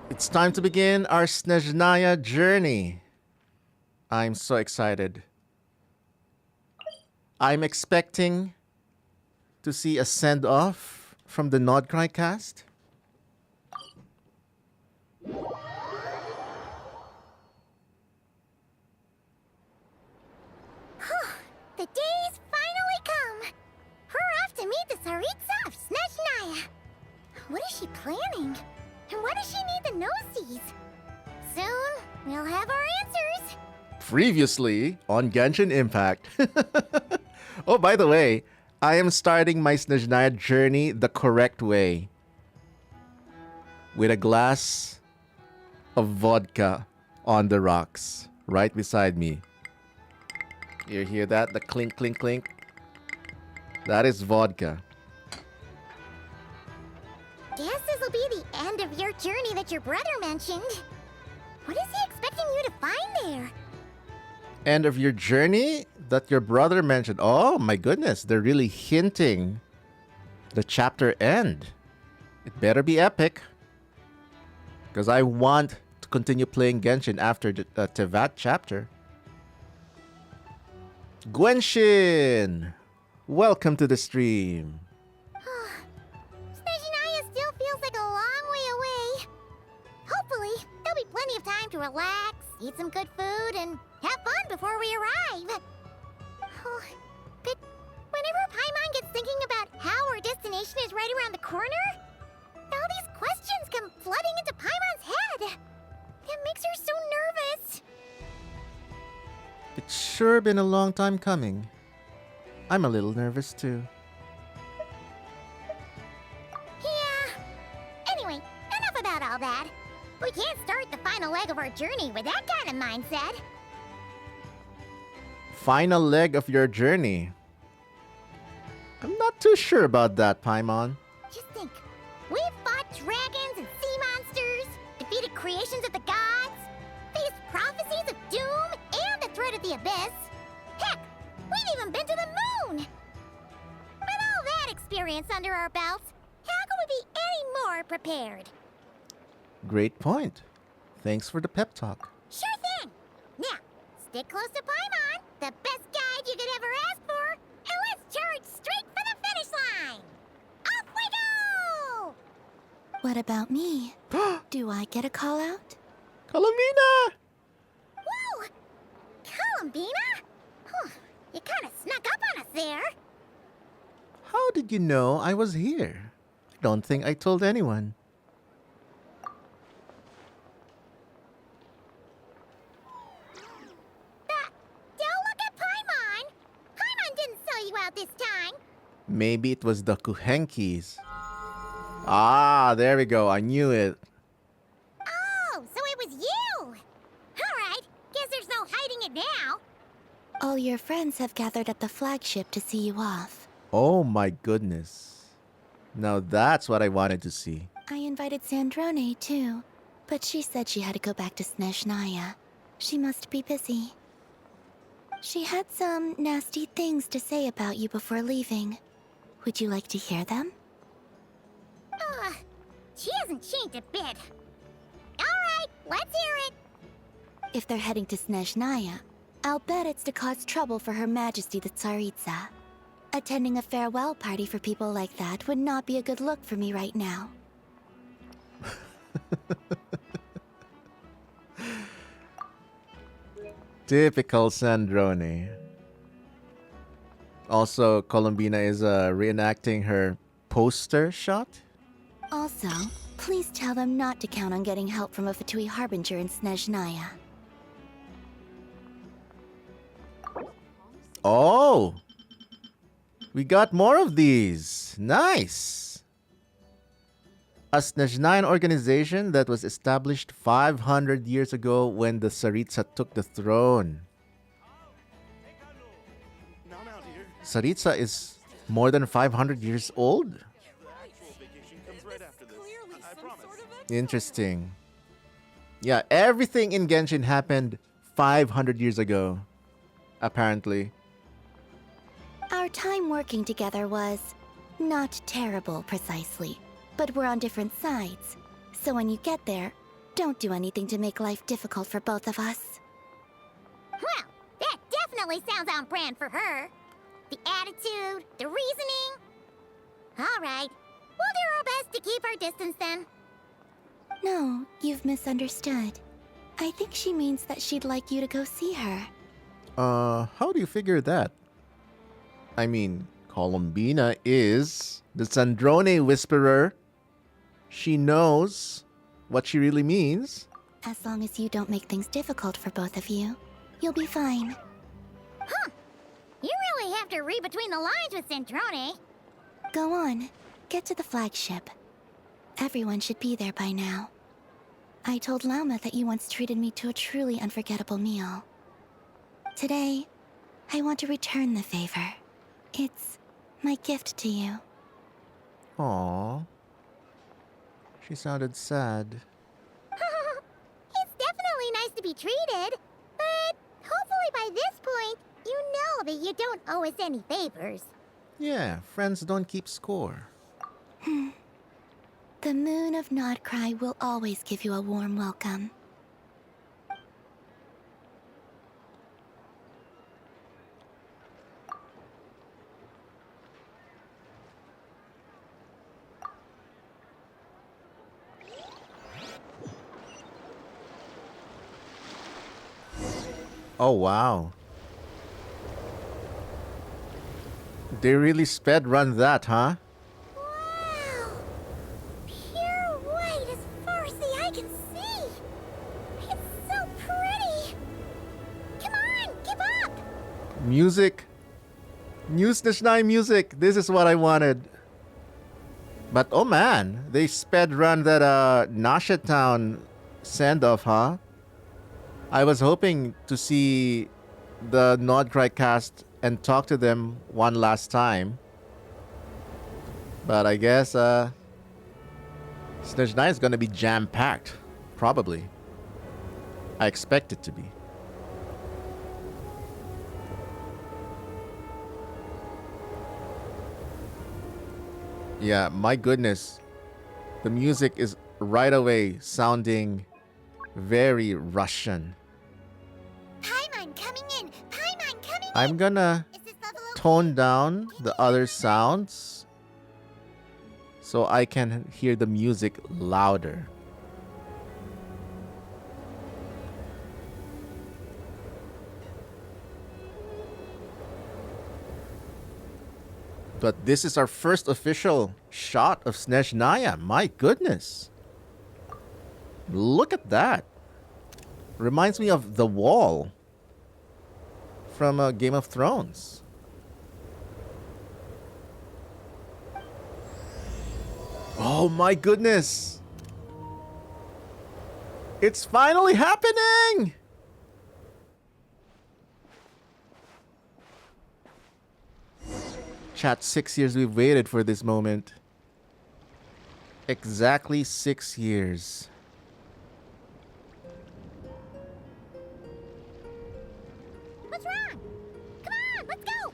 It's time to begin our Snezhnaya journey. I'm so excited. I'm expecting to see a send-off from the Nodcry cast. The day's finally come! We're off to meet the Tsaritsa of Snezhnaya! What is she planning? And why does she need the noseies? Soon, we'll have our answers! Previously on Genshin Impact. Oh, by the way, I am starting my Snezhnaya journey the correct way. With a glass of vodka on the rocks right beside me. You hear that? The clink, clink, clink. That is vodka. Guess this'll be the end of your journey that your brother mentioned. What is he expecting you to find there? End of your journey that your brother mentioned. Oh my goodness, they're really hinting the chapter end. It better be epic. Because I want to continue playing Genshin after the Tevat chapter. Genshin! Welcome to the stream. Snezhnaya still feels like a long way away. Hopefully, there'll be plenty of time to relax, eat some good food, and have fun before we arrive. Oh, but whenever Paimon gets thinking about how our destination is right around the corner, all these questions come flooding into Paimon's head. It makes her so nervous. It's sure been a long time coming. I'm a little nervous too. Yeah. Anyway, enough about all that. We can't start the final leg of our journey with that kind of mindset. Final leg of your journey. I'm not too sure about that, Paimon. Just think, we've fought dragons and sea monsters, defeated creations of the gods, faced prophecies of doom and the threat of the abyss. Heck, we've even been to the moon! With all that experience under our belts, how could we be any more prepared? Great point. Thanks for the pep talk. Sure thing! Now, stick close to Paimon, the best guide you could ever ask for, and let's charge straight for the finish line! Off we go! What about me? Do I get a call out? Colomina! Whoa! Columbina? Huh, you kind of snuck up on us there. How did you know I was here? Don't think I told anyone. Don't look at Paimon! Paimon didn't sell you out this time. Maybe it was the Kuhenkis. Ah, there we go. I knew it. Oh, so it was you! Alright, guess there's no hiding it now. All your friends have gathered at the flagship to see you off. Oh my goodness. Now that's what I wanted to see. I invited Sandrone too, but she said she had to go back to Snezhnaya. She must be busy. She had some nasty things to say about you before leaving. Would you like to hear them? She hasn't changed a bit. Alright, let's hear it. If they're heading to Snezhnaya, I'll bet it's to cause trouble for Her Majesty the Tsaritsa. Attending a farewell party for people like that would not be a good look for me right now. Typical Sandrone. Also, Columbina is reenacting her poster shot. Also, please tell them not to count on getting help from a Fatui Harbinger in Snezhnaya. Oh! We got more of these. Nice! A Snezhnayan organization that was established 500 years ago when the Tsaritsa took the throne. Tsaritsa is more than 500 years old? Interesting. Yeah, everything in Genshin happened 500 years ago, apparently. Our time working together was not terrible, precisely, but we're on different sides. So when you get there, Don't do anything to make life difficult for both of us. Well, that definitely sounds on brand for her. The attitude, the reasoning. All right, we'll do our best to keep our distance then. No, you've misunderstood. I think she means that she'd like you to go see her. How do you figure that? I mean, Columbina is the Sandrone Whisperer. She knows what she really means. As long as you don't make things difficult for both of you, you'll be fine. Huh. You really have to read between the lines with Sandrone. Go on, get to the flagship. Everyone should be there by now. I told Lauma that you once treated me to a truly unforgettable meal. Today, I want to return the favor. It's my gift to you. Aww. She sounded sad. It's definitely nice to be treated, but hopefully by this point, you know that you don't owe us any favors. Yeah, friends don't keep score. The moon of Nodcry will always give you a warm welcome. Oh, wow. They really sped run that, huh? Wow! Pure white as far as the eye can see! It's so pretty! Come on, keep up! Music. New Snezhnaya music. This is what I wanted. But oh man, they sped run that Nasha Town send-off, huh? I was hoping to see the Nodcry cast and talk to them one last time. But I guess Snezhnaya is gonna be jam-packed. Probably. I expect it to be. Yeah, my goodness. The music is right away sounding very Russian. Paimon coming in! Paimon coming in! I'm gonna Is this level okay? tone down the other sounds so I can hear the music louder. But this is our first official shot of Snezhnaya. My goodness. Look at that. Reminds me of the wall from Game of Thrones. Oh my goodness. It's finally happening. Chat, 6 years we've waited for this moment. Exactly 6 years. What's wrong? Come on, let's go!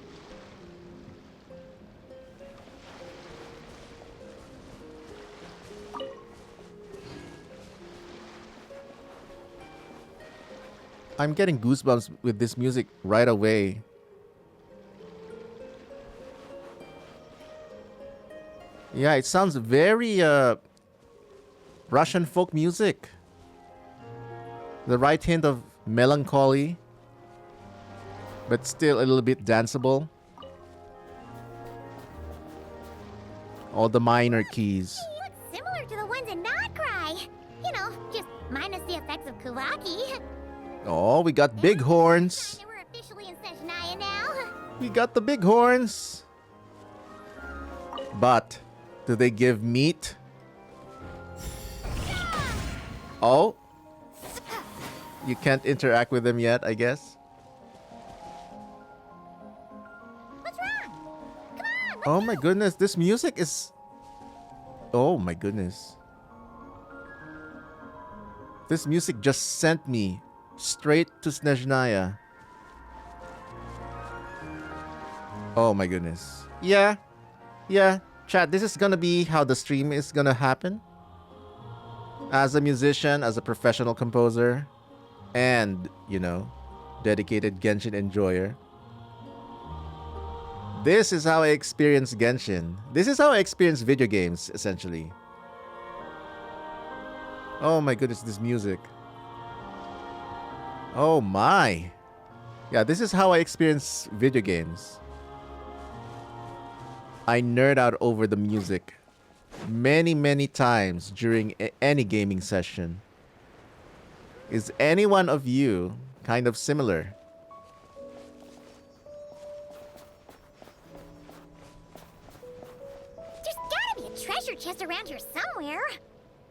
I'm getting goosebumps with this music right away. Yeah, it sounds very Russian folk music. The right hint of melancholy, but still a little bit danceable. All the minor keys. They look similar to the ones in Nodcry. You know, just minus the effects of Kuvaki. Oh, we got big horns. We're officially in Snezhnaya now. We got the big horns. But do they give meat? Oh. You can't interact with them yet, I guess. What's wrong? Come on, Oh my goodness, this music is... Oh my goodness. This music just sent me straight to Snezhnaya. Oh my goodness. Yeah. Yeah. Chat, this is gonna be how the stream is gonna happen. As a musician, as a professional composer, and, you know, dedicated Genshin enjoyer, this is how I experience Genshin. This is how I experience video games, essentially. Oh my goodness, this music. Oh my. Yeah, this is how I experience video games. I nerd out over the music many times during any gaming session. Is any one of you kind of similar? There's gotta be a treasure chest around here somewhere.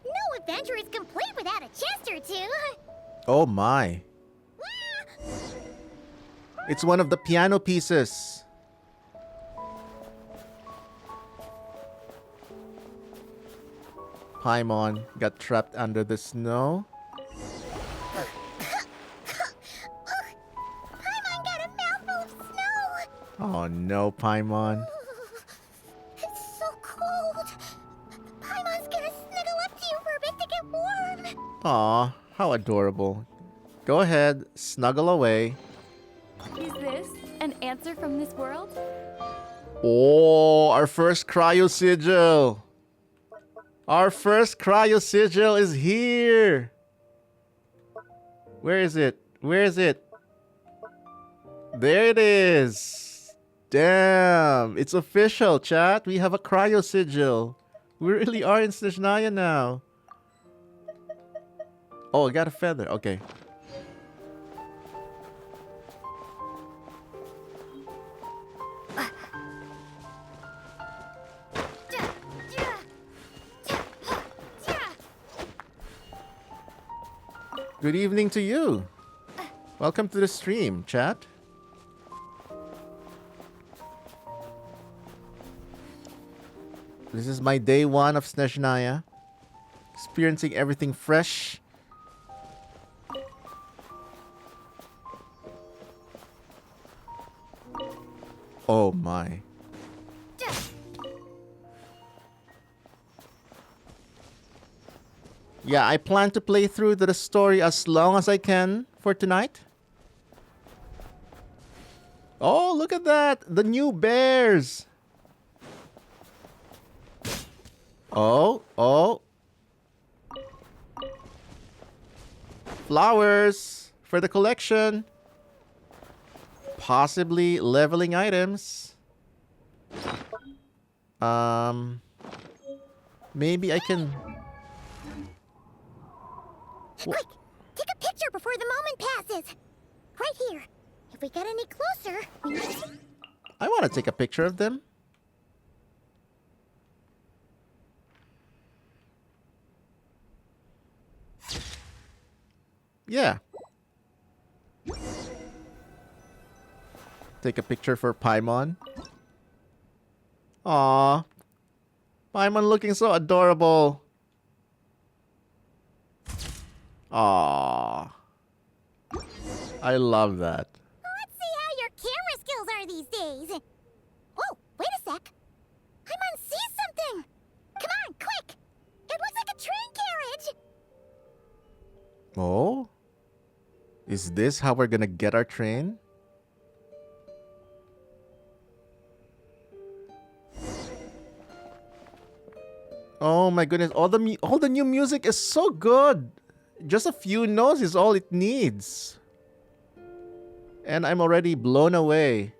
No adventure is complete without a chest or two. Oh my. It's one of the piano pieces. Paimon got trapped under the snow. Paimon got a mouthful of snow. Oh no, Paimon. It's so cold. Paimon's gonna snuggle up to you for a bit to get warm. Aw, how adorable. Go ahead, snuggle away. Is this an answer from this world? Oh, our first cryo sigil. Our first cryo sigil is here. Where is it? Where is it? There it is. Damn, it's official, chat. We have a cryo sigil. We really are in Snezhnaya now. Oh, I got a feather. Okay. Good evening to you. Welcome to the stream, chat. This is my day 1 of Snezhnaya. Experiencing everything fresh. Oh my. Yeah, I plan to play through the story as long as I can for tonight. Oh, look at that! The new bears! Oh, oh. Flowers for the collection. Possibly leveling items. Maybe I can... Quick, take a picture before the moment passes. Right here. If we get any closer, we might... I want to take a picture of them. Yeah. Take a picture for Paimon. Aww. Paimon looking so adorable. Aww. I love that. Let's see how your camera skills are these days. Oh, wait a sec. Paimon sees something. Come on, quick. It looks like a train carriage. Oh? Is this how we're gonna get our train? Oh my goodness, all the new music is so good. Just a few notes is all it needs. And I'm already blown away.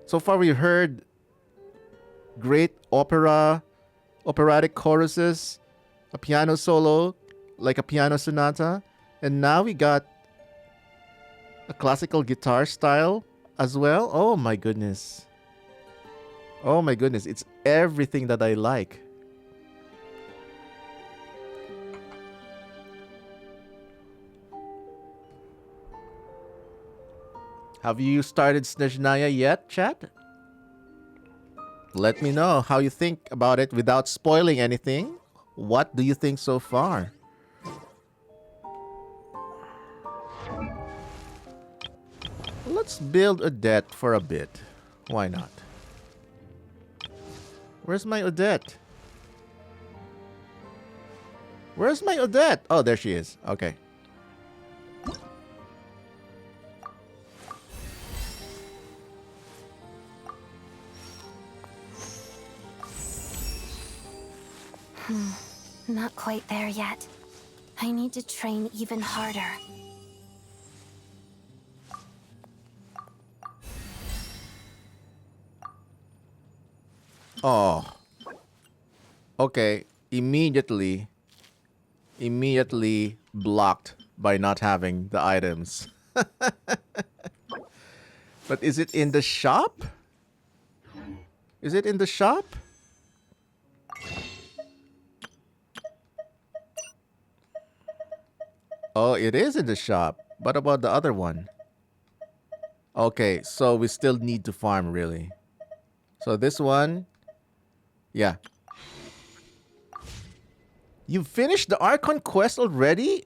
So far we heard great operatic choruses, a piano solo, like a piano sonata, and now we got a classical guitar style as well. Oh my goodness. Oh my goodness, it's everything that I like. Have you started Snezhnaya yet, chat? Let me know how you think about it without spoiling anything. What do you think so far? Let's build Odette for a bit. Why not? Where's my Odette? Where's my Odette? Oh, there she is. Okay. Not quite there yet. I need to train even harder. Oh. Okay. Immediately blocked by not having the items. But is it in the shop? Is it in the shop? Oh, it is in the shop. What about the other one? Okay, so we still need to farm, really. So this one... Yeah. You finished the Archon quest already?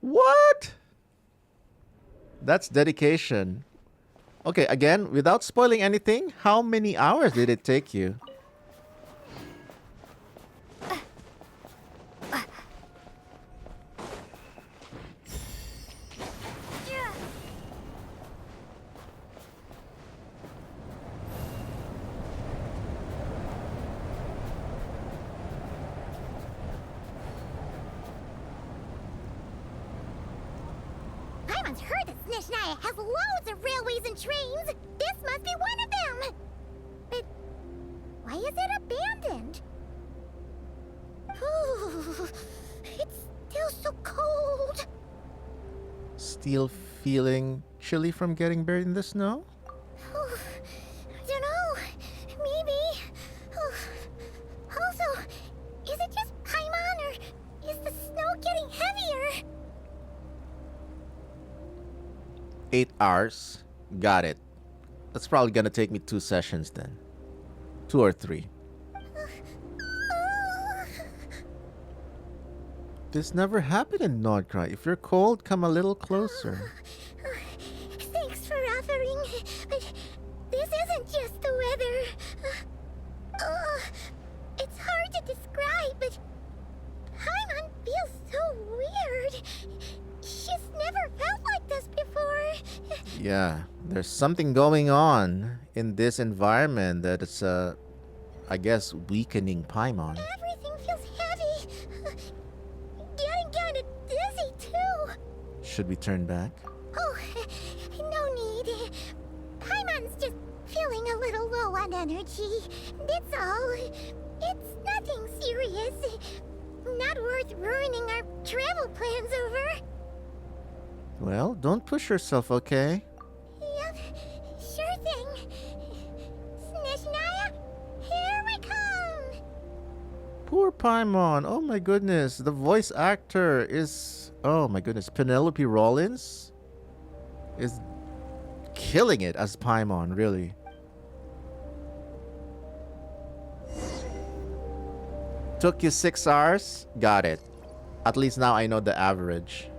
What? That's dedication. Okay, again, without spoiling anything, how many hours did it take you? Paimon's heard that Snezhnaya has loads of railways and trains. This must be one of them. But why is it abandoned? Ooh, it's still so cold. Still feeling chilly from getting buried in the snow? I don't know. Maybe. Also, is it just Paimon or is the snow getting heavier? 8 hours. Got it. That's probably gonna take me 2 sessions then. 2 or 3. This never happened in Snezhnograd. If you're cold, come a little closer. Thanks for offering, but this isn't just the weather. It's hard to describe, but Paimon feels so weird. She's never felt like this before. Yeah, there's something going on in this environment that is, I guess, weakening Paimon. Everything feels heavy. Getting kinda dizzy, too. Should we turn back? Oh, no need. Paimon's just feeling a little low on energy. That's all. It's nothing serious. Not worth ruining our travel plans over. Well, don't push yourself, okay? Yep, sure thing. Snezhnaya, here we come! Poor Paimon. Oh my goodness. The voice actor is... Oh my goodness. Penelope Rollins is killing it as Paimon, really. Took you 6 hours? Got it. At least now I know the average.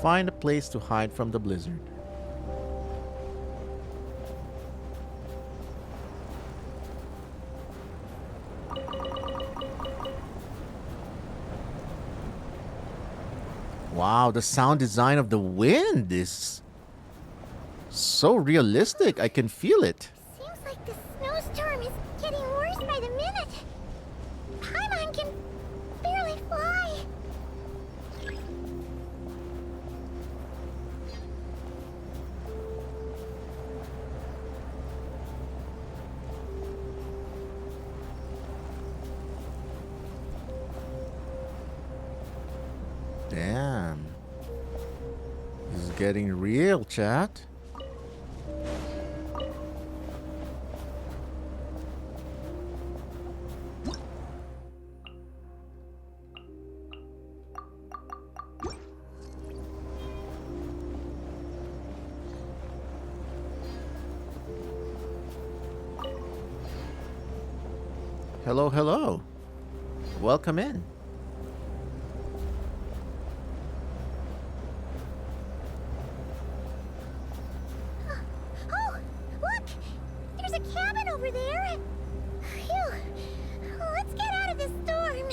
Find a place to hide from the blizzard. Wow, the sound design of the wind is so realistic. I can feel it. Seems like the snowstorm is getting worse by the minute. Paimon can barely fly. Damn. This is getting real, chat. Hello, hello. Welcome in. Oh, look! There's a cabin over there. Phew. Let's get out of this storm.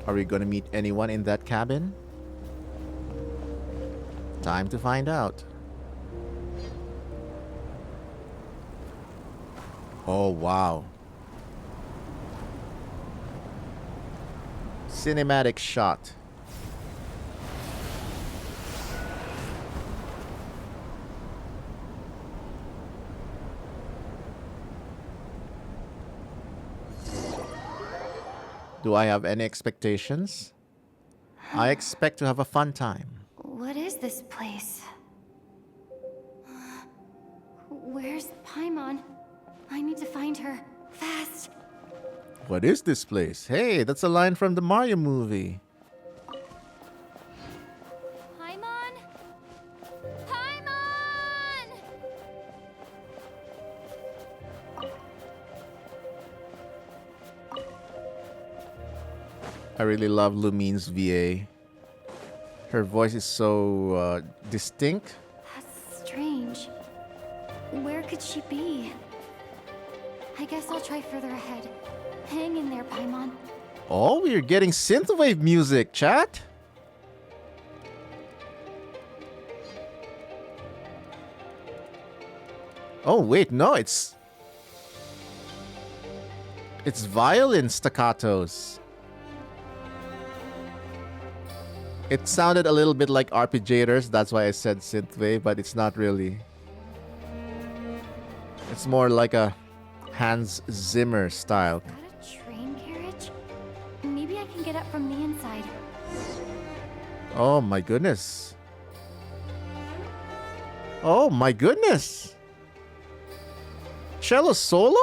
Are we gonna meet anyone in that cabin? Time to find out. Oh, wow. Cinematic shot. Do I have any expectations? I expect to have a fun time. What is this place? Where's Paimon? I need to find her. Fast! What is this place? Hey, that's a line from the Mario movie. Paimon? Paimon! I really love Lumine's VA. Her voice is so distinct. That's strange. Where could she be? I guess I'll try further ahead. Hang in there, Paimon. Oh, we're getting synthwave music, chat. Oh, wait, no, it's violin staccatos. It sounded a little bit like arpeggiators, that's why I said synthwave, but it's not really. It's more like a Hans Zimmer style. Is that a train carriage? Maybe I can get up from the inside. Oh my goodness. Oh my goodness. Cello solo?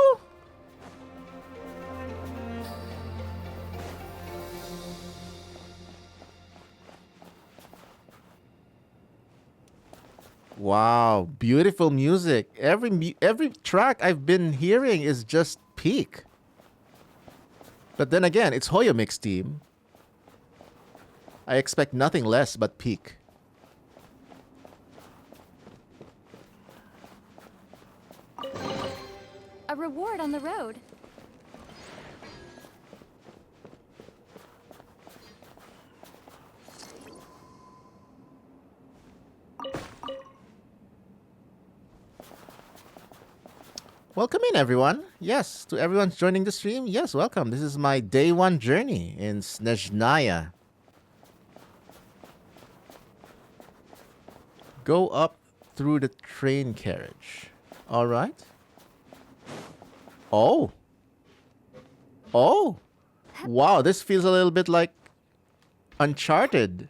Wow, beautiful music. Every track I've been hearing is just peak. But then again, it's Hoyomix team. I expect nothing less but peak. A reward on the road. Welcome in, everyone. Yes, to everyone joining the stream. Yes, welcome. This is my day one journey in Snezhnaya. Go up through the train carriage. All right. Oh. Oh. Wow, this feels a little bit like Uncharted.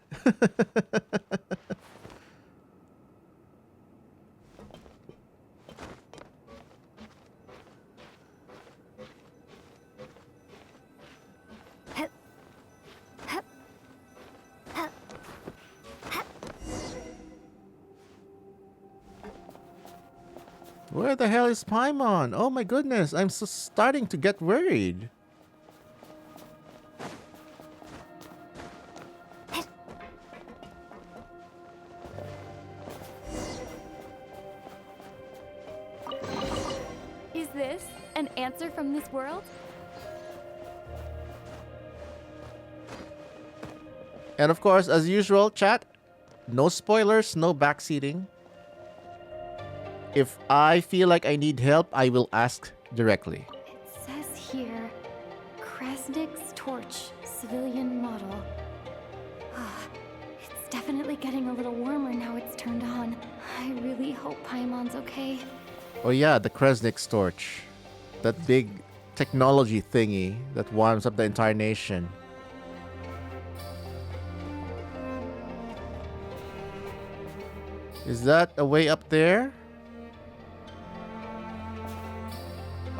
Where the hell is Paimon? Oh my goodness, I'm so starting to get worried. Is this an answer from this world? And of course, as usual, chat, no spoilers, no backseating. If I feel like I need help, I will ask directly. It says here, Krasnik's torch, civilian model. It's definitely getting a little warmer now it's turned on. I really hope Paimon's okay. Oh yeah, the Kresnik's torch. That big technology thingy that warms up the entire nation. Is that a way up there?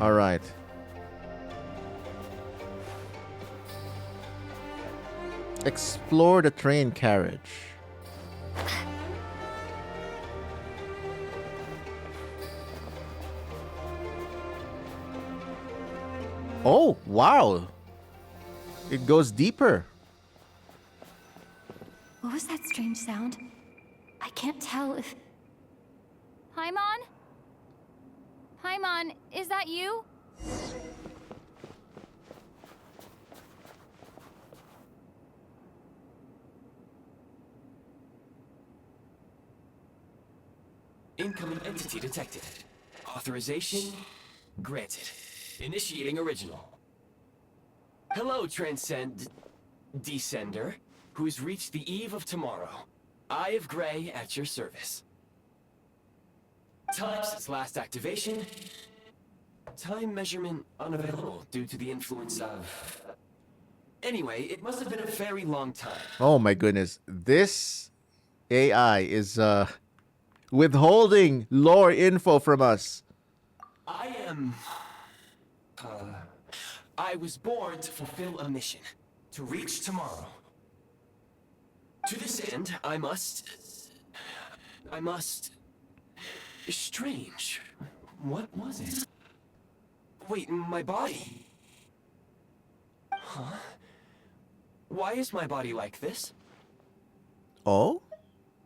Alright. Explore the train carriage. Oh, wow. It goes deeper. What was that strange sound? I can't tell if... Paimon? Paimon, is that you? Incoming entity detected. Authorization granted. Initiating original. Hello, Descender, who's reached the eve of tomorrow. Eye of Graeae at your service. Time since last activation. Time measurement unavailable due to the influence of... Anyway, it must have been a very long time. Oh my goodness. This AI is withholding lore info from us. I was born to fulfill a mission. To reach tomorrow. To this end, I must... Strange. What was it? Wait, my body? Huh? Why is my body like this? Oh?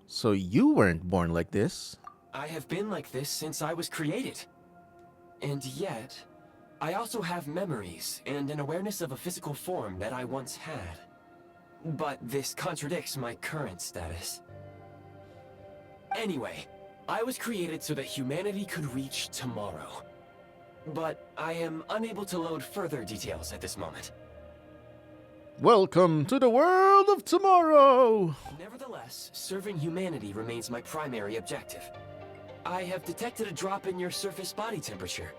So you weren't born like this? I have been like this since I was created. And yet, I also have memories and an awareness of a physical form that I once had. But this contradicts my current status. Anyway, I was created so that humanity could reach tomorrow. But I am unable to load further details at this moment. Welcome to the world of tomorrow! Nevertheless, serving humanity remains my primary objective. I have detected a drop in your surface body temperature.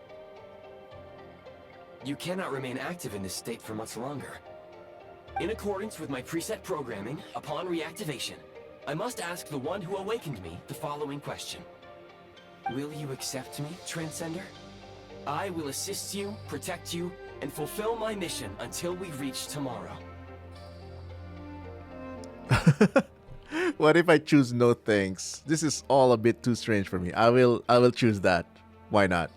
You cannot remain active in this state for much longer. In accordance with my preset programming, upon reactivation, I must ask the one who awakened me the following question. Will you accept me, Transcender? I will assist you, protect you, and fulfill my mission until we reach tomorrow. What if I choose no thanks? This is all a bit too strange for me. I will choose that. Why not?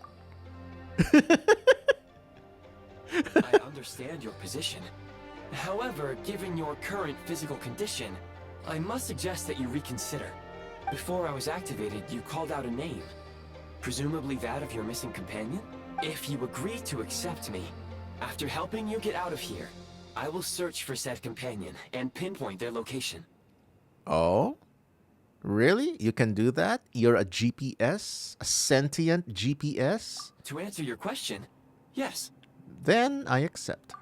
I understand your position. However, given your current physical condition, I must suggest that you reconsider. Before I was activated, you called out a name. Presumably that of your missing companion? If you agree to accept me, after helping you get out of here, I will search for said companion and pinpoint their location. Oh? Really? You can do that? You're a GPS? A sentient GPS? To answer your question, yes. Then I accept.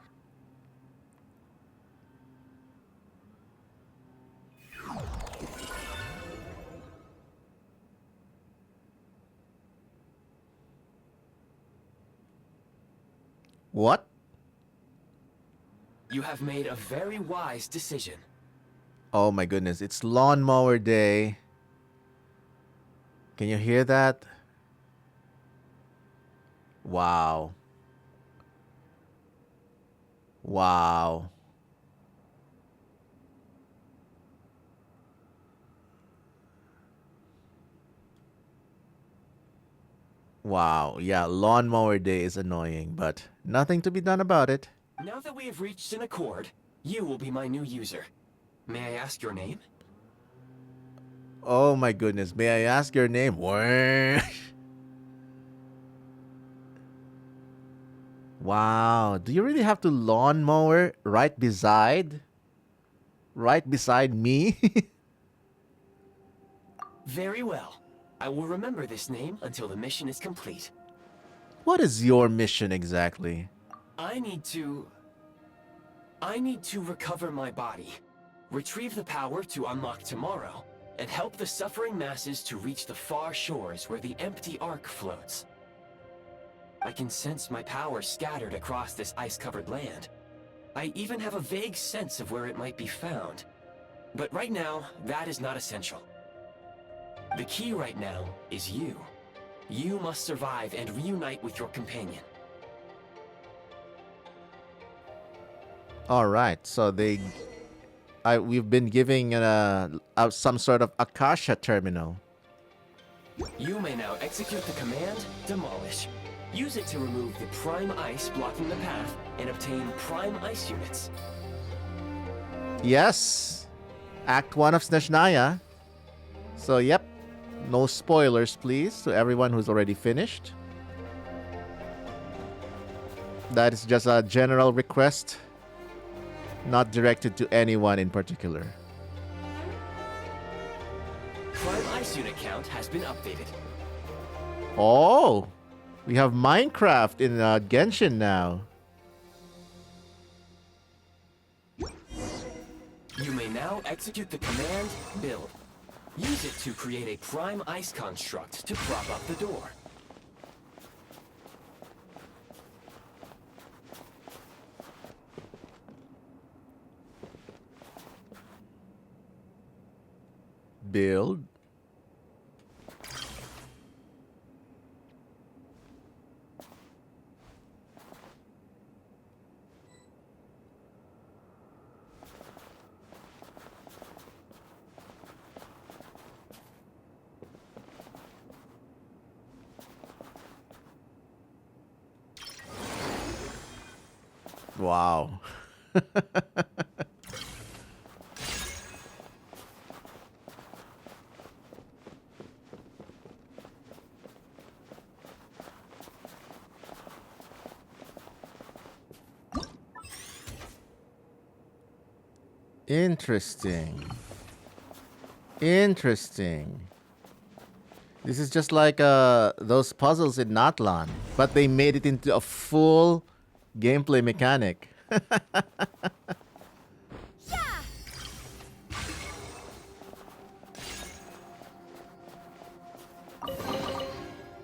What? You have made a very wise decision. Oh my goodness, it's lawnmower day. Can you hear that? Wow. Wow. Wow, yeah, lawnmower day is annoying, but nothing to be done about it. Now that we have reached an accord, you will be my new user. May I ask your name? Oh my goodness, may I ask your name? Wow, do you really have to lawnmower right beside me? Very well. I will remember this name until the mission is complete. What is your mission exactly? I need to recover my body, retrieve the power to unlock tomorrow, and help the suffering masses to reach the far shores where the empty Ark floats. I can sense my power scattered across this ice-covered land. I even have a vague sense of where it might be found. But right now, that is not essential. The key right now is you. You must survive and reunite with your companion. All right, so we've been giving some sort of Akasha terminal. You may now execute the command, Demolish. Use it to remove the prime ice blocking the path and obtain prime ice units. Yes, Act 1 of Snezhnaya. So yep, no spoilers please to everyone who's already finished. That is just a general request, not directed to anyone in particular. Prime ice unit count has been updated. Oh, we have Minecraft in Genshin now. You may now execute the command build. Use it to create a prime ice construct to prop up the door. Build. Wow. Interesting. Interesting. This is just like those puzzles in Natlan, but they made it into a full gameplay mechanic.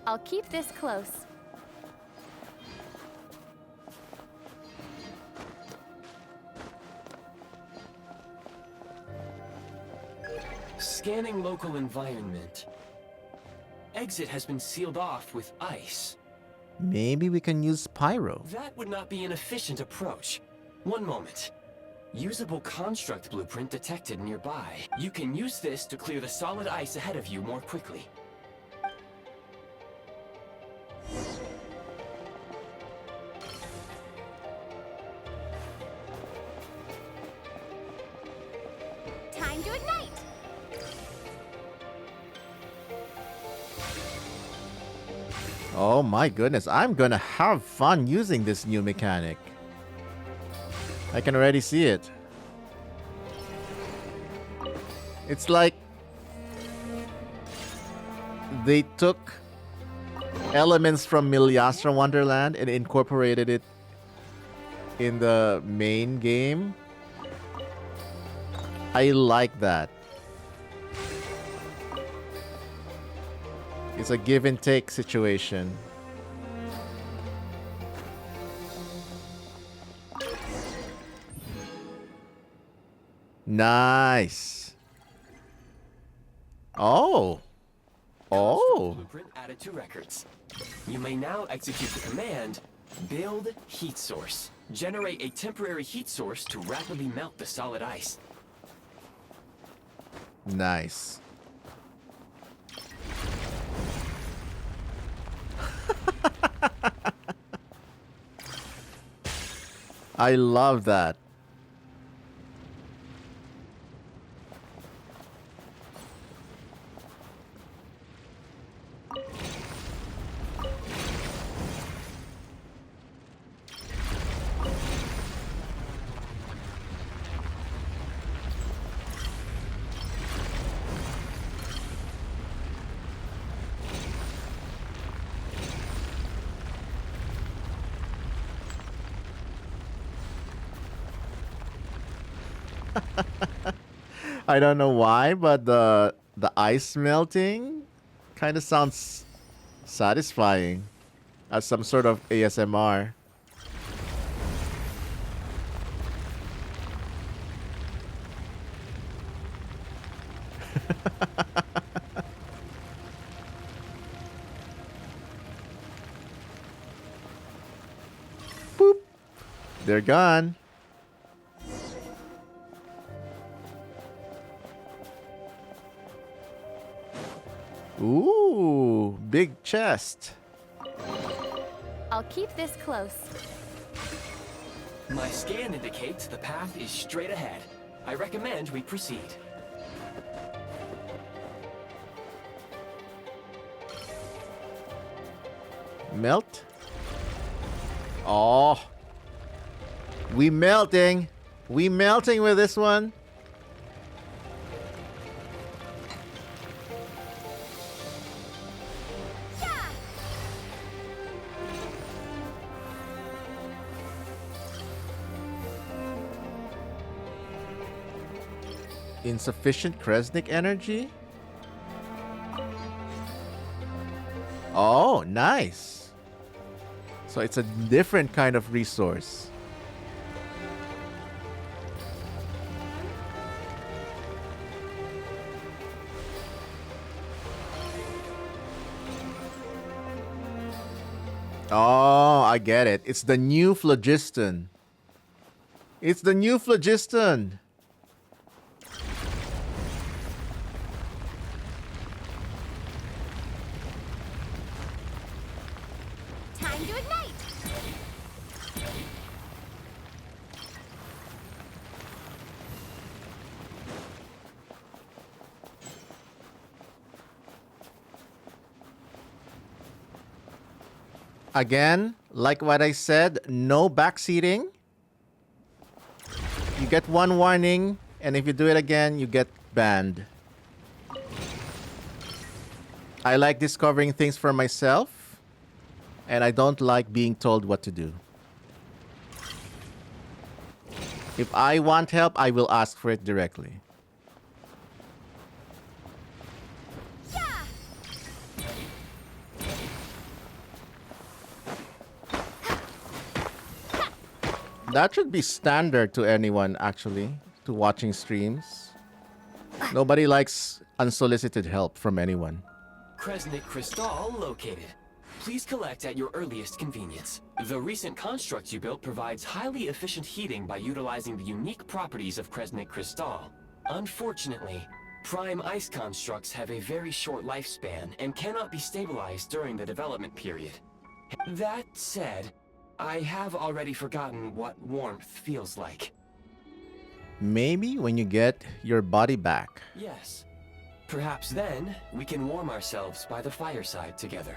I'll keep this close. Scanning local environment. Exit has been sealed off with ice. Maybe we can use Pyro. That would not be an efficient approach. One moment. Usable construct blueprint detected nearby. You can use this to clear the solid ice ahead of you more quickly. Time to ignite! Oh my goodness, I'm gonna have fun using this new mechanic. I can already see it. It's like they took elements from Milyastra Wonderland and incorporated it in the main game. I like that. It's a give and take situation. Nice. Oh. Oh. Blueprint added to records. You may now execute the command build heat source. Generate a temporary heat source to rapidly melt the solid ice. Nice. I love that. I don't know why, but the ice melting kind of sounds satisfying as some sort of ASMR. Boop. They're gone. Ooh, big chest. I'll keep this close. My scan indicates the path is straight ahead. I recommend we proceed. Melt. Oh. We melting. We melting with this one. Insufficient Kresnik energy? Oh, nice. So it's a different kind of resource. Oh, I get it. It's the new phlogiston. It's the new phlogiston. Time to ignite! Again, like what I said, no backseating. You get one warning, and if you do it again, you get banned. I like discovering things for myself, and I don't like being told what to do. If I want help, I will ask for it directly. That should be standard to anyone, actually, to watching streams. Nobody likes unsolicited help from anyone. Kresnik Crystal located. Please collect at your earliest convenience. The recent construct you built provides highly efficient heating by utilizing the unique properties of Kresnik Crystal. Unfortunately, prime ice constructs have a very short lifespan and cannot be stabilized during the development period. That said, I have already forgotten what warmth feels like. Maybe when you get your body back. Yes. Perhaps then, we can warm ourselves by the fireside together.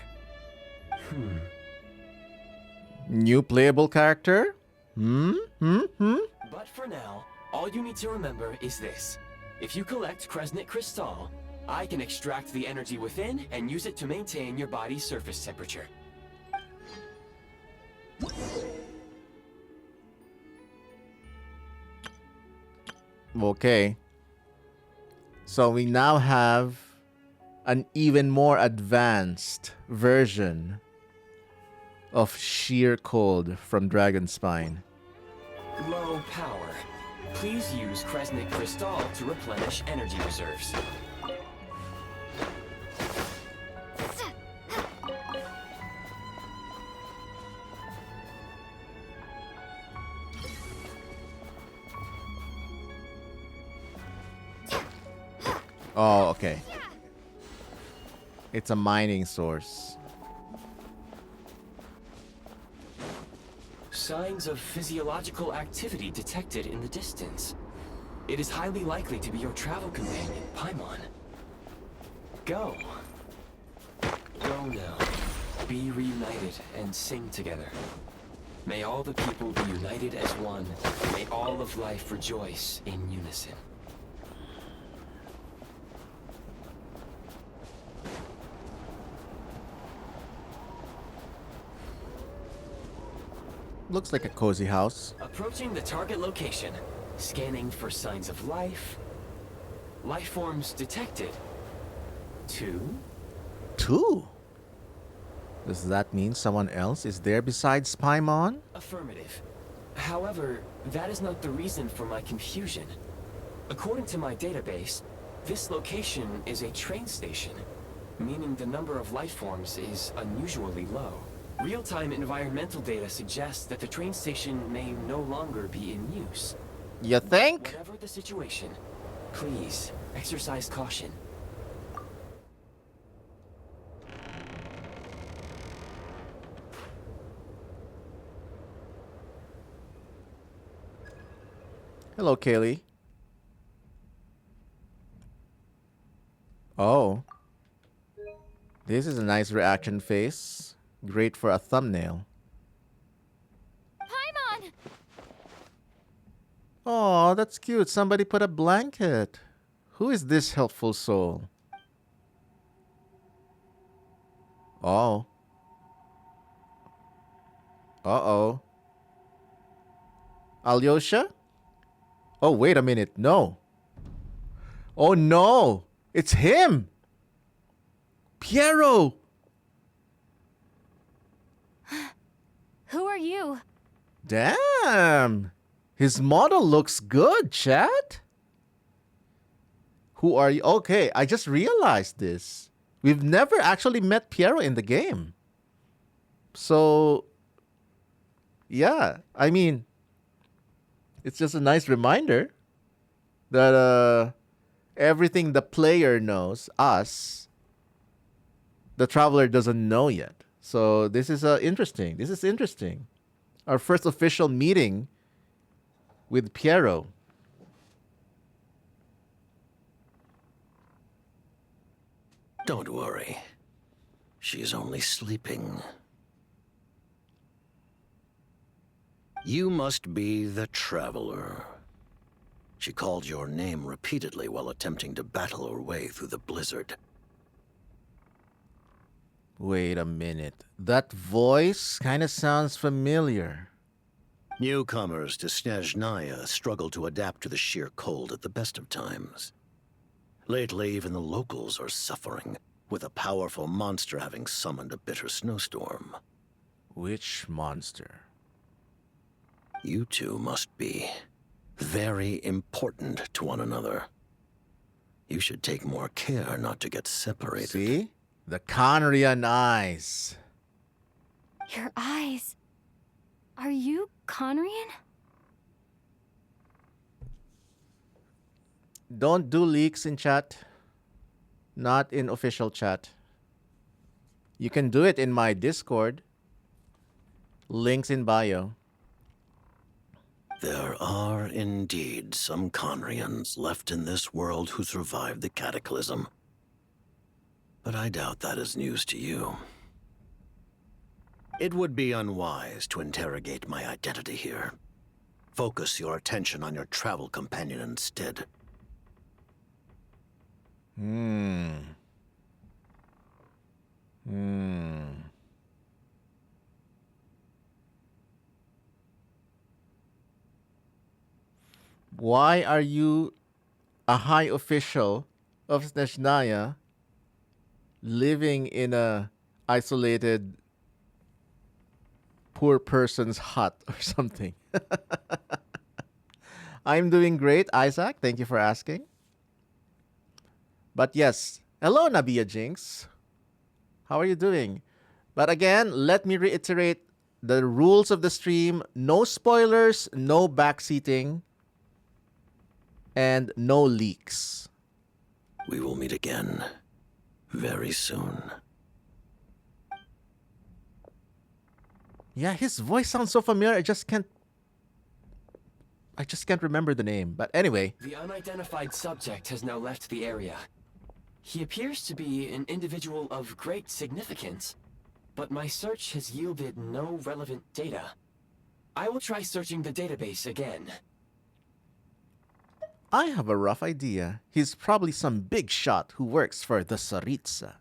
New playable character? But for now, all you need to remember is this. If you collect Kresnik Crystal, I can extract the energy within and use it to maintain your body's surface temperature. Okay. So we now have an even more advanced version of Sheer Cold from Dragonspine. Low power. Please use Kresnik Crystal to replenish energy reserves. Oh, okay. It's a mining source. Signs of physiological activity detected in the distance. It is highly likely to be your travel companion, Paimon. Go. Go now. Be reunited and sing together. May all the people be united as one. May all of life rejoice in unison. Looks like a cozy house. Approaching the target location. Scanning for signs of life. Life forms detected. 2. 2? Does that mean someone else is there besides Paimon? Affirmative. However, that is not the reason for my confusion. According to my database, this location is a train station, meaning the number of life forms is unusually low. Real-time environmental data suggests that the train station may no longer be in use. You think? Whatever the situation, please exercise caution. Hello, Kaylee. Oh. This is a nice reaction face. Great for a thumbnail. Paimon! Oh, that's cute. Somebody put a blanket. Who is this helpful soul? Oh. Uh-oh. Alyosha? Oh, wait a minute. No. Oh no! It's him! Pierro! Who are you? Damn! His model looks good, chat. Who are you? Okay, I just realized this. We've never actually met Pierro in the game. So, yeah, I mean, it's just a nice reminder that everything the player knows, us, the traveler doesn't know yet. So this is interesting. This is interesting. Our first official meeting with Pierro. Don't worry. She's only sleeping. You must be the Traveler. She called your name repeatedly while attempting to battle her way through the blizzard. Wait a minute. That voice kind of sounds familiar. Newcomers to Snezhnaya struggle to adapt to the sheer cold at the best of times. Lately, even the locals are suffering, with a powerful monster having summoned a bitter snowstorm. Which monster? You two must be very important to one another. You should take more care not to get separated. See? The Conrian eyes. Your eyes. Are you Conrian? Don't do leaks in chat. Not in official chat. You can do it in my Discord. Links in bio. There are indeed some Conrians left in this world who survived the cataclysm. But I doubt that is news to you. It would be unwise to interrogate my identity here. Focus your attention on your travel companion instead. Why are you a high official of Snezhnaya living in a isolated poor person's hut or something? I'm doing great, Isaac. Thank you for asking. But yes, hello, Nabiya Jinx. How are you doing? But again, let me reiterate the rules of the stream. No spoilers, no backseating, and no leaks. We will meet again very soon. Yeah, his voice sounds so familiar. I just can't remember the name. But anyway. The unidentified subject has now left the area. He appears to be an individual of great significance, but my search has yielded no relevant data. I will try searching the database again. I have a rough idea. He's probably some big shot who works for the Tsaritsa.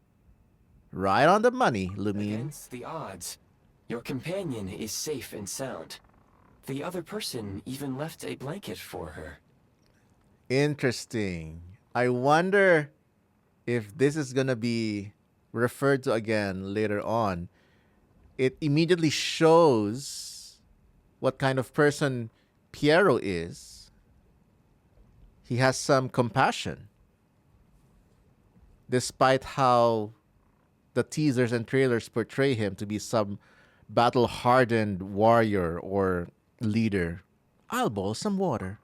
Right on the money, Lumine. Against the odds, your companion is safe and sound. The other person even left a blanket for her. Interesting. I wonder if this is gonna be referred to again later on. It immediately shows what kind of person Pierro is. He has some compassion, despite how the teasers and trailers portray him to be some battle-hardened warrior or leader. I'll boil some water.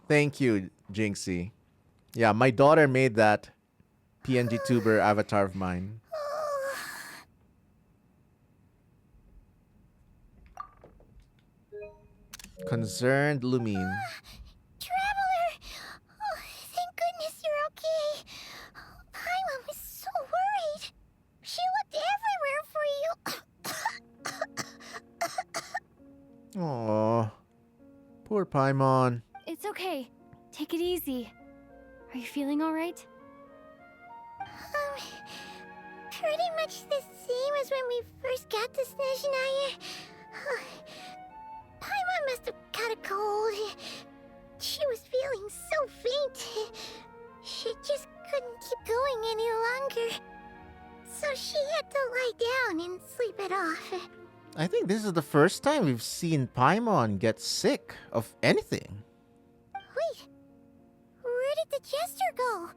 Thank you, Jinxie. Yeah, my daughter made that PNG tuber avatar of mine. Concerned Lumine. Traveler! Oh, thank goodness you're okay. Paimon was so worried. She looked everywhere for you. Aww. Poor Paimon. It's okay. Take it easy. Are you feeling alright? Pretty much the same as when we first got to Snezhnaya. Paimon must have had a cold. She was feeling so faint. She just couldn't keep going any longer. So she had to lie down and sleep it off. I think this is the first time we've seen Paimon get sick of anything. Wait, where did the jester go?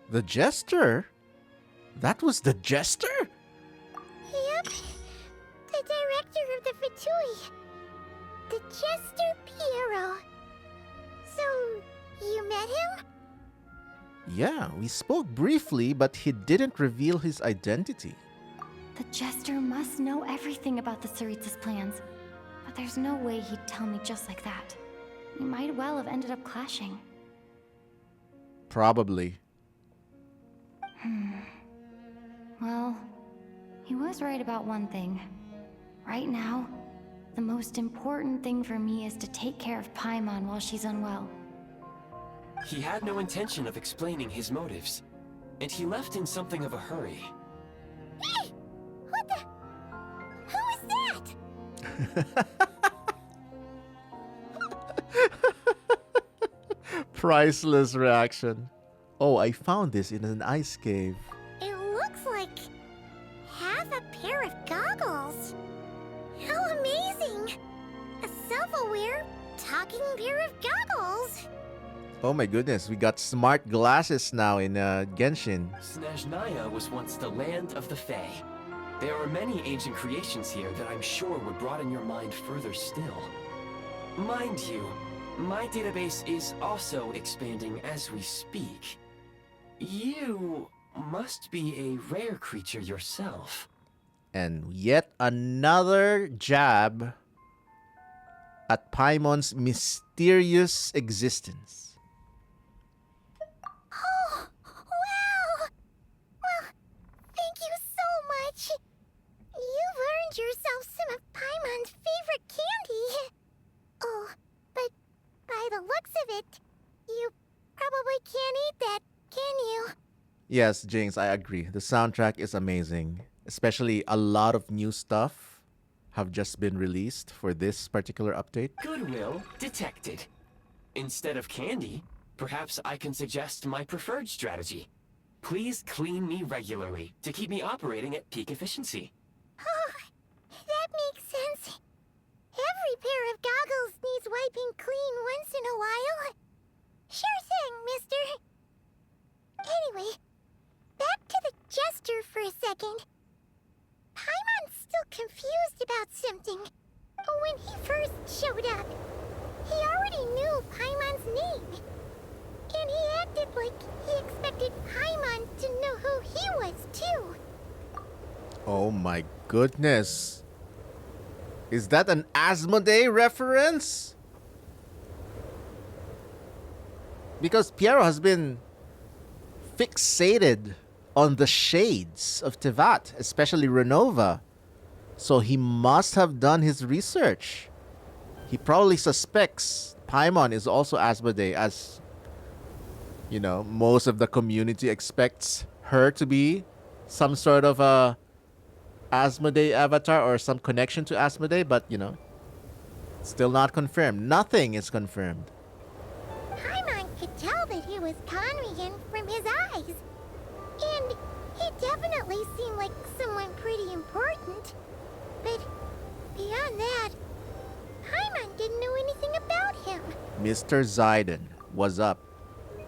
The Jester? That was the Jester? Yep, the director of the Fatui. The jester Pierro. So, you met him? Yeah, we spoke briefly, but he didn't reveal his identity. The Jester must know everything about the Tsaritsa's plans. But there's no way he'd tell me just like that. We might well have ended up clashing. Probably. Well, he was right about one thing. Right now, the most important thing for me is to take care of Paimon while she's unwell. He had no intention of explaining his motives, and he left in something of a hurry. Hey! What the? Who is that? Priceless reaction. Oh, I found this in an ice cave. It looks like half a pair of goggles. How amazing! A self-aware, talking pair of goggles. Oh my goodness, we got smart glasses now in Genshin. Snezhnaya was once the land of the Fae. There are many ancient creations here that I'm sure would broaden your mind further still. Mind you, my database is also expanding as we speak. You must be a rare creature yourself. And yet another jab at Paimon's mysterious existence. Oh, wow! Well, thank you so much. You've earned yourself some of Paimon's favorite candy. Oh, but by the looks of it, you probably can't eat that, can you? Yes, Jinx, I agree. The soundtrack is amazing. Especially a lot of new stuff have just been released for this particular update. Goodwill detected. Instead of candy, perhaps I can suggest my preferred strategy. Please clean me regularly to keep me operating at peak efficiency. Oh, that makes sense. Every pair of goggles needs wiping clean once in a while. Sure thing, mister. Anyway, back to the jester for a second. Paimon's still confused about something. When he first showed up, he already knew Paimon's name. And he acted like he expected Paimon to know who he was, too. Oh my goodness. Is that an Asmodee reference? Because Pierro has been fixated on the shades of Teyvat, especially Renova. So he must have done his research. He probably suspects Paimon is also Asmodee, as, you know, most of the community expects her to be some sort of a Asmodee avatar or some connection to Asmodee, but, you know, still not confirmed. Nothing is confirmed. Paimon could tell that he was Conrian from his eyes. And he definitely seemed like someone pretty important. But beyond that, Paimon didn't know anything about him. Mr. Zidon, what's up? It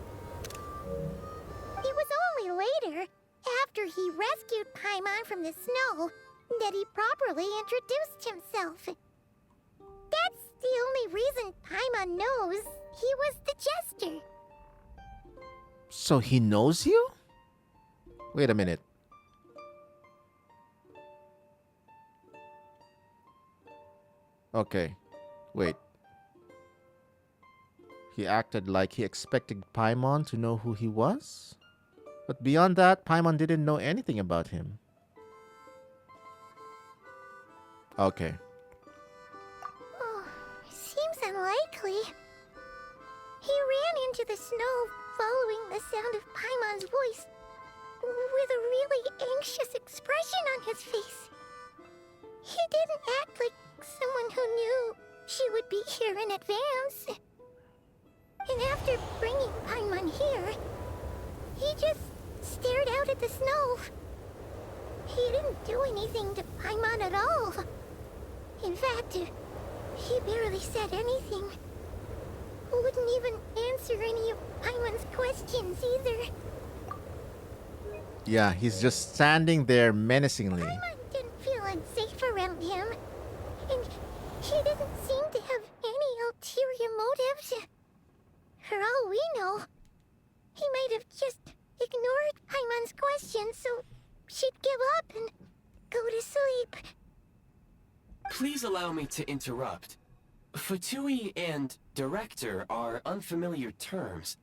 was only later, after he rescued Paimon from the snow, that he properly introduced himself. That's the only reason Paimon knows he was the jester. So he knows you? Wait a minute. Okay, wait. He acted like he expected Paimon to know who he was? But beyond that, Paimon didn't know anything about him. Okay. Oh, seems unlikely. He ran into the snow following the sound of Paimon's voice, with a really anxious expression on his face. He didn't act like someone who knew she would be here in advance. And after bringing Paimon here, he just stared out at the snow. He didn't do anything to Paimon at all. In fact, he barely said anything. Wouldn't even answer any of Paimon's questions either. Yeah, he's just standing there menacingly. Paimon didn't feel unsafe around him. And he didn't seem to have any ulterior motives. For all we know, he might have just ignored Paimon's questions so she'd give up and go to sleep. Please allow me to interrupt. Fatui and director are unfamiliar terms.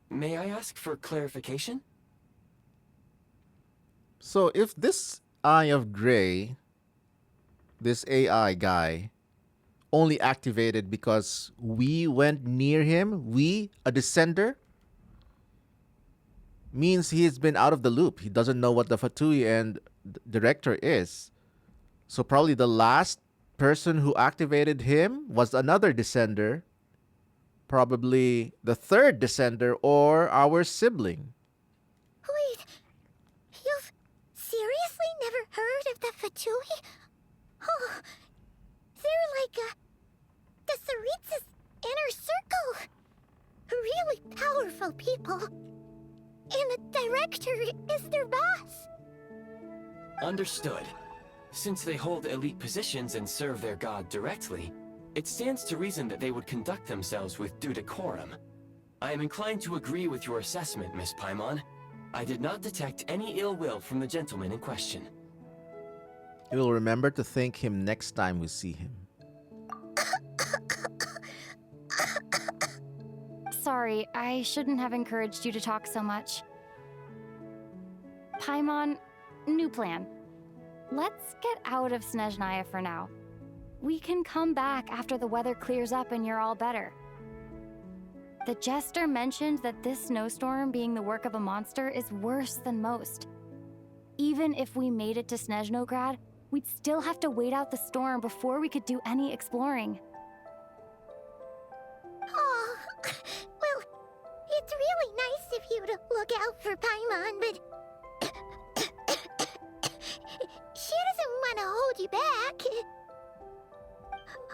May I ask for clarification? So if this Eye of Graeae, this AI guy, only activated because we went near him, we, a descender, means he's been out of the loop. He doesn't know what the Fatui and director is. So probably the last person who activated him was another descender, probably the third descender or our sibling. Wait, you've seriously never heard of the Fatui? Oh, they're like the Tsaritsa's inner circle. Really powerful people. And the director is their boss. Understood. Since they hold elite positions and serve their god directly, it stands to reason that they would conduct themselves with due decorum. I am inclined to agree with your assessment, Miss Paimon. I did not detect any ill will from the gentleman in question. We'll remember to thank him next time we see him. Sorry, I shouldn't have encouraged you to talk so much. Paimon, new plan. Let's get out of Snezhnaya for now. We can come back after the weather clears up and you're all better. The jester mentioned that this snowstorm being the work of a monster is worse than most. Even if we made it to Snezhnograd, we'd still have to wait out the storm before we could do any exploring. Oh, well, it's really nice of you to look out for Paimon, but she doesn't want to hold you back.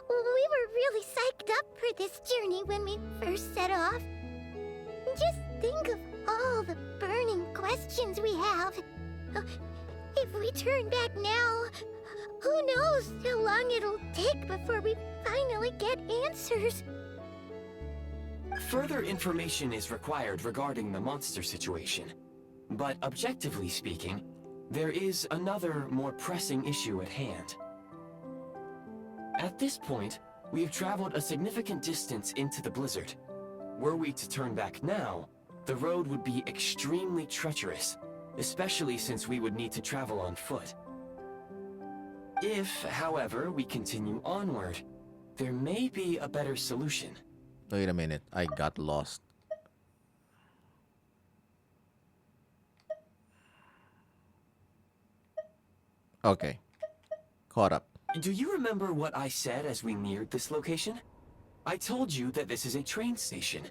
We were really psyched up for this journey when we first set off. Just think of all the burning questions we have. If we turn back now, who knows how long it'll take before we finally get answers. Further information is required regarding the monster situation. But objectively speaking, there is another, more pressing issue at hand. At this point, we have traveled a significant distance into the blizzard. Were we to turn back now, the road would be extremely treacherous, especially since we would need to travel on foot. If, however, we continue onward, there may be a better solution. Wait a minute, I got lost. Okay, caught up. Do you remember what I said as we neared this location? I told you that this is a train station.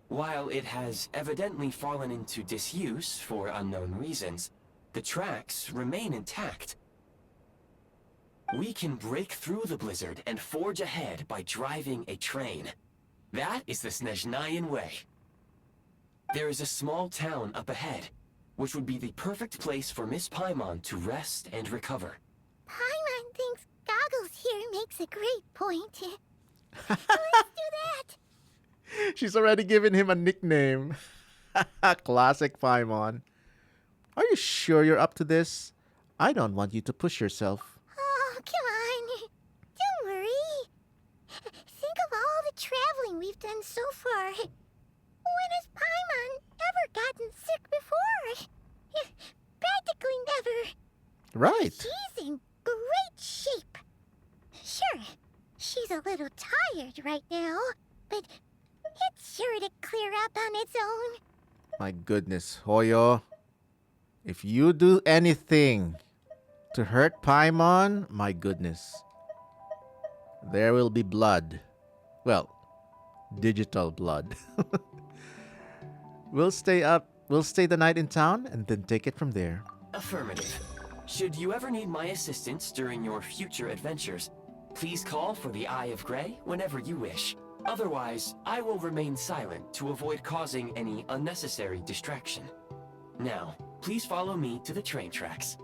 While it has evidently fallen into disuse for unknown reasons, the tracks remain intact. We can break through the blizzard and forge ahead by driving a train. That is the Snezhnayan way. There is a small town up ahead, which would be the perfect place for Miss Paimon to rest and recover. Paimon thinks Goggles here makes a great point. Let's do that. She's already given him a nickname. Classic Paimon. Are you sure you're up to this? I don't want you to push yourself. Oh, come on. Don't worry. Think of all the traveling we've done so far. When has Paimon ever gotten sick before? Practically never. Right. She's in great shape. Sure, she's a little tired right now, but it's sure to clear up on its own. My goodness, Hoyo. If you do anything to hurt Paimon, my goodness. There will be blood. Well, digital blood. We'll stay the night in town and then take it from there. Affirmative. Should you ever need my assistance during your future adventures, please call for the Eye of Graeae whenever you wish. Otherwise, I will remain silent to avoid causing any unnecessary distraction. Now, please follow me to the train tracks.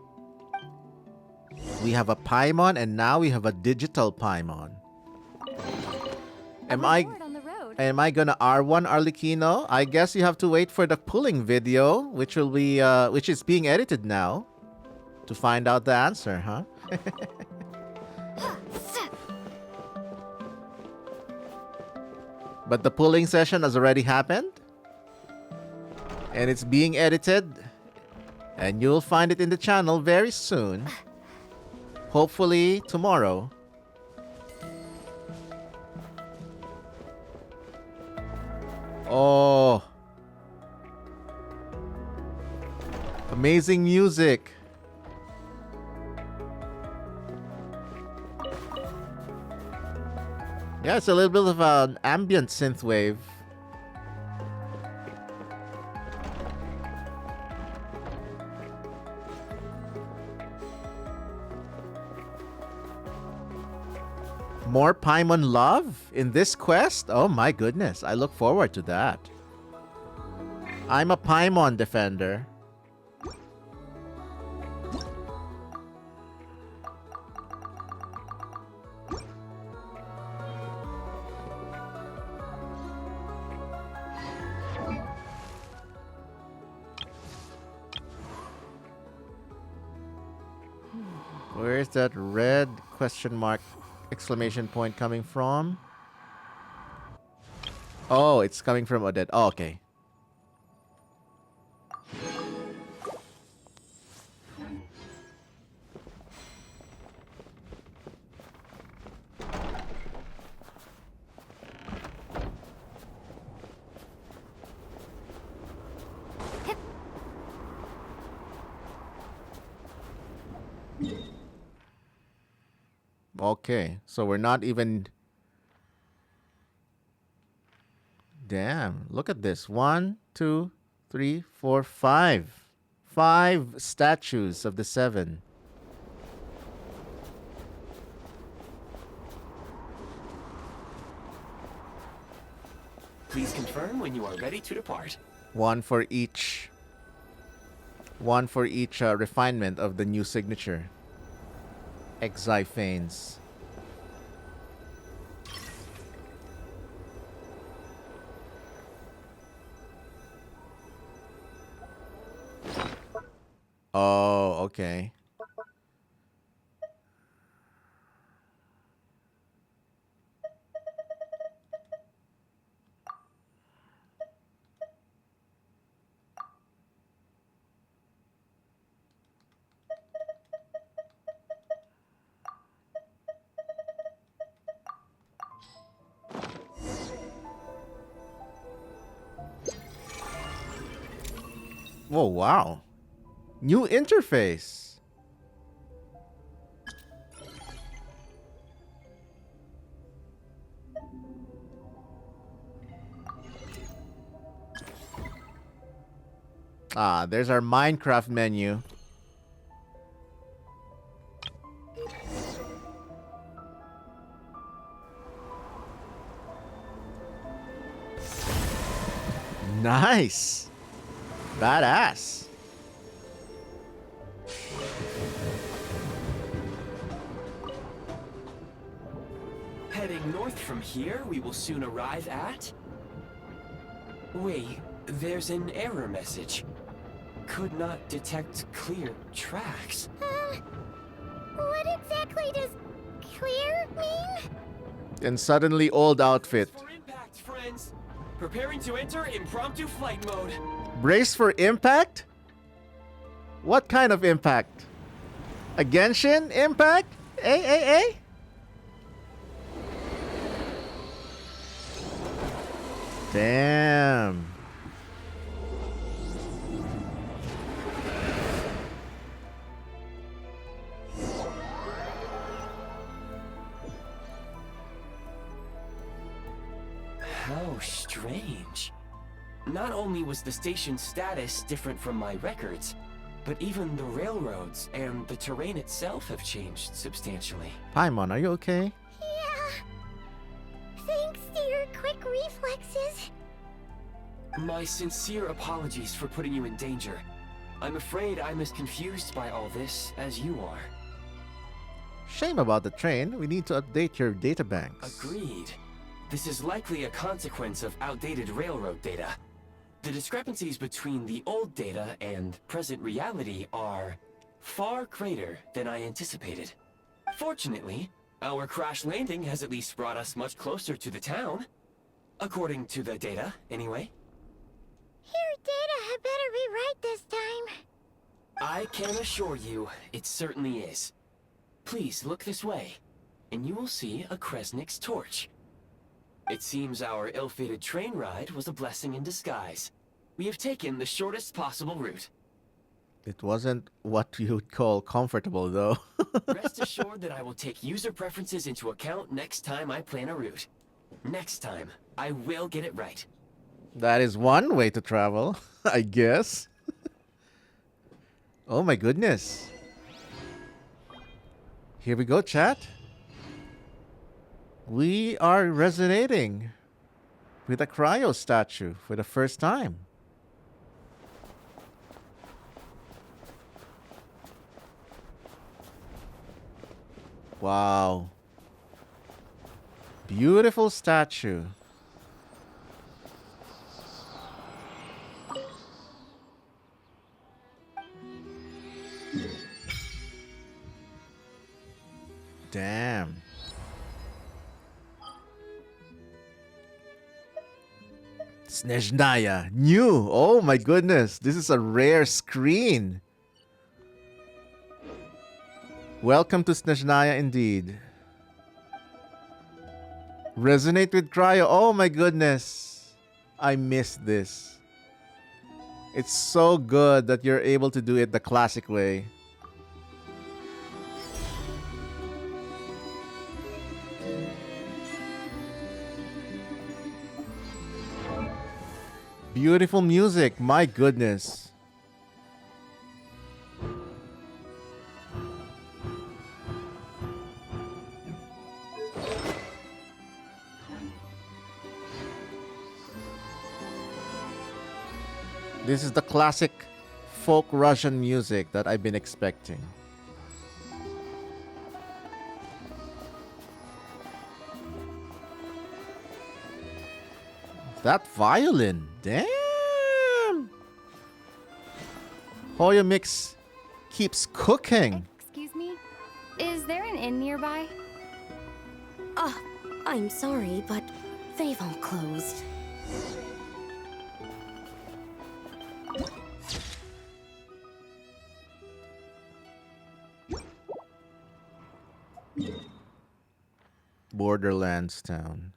We have a Paimon and now we have a digital Paimon. Am I gonna R1 Arlecchino? I guess you have to wait for the pulling video, which is being edited now, to find out the answer, huh? But the pulling session has already happened, and it's being edited, and you'll find it in the channel very soon. Hopefully tomorrow. Oh. Amazing music. Yeah, it's a little bit of an ambient synthwave. More Paimon love in this quest? Oh my goodness, I look forward to that. I'm a Paimon defender. Where's that red question mark exclamation point coming from? Oh, it's coming from Odette. Oh, okay. Okay, so we're not even... Damn, look at this. 1, 2, 3, 4, 5. 5 statues of the 7. Please confirm when you are ready to depart. One for each refinement of the new signature. Exiphanes. Oh, okay. Oh, wow. New interface. Ah, there's our Minecraft menu. Nice. Badass. Heading north from here, we will soon arrive at... Wait, there's an error message. Could not detect clear tracks. What exactly does clear mean? And suddenly old outfit. For impact, friends. Preparing to enter impromptu flight mode. Brace for impact? What kind of impact? A Genshin impact? A? Damn. Not only was the station's status different from my records, but even the railroads and the terrain itself have changed substantially. Paimon, are you okay? Yeah. Thanks to your quick reflexes. My sincere apologies for putting you in danger. I'm afraid I'm as confused by all this as you are. Shame about the train. We need to update your databanks. Agreed. This is likely a consequence of outdated railroad data. The discrepancies between the old data and present reality are far greater than I anticipated. Fortunately, our crash landing has at least brought us much closer to the town. According to the data, anyway. Your data had better be right this time. I can assure you, it certainly is. Please look this way, and you will see a Kresnik's torch. It seems our ill-fated train ride was a blessing in disguise. We have taken the shortest possible route. It wasn't what you would call comfortable, though. Rest assured that I will take user preferences into account next time I plan a route. Next time, I will get it right. That is one way to travel, I guess. Oh my goodness. Here we go, chat. We are resonating with a cryo statue for the first time. Wow. Beautiful statue. Damn. Snezhnaya, new. Oh my goodness, this is a rare screen. Welcome to Snezhnaya indeed. Resonate with cryo. Oh my goodness. I missed this. It's so good that you're able to do it the classic way. Beautiful music, my goodness. This is the classic folk Russian music that I've been expecting. That violin, damn! Hoya Mix keeps cooking. Excuse me? Is there an inn nearby? I'm sorry, but they've all closed. Borderlands town.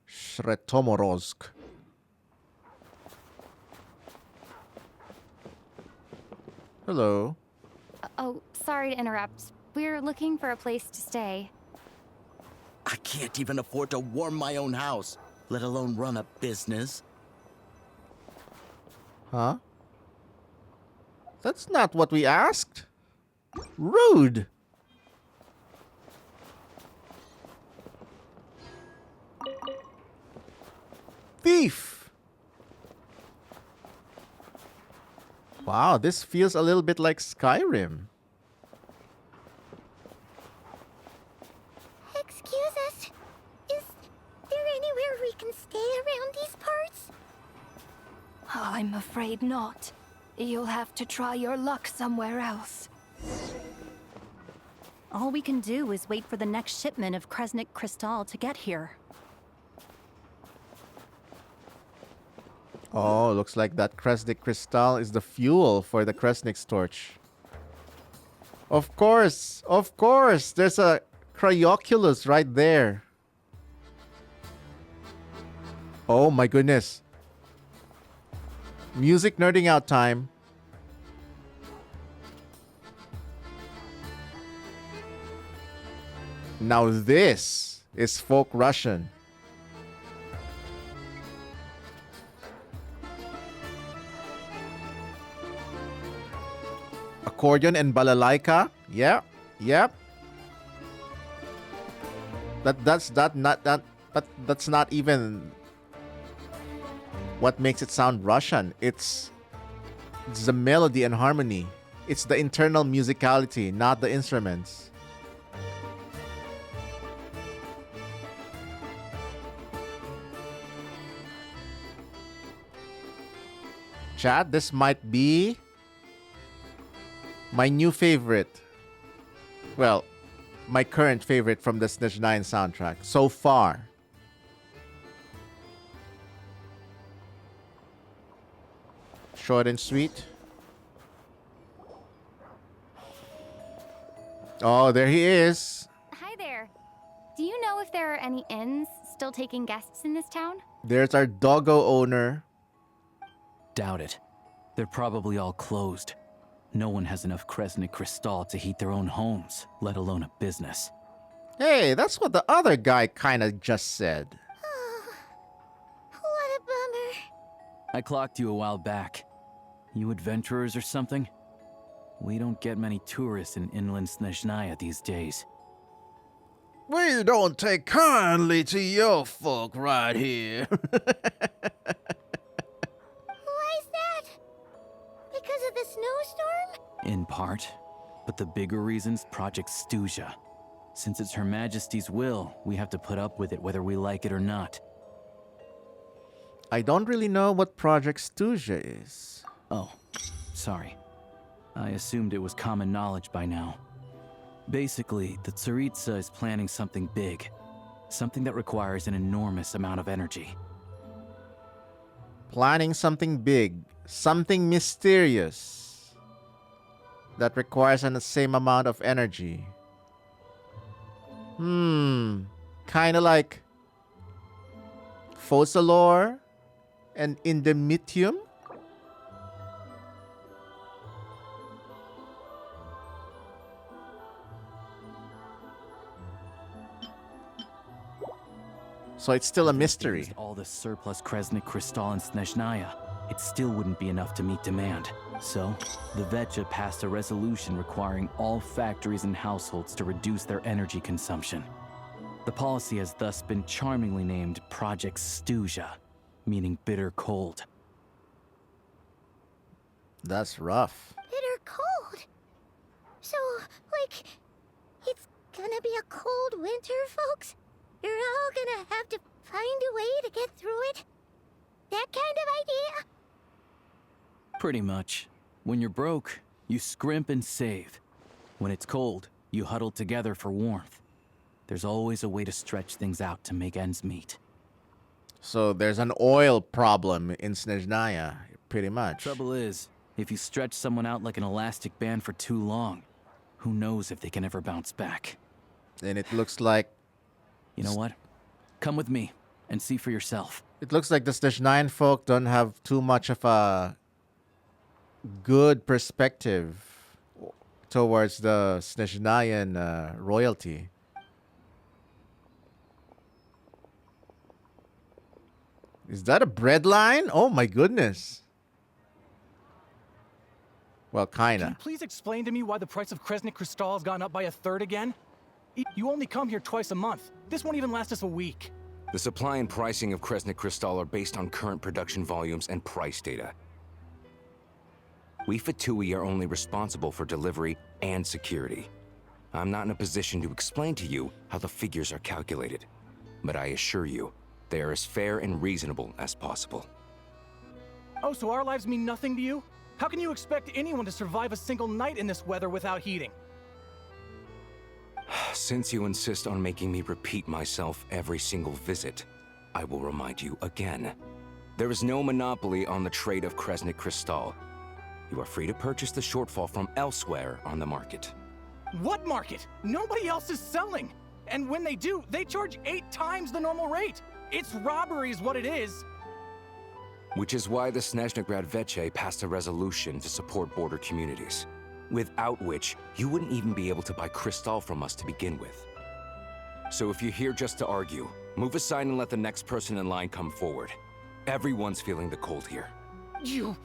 Shretomorozk. Hello. Oh, sorry to interrupt. We're looking for a place to stay. I can't even afford to warm my own house, let alone run a business. Huh? That's not what we asked. Rude. Thief. Wow, this feels a little bit like Skyrim. Excuse us. Is there anywhere we can stay around these parts? I'm afraid not. You'll have to try your luck somewhere else. All we can do is wait for the next shipment of Kresnik Crystal to get here. Oh, looks like that Kresnik crystal is the fuel for the Kresnik's torch. Of course, there's a Cryoculus right there. Oh my goodness. Music nerding out time. Now this is folk Russian. accordion and balalaika. Yeah, yep. That's not even what makes it sound Russian. It's the melody and harmony. It's the internal musicality, not the instruments. Chat, this might be my new favorite. Well, my current favorite from the Snezhnaya soundtrack so far. Short and sweet. Oh, there he is. Hi there. Do you know if there are any inns still taking guests in this town? There's our doggo owner. Doubt it. They're probably all closed. No one has enough Kresnik Crystal to heat their own homes, let alone a business. Hey, that's what the other guy kinda just said. What a bummer. I clocked you a while back. You adventurers or something? We don't get many tourists in inland Snezhnaya these days. We don't take kindly to your folk right here. Why is that? Because of the snowstorm? In part. But the bigger reason's Project Stuzha. Since it's Her Majesty's will, we have to put up with it whether we like it or not. I don't really know what Project Stuzha is. Oh, sorry. I assumed it was common knowledge by now. Basically, the Tsaritsa is planning something big. Something that requires an enormous amount of energy. Planning something big. Something mysterious. That requires the same amount of energy. Kinda like Focalor and Indemitium? So it's still a mystery. If they used all the surplus Kresnik Crystal in Snezhnaya, it still wouldn't be enough to meet demand. So, the Veche passed a resolution requiring all factories and households to reduce their energy consumption. The policy has thus been charmingly named Project Stuzha, meaning bitter cold. That's rough. Bitter cold. So, like, it's gonna be a cold winter, folks? You're all gonna have to find a way to get through it? That kind of idea? Pretty much. When you're broke, you scrimp and save. When it's cold, you huddle together for warmth. There's always a way to stretch things out to make ends meet. So there's an oil problem in Snezhnaya, pretty much. Trouble is, if you stretch someone out like an elastic band for too long, who knows if they can ever bounce back. And it looks like... You know what? Come with me and see for yourself. It looks like the Snezhnayan folk don't have too much of a good perspective towards the Snezhnayan royalty. Is that a bread line? Oh my goodness. Well, kinda. Can you please explain to me why the price of Kresnik Crystal has gone up by 1/3 again? You only come here twice a month. This won't even last us a week. The supply and pricing of Kresnik Crystal are based on current production volumes and price data. We Fatui are only responsible for delivery and security. I'm not in a position to explain to you how the figures are calculated, but I assure you, they are as fair and reasonable as possible. Oh, so our lives mean nothing to you? How can you expect anyone to survive a single night in this weather without heating? Since you insist on making me repeat myself every single visit, I will remind you again. There is no monopoly on the trade of Kresnik Crystal. You are free to purchase the shortfall from elsewhere on the market. What market? Nobody else is selling. And when they do, they charge 8 times the normal rate. It's robbery is what it is. Which is why the Snezhnograd Veche passed a resolution to support border communities, without which you wouldn't even be able to buy crystal from us to begin with. So if you're here just to argue, move aside and let the next person in line come forward. Everyone's feeling the cold here. You...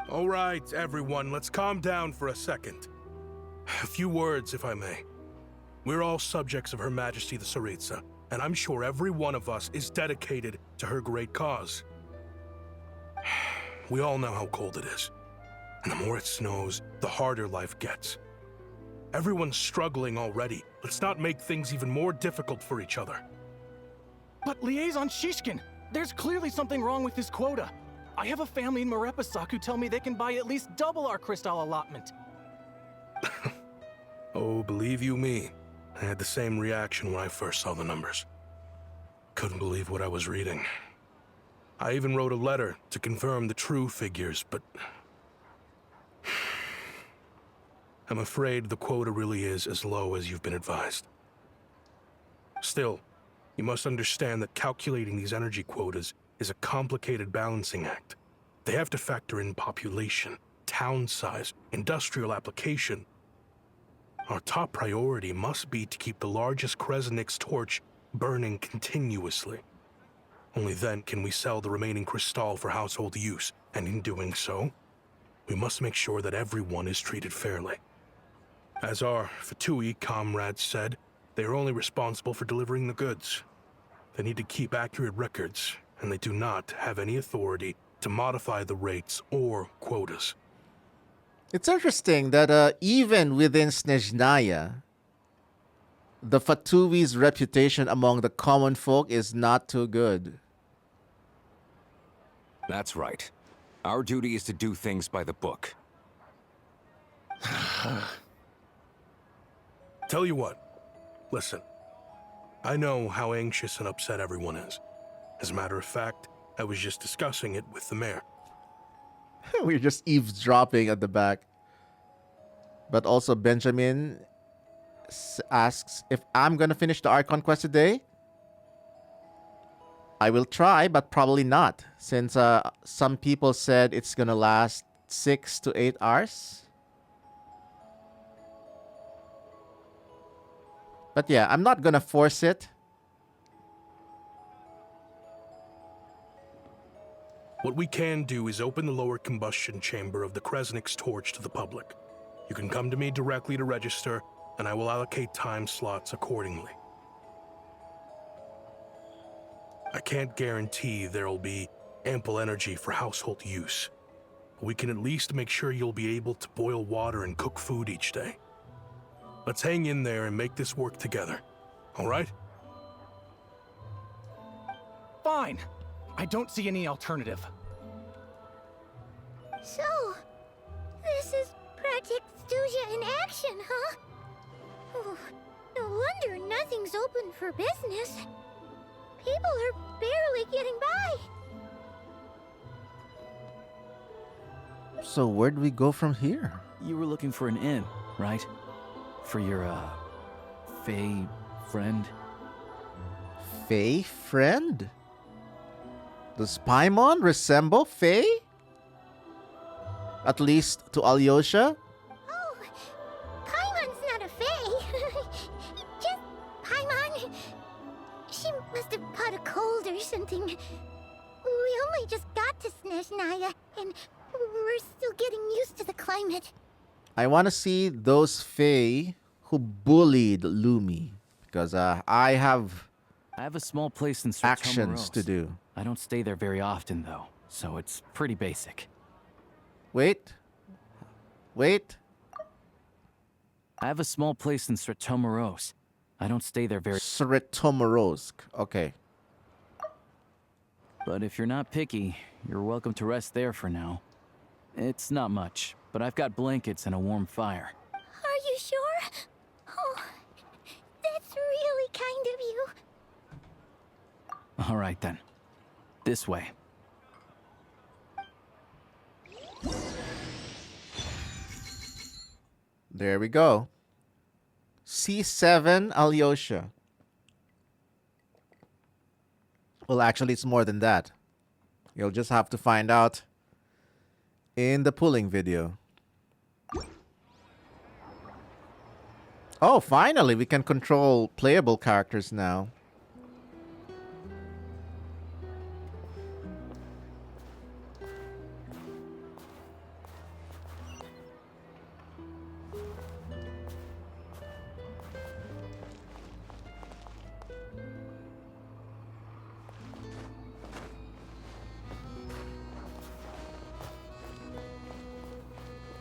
All right, everyone, let's calm down for a second. A few words, if I may. We're all subjects of Her Majesty the Tsaritsa, and I'm sure every one of us is dedicated to her great cause. We all know how cold it is, and the more it snows, the harder life gets. Everyone's struggling already. Let's not make things even more difficult for each other. But Liaison Shishkin, there's clearly something wrong with this quota. I have a family in Marepasak who tell me they can buy at least double our crystal allotment. Oh, believe you me, I had the same reaction when I first saw the numbers. Couldn't believe what I was reading. I even wrote a letter to confirm the true figures, but I'm afraid the quota really is as low as you've been advised. Still, you must understand that calculating these energy quotas is a complicated balancing act. They have to factor in population, town size, industrial application. Our top priority must be to keep the largest Kresnik's torch burning continuously. Only then can we sell the remaining crystal for household use, and in doing so, we must make sure that everyone is treated fairly. As our Fatui comrades said, they are only responsible for delivering the goods. They need to keep accurate records, and they do not have any authority to modify the rates or quotas. It's interesting that even within Snezhnaya, the Fatui's reputation among the common folk is not too good. That's right. Our duty is to do things by the book. Tell you what, listen. I know how anxious and upset everyone is. As a matter of fact, I was just discussing it with the mayor. We're just eavesdropping at the back. But also Benjamin asks if I'm gonna finish the Archon quest today. I will try, but probably not, since some people said it's gonna last 6 to 8 hours. But yeah, I'm not gonna force it. What we can do is open the lower combustion chamber of the Kresnik's torch to the public. You can come to me directly to register, and I will allocate time slots accordingly. I can't guarantee there'll be ample energy for household use, but we can at least make sure you'll be able to boil water and cook food each day. Let's hang in there and make this work together, all right? Fine. I don't see any alternative. So, this is Project Stuja in action, huh? Oh, no wonder nothing's open for business. People are barely getting by. So where do we go from here? You were looking for an inn, right? For your, Fae friend? Fae friend? Does Paimon resemble Fae? At least to Alyosha? Oh, Paimon's not a fae. Just Paimon. She must have caught a cold or something. We only just got to Snezhnaya, and we're still getting used to the climate. I want to see those Fae who bullied Lumi, because I have a small place in actions to do. I don't stay there very often, though, so it's pretty basic. Wait. I have a small place in Sretomoros. I don't stay there very... Sretomoros. Okay. But if you're not picky, you're welcome to rest there for now. It's not much, but I've got blankets and a warm fire. Are you sure? Oh, that's really kind of you. All right, then. This way. There we go. C7 Alyosha. Well, actually, it's more than that. You'll just have to find out in the pulling video. Oh, finally, we can control playable characters now.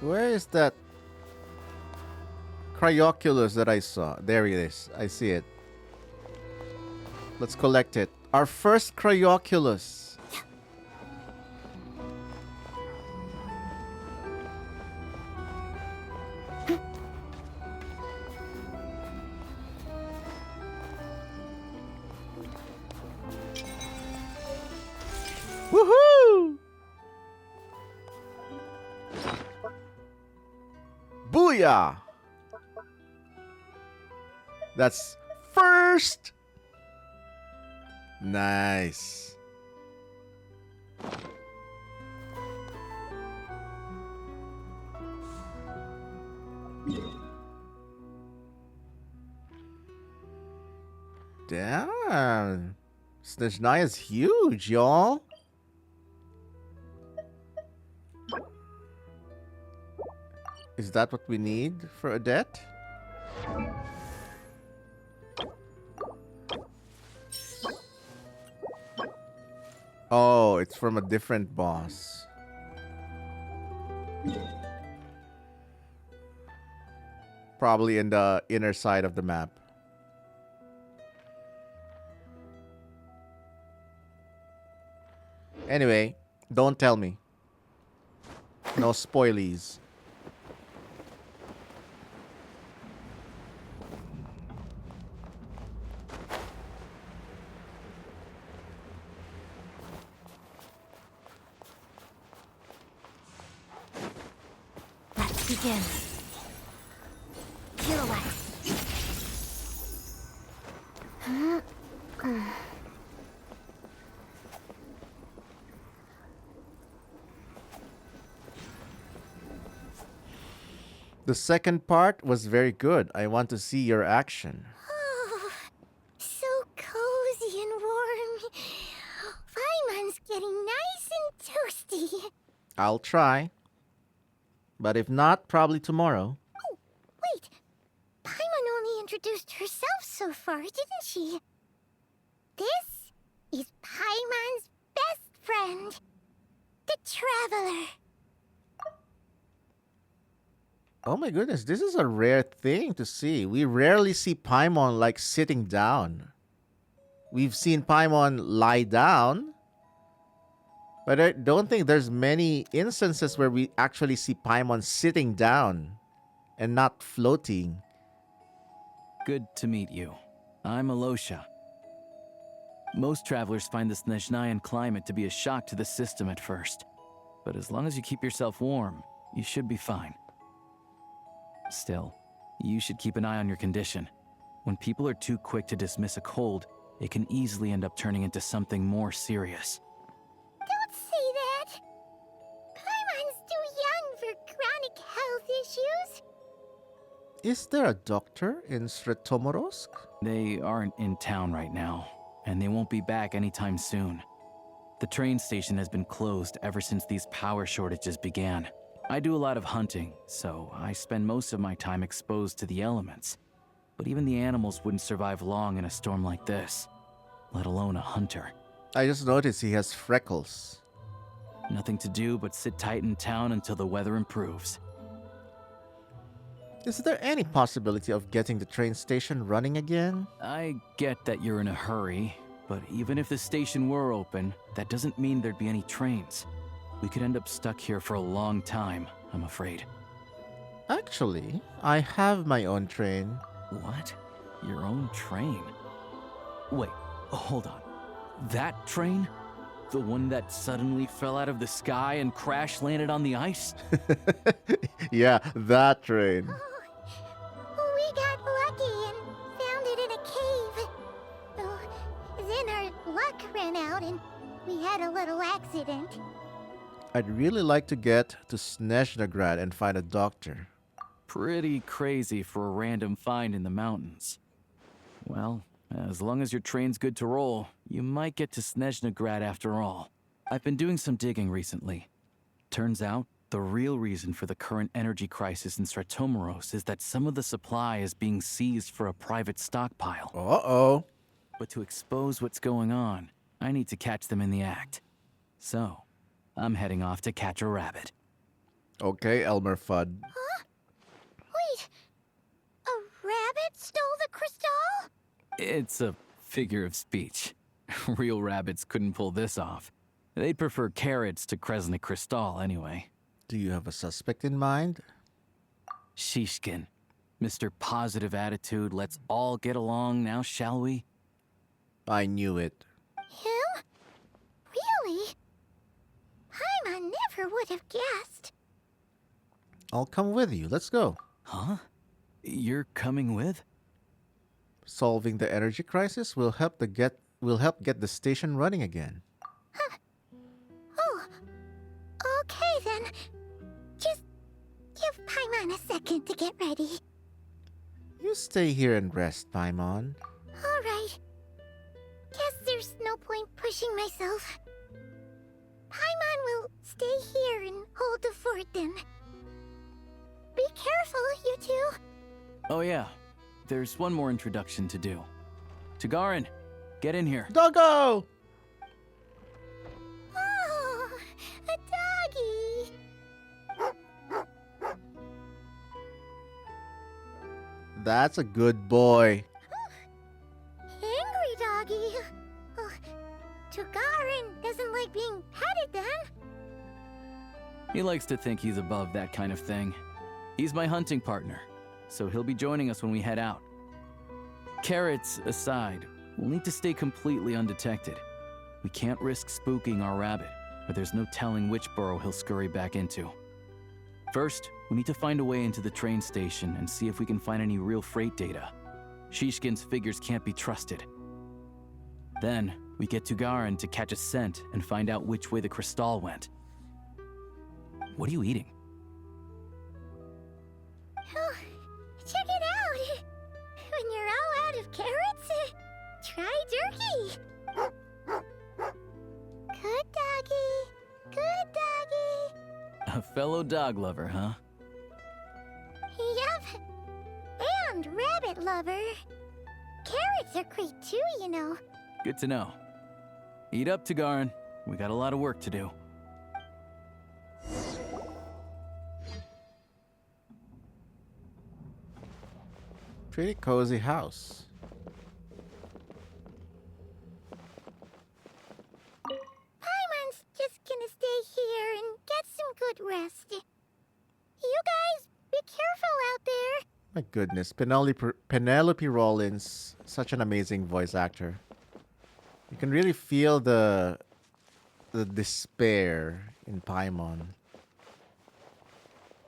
Where is that Cryoculus that I saw? There it is. I see it. Let's collect it. Our first Cryoculus. Woohoo! Booyah! That's first. Nice. Damn. Snezhnaya's huge, y'all. Is that what we need for Odette? Oh, it's from a different boss. Probably in the inner side of the map. Anyway, don't tell me. No spoilies. Let's begin. Pirouette. The second part was very good. I want to see your action. Oh, so cozy and warm. Paimon's getting nice and toasty. I'll try. But if not, probably tomorrow. Oh, wait. Paimon only introduced herself so far, didn't she? This is Paimon's best friend, the Traveler. Oh my goodness, this is a rare thing to see. We rarely see Paimon like sitting down. We've seen Paimon lie down, but I don't think there's many instances where we actually see Paimon sitting down and not floating. Good to meet you. I'm Alyosha. Most travelers find the Snezhnayan climate to be a shock to the system at first. But as long as you keep yourself warm, you should be fine. Still, you should keep an eye on your condition. When people are too quick to dismiss a cold, it can easily end up turning into something more serious. Don't say that. Paimon's too young for chronic health issues. Is there a doctor in Sretomorsk? They aren't in town right now, and they won't be back anytime soon. The train station has been closed ever since these power shortages began. I do a lot of hunting, so I spend most of my time exposed to the elements. But even the animals wouldn't survive long in a storm like this, let alone a hunter. I just noticed he has freckles. Nothing to do but sit tight in town until the weather improves. Is there any possibility of getting the train station running again? I get that you're in a hurry, but even if the station were open, that doesn't mean there'd be any trains. We could end up stuck here for a long time, I'm afraid. Actually, I have my own train. What? Your own train? Wait, hold on. That train? The one that suddenly fell out of the sky and crash-landed on the ice? Yeah, that train. Oh, we got lucky and found it in a cave. Oh, then our luck ran out and we had a little accident. I'd really like to get to Snezhnograd and find a doctor. Pretty crazy for a random find in the mountains. Well, as long as your train's good to roll, you might get to Snezhnograd after all. I've been doing some digging recently. Turns out, the real reason for the current energy crisis in Sretomoros is that some of the supply is being seized for a private stockpile. Uh-oh. But to expose what's going on, I need to catch them in the act. So, I'm heading off to catch a rabbit. Okay, Elmer Fudd. Huh? Wait. A rabbit stole the crystal? It's a figure of speech. Real rabbits couldn't pull this off. They'd prefer carrots to Kresnik Crystal anyway. Do you have a suspect in mind? Shishkin. Mr. Positive Attitude, let's all get along now, shall we? I knew it. Him? Really? Paimon never would have guessed. I'll come with you. Let's go. Huh? You're coming with? Solving the energy crisis will help get the station running again. Huh. Oh. Okay then. Just give Paimon a second to get ready. You stay here and rest, Paimon. All right. Guess there's no point pushing myself. Paimon will stay here and hold the fort then. Be careful, you two. Oh yeah, there's one more introduction to do. Tagarin, get in here. Doggo! Oh, a doggy. That's a good boy. Angry doggy. Oh, Tagarin doesn't like being petted then. He likes to think he's above that kind of thing. He's my hunting partner, so he'll be joining us when we head out. Carrots aside, we'll need to stay completely undetected. We can't risk spooking our rabbit, but there's no telling which burrow he'll scurry back into. First, we need to find a way into the train station and see if we can find any real freight data. Shishkin's figures can't be trusted. Then, we get to Garin to catch a scent and find out which way the crystal went. What are you eating? Oh, check it out. When you're all out of carrots, try jerky. Good doggy. Good doggy. A fellow dog lover, huh? Yup. And rabbit lover. Carrots are great too, you know. Good to know. Eat up, Tagarin. We got a lot of work to do. Pretty cozy house. Paimon's just gonna stay here and get some good rest. You guys, be careful out there. My goodness, Penelope Rollins, such an amazing voice actor. You can really feel the despair in Paimon.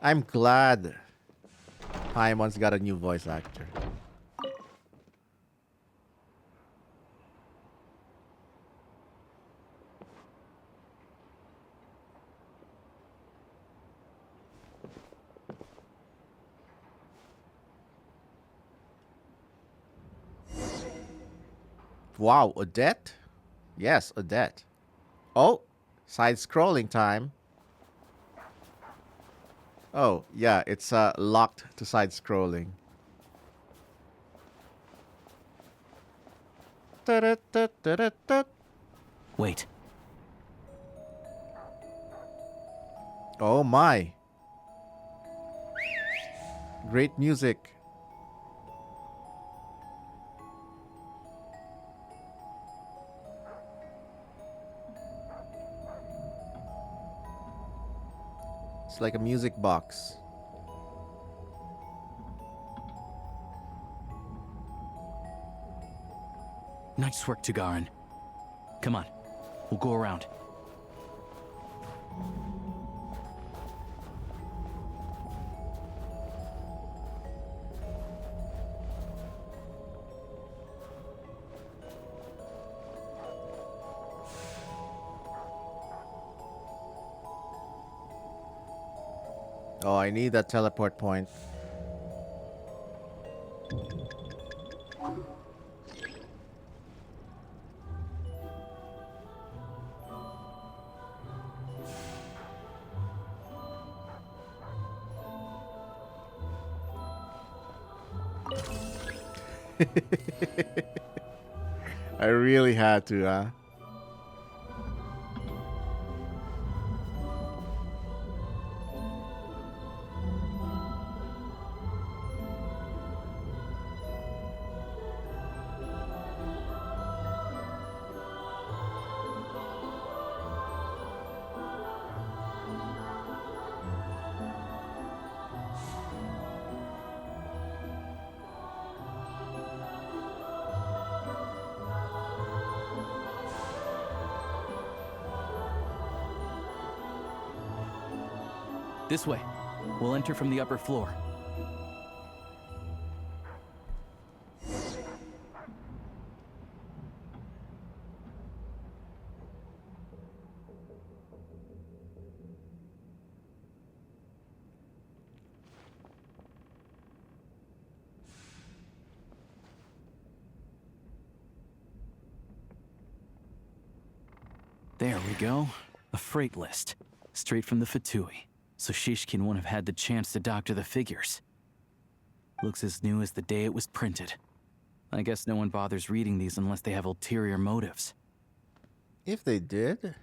I'm glad Paimon's got a new voice actor. Wow, Odette? Yes, Odette. Oh, side-scrolling time. Oh, yeah, it's locked to side-scrolling. Wait. Oh my. Great music. It's like a music box. Nice work, Tagarin. Come on, we'll go around. Oh, I need that teleport point. I really had to, huh? This way. We'll enter from the upper floor. There we go. A freight list. Straight from the Fatui. So Shishkin won't have had the chance to doctor the figures. Looks as new as the day it was printed. I guess no one bothers reading these unless they have ulterior motives. If they did,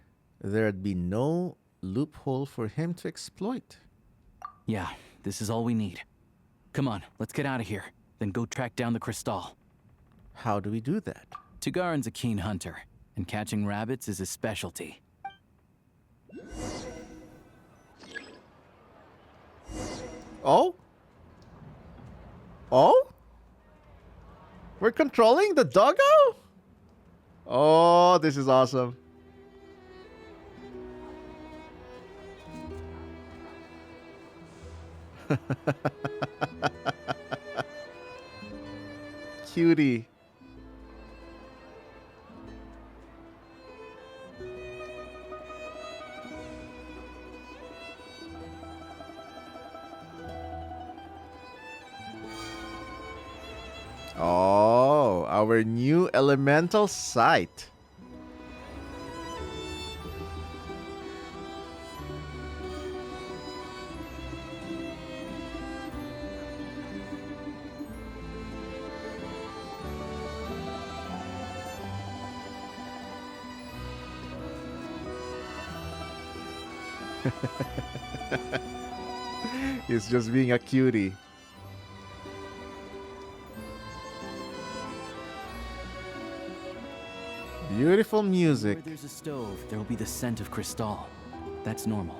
there'd be no loophole for him to exploit. Yeah, this is all we need. Come on, let's get out of here. Then go track down the crystal. How do we do that? Tugarin's a keen hunter, and catching rabbits is his specialty. Oh? Oh? We're controlling the doggo? Oh, this is awesome. Cutie. Oh, our new elemental sight. He's just being a cutie. Beautiful music. Where there's a stove, there'll be the scent of crystal. That's normal.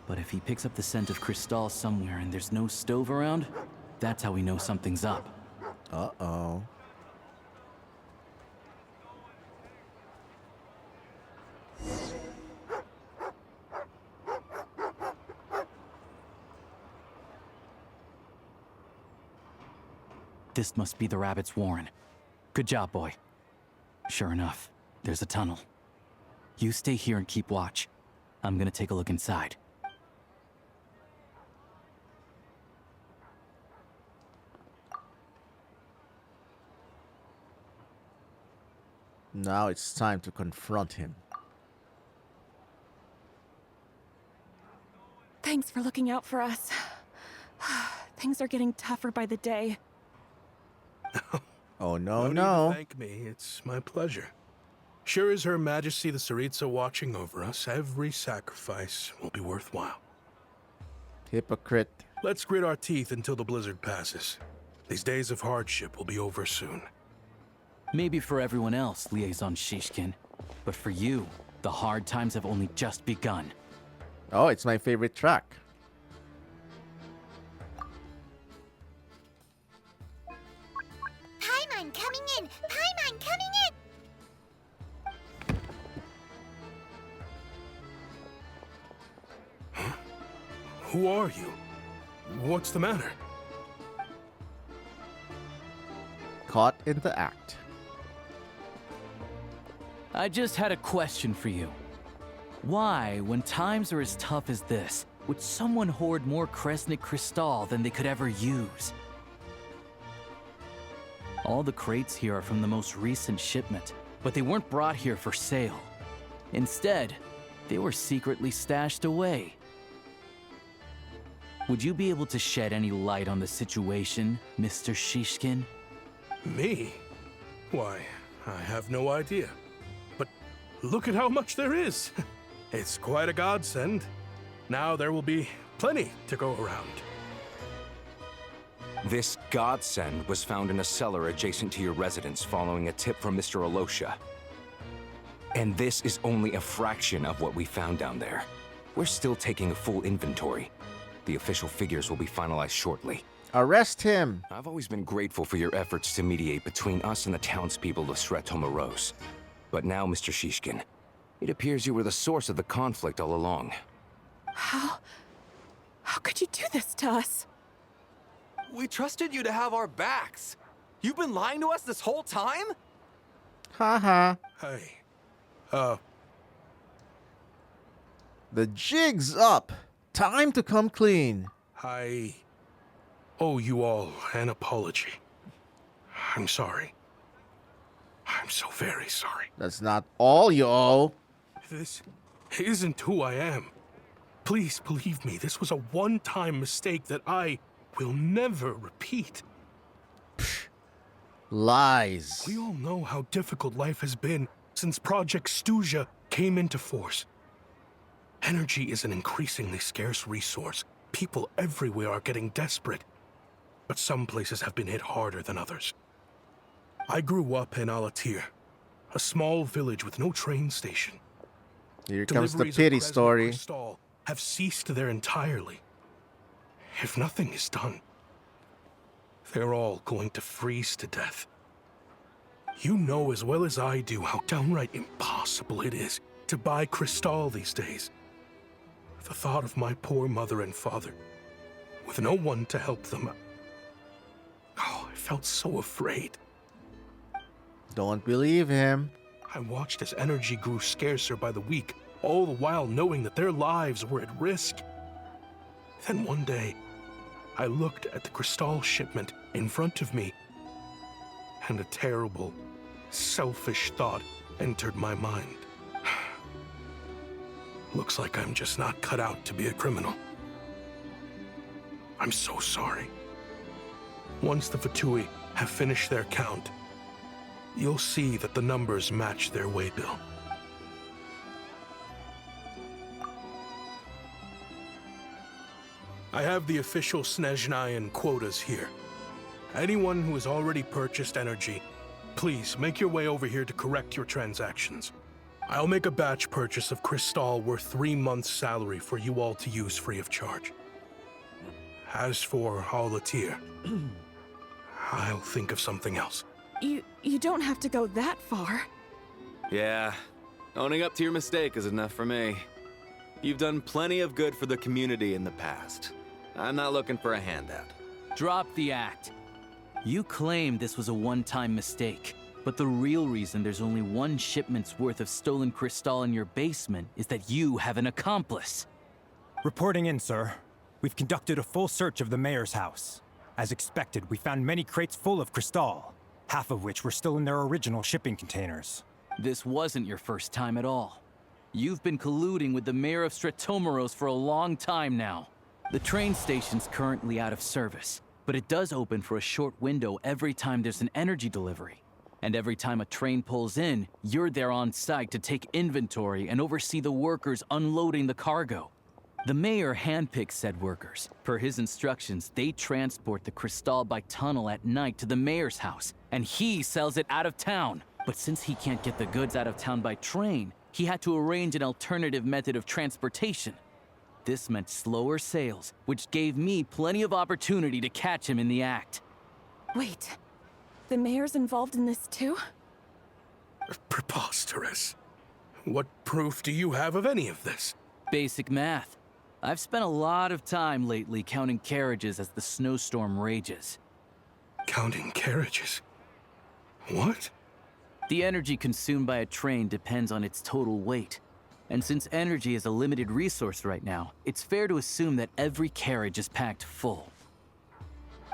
But if he picks up the scent of crystal somewhere and there's no stove around, that's how we know something's up. Uh-oh. This must be the rabbit's warren. Good job, boy. Sure enough, there's a tunnel. You stay here and keep watch. I'm gonna take a look inside. Now it's time to confront him. Thanks for looking out for us. Things are getting tougher by the day. Oh, no, Don't no. even thank me. It's my pleasure. Sure as Her Majesty the Tsaritsa watching over us, every sacrifice will be worthwhile. Hypocrite. Let's grit our teeth until the blizzard passes. These days of hardship will be over soon. Maybe for everyone else, Liaison Shishkin. But for you, the hard times have only just begun. Oh, it's my favorite track. Paimon coming in! Paimon coming in! Who are you? What's the matter? Caught in the act. I just had a question for you. Why, when times are as tough as this, would someone hoard more Kresnik crystal than they could ever use? All the crates here are from the most recent shipment, but they weren't brought here for sale. Instead, they were secretly stashed away. Would you be able to shed any light on the situation, Mr. Shishkin? Me? Why, I have no idea. But look at how much there is. It's quite a godsend. Now there will be plenty to go around. This godsend was found in a cellar adjacent to your residence following a tip from Mr. Alyosha. And this is only a fraction of what we found down there. We're still taking a full inventory. The official figures will be finalized shortly. Arrest him! I've always been grateful for your efforts to mediate between us and the townspeople of Sretomeros. But now, Mr. Shishkin, it appears you were the source of the conflict all along. How could you do this to us? We trusted you to have our backs. You've been lying to us this whole time? Haha. Hey. The jig's up. Time to come clean. I owe you all an apology. I'm sorry. I'm so very sorry. That's not all you owe. This isn't who I am. Please believe me, this was a one-time mistake that I will never repeat. Psh, lies. We all know how difficult life has been since Project Stuja came into force. Energy is an increasingly scarce resource. People everywhere are getting desperate. But some places have been hit harder than others. I grew up in Alatir, a small village with no train station. Here comes the pity story. Crystal have ceased there entirely. If nothing is done, they're all going to freeze to death. You know as well as I do how downright impossible it is to buy Crystal these days. The thought of my poor mother and father, with no one to help them. Oh, I felt so afraid. Don't believe him. I watched as energy grew scarcer by the week, all the while knowing that their lives were at risk. Then one day, I looked at the Crystal shipment in front of me, and a terrible, selfish thought entered my mind. Looks like I'm just not cut out to be a criminal. I'm so sorry. Once the Fatui have finished their count, you'll see that the numbers match their waybill. I have the official Snezhnayan quotas here. Anyone who has already purchased energy, please make your way over here to correct your transactions. I'll make a batch purchase of Crystal worth 3 months' salary for you all to use free of charge. As for Alatir, I'll think of something else. You don't have to go that far. Yeah, owning up to your mistake is enough for me. You've done plenty of good for the community in the past. I'm not looking for a handout. Drop the act. You claim this was a one-time mistake, but the real reason there's only 1 shipment's worth of stolen Crystal in your basement is that you have an accomplice. Reporting in, sir. We've conducted a full search of the mayor's house. As expected, we found many crates full of Crystal, half of which were still in their original shipping containers. This wasn't your first time at all. You've been colluding with the mayor of Sretomeros for a long time now. The train station's currently out of service, but it does open for a short window every time there's an energy delivery. And every time a train pulls in, you're there on site to take inventory and oversee the workers unloading the cargo. The mayor handpicks said workers. Per his instructions, they transport the Crystal by tunnel at night to the mayor's house, and he sells it out of town. But since he can't get the goods out of town by train, he had to arrange an alternative method of transportation. This meant slower sales, which gave me plenty of opportunity to catch him in the act. Wait, the mayor's involved in this too? Preposterous. What proof do you have of any of this? Basic math. I've spent a lot of time lately counting carriages as the snowstorm rages. Counting carriages? What? The energy consumed by a train depends on its total weight. And since energy is a limited resource right now, it's fair to assume that every carriage is packed full.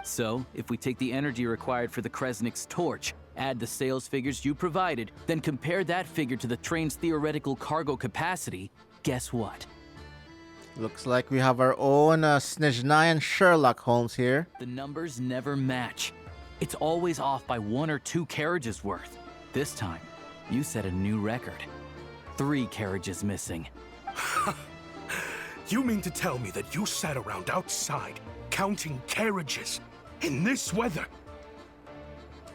So, if we take the energy required for the Kresnik's torch, add the sales figures you provided, then compare that figure to the train's theoretical cargo capacity, guess what? Looks like we have our own Snezhnaya and Sherlock Holmes here. The numbers never match. It's always off by 1 or 2 carriages worth. This time, you set a new record. 3 carriages missing. You mean to tell me that you sat around outside, counting carriages, in this weather?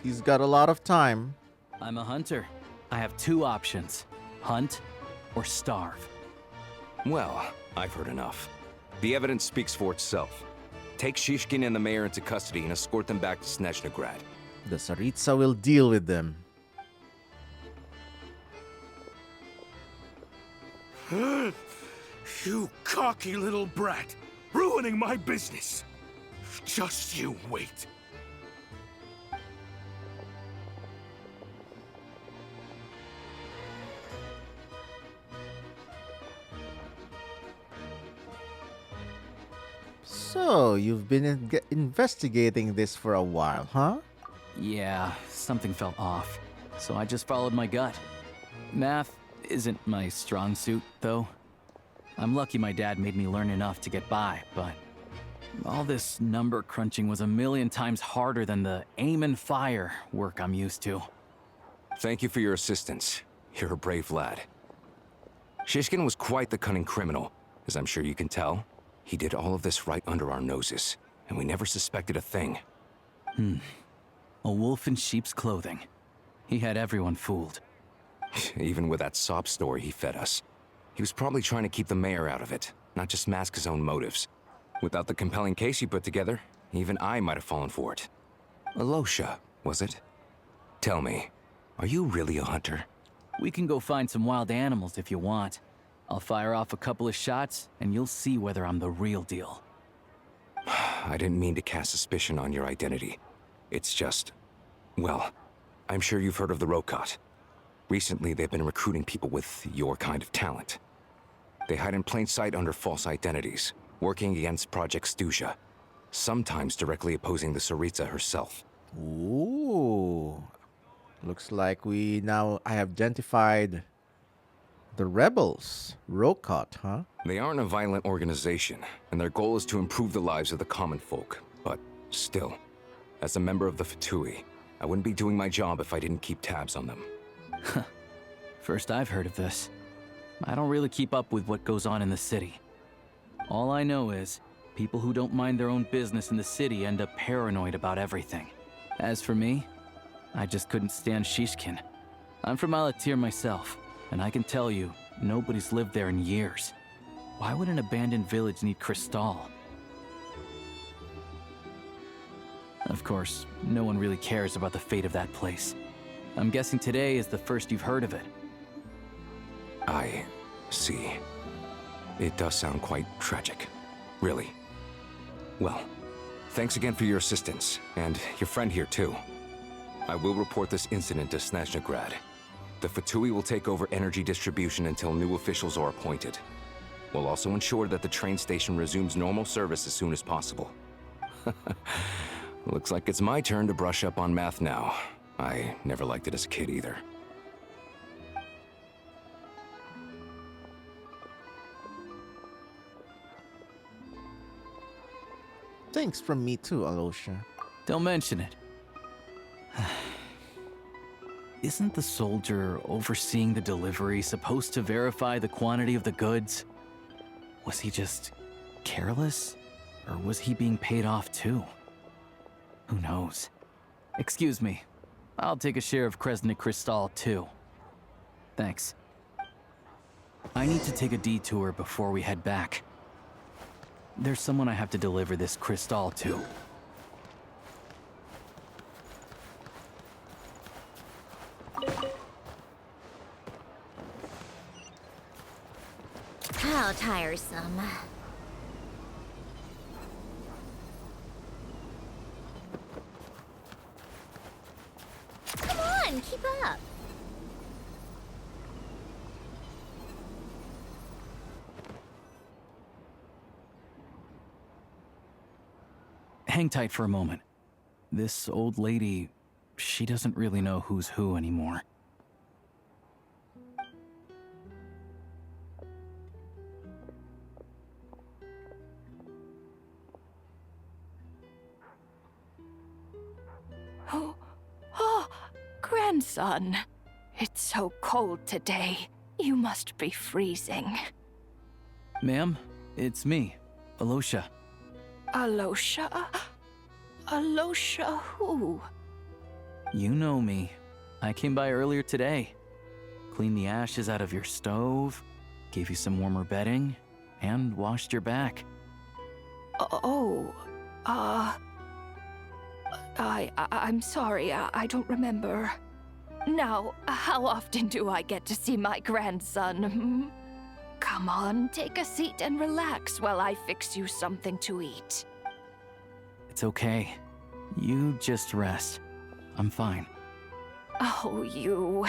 He's got a lot of time. I'm a hunter. I have 2 options. Hunt or starve. Well, I've heard enough. The evidence speaks for itself. Take Shishkin and the mayor into custody and escort them back to Snezhnograd. The Tsaritsa will deal with them. You cocky little brat, ruining my business. Just you wait. So, you've been investigating this for a while, huh? Yeah, something felt off. So I just followed my gut. Math isn't my strong suit, though. I'm lucky my dad made me learn enough to get by, but all this number crunching was a million times harder than the aim and fire work I'm used to. Thank you for your assistance. You're a brave lad. Shishkin was quite the cunning criminal, as I'm sure you can tell. He did all of this right under our noses, and we never suspected a thing. A wolf in sheep's clothing. He had everyone fooled. Even with that sob story he fed us. He was probably trying to keep the mayor out of it, not just mask his own motives. Without the compelling case he put together, even I might have fallen for it. Alyosha, was it? Tell me, are you really a hunter? We can go find some wild animals if you want. I'll fire off a couple of shots, and you'll see whether I'm the real deal. I didn't mean to cast suspicion on your identity. It's just... well, I'm sure you've heard of the Rokot. Recently, they've been recruiting people with your kind of talent. They hide in plain sight under false identities, working against Project Stuzha, sometimes directly opposing the Tsaritsa herself. Ooh. Looks like we now identified the rebels. Rokot, huh? They aren't a violent organization, and their goal is to improve the lives of the common folk. But still, as a member of the Fatui, I wouldn't be doing my job if I didn't keep tabs on them. First I've heard of this. I don't really keep up with what goes on in the city. All I know is, people who don't mind their own business in the city end up paranoid about everything. As for me, I just couldn't stand Shishkin. I'm from Alatir myself, and I can tell you, nobody's lived there in years. Why would an abandoned village need Crystal? Of course, no one really cares about the fate of that place. I'm guessing today is the first you've heard of it. I see. It does sound quite tragic. Really. Well, thanks again for your assistance, and your friend here too. I will report this incident to Snezhnograd. The Fatui will take over energy distribution until new officials are appointed. We'll also ensure that the train station resumes normal service as soon as possible. Looks like it's my turn to brush up on math now. I never liked it as a kid either. Thanks from me too, Alyosha. Don't mention it. Isn't the soldier overseeing the delivery supposed to verify the quantity of the goods? Was he just careless? Or was he being paid off too? Who knows? Excuse me. I'll take a share of Kresnik Crystal too. Thanks. I need to take a detour before we head back. There's someone I have to deliver this crystal to. How tiresome. Come on, keep up. Hang tight for a moment. This old lady, she doesn't really know who's who anymore. grandson. It's so cold today. You must be freezing. Ma'am, it's me, Alyosha. Alyosha? Alyosha who? You know me. I came by earlier today. Cleaned the ashes out of your stove, gave you some warmer bedding, and washed your back. I'm sorry, I don't remember. Now, how often do I get to see my grandson? Hmm? Come on, take a seat and relax while I fix you something to eat. It's okay. You just rest. I'm fine. Oh, you.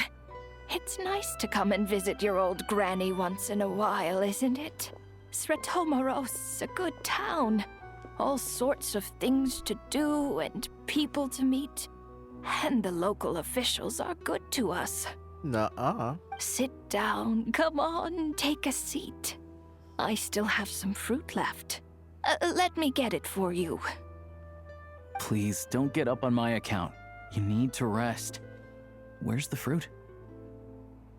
It's nice to come and visit your old granny once in a while, isn't it? Sretomaros, a good town. All sorts of things to do and people to meet. And the local officials are good to us. Nuh-uh. Sit down. Come on, take a seat. I still have some fruit left. Let me get it for you. Please, don't get up on my account. You need to rest. Where's the fruit?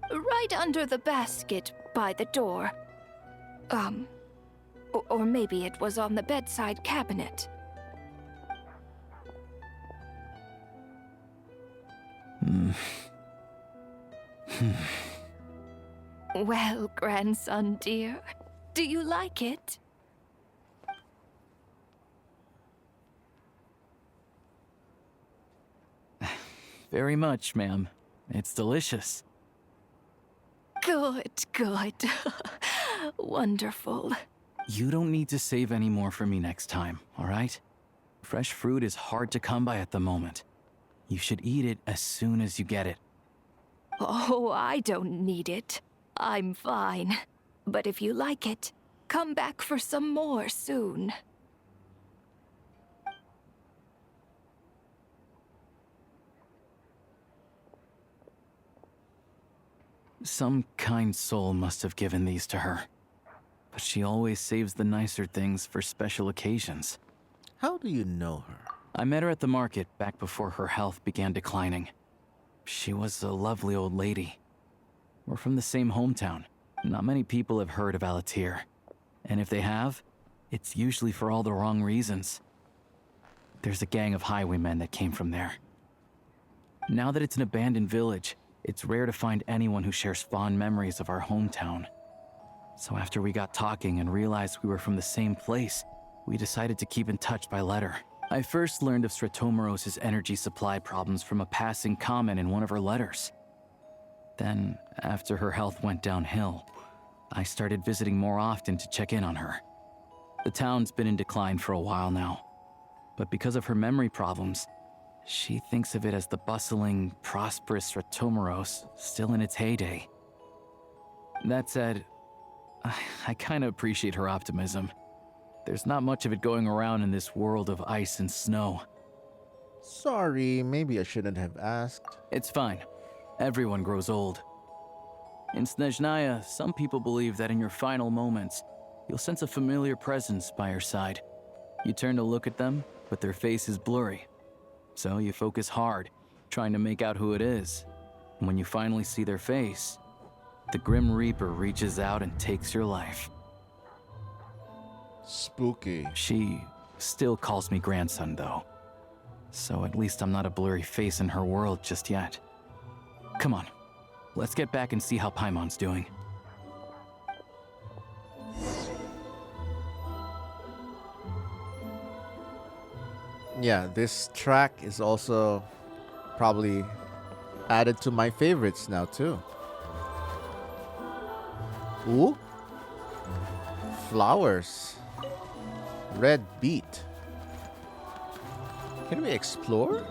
Right under the basket by the door. Or maybe it was on the bedside cabinet. Well, grandson dear, do you like it? Very much, ma'am. It's delicious. Good, good. Wonderful. You don't need to save any more for me next time, all right? Fresh fruit is hard to come by at the moment. You should eat it as soon as you get it. Oh, I don't need it. I'm fine. But if you like it, come back for some more soon. Some kind soul must have given these to her. But she always saves the nicer things for special occasions. How do you know her? I met her at the market back before her health began declining. She was a lovely old lady. We're from the same hometown. Not many people have heard of Alatir. And if they have, it's usually for all the wrong reasons. There's a gang of highwaymen that came from there. Now that it's an abandoned village, it's rare to find anyone who shares fond memories of our hometown. So after we got talking and realized we were from the same place, we decided to keep in touch by letter. I first learned of Sretomaros' energy supply problems from a passing comment in one of her letters. Then, after her health went downhill, I started visiting more often to check in on her. The town's been in decline for a while now, but because of her memory problems, she thinks of it as the bustling, prosperous Sretomaros still in its heyday. That said, I kind of appreciate her optimism. There's not much of it going around in this world of ice and snow. Sorry, maybe I shouldn't have asked. It's fine. Everyone grows old. In Snezhnaya, some people believe that in your final moments, you'll sense a familiar presence by your side. You turn to look at them, but their face is blurry. So you focus hard, trying to make out who it is. And when you finally see their face, the Grim Reaper reaches out and takes your life. Spooky. She still calls me grandson, though. So at least I'm not a blurry face in her world just yet. Come on, let's get back and see how Paimon's doing. Yeah, this track is also probably added to my favorites now too. Ooh. Flowers. Red beet. Can we explore?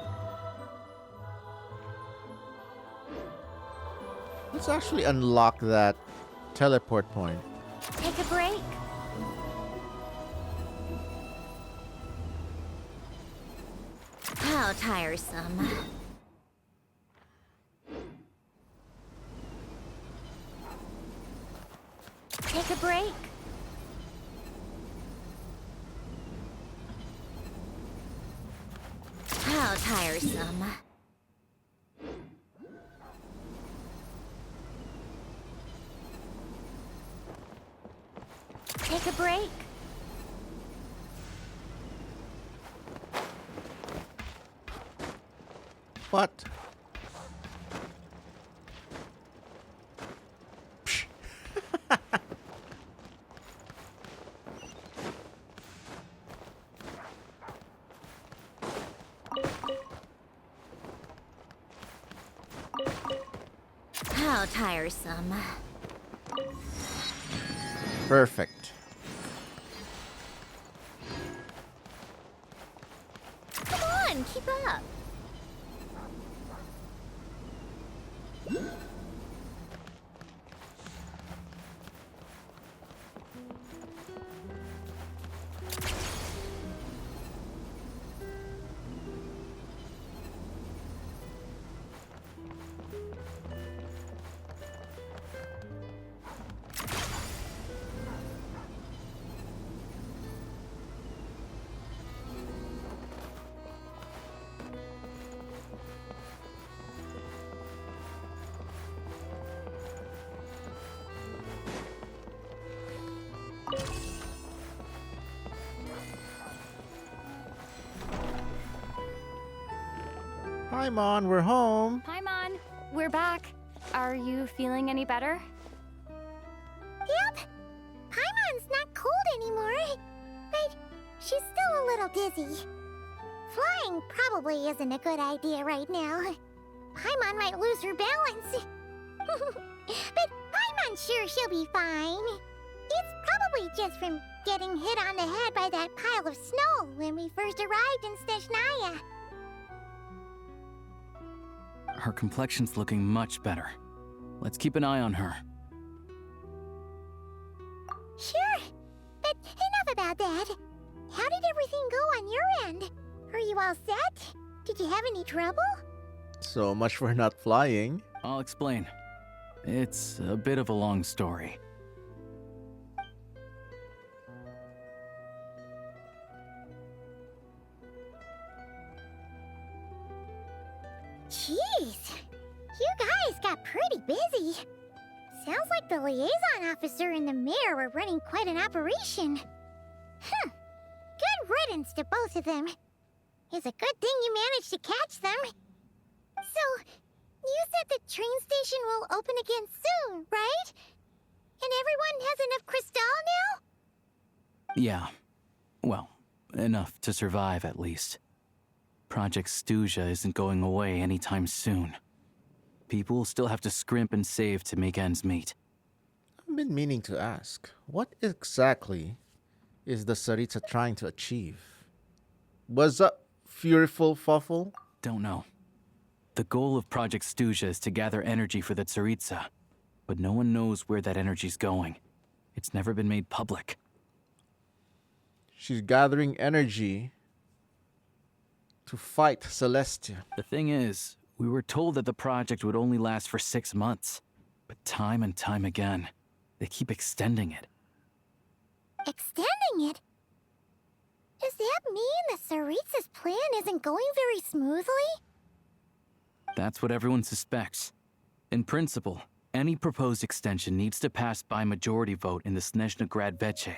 Let's actually unlock that teleport point. Take a break. How tiresome. Take a break. How tiresome. What? Psh. How tiresome. Perfect. Come on, keep up. Hi, Mon, we're home. Hi, Mon. We're back. Are you feeling any better? Yep. Paimon's not cold anymore, but she's still a little dizzy. Flying probably isn't a good idea right now. Paimon might lose her balance. But Paimon's sure she'll be fine. It's probably just from getting hit on the head by that pile of snow when we first arrived in Snezhnaya. Her complexion's looking much better. Let's keep an eye on her. Sure, but enough about that. How did everything go on your end? Are you all set? Did you have any trouble? So much for not flying. I'll explain. It's a bit of a long story. Jeez, you guys got pretty busy. Sounds like the liaison officer and the mayor were running quite an operation. Good riddance to both of them. It's a good thing you managed to catch them. So, you said the train station will open again soon, right? And everyone has enough crystal now? Yeah. Well, enough to survive at least. Project Snezhnaya isn't going away anytime soon. People will still have to scrimp and save to make ends meet. I've been meaning to ask, what exactly is the Tsaritsa trying to achieve? What's up, Furyful Fuffle? Don't know. The goal of Project Snezhnaya is to gather energy for the Tsaritsa, but no one knows where that energy's going. It's never been made public. She's gathering energy to fight Celestia. The thing is, we were told that the project would only last for 6 months, but time and time again, they keep extending it. Extending it? Does that mean the Tsaritsa's plan isn't going very smoothly? That's what everyone suspects. In principle, any proposed extension needs to pass by majority vote in the Snezhnograd Veche.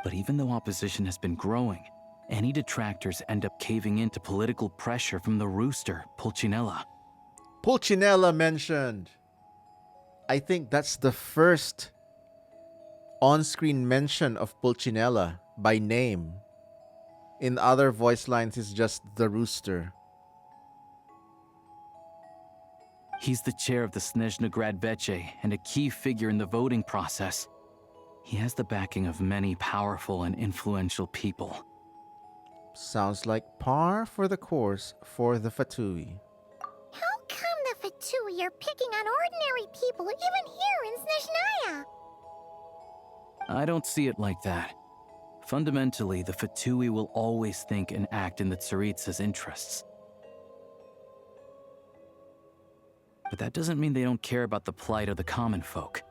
But even though opposition has been growing, any detractors end up caving into political pressure from the rooster, Pulnicella. Pulnicella mentioned. I think that's the first on-screen mention of Pulnicella by name. In other voice lines, it's just the rooster. He's the chair of the Snezhnograd Veche and a key figure in the voting process. He has the backing of many powerful and influential people. Sounds like par for the course for the Fatui. How come the Fatui are picking on ordinary people even here in Snezhnaya? I don't see it like that. Fundamentally, the Fatui will always think and act in the Tsaritsa's interests. But that doesn't mean they don't care about the plight of the common folk.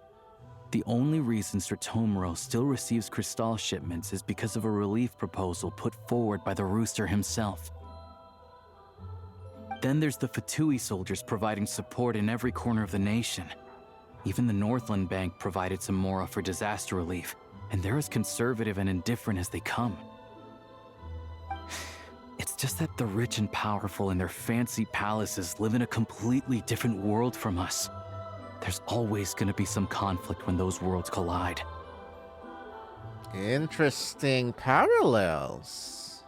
The only reason Sratomero still receives crystal shipments is because of a relief proposal put forward by the rooster himself. Then there's the Fatui soldiers providing support in every corner of the nation. Even the Northland Bank provided some mora for disaster relief, and they're as conservative and indifferent as they come. It's It's just that the rich and powerful in their fancy palaces live in a completely different world from us. There's always going to be some conflict when those worlds collide. Interesting parallels.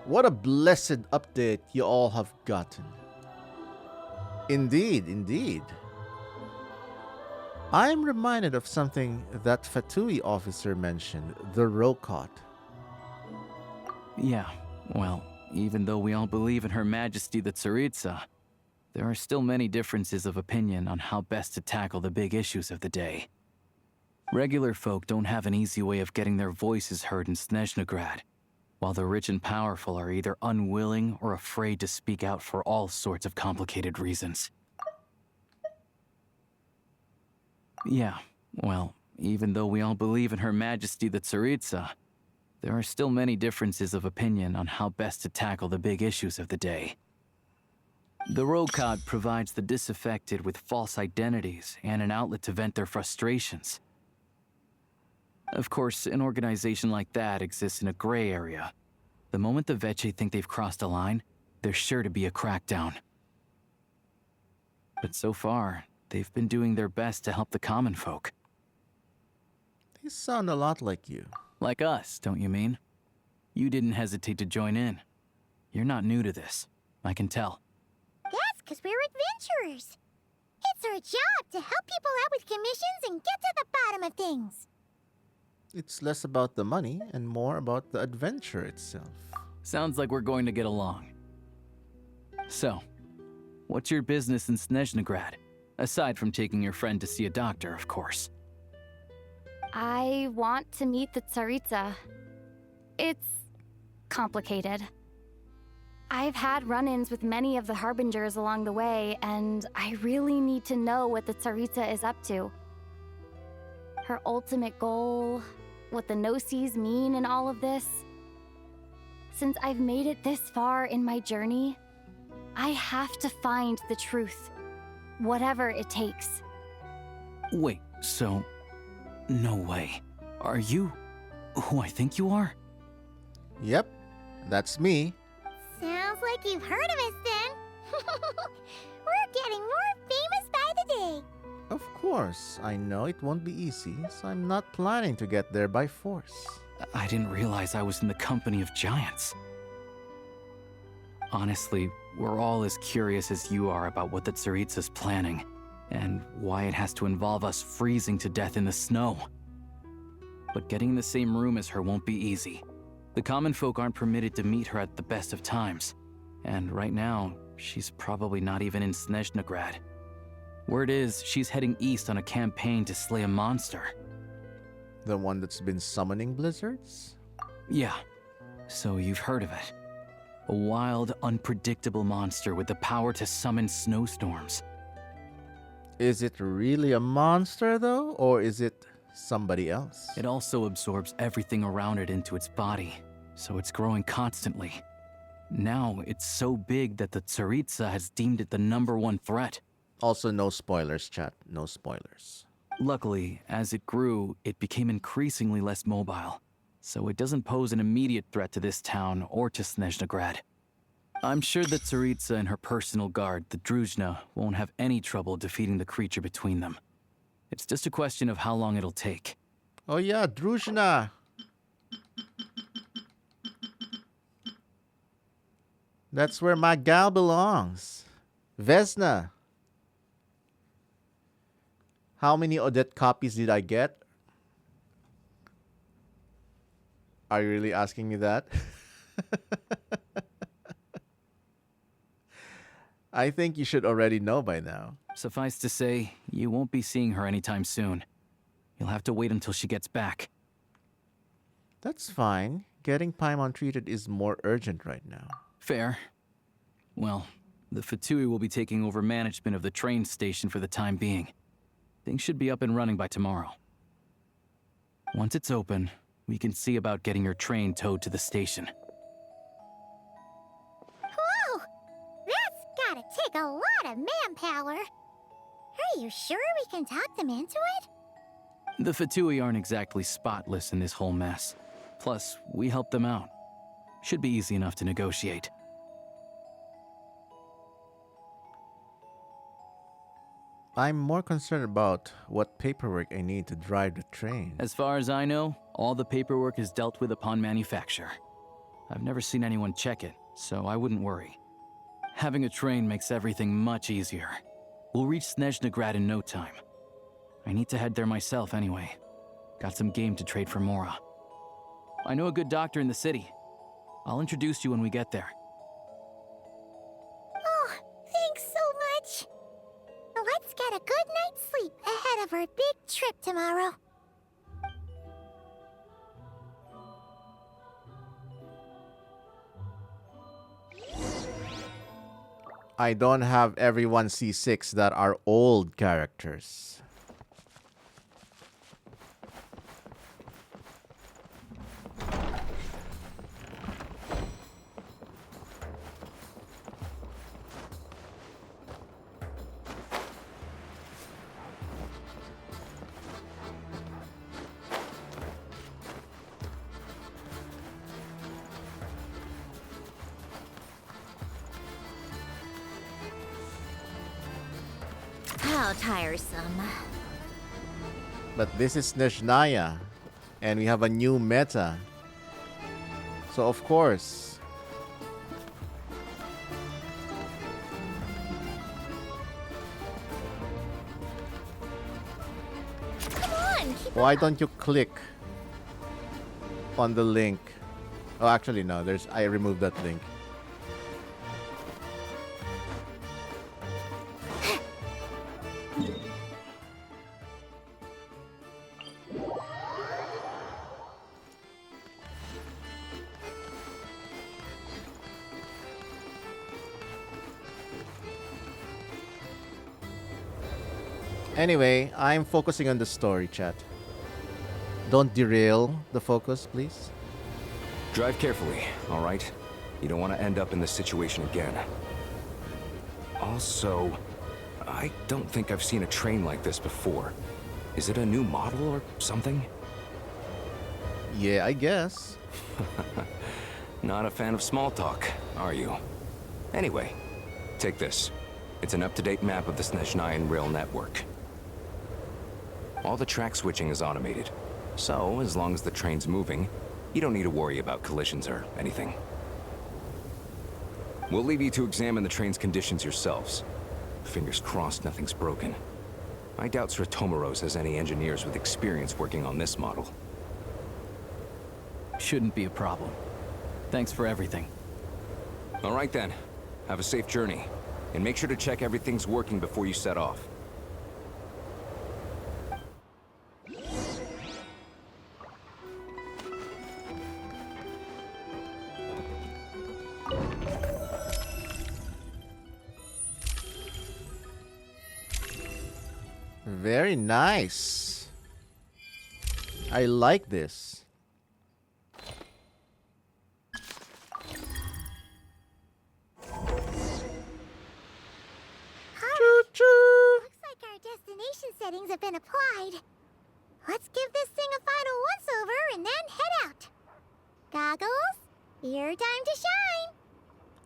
What a blessed update you all have gotten. Indeed, indeed. I'm reminded of something that Fatui officer mentioned, the Rokot. Yeah, well, even though we all believe in Her Majesty the Tsaritsa, there are still many differences of opinion on how best to tackle the big issues of the day. Regular folk don't have an easy way of getting their voices heard in Snezhnograd, while the rich and powerful are either unwilling or afraid to speak out for all sorts of complicated reasons. Yeah, well, even though we all believe in Her Majesty the Tsaritsa, there are still many differences of opinion on how best to tackle the big issues of the day. The Rokot provides the disaffected with false identities and an outlet to vent their frustrations. Of course, an organization like that exists in a gray area. The moment the Veche think they've crossed a line, there's sure to be a crackdown. But so far, they've been doing their best to help the common folk. They sound a lot like you. Like us, don't you mean? You didn't hesitate to join in. You're not new to this, I can tell. That's because we're adventurers. It's our job to help people out with commissions and get to the bottom of things. It's less about the money and more about the adventure itself. Sounds like we're going to get along. So, what's your business in Snezhnograd? Aside from taking your friend to see a doctor, of course. I want to meet the Tsaritsa. It's complicated. I've had run-ins with many of the Harbingers along the way, and I really need to know what the Tsaritsa is up to. Her ultimate goal, what the Gnosis mean in all of this. Since I've made it this far in my journey, I have to find the truth, whatever it takes. Wait, so... no way. Are you who I think you are? Yep, that's me. Sounds like you've heard of us then. We're getting more famous by the day. Of course, I know it won't be easy, so I'm not planning to get there by force. I didn't realize I was in the company of giants. Honestly, we're all as curious as you are about what the Tsaritsa's planning, and why it has to involve us freezing to death in the snow. But getting in the same room as her won't be easy. The common folk aren't permitted to meet her at the best of times, and right now, she's probably not even in Snezhnograd. Word is, she's heading east on a campaign to slay a monster. The one that's been summoning blizzards? Yeah, so you've heard of it. A wild, unpredictable monster with the power to summon snowstorms. Is it really a monster, though, or is it somebody else? It also absorbs everything around it into its body, so it's growing constantly. Now, it's so big that the Tsaritsa has deemed it the #1 threat. Also, no spoilers, chat. No spoilers. Luckily, as it grew, it became increasingly less mobile, so it doesn't pose an immediate threat to this town or to Snezhnograd. I'm sure that Tsaritsa and her personal guard, the Druzhna, won't have any trouble defeating the creature between them. It's just a question of how long it'll take. Oh yeah, Druzhna! That's where my gal belongs. Vesna. How many Odette copies did I get? Are you really asking me that? I think you should already know by now. Suffice to say, you won't be seeing her anytime soon. You'll have to wait until she gets back. That's fine. Getting Paimon treated is more urgent right now. Fair. Well, the Fatui will be taking over management of the train station for the time being. Things should be up and running by tomorrow. Once it's open, we can see about getting your train towed to the station. Whoa! That's gotta take a lot of manpower. Are you sure we can talk them into it? The Fatui aren't exactly spotless in this whole mess. Plus, we help them out. Should be easy enough to negotiate. I'm more concerned about what paperwork I need to drive the train. As far as I know, all the paperwork is dealt with upon manufacture. I've never seen anyone check it, so I wouldn't worry. Having a train makes everything much easier. We'll reach Snezhnograd in no time. I need to head there myself anyway. Got some game to trade for Mora. I know a good doctor in the city. I'll introduce you when we get there. Oh, thanks so much. Let's get a good night's sleep ahead of our big trip tomorrow. I don't have everyone C6 that are old characters. How tiresome. But this is Snezhnaya, and we have a new meta. So of course. Come on, Why don't you click on the link? Oh, actually no, I removed that link. Anyway, I'm focusing on the story, chat. Don't derail the focus, please. Drive carefully, all right? You don't want to end up in this situation again. Also, I don't think I've seen a train like this before. Is it a new model or something? Yeah, I guess. Not a fan of small talk, are you? Anyway, take this. It's an up-to-date map of the Snezhnayan rail network. All the track switching is automated, so as long as the train's moving, you don't need to worry about collisions or anything. We'll leave you to examine the train's conditions yourselves. Fingers crossed nothing's broken. I doubt Sratomaros has any engineers with experience working on this model. Shouldn't be a problem. Thanks for everything. All right then. Have a safe journey. And make sure to check everything's working before you set off. Very nice. I like this. Looks like our destination settings have been applied. Let's give this thing a final once-over and then head out. Goggles, your time to shine.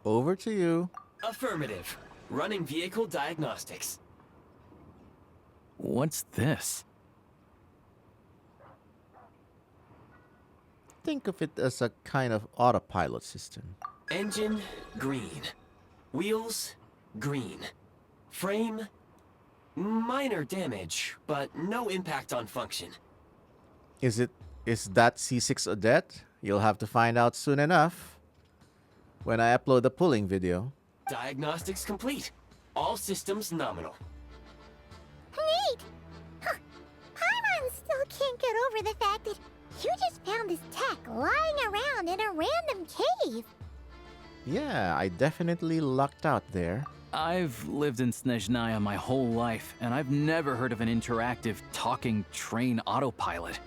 Over to you. Affirmative. Running vehicle diagnostics. What's this? Think of it as a kind of autopilot system. Engine, green. Wheels, green. Frame, minor damage, but no impact on function. Is that C6 Odette? You'll have to find out soon enough. When I upload the pulling video. Diagnostics complete. All systems nominal. Neat! Huh. Paimon still can't get over the fact that you just found this tech lying around in a random cave. Yeah, I definitely lucked out there. I've lived in Snezhnaya my whole life, and I've never heard of an interactive, talking train autopilot.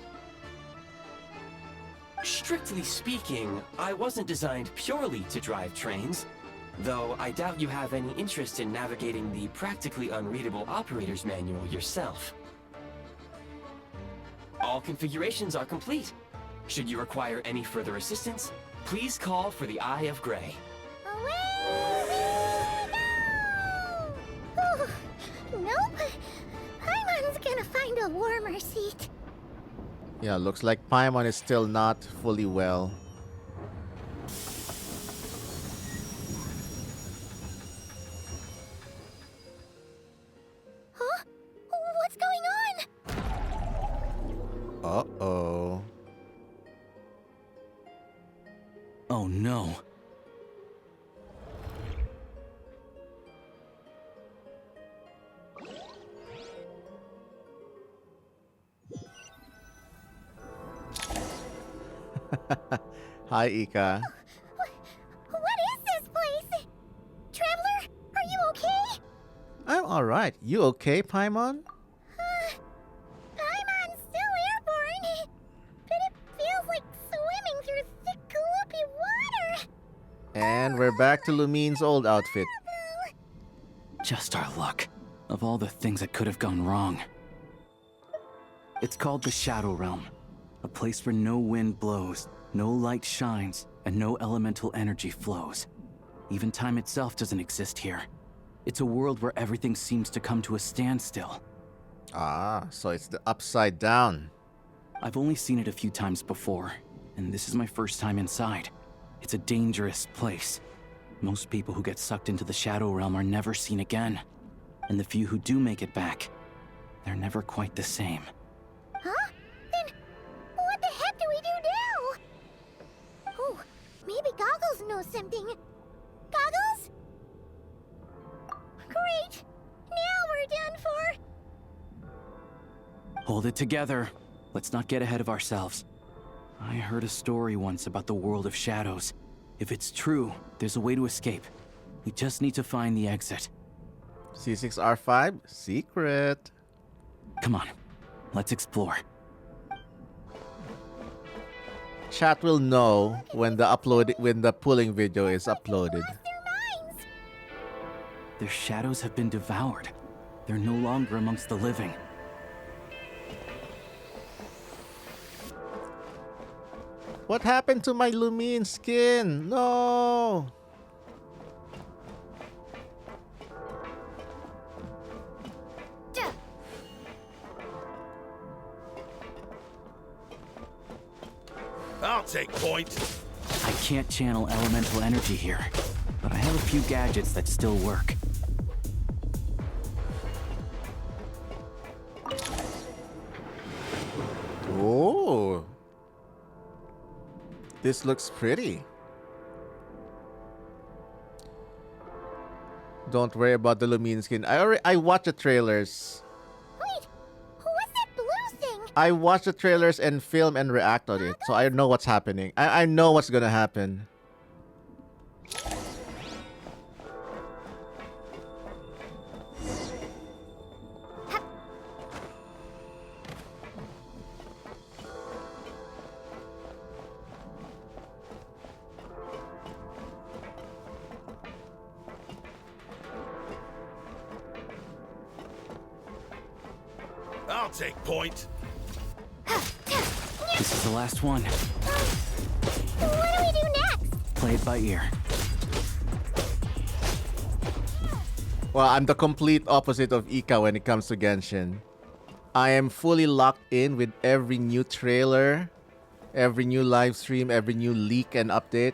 Strictly speaking, I wasn't designed purely to drive trains, though I doubt you have any interest in navigating the practically unreadable operator's manual yourself. All configurations are complete. Should you require any further assistance, please call for the Eye of Graeae. Nope. Paimon's gonna find a warmer seat. Yeah, looks like Paimon is still not fully well. Huh? What's going on? Uh-oh. Oh no. Hi, Ika. What is this place? Traveler, are you okay? I'm alright. You okay, Paimon? Paimon's still airborne, but it feels like swimming through thick, gloopy water. And we're back to Lumine's old outfit. Just our luck. Of all the things that could have gone wrong. It's called the Shadow Realm. A place where no wind blows, no light shines, and no elemental energy flows. Even time itself doesn't exist here. It's a world where everything seems to come to a standstill. Ah, so it's the upside down. I've only seen it a few times before, and this is my first time inside. It's a dangerous place. Most people who get sucked into the Shadow Realm are never seen again. And the few who do make it back, they're never quite the same. Huh? Then what the heck do we do now? Oh, maybe Goggles knows something. Goggles? Great! Now we're done for! Hold it together. Let's not get ahead of ourselves. I heard a story once about the world of shadows. If it's true, there's a way to escape. We just need to find the exit. C6R5? Secret. Come on, let's explore. Chat will know when the pulling video is uploaded. Their shadows have been devoured. They're no longer amongst the living. What happened to my Lumine skin? No! I'll take point. I can't channel elemental energy here, but I have a few gadgets that still work. Oh! This looks pretty. Don't worry about the Lumine skin. I watched the trailers. Wait, what's that blue thing? I watched the trailers and film and react on it, so I know what's happening. I know what's gonna happen. I'll take point. This is the last one. What do we do next? Play it by ear. Well, I'm the complete opposite of Ika when it comes to Genshin. I am fully locked in with every new trailer, every new live stream, every new leak and update.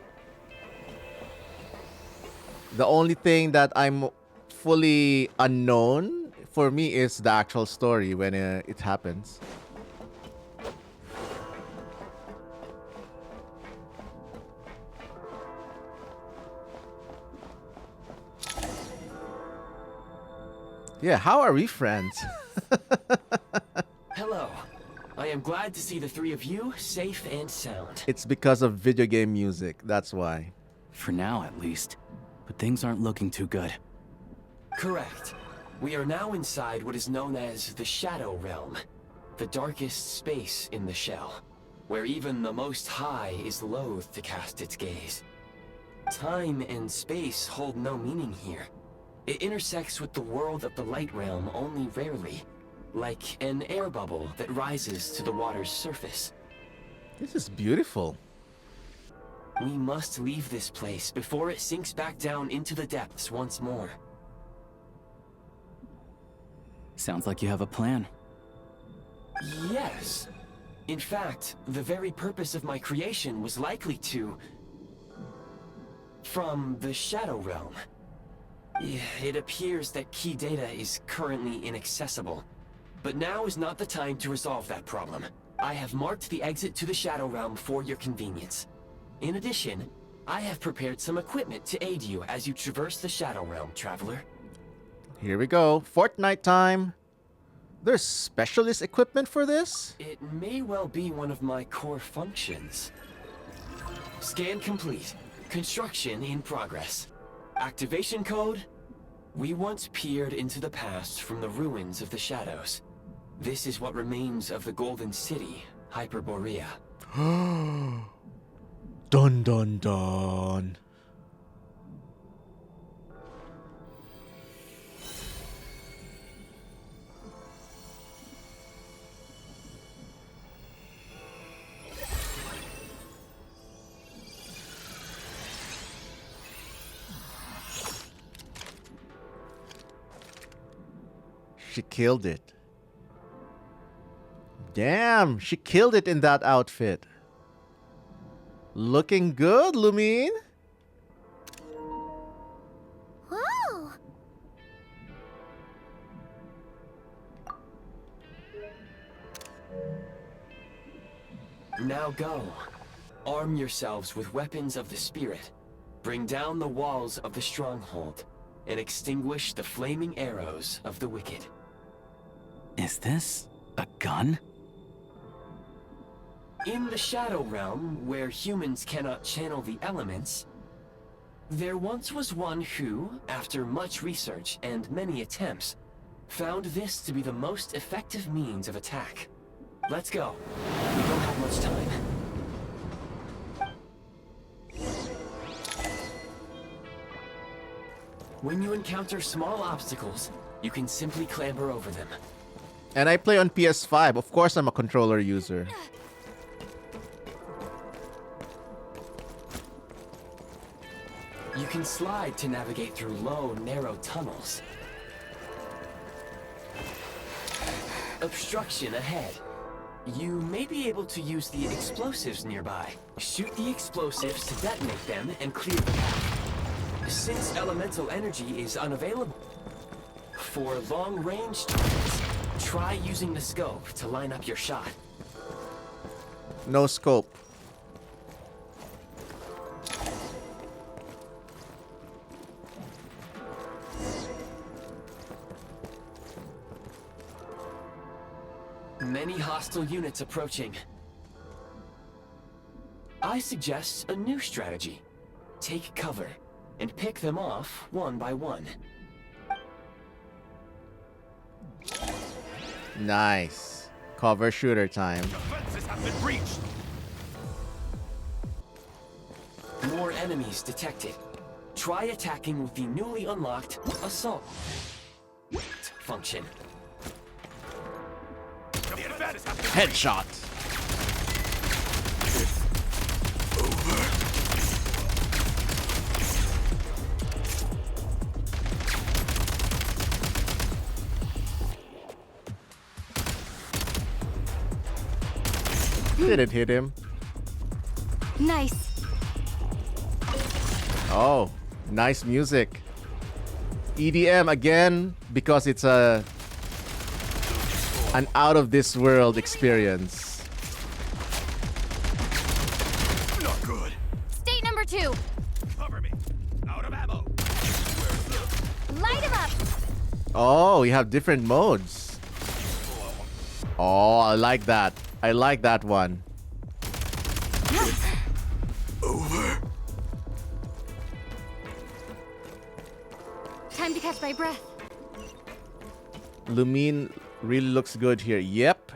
The only thing that I'm fully unknown for me is the actual story when it happens. Yeah, how are we friends? Hello. I am glad to see the three of you safe and sound. It's because of video game music, that's why. For now, at least. But things aren't looking too good. Correct. We are now inside what is known as the Shadow Realm, the darkest space in the shell, where even the Most High is loath to cast its gaze. Time and space hold no meaning here. It intersects with the world of the Light Realm only rarely, like an air bubble that rises to the water's surface. This is beautiful. We must leave this place before it sinks back down into the depths once more. Sounds like you have a plan. Yes. In fact, the very purpose of my creation was likely to... from the Shadow Realm. It appears that key data is currently inaccessible. But now is not the time to resolve that problem. I have marked the exit to the Shadow Realm for your convenience. In addition, I have prepared some equipment to aid you as you traverse the Shadow Realm, traveler. Here we go. Fortnite time. There's specialist equipment for this? It may well be one of my core functions. Scan complete. Construction in progress. Activation code? We once peered into the past from the ruins of the shadows. This is what remains of the Golden City, Hyperborea. Dun dun dun. She killed it. Damn, she killed it in that outfit. Looking good, Lumine. Whoa! Now go. Arm yourselves with weapons of the spirit. Bring down the walls of the stronghold and extinguish the flaming arrows of the wicked. Is this a gun? In the Shadow Realm, where humans cannot channel the elements, there once was one who, after much research and many attempts, found this to be the most effective means of attack. Let's go. We don't have much time. When you encounter small obstacles, you can simply clamber over them. And I play on PS5. Of course, I'm a controller user. You can slide to navigate through low, narrow tunnels. Obstruction ahead. You may be able to use the explosives nearby. Shoot the explosives to detonate them and clear the path. Since elemental energy is unavailable for long-range targets, try using the scope to line up your shot. No scope. Many hostile units approaching. I suggest a new strategy. Take cover and pick them off one by one. Nice. Cover shooter time. Defenses have been breached. More enemies detected. Try attacking with the newly unlocked assault function. Headshot. Didn't hit him. Nice. Oh, nice music. EDM again because it's an out of this world experience. Not good. State number 2. Cover me. Out of ammo. Light him up. Oh, you have different modes. Oh, I like that. I like that one. Over. Time to catch my breath. Lumine really looks good here. Yep.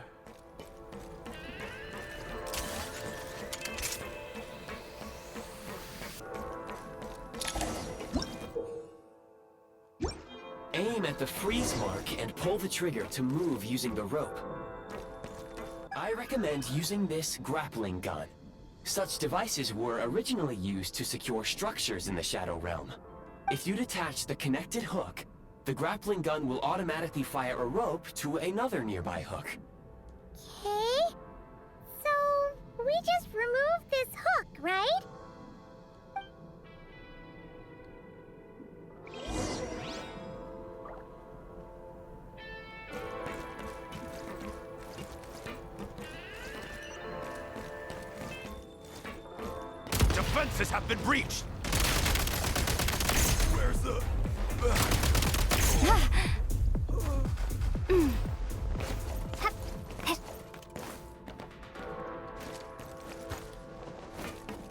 Aim at the freeze mark and pull the trigger to move using the rope. I recommend using this grappling gun. Such devices were originally used to secure structures in the Shadow Realm. If you detach the connected hook, the grappling gun will automatically fire a rope to another nearby hook. Okay. So, we just removed this hook, right? Defenses have been breached! Where's the...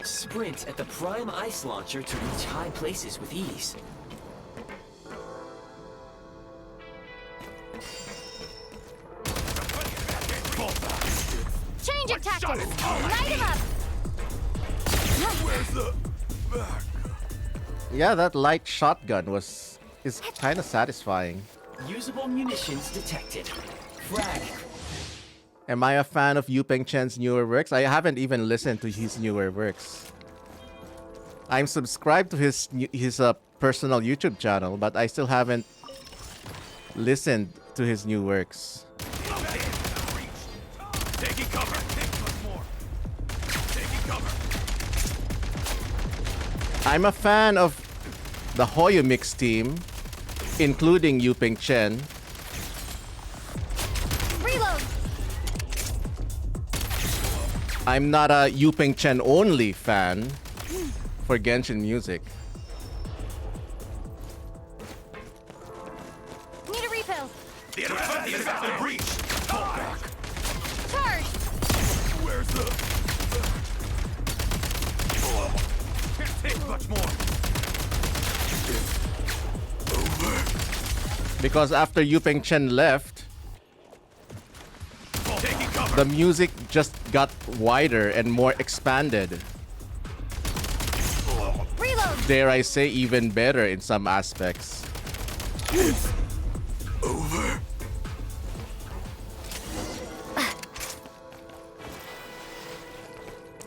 Sprint at the prime ice launcher to reach high places with ease. Change of tactics! Light him up! Where's the... Yeah, that light shotgun is kind of satisfying. Usable munitions detected. Frag. Am I a fan of Yu Peng Chen's newer works? I haven't even listened to his newer works. I'm subscribed to his personal YouTube channel, but I still haven't listened to his new works. Taking cover! Taking cover! I'm a fan of the Hoyo Mix team, including Yu Peng Chen. Reload! I'm not a Yu Peng Chen only fan for Genshin music. Need a refill. The defenses have been breached! Fall back! Charge! Where's the... Can't take much more! Because after Yu Peng Chen left, the music just got wider and more expanded. Reload! Dare I say, even better in some aspects. It's over.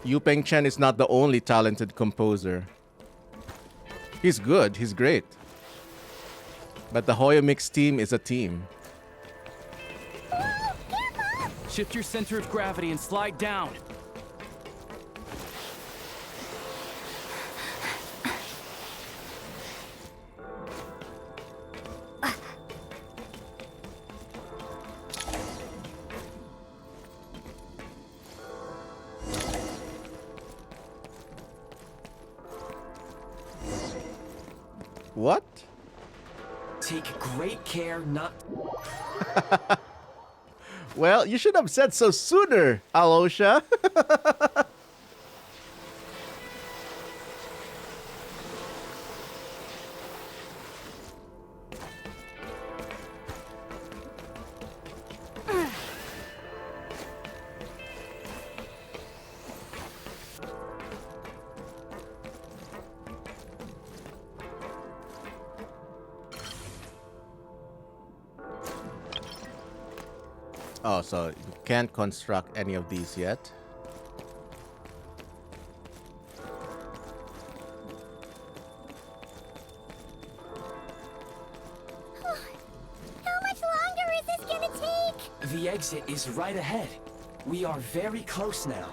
Yu Peng Chen is not the only talented composer. He's good, he's great. But the Hoyo Mix team is a team. Shift your center of gravity and slide down. What? Take great care not... Well, you should have said so sooner, Alyosha. Oh, so you can't construct any of these yet. How much longer is this gonna take? The exit is right ahead. We are very close now.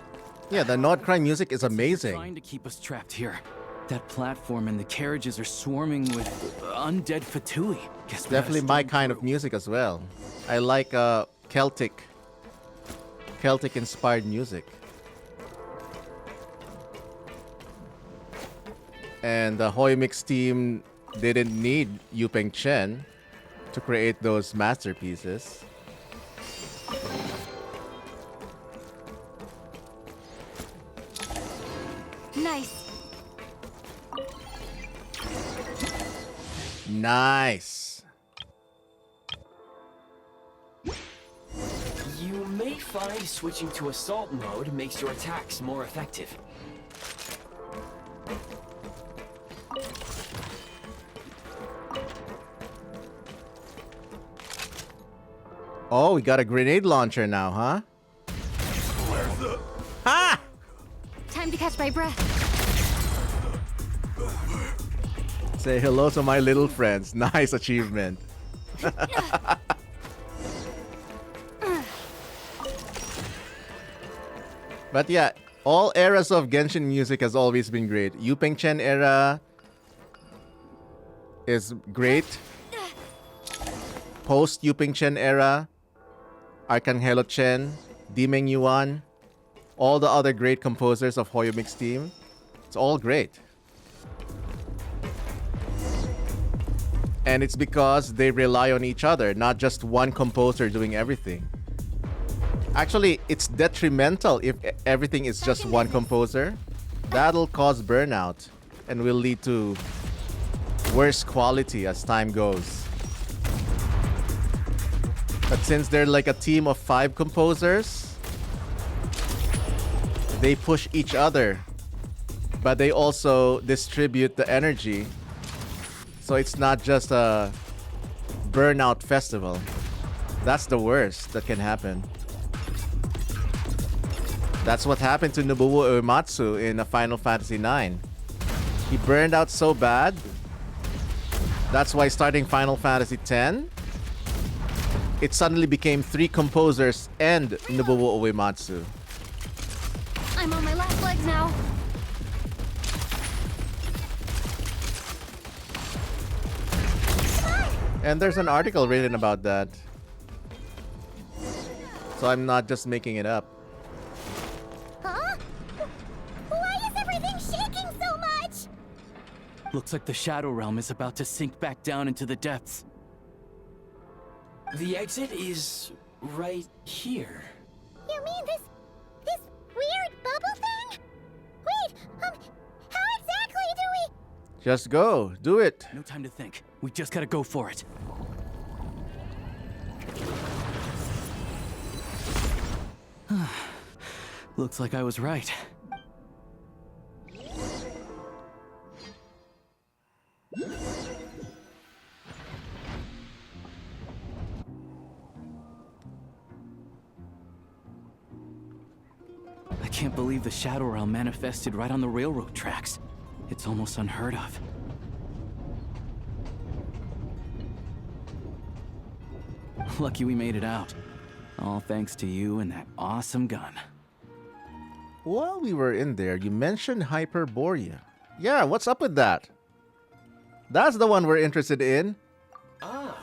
Yeah, the Nordcry music is amazing. Trying to keep us trapped here. That platform and the carriages are swarming with undead Fatui. Guess we Definitely my kind of music as well. I like Celtic inspired music. And the Hoyo Mix team didn't need Yu Peng Chen to create those masterpieces. Nice. Nice. You may find switching to assault mode makes your attacks more effective. Oh, we got a grenade launcher now, huh? catch my breath. Say hello to my little friends. Nice achievement. But yeah, all eras of Genshin music has always been great. Yu Pengchen era is great. Post Yu Pengchen era, Arcangelo Chen, Dimeng Yuan, all the other great composers of Hoyomik's team. It's all great. And it's because they rely on each other, not just one composer doing everything. Actually, it's detrimental if everything is just one composer. That'll cause burnout and will lead to worse quality as time goes. But since they're like a team of 5 composers, they push each other, but they also distribute the energy. So it's not just a burnout festival. That's the worst that can happen. That's what happened to Nobuo Uematsu in Final Fantasy IX. He burned out so bad. That's why starting Final Fantasy X, it suddenly became 3 composers and Nobuo Uematsu. I'm on my last legs now. And there's an article written about that. So I'm not just making it up. Huh? Why is everything shaking so much? Looks like the Shadow Realm is about to sink back down into the depths. The exit is right here. You mean this weird bubble thing? Wait, how exactly do we... Just go. Do it. No time to think. We just gotta go for it. Looks like I was right. I can't believe the Shadow Realm manifested right on the railroad tracks. It's almost unheard of. Lucky we made it out. All thanks to you and that awesome gun. While we were in there, you mentioned Hyperborea. Yeah, what's up with that? That's the one we're interested in. Ah,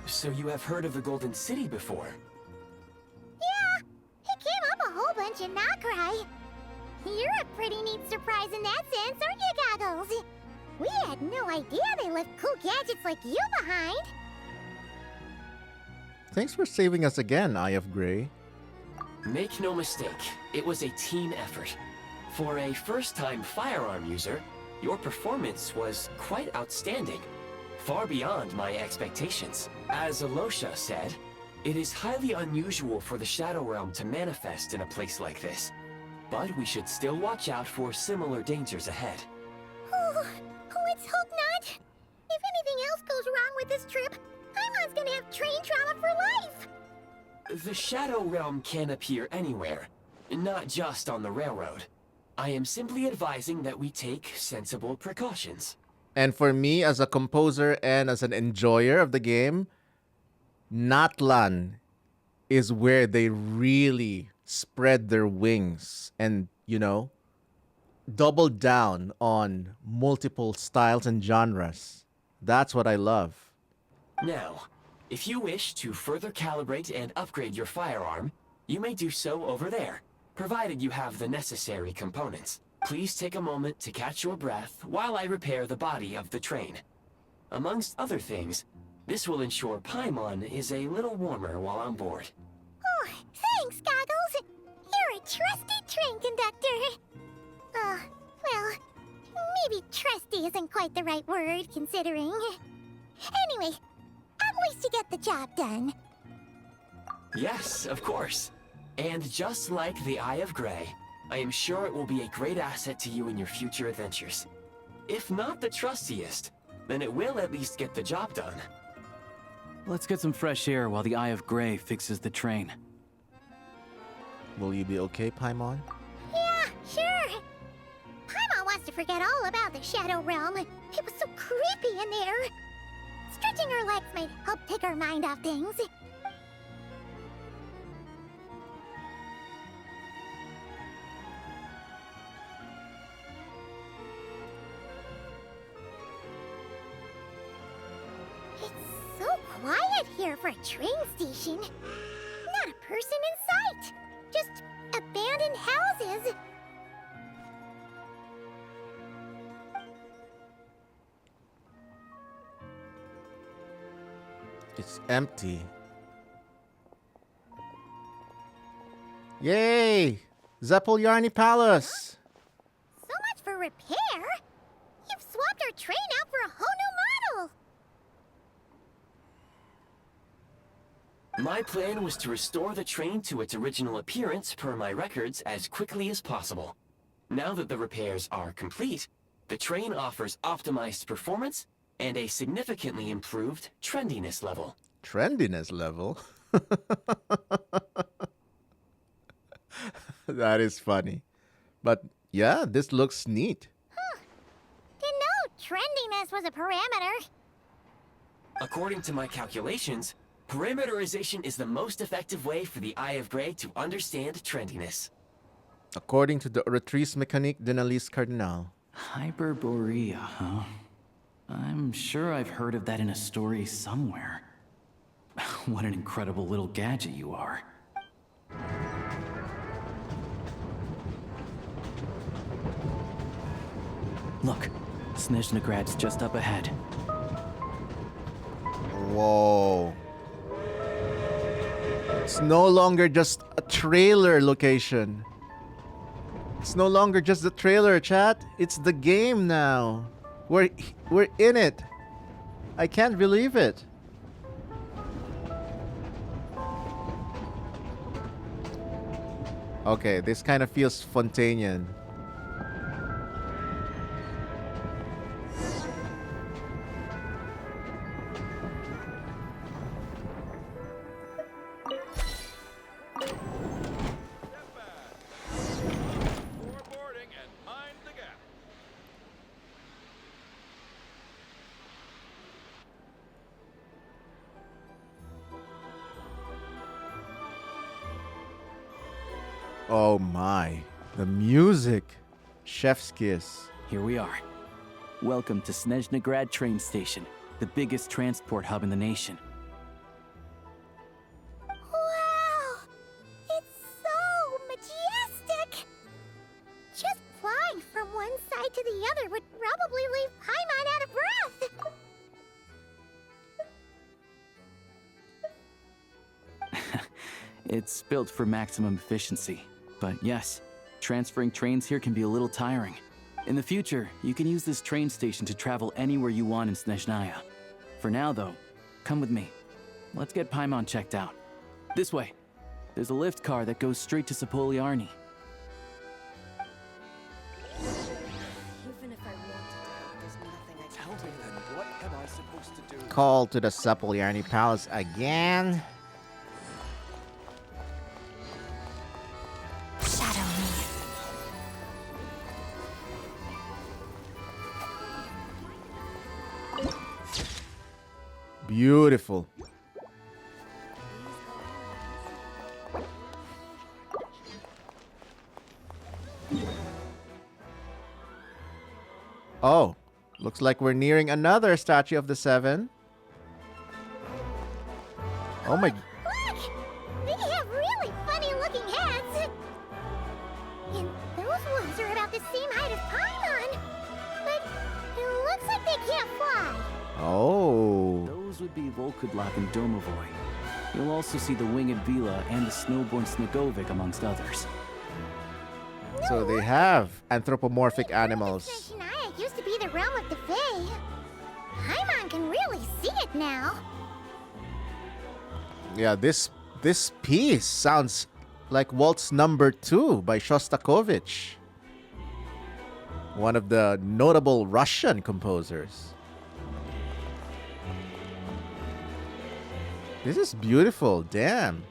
so you have heard of the Golden City before? Yeah, it came up a whole bunch in Nokrai. You're a pretty neat surprise in that sense, aren't you, Goggles? We had no idea they left cool gadgets like you behind. Thanks for saving us again, Eye of Graeae. Make no mistake, it was a team effort. For a first-time firearm user, your performance was quite outstanding, far beyond my expectations. As Alyosha said, it is highly unusual for the Shadow Realm to manifest in a place like this, but we should still watch out for similar dangers ahead. Oh, let's hope not. If anything else goes wrong with this trip, Paimon's gonna have train trauma for life! The Shadow Realm can appear anywhere, not just on the railroad. I am simply advising that we take sensible precautions. And for me, as a composer and as an enjoyer of the game, Natlan is where they really spread their wings and, you know, double down on multiple styles and genres. That's what I love. Now, if you wish to further calibrate and upgrade your firearm, you may do so over there, provided you have the necessary components. Please take a moment to catch your breath while I repair the body of the train. Amongst other things, this will ensure Paimon is a little warmer while on board. Oh, thanks, Goggles. You're a trusty train conductor. Well, maybe trusty isn't quite the right word, considering. Anyway, at least you get the job done. Yes, of course. And just like the Eye of Graeae, I am sure it will be a great asset to you in your future adventures. If not the trustiest, then it will at least get the job done. Let's get some fresh air while the Eye of Graeae fixes the train. Will you be okay, Paimon? Yeah, sure. forget all about the Shadow Realm. It was so creepy in there. Stretching our legs might help take our mind off things. It's so quiet here for a train station. Not a person in sight. Just abandoned houses. It's empty. Yay! Zepolyarny Palace! So much for repair. You've swapped our train out for a whole new model. My plan was to restore the train to its original appearance per my records as quickly as possible. Now that the repairs are complete, the train offers optimized performance and a significantly improved trendiness level. Trendiness level? That is funny. But yeah, this looks neat. Didn't know trendiness was a parameter. According to my calculations, parameterization is the most effective way for the Eye of Graeae to understand trendiness. According to the Oratrice Mécanique d'Analyse Cardinal. Hyperborea, huh? I'm sure I've heard of that in a story somewhere. What an incredible little gadget you are. Look, Snezhnograd's just up ahead. Whoa. It's no longer just a trailer location. It's no longer just the trailer, chat. It's the game now. We're in it. I can't believe it. Okay, this kind of feels Fontanian. Oh my, the music. Chef's kiss. Here we are. Welcome to Snezhnograd train station, the biggest transport hub in the nation. Wow! It's so majestic! Just flying from one side to the other would probably leave Paimon out of breath! It's built for maximum efficiency. But yes, transferring trains here can be a little tiring. In the future, you can use this train station to travel anywhere you want in Snezhnaya. For now, though, come with me. Let's get Paimon checked out. This way. There's a lift car that goes straight to Zepolyarny. Even if I wanted to, there's nothing I can do. Then what am I supposed to do? Call to the Zepolyarny Palace again. Shadow me. Beautiful. Oh, looks like we're nearing another statue of the Seven. Oh my. Look! They have really funny-looking heads! And those ones are about the same height as Paimon! But it looks like they can't fly! Oh. Those would be Volkudlak and Domovoy. You'll also see the winged Vila and the snowborn Snegovic amongst others. So they have anthropomorphic animals. Snezhnaya used to be the realm of the Fae. Paimon can really see it now. Yeah, this piece sounds like Waltz Number 2 by Shostakovich, one of the notable Russian composers. This is beautiful, damn.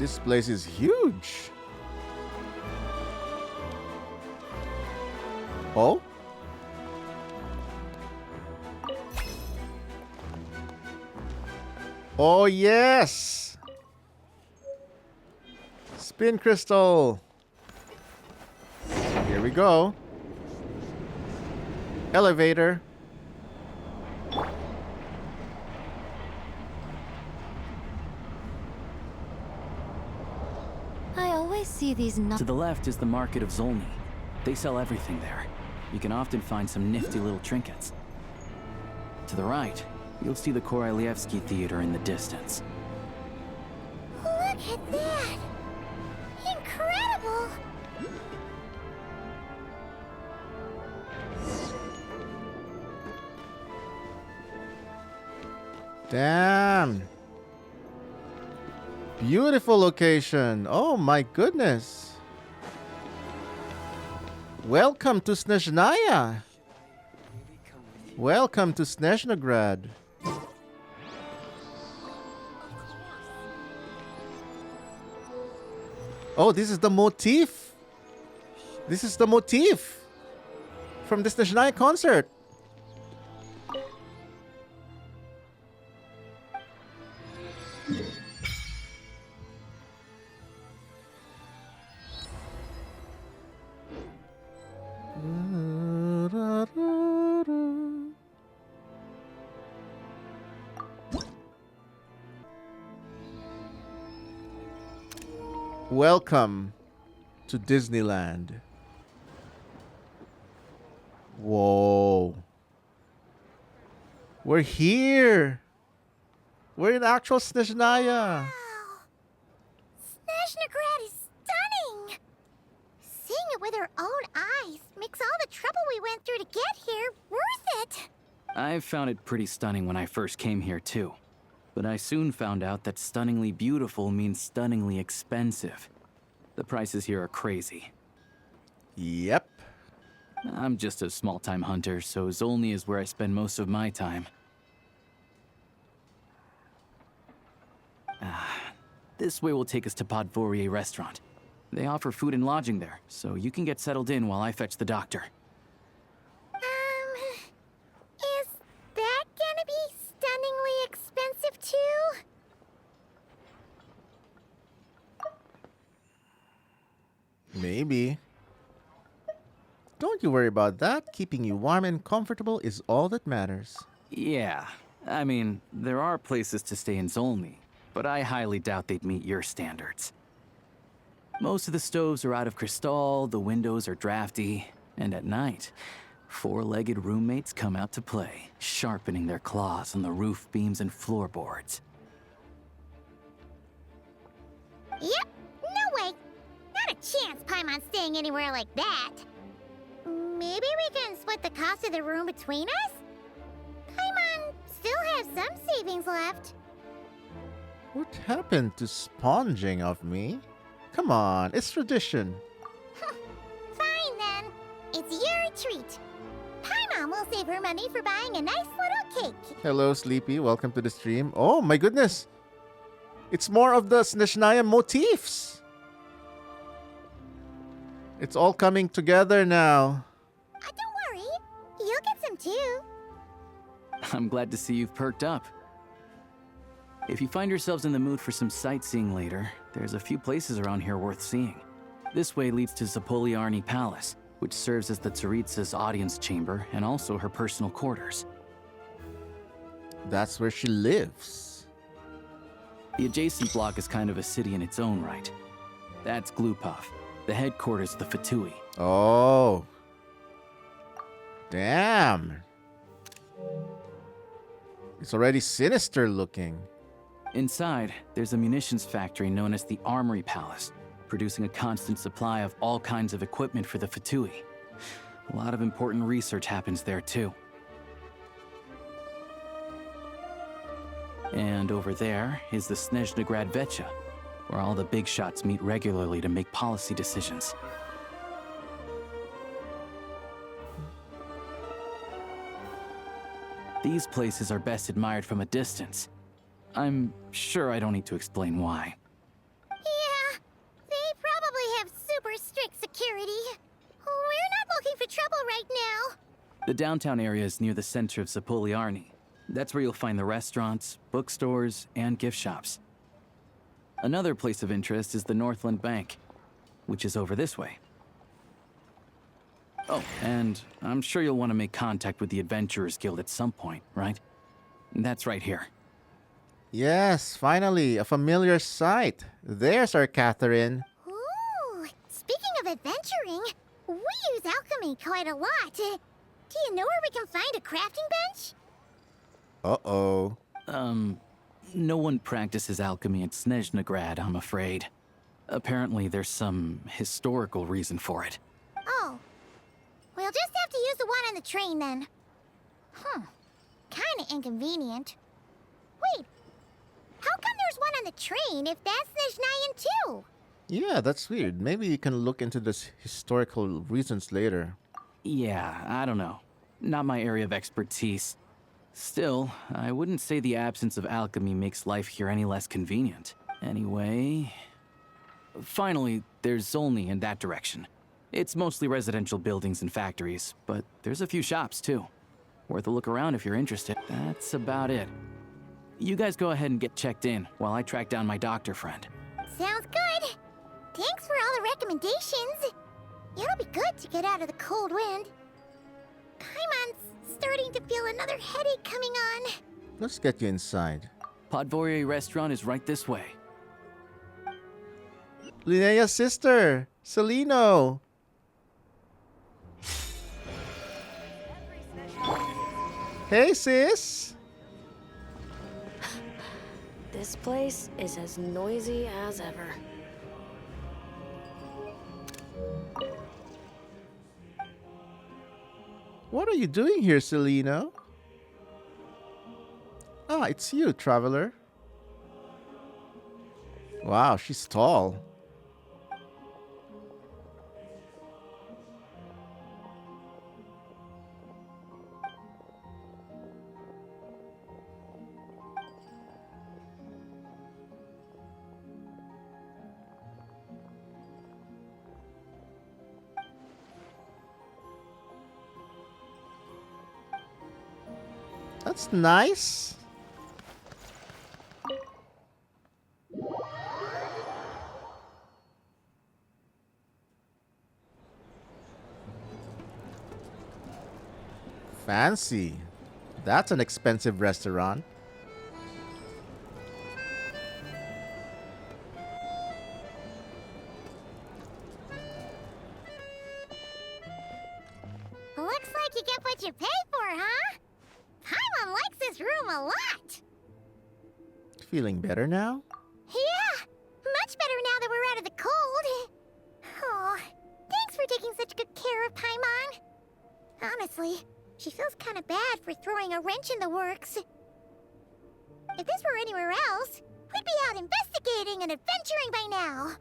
This place is huge. Oh? Oh, yes! Spin crystal. Here we go. Elevator. I always see these To the left is the market of Zolny. They sell everything there. You can often find some nifty little trinkets. To the right, you'll see the Korolyevsky Theater in the distance. Look at that! Incredible! Damn. Beautiful location. Oh my goodness. Welcome to Snezhnaya. Welcome to Snezhnograd. Oh, this is the motif. This is the motif from the Snezhnaya concert. Welcome to Disneyland. Whoa. We're here. We're in actual Snezhnaya. Snezhnograd is stunning! Seeing it with our own eyes makes all the trouble we went through to get here worth it. I found it pretty stunning when I first came here too. But I soon found out that stunningly beautiful means stunningly expensive. The prices here are crazy. Yep. I'm just a small-time hunter, so Zolny is where I spend most of my time. This way will take us to Podvorier restaurant. They offer food and lodging there, so you can get settled in while I fetch the doctor. Is that gonna be stunningly expensive too? Maybe. Don't you worry about that. Keeping you warm and comfortable is all that matters. Yeah, I mean, there are places to stay in Zolny, but I highly doubt they'd meet your standards. Most of the stoves are out of crystal, the windows are drafty, and at night, four-legged roommates come out to play, sharpening their claws on the roof beams and floorboards. Yep, no way. Not a chance Paimon's staying anywhere like that. Maybe we can split the cost of the room between us? Paimon still has some savings left. What happened to sponging of me? Come on, it's tradition. Fine then. It's your treat. Paimon will save her money for buying a nice little cake. Hello, Sleepy. Welcome to the stream. Oh my goodness. It's more of the Snezhnaya motifs. It's all coming together now. Don't worry. You'll get some too. I'm glad to see you've perked up. If you find yourselves in the mood for some sightseeing later, there's a few places around here worth seeing. This way leads to Zapoliarny Palace, which serves as the Tsaritsa's audience chamber and also her personal quarters. That's where she lives. The adjacent block is kind of a city in its own right. That's Glupov, the headquarters of the Fatui. Oh. Damn. It's already sinister looking. Inside, there's a munitions factory known as the Armory Palace, producing a constant supply of all kinds of equipment for the Fatui. A lot of important research happens there too. And over there is the Snezhnograd Veche, where all the big shots meet regularly to make policy decisions. These places are best admired from a distance. I'm sure I don't need to explain why. The downtown area is near the center of Zapoliarny. That's where you'll find the restaurants, bookstores, and gift shops. Another place of interest is the Northland Bank, which is over this way. Oh, and I'm sure you'll want to make contact with the Adventurers Guild at some point, right? That's right here. Yes, finally, a familiar sight. There's our Catherine. Ooh, speaking of adventuring, we use alchemy quite a lot. Do you know where we can find a crafting bench? Uh-oh. No one practices alchemy at Snezhnograd, I'm afraid. Apparently there's some historical reason for it. Oh. We'll just have to use the one on the train then. Kinda inconvenient. Wait, how come there's one on the train if that's Snezhnayan too? Yeah, that's weird. Maybe you can look into this historical reasons later. Yeah, I don't know. Not my area of expertise. Still, I wouldn't say the absence of alchemy makes life here any less convenient. Anyway... Finally, there's Zolny in that direction. It's mostly residential buildings and factories, but there's a few shops too. Worth a look around if you're interested. That's about it. You guys go ahead and get checked in while I track down my doctor friend. Sounds good. Thanks for all the recommendations. It'll be good to get out of the cold wind. Paimon's starting to feel another headache coming on. Let's get you inside. Podvorye restaurant is right this way. Linnea's sister, Celino. Hey, sis. This place is as noisy as ever. What are you doing here, Celino? Ah, it's you, traveler. Wow, she's tall. That's nice. Fancy. That's an expensive restaurant. Looks like you get what you pay for, huh? Paimon likes this room a lot. Feeling better now? Yeah, much better now that we're out of the cold. Oh, thanks for taking such good care of Paimon. Honestly, she feels kind of bad for throwing a wrench in the works. If this were anywhere else, we'd be out investigating and adventuring by now.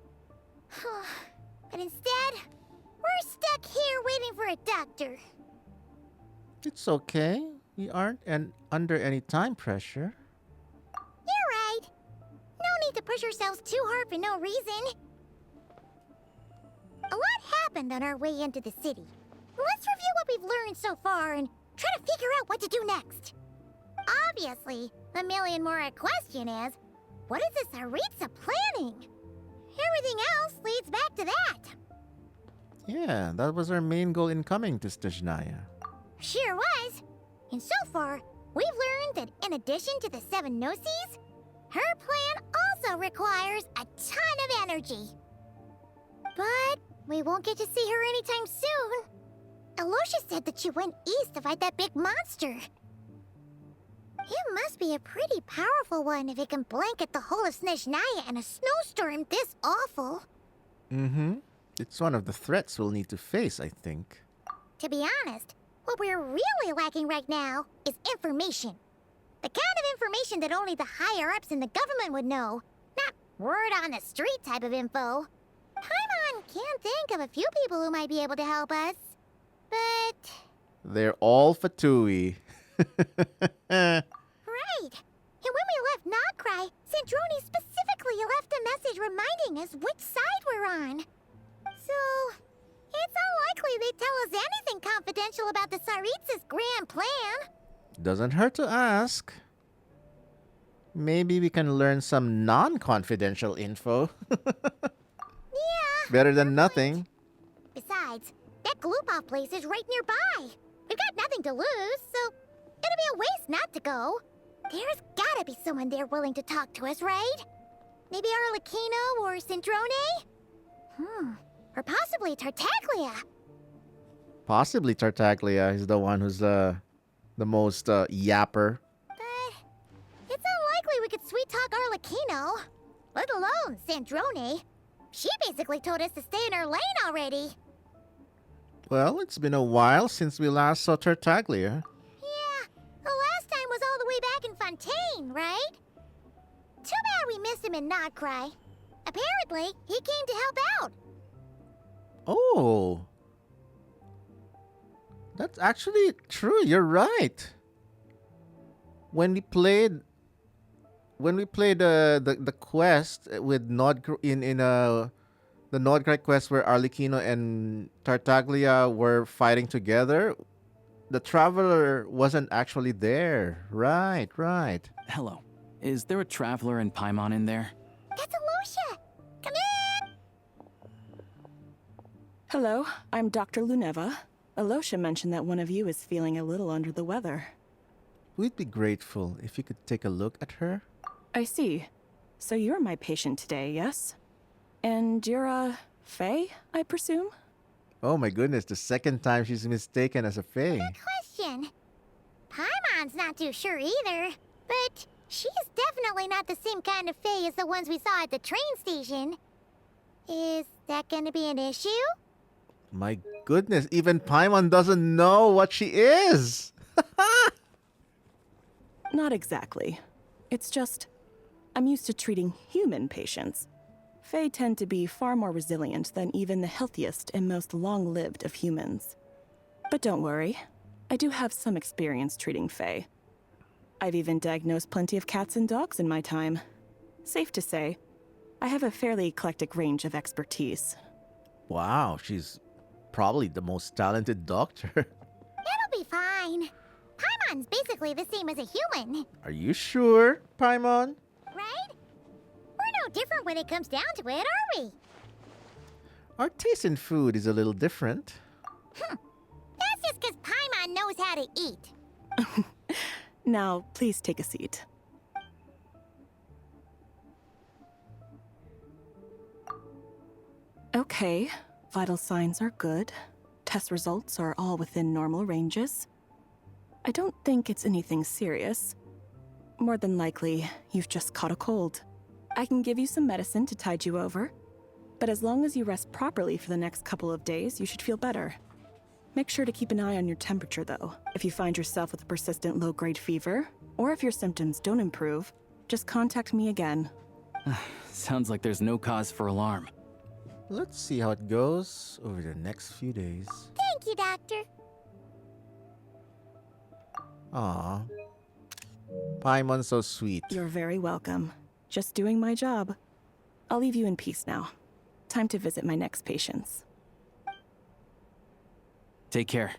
But instead, we're stuck here waiting for a doctor. It's okay. We aren't under any time pressure. You're right. No need to push ourselves too hard for no reason. A lot happened on our way into the city. Let's review what we've learned so far and try to figure out what to do next. Obviously, the million more question is, what is this Aritsa planning? Everything else leads back to that. Yeah, that was our main goal in coming to Snezhnaya. Sure was. And so far, we've learned that in addition to the 7 Gnosis, her plan also requires a ton of energy. But we won't get to see her anytime soon. Alyosha said that she went east to fight that big monster. It must be a pretty powerful one if it can blanket the whole of Snezhnaya in a snowstorm this awful. Mm-hmm. It's one of the threats we'll need to face, I think. To be honest, what we're really lacking right now is information. The kind of information that only the higher-ups in the government would know. Not word on the street type of info. Paimon can think of a few people who might be able to help us. But... They're all Fatui. Right. And when we left Nokrai, Sandrone specifically left a message reminding us which side we're on. So, It's unlikely they'd tell us anything confidential about the Tsaritsa's grand plan. Doesn't hurt to ask. Maybe we can learn some non-confidential info. Yeah. Better than nothing. Besides, that Gloop-Off place is right nearby. We've got nothing to lose, so it'd be a waste not to go. There's gotta be someone there willing to talk to us, right? Maybe Arlecchino or Sandrone? Or possibly Tartaglia. Possibly Tartaglia is the one who's the most yapper. But it's unlikely we could sweet-talk Arlecchino, let alone Sandrone. She basically told us to stay in her lane already. Well, it's been a while since we last saw Tartaglia. Yeah, the last time was all the way back in Fontaine, right? Too bad we missed him in Nodcry. Apparently, he came to help out. Oh. That's actually true. You're right. When we played the quest with the Nodcry quest where Arlecchino and Tartaglia were fighting together, the Traveler wasn't actually there. Right. Hello. Is there a Traveler and Paimon in there? That's Alyosha! Come in! Hello, I'm Dr. Luneva. Alyosha mentioned that one of you is feeling a little under the weather. We'd be grateful if you could take a look at her. I see. So you're my patient today, yes? And you're Fae, I presume? Oh my goodness, the second time she's mistaken as a Fae. Good question. Paimon's not too sure either, but she's definitely not the same kind of Fae as the ones we saw at the train station. Is that gonna be an issue? My goodness, even Paimon doesn't know what she is. Not exactly. It's just, I'm used to treating human patients. Fae tend to be far more resilient than even the healthiest and most long-lived of humans. But don't worry, I do have some experience treating Fae. I've even diagnosed plenty of cats and dogs in my time. Safe to say, I have a fairly eclectic range of expertise. Wow, she's probably the most talented doctor. It'll be fine. Paimon's basically the same as a human. Are you sure, Paimon? Right? We're no different when it comes down to it, are we? Our taste in food is a little different. That's just because Paimon knows how to eat. Now, please take a seat. Okay, vital signs are good. Test results are all within normal ranges. I don't think it's anything serious. More than likely, you've just caught a cold. I can give you some medicine to tide you over, but as long as you rest properly for the next couple of days, you should feel better. Make sure to keep an eye on your temperature, though. If you find yourself with a persistent low-grade fever, or if your symptoms don't improve, just contact me again. Sounds like there's no cause for alarm. Let's see how it goes over the next few days. Thank you, Doctor. Aw. Paimon's so sweet. You're very welcome. Just doing my job. I'll leave you in peace now. Time to visit my next patients. Take care.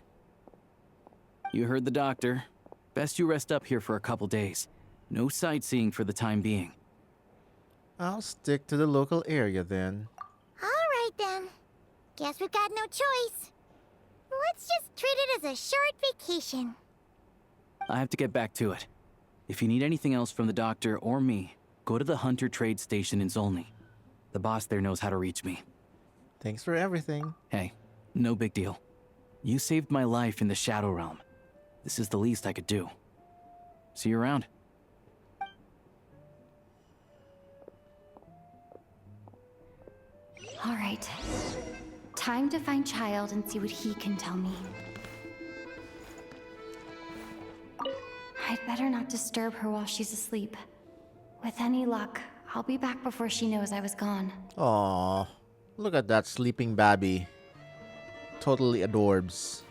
You heard the doctor. Best you rest up here for a couple days. No sightseeing for the time being. I'll stick to the local area then. All right, then. Guess we've got no choice. Let's just treat it as a short vacation. I have to get back to it. If you need anything else from the doctor or me, go to the Hunter Trade Station in Zolny. The boss there knows how to reach me. Thanks for everything. Hey, no big deal. You saved my life in the Shadow Realm. This is the least I could do. See you around. All right. Time to find Child and see what he can tell me. I'd better not disturb her while she's asleep. With any luck, I'll be back before she knows I was gone. Aw, look at that sleeping babby. Totally adorbs.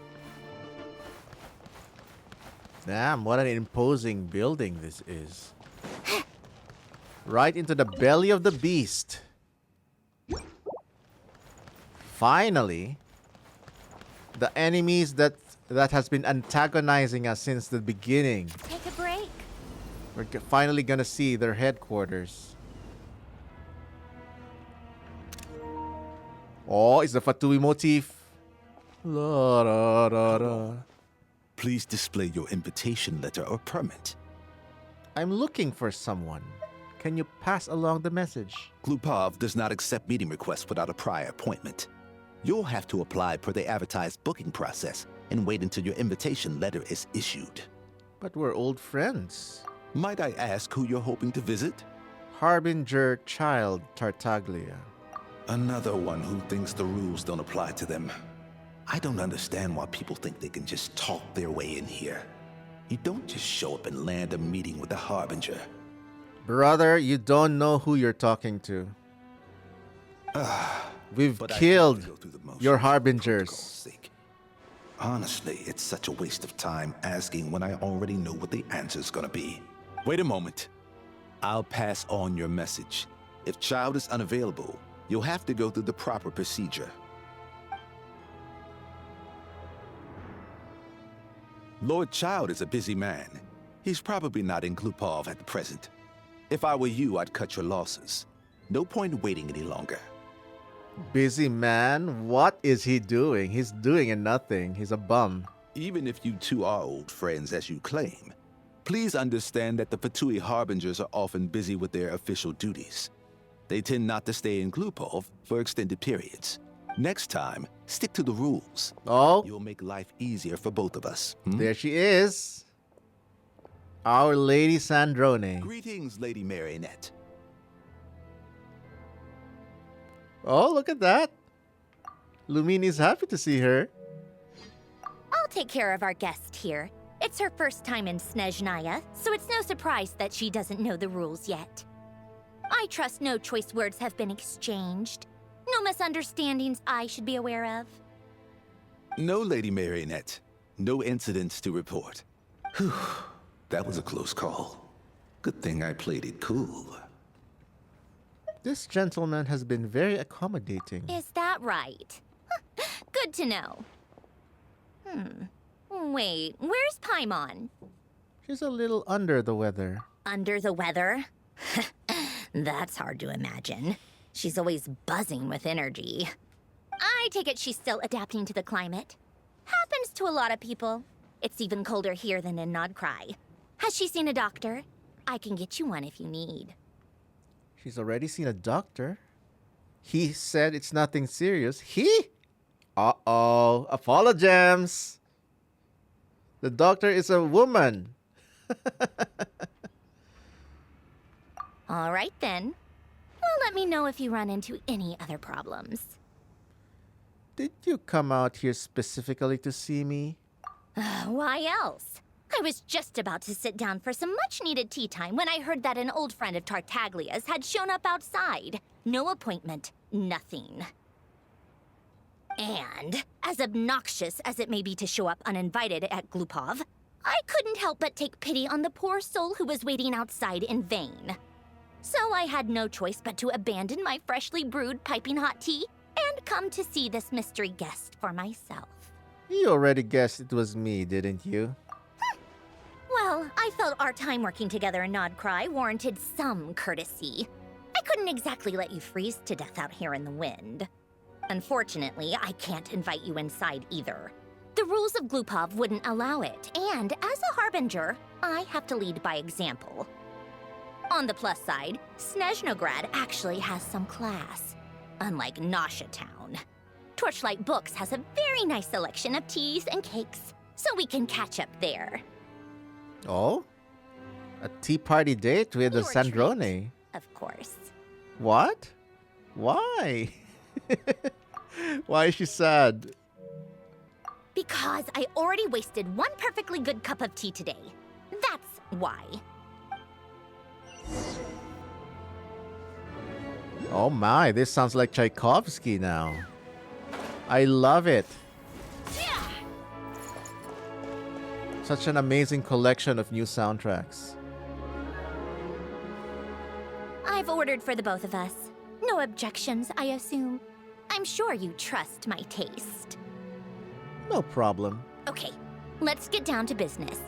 Damn, what an imposing building this is. Right into the belly of the beast. Finally. The enemies that has been antagonizing us since the beginning. Take a break. We're finally gonna see their headquarters. Oh, it's the Fatui motif. La, da, da, da. Please display your invitation letter or permit. I'm looking for someone. Can you pass along the message? Glupov does not accept meeting requests without a prior appointment. You'll have to apply per the advertised booking process and wait until your invitation letter is issued. But we're old friends. Might I ask who you're hoping to visit? Harbinger Child Tartaglia. Another one who thinks the rules don't apply to them. I don't understand why people think they can just talk their way in here. You don't just show up and land a meeting with the Harbinger. Brother, you don't know who you're talking to. We've killed your Harbingers. Honestly, it's such a waste of time asking when I already know what the answer's gonna be. Wait a moment. I'll pass on your message. If Child is unavailable, you'll have to go through the proper procedure. Lord Child is a busy man. He's probably not in Glupov at the present. If I were you, I'd cut your losses. No point waiting any longer. Busy man? What is he doing? He's doing nothing. He's a bum. Even if you two are old friends as you claim, please understand that the Fatui Harbingers are often busy with their official duties. They tend not to stay in Glupov for extended periods. Next time, stick to the rules. Oh. You'll make life easier for both of us. There she is. Our Lady Sandrone. Greetings, Lady Marionette. Oh, look at that. Lumini's happy to see her. I'll take care of our guest here. It's her first time in Snezhnaya, so it's no surprise that she doesn't know the rules yet. I trust no choice words have been exchanged. No misunderstandings I should be aware of. No, Lady Marionette. No incidents to report. Whew. That was a close call. Good thing I played it cool. This gentleman has been very accommodating. Is that right? Good to know. Wait, where's Paimon? She's a little under the weather. Under the weather? That's hard to imagine. She's always buzzing with energy. I take it she's still adapting to the climate. Happens to a lot of people. It's even colder here than in Nodcry. Has she seen a doctor? I can get you one if you need. She's already seen a doctor. He said it's nothing serious. He? Uh-oh. Apologems. The doctor is a woman. All right, then. Well, let me know if you run into any other problems. Did you come out here specifically to see me? Why else? I was just about to sit down for some much-needed tea time when I heard that an old friend of Tartaglia's had shown up outside. No appointment, nothing. And, as obnoxious as it may be to show up uninvited at Glupov, I couldn't help but take pity on the poor soul who was waiting outside in vain. So I had no choice but to abandon my freshly brewed piping hot tea and come to see this mystery guest for myself. You already guessed it was me, didn't you? Well, I felt our time working together in Nodcry warranted some courtesy. I couldn't exactly let you freeze to death out here in the wind. Unfortunately, I can't invite you inside either. The rules of Glupov wouldn't allow it, and as a harbinger, I have to lead by example. On the plus side, Snezhnograd actually has some class, unlike Nasha Town. Torchlight Books has a very nice selection of teas and cakes, so we can catch up there. Oh? A tea party date with the Sandrone? Of course. What? Why? Why is she sad? Because I already wasted one perfectly good cup of tea today. That's why. Oh my, this sounds like Tchaikovsky now. I love it. Such an amazing collection of new soundtracks. I've ordered for the both of us. No objections, I assume. I'm sure you trust my taste. No problem. Okay, let's get down to business.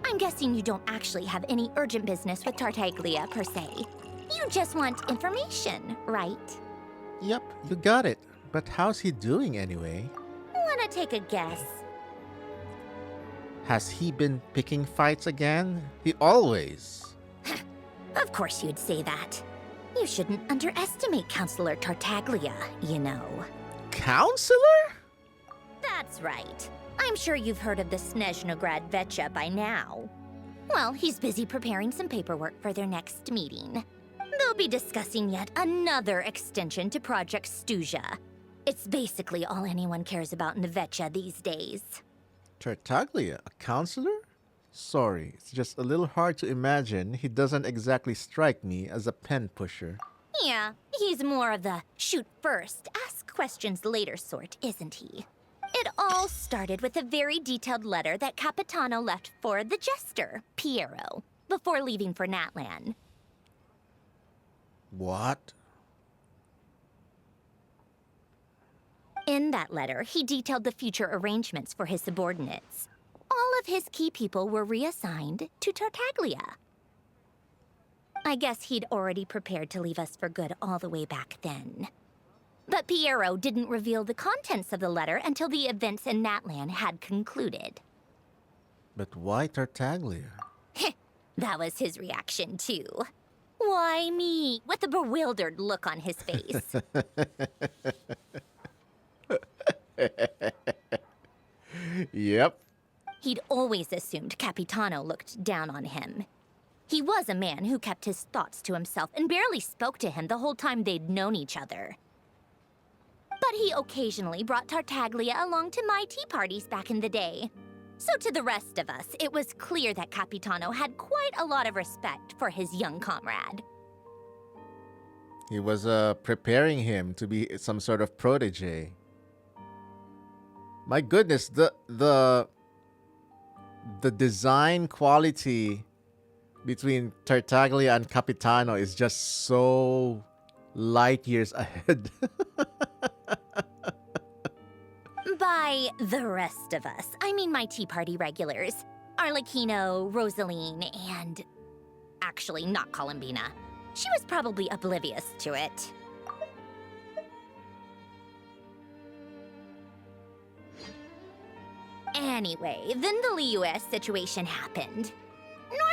I'm guessing you don't actually have any urgent business with Tartaglia per se. You just want information, right? Yep, you got it. But how's he doing anyway? Wanna take a guess? Has he been picking fights again? He always. Of course you'd say that. You shouldn't underestimate Counselor Tartaglia, you know. Counselor? That's right. I'm sure you've heard of the Snezhnograd Veche by now. Well, he's busy preparing some paperwork for their next meeting. They'll be discussing yet another extension to Project Stuzha. It's basically all anyone cares about in the Veche these days. Tartaglia, a counselor? Sorry, it's just a little hard to imagine. He doesn't exactly strike me as a pen pusher. Yeah, he's more of the shoot first, ask questions later sort, isn't he? It all started with a very detailed letter that Capitano left for the jester, Pierro, before leaving for Natlan. What? In that letter, he detailed the future arrangements for his subordinates. All of his key people were reassigned to Tartaglia. I guess he'd already prepared to leave us for good all the way back then. But Pierro didn't reveal the contents of the letter until the events in Natlan had concluded. But why Tartaglia? That was his reaction, too. Why me? With a bewildered look on his face. Yep. He'd always assumed Capitano looked down on him. He was a man who kept his thoughts to himself and barely spoke to him the whole time they'd known each other. But he occasionally brought Tartaglia along to my tea parties back in the day. So to the rest of us, it was clear that Capitano had quite a lot of respect for his young comrade. He was preparing him to be some sort of protege. My goodness, the design quality between Tartaglia and Capitano is just so light years ahead. By the rest of us, I mean my tea party regulars. Arlecchino, Rosaline, and... actually, not Columbina. She was probably oblivious to it. Anyway, then the Liyue situation happened.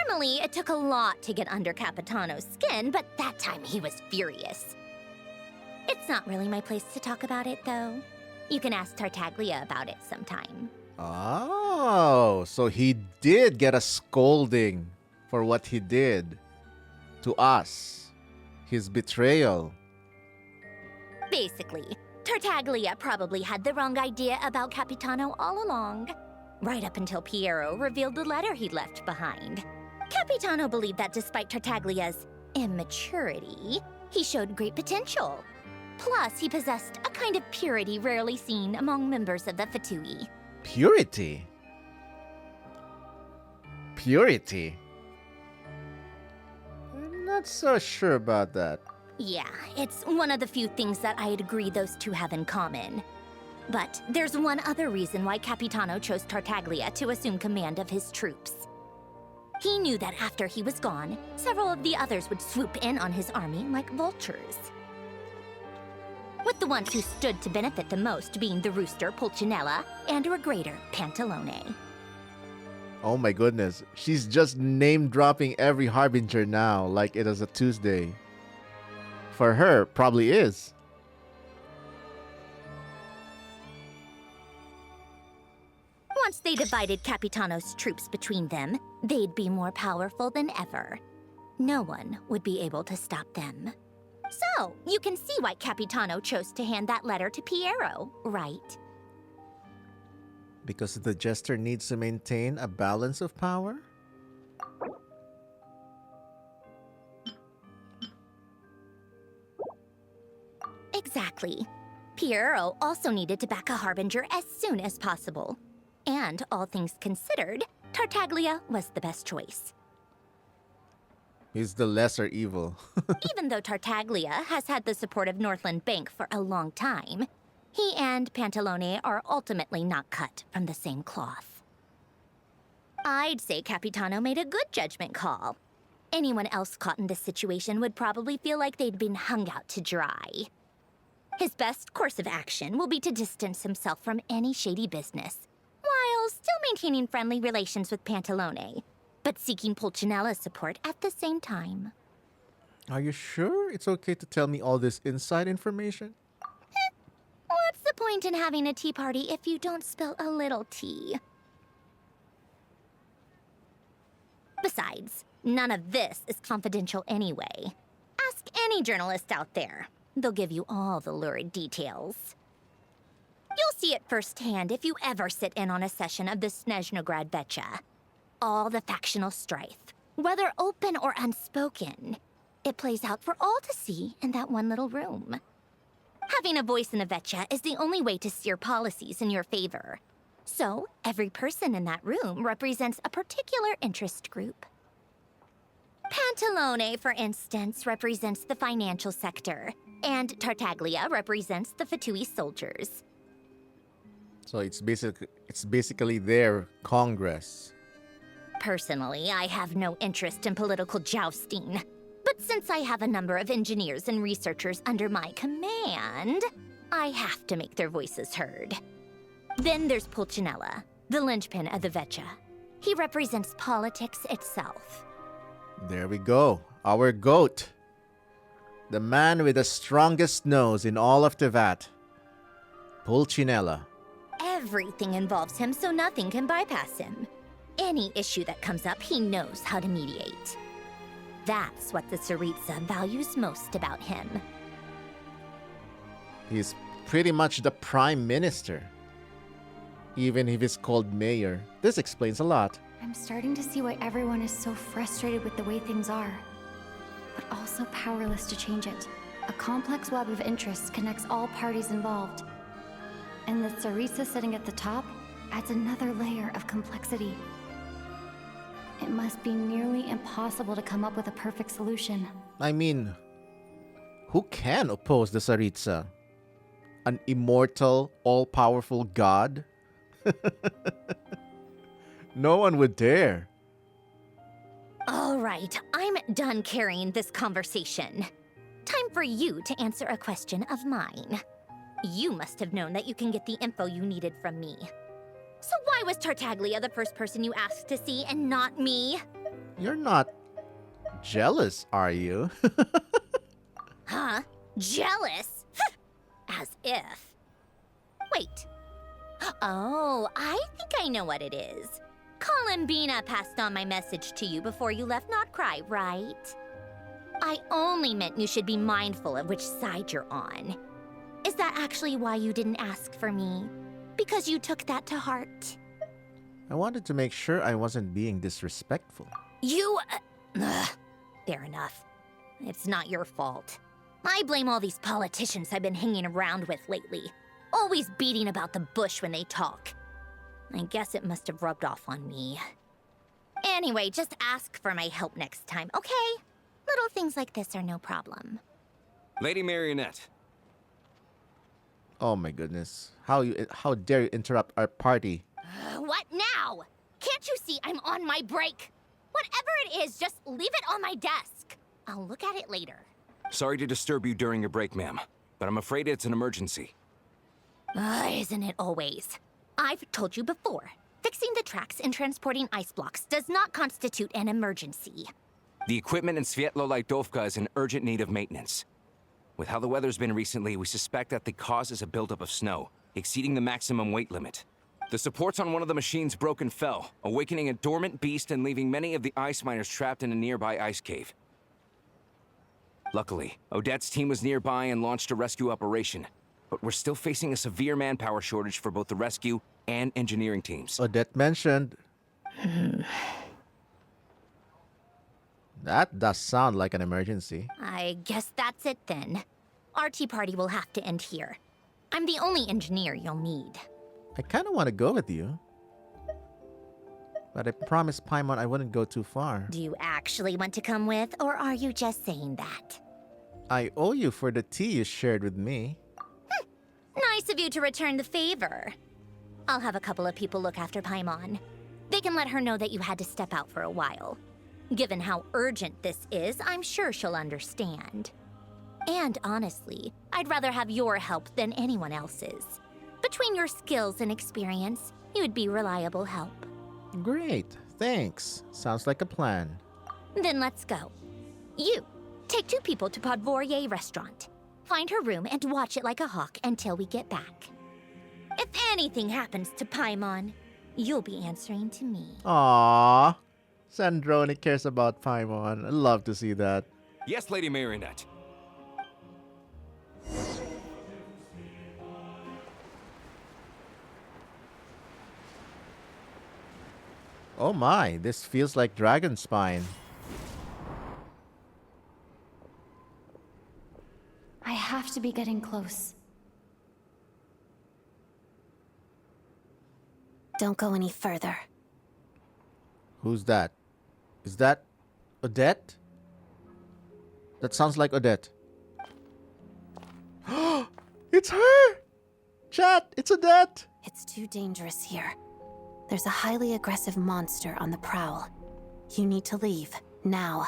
Normally, it took a lot to get under Capitano's skin, but that time he was furious. It's not really my place to talk about it, though. You can ask Tartaglia about it sometime. Oh, so he did get a scolding for what he did to us. His betrayal. Basically, Tartaglia probably had the wrong idea about Capitano all along. Right up until Pierro revealed the letter he'd left behind. Capitano believed that despite Tartaglia's immaturity, he showed great potential. Plus, he possessed a kind of purity rarely seen among members of the Fatui. Purity? Purity? I'm not so sure about that. Yeah, it's one of the few things that I'd agree those two have in common. But there's one other reason why Capitano chose Tartaglia to assume command of his troops. He knew that after he was gone, several of the others would swoop in on his army like vultures. With the ones who stood to benefit the most being the rooster Pulcinella and a regrader Pantalone. Oh my goodness, she's just name-dropping every harbinger now like it is a Tuesday. For her, probably is. Once they divided Capitano's troops between them, they'd be more powerful than ever. No one would be able to stop them. So, you can see why Capitano chose to hand that letter to Pierro, right? Because the jester needs to maintain a balance of power? Exactly. Pierro also needed to back a harbinger as soon as possible. And, all things considered, Tartaglia was the best choice. He's the lesser evil. Even though Tartaglia has had the support of Northland Bank for a long time, He and Pantalone are ultimately not cut from the same cloth. I'd say Capitano made a good judgment call. Anyone else caught in this situation would probably feel like they'd been hung out to dry. His best course of action will be to distance himself from any shady business, while still maintaining friendly relations with Pantalone, but seeking Pulcinella's support at the same time. Are you sure it's okay to tell me all this inside information? What's the point in having a tea party if you don't spill a little tea? Besides, none of this is confidential anyway. Ask any journalist out there. They'll give you all the lurid details. You'll see it firsthand if you ever sit in on a session of the Snezhnograd Veche. All the factional strife, whether open or unspoken, it plays out for all to see in that one little room. Having a voice in the Veche is the only way to steer policies in your favor. So, every person in that room represents a particular interest group. Pantalone, for instance, represents the financial sector, and Tartaglia represents the Fatui soldiers. So it's basically their Congress. Personally, I have no interest in political jousting. But since I have a number of engineers and researchers under my command, I have to make their voices heard. Then there's Pulcinella, the linchpin of the Veche. He represents politics itself. There we go. Our goat. The man with the strongest nose in all of Tevat. Pulcinella. Everything involves him, so nothing can bypass him. Any issue that comes up, he knows how to mediate. That's what the Tsaritsa values most about him. He's pretty much the prime minister. Even if he's called mayor. This explains a lot. I'm starting to see why everyone is so frustrated with the way things are, but also powerless to change it. A complex web of interests connects all parties involved. And the Tsaritsa sitting at the top adds another layer of complexity. It must be nearly impossible to come up with a perfect solution. I mean, who can oppose the Tsaritsa? An immortal, all-powerful god? No one would dare. All right, I'm done carrying this conversation. Time for you to answer a question of mine. You must have known that you can get the info you needed from me. So why was Tartaglia the first person you asked to see and not me? You're not jealous, are you? Huh? Jealous? As if. Wait. Oh, I think I know what it is. Columbina passed on my message to you before you left Notcry, right? I only meant you should be mindful of which side you're on. Is that actually why you didn't ask for me? Because you took that to heart? I wanted to make sure I wasn't being disrespectful. You... fair enough. It's not your fault. I blame all these politicians I've been hanging around with lately. Always beating about the bush when they talk. I guess it must have rubbed off on me. Anyway, just ask for my help next time, okay? Little things like this are no problem. Lady Marionette. Oh my goodness. How dare you interrupt our party? What now? Can't you see I'm on my break? Whatever it is, just leave it on my desk. I'll look at it later. Sorry to disturb you during your break, ma'am, but I'm afraid it's an emergency. Isn't it always? I've told you before, fixing the tracks and transporting ice blocks does not constitute an emergency. The equipment in Svietlo-Laitovka is in urgent need of maintenance. With how the weather's been recently, we suspect that the cause is a buildup of snow, exceeding the maximum weight limit. The supports on one of the machines broke and fell, awakening a dormant beast and leaving many of the ice miners trapped in a nearby ice cave. Luckily, Odette's team was nearby and launched a rescue operation, but we're still facing a severe manpower shortage for both the rescue and engineering teams. Odette mentioned. That does sound like an emergency. I guess that's it then. Our tea party will have to end here. I'm the only engineer you'll need. I kind of want to go with you. But I promised Paimon I wouldn't go too far. Do you actually want to come with, or are you just saying that? I owe you for the tea you shared with me. Nice Nice of you to return the favor. I'll have a couple of people look after Paimon. They can let her know that you had to step out for a while. Given how urgent this is, I'm sure she'll understand. And honestly, I'd rather have your help than anyone else's. Between your skills and experience, you'd be reliable help. Great, thanks. Sounds like a plan. Then let's go. You, take 2 people to Podvorye restaurant. Find her room and watch it like a hawk until we get back. If anything happens to Paimon, you'll be answering to me. Aww. Sandrone cares about Paimon. I love to see that. Yes, Lady Marionette. Oh my, this feels like Dragon Spine. I have to be getting close. Don't go any further. Who's that? Is that Odette? That sounds like Odette. It's her! Chat, it's Odette! It's too dangerous here. There's a highly aggressive monster on the prowl. You need to leave, now.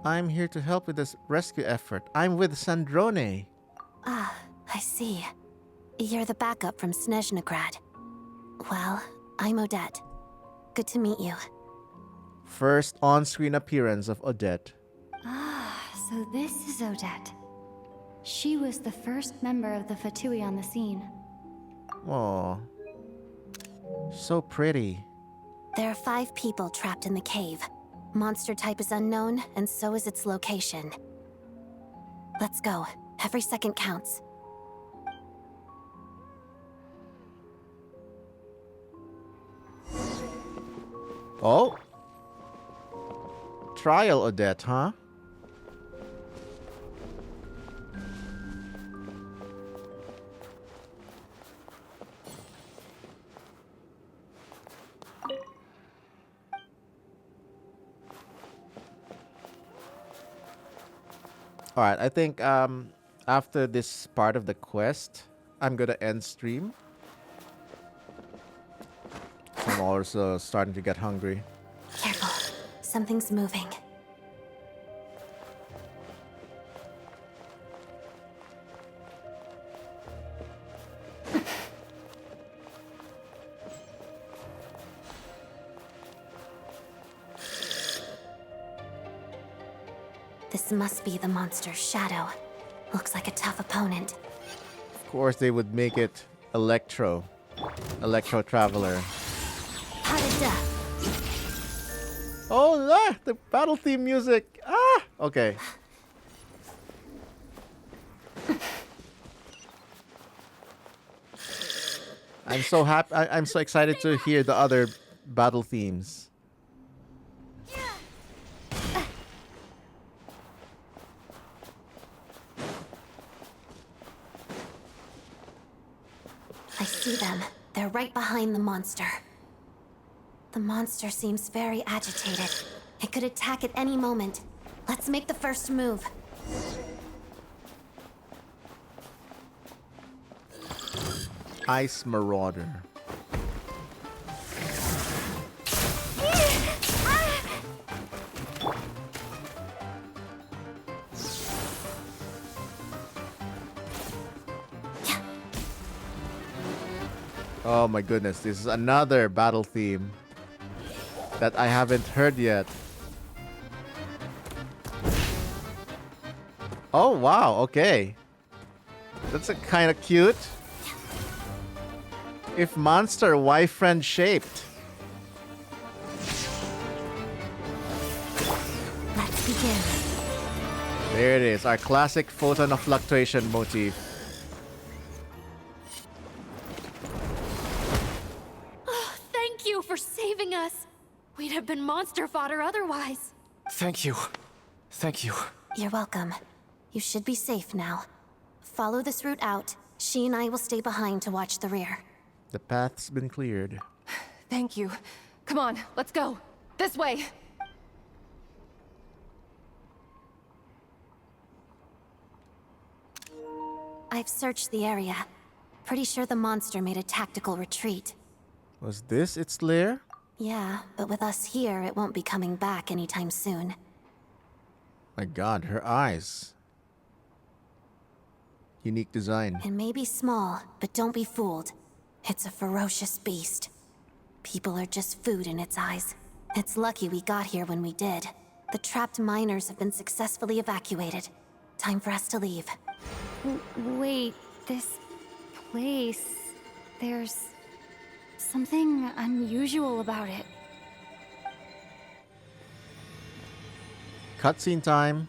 I'm here to help with this rescue effort. I'm with Sandrone. Ah, I see. You're the backup from Snezhnograd. Well, I'm Odette. Good to meet you. First on-screen appearance of Odette. Ah, so this is Odette. She was the first member of the Fatui on the scene. Aw. So pretty. There are 5 people trapped in the cave. Monster type is unknown, and so is its location. Let's go. Every second counts. Oh? Trial Odette, huh? Alright, I think after this part of the quest, I'm gonna end stream. I'm also starting to get hungry. Careful. Something's moving. This must be the monster's shadow. Looks like a tough opponent. Of course, they would make it Electro Traveler. Oh, the battle theme music. Ah, okay. I'm so happy. I'm so excited to hear the other battle themes. I see them. They're right behind the monster. The monster seems very agitated. It could attack at any moment. Let's make the first move. Ice Marauder. Oh my goodness, this is another battle theme that I haven't heard yet. Oh wow, okay. That's a kind of cute. If monster, why friend shaped? Let's begin. There it is, our classic photon of fluctuation motif. Oh, thank you for saving us. We'd have been monster fodder otherwise. Thank you. Thank you. You're welcome. You should be safe now. Follow this route out. She and I will stay behind to watch the rear. The path's been cleared. Thank you. Come on, let's go. This way. I've searched the area. Pretty sure the monster made a tactical retreat. Was this its lair? Yeah, but with us here, it won't be coming back anytime soon. My god, her eyes. Unique design. It may be small, but don't be fooled. It's a ferocious beast. People are just food in its eyes. It's lucky we got here when we did. The trapped miners have been successfully evacuated. Time for us to leave. Wait, this place... There's something unusual about it. Cutscene time.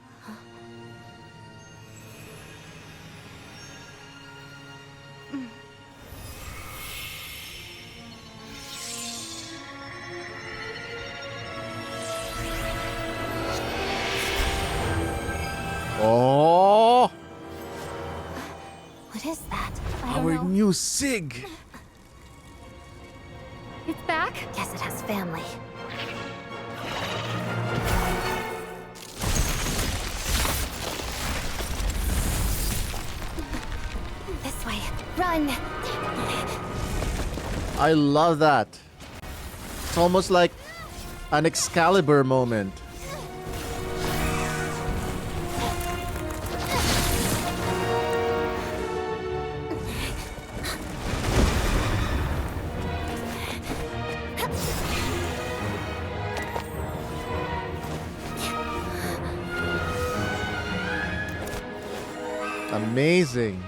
Oh! What is that? Our new SIG! It's back? Guess it has family. This way. Run! I love that. It's almost like an Excalibur moment. Amazing.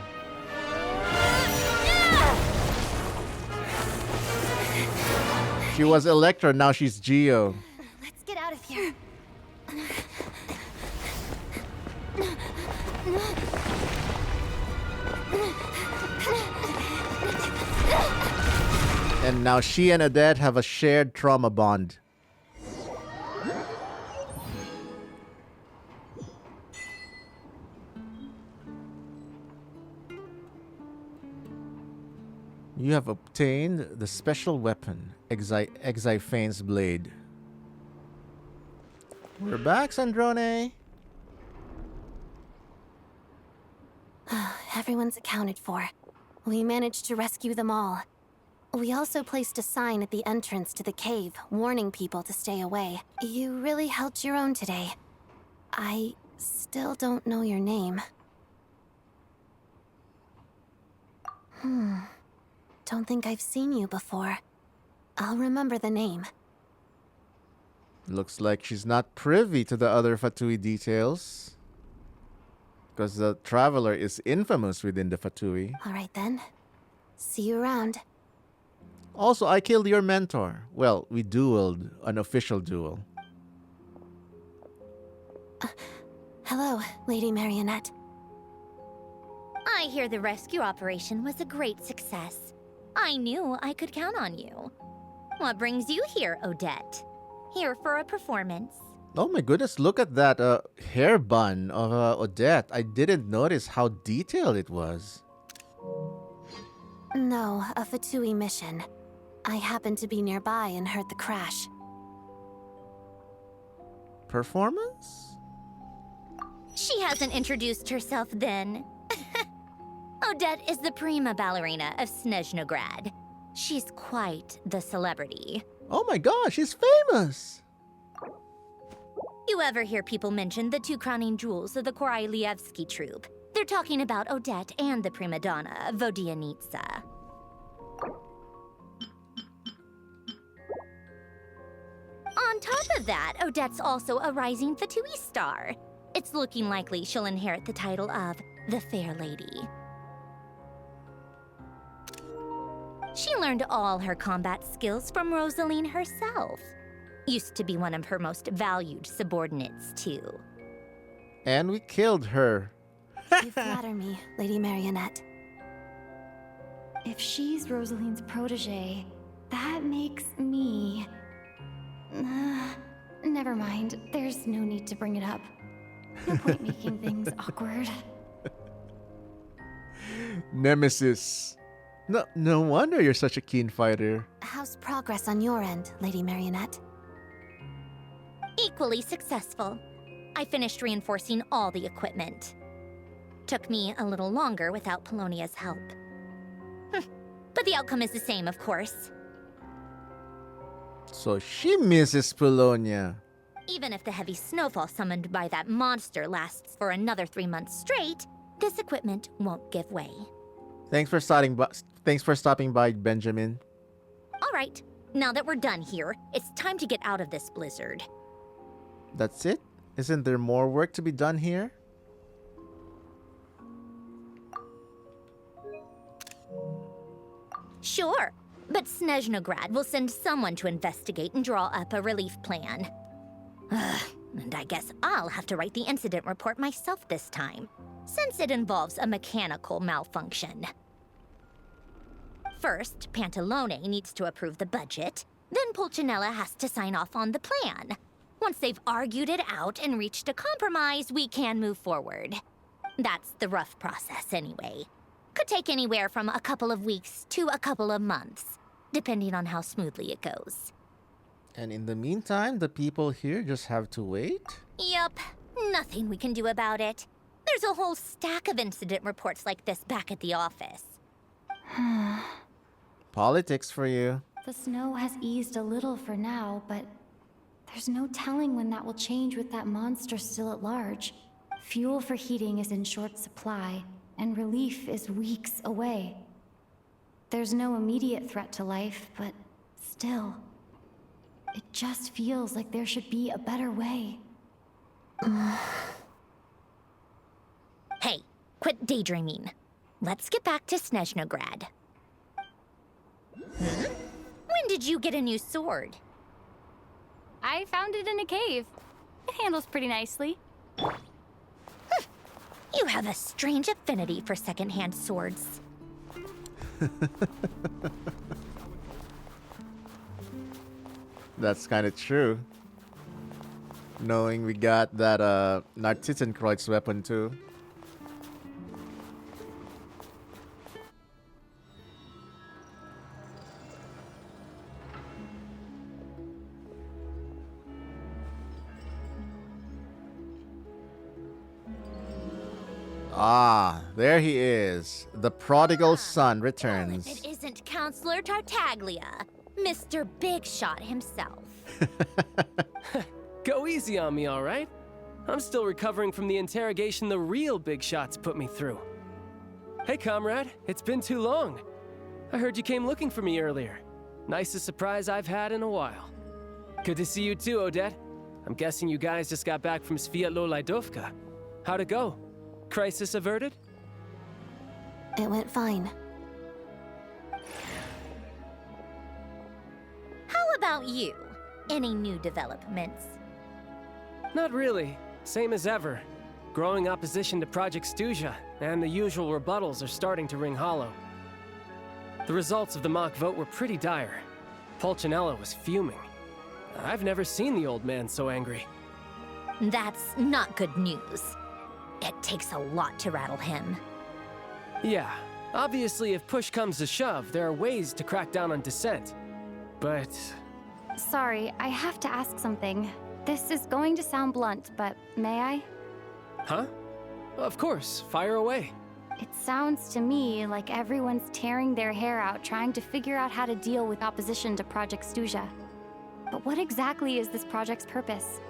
She was Electra, now she's Geo. Let's get out of here. And now she and Odette have a shared trauma bond. You have obtained the special weapon, Exiphane's Blade. We're back, Sandrone. Everyone's accounted for. We managed to rescue them all. We also placed a sign at the entrance to the cave, warning people to stay away. You really held your own today. I still don't know your name. Don't think I've seen you before. I'll remember the name. Looks like she's not privy to the other Fatui details. Because the Traveler is infamous within the Fatui. Alright then. See you around. Also, I killed your mentor. Well, we dueled, an official duel. Hello, Lady Marionette. I hear the rescue operation was a great success. I knew I could count on you. What brings you here, Odette? Here for a performance? Oh my goodness, look at that hair bun of Odette. I didn't notice how detailed it was. No, a Fatui mission. I happened to be nearby and heard the crash. Performance? She hasn't introduced herself then. Odette is the prima ballerina of Snezhnograd. She's quite the celebrity. Oh my gosh, she's famous! You ever hear people mention the two crowning jewels of the Korolievsky troupe? They're talking about Odette and the prima donna, Vodyanitsa. On top of that, Odette's also a rising Fatui star. It's looking likely she'll inherit the title of the Fair Lady. She learned all her combat skills from Rosaline herself. Used to be one of her most valued subordinates, too. And we killed her. You flatter me, Lady Marionette. If she's Rosaline's protege, that makes me... never mind. There's no need to bring it up. No point making things awkward. Nemesis. No wonder you're such a keen fighter. How's progress on your end, Lady Marionette? Equally successful. I finished reinforcing all the equipment. Took me a little longer without Polonia's help. But the outcome is the same, of course. So she misses Polonia. Even if the heavy snowfall summoned by that monster lasts for another 3 months straight, this equipment won't give way. Thanks for stopping by, Benjamin. All right, now that we're done here, it's time to get out of this blizzard. That's it? Isn't there more work to be done here? Sure, but Snezhnograd will send someone to investigate and draw up a relief plan. And I guess I'll have to write the incident report myself this time, since it involves a mechanical malfunction. First, Pantalone needs to approve the budget, then Pulcinella has to sign off on the plan. Once they've argued it out and reached a compromise, we can move forward. That's the rough process anyway. Could take anywhere from a couple of weeks to a couple of months, depending on how smoothly it goes. And in the meantime, the people here just have to wait? Yup, nothing we can do about it. There's a whole stack of incident reports like this back at the office. Politics for you. The snow has eased a little for now, but there's no telling when that will change with that monster still at large. Fuel for heating is in short supply, and relief is weeks away. There's no immediate threat to life, but still, it just feels like there should be a better way. Hey, quit daydreaming. Let's get back to Snezhnograd. When did you get a new sword? I found it in a cave. It handles pretty nicely. You have a strange affinity for secondhand swords. That's kind of true. Knowing we got that Nartitzenkreuz weapon too. Ah, there he is. The prodigal son returns. It isn't Counselor Tartaglia, Mr. Big Shot himself. Go easy on me, all right? I'm still recovering from the interrogation the real big shots put me through. Hey, comrade, it's been too long. I heard you came looking for me earlier. Nicest surprise I've had in a while. Good to see you too, Odette. I'm guessing you guys just got back from Sviatlo-Lajdovka. How'd it go? Crisis averted? It went fine. How about you? Any new developments? Not really. Same as ever. Growing opposition to Project Stuzha, and the usual rebuttals are starting to ring hollow. The results of the mock vote were pretty dire. Pulcinella was fuming. I've never seen the old man so angry. That's not good news. It takes a lot to rattle him. Yeah, obviously if push comes to shove, there are ways to crack down on dissent. But... Sorry, I have to ask something. This is going to sound blunt, but may I? Huh? Of course, fire away. It sounds to me like everyone's tearing their hair out trying to figure out how to deal with opposition to Project Stuzha. But what exactly is this project's purpose?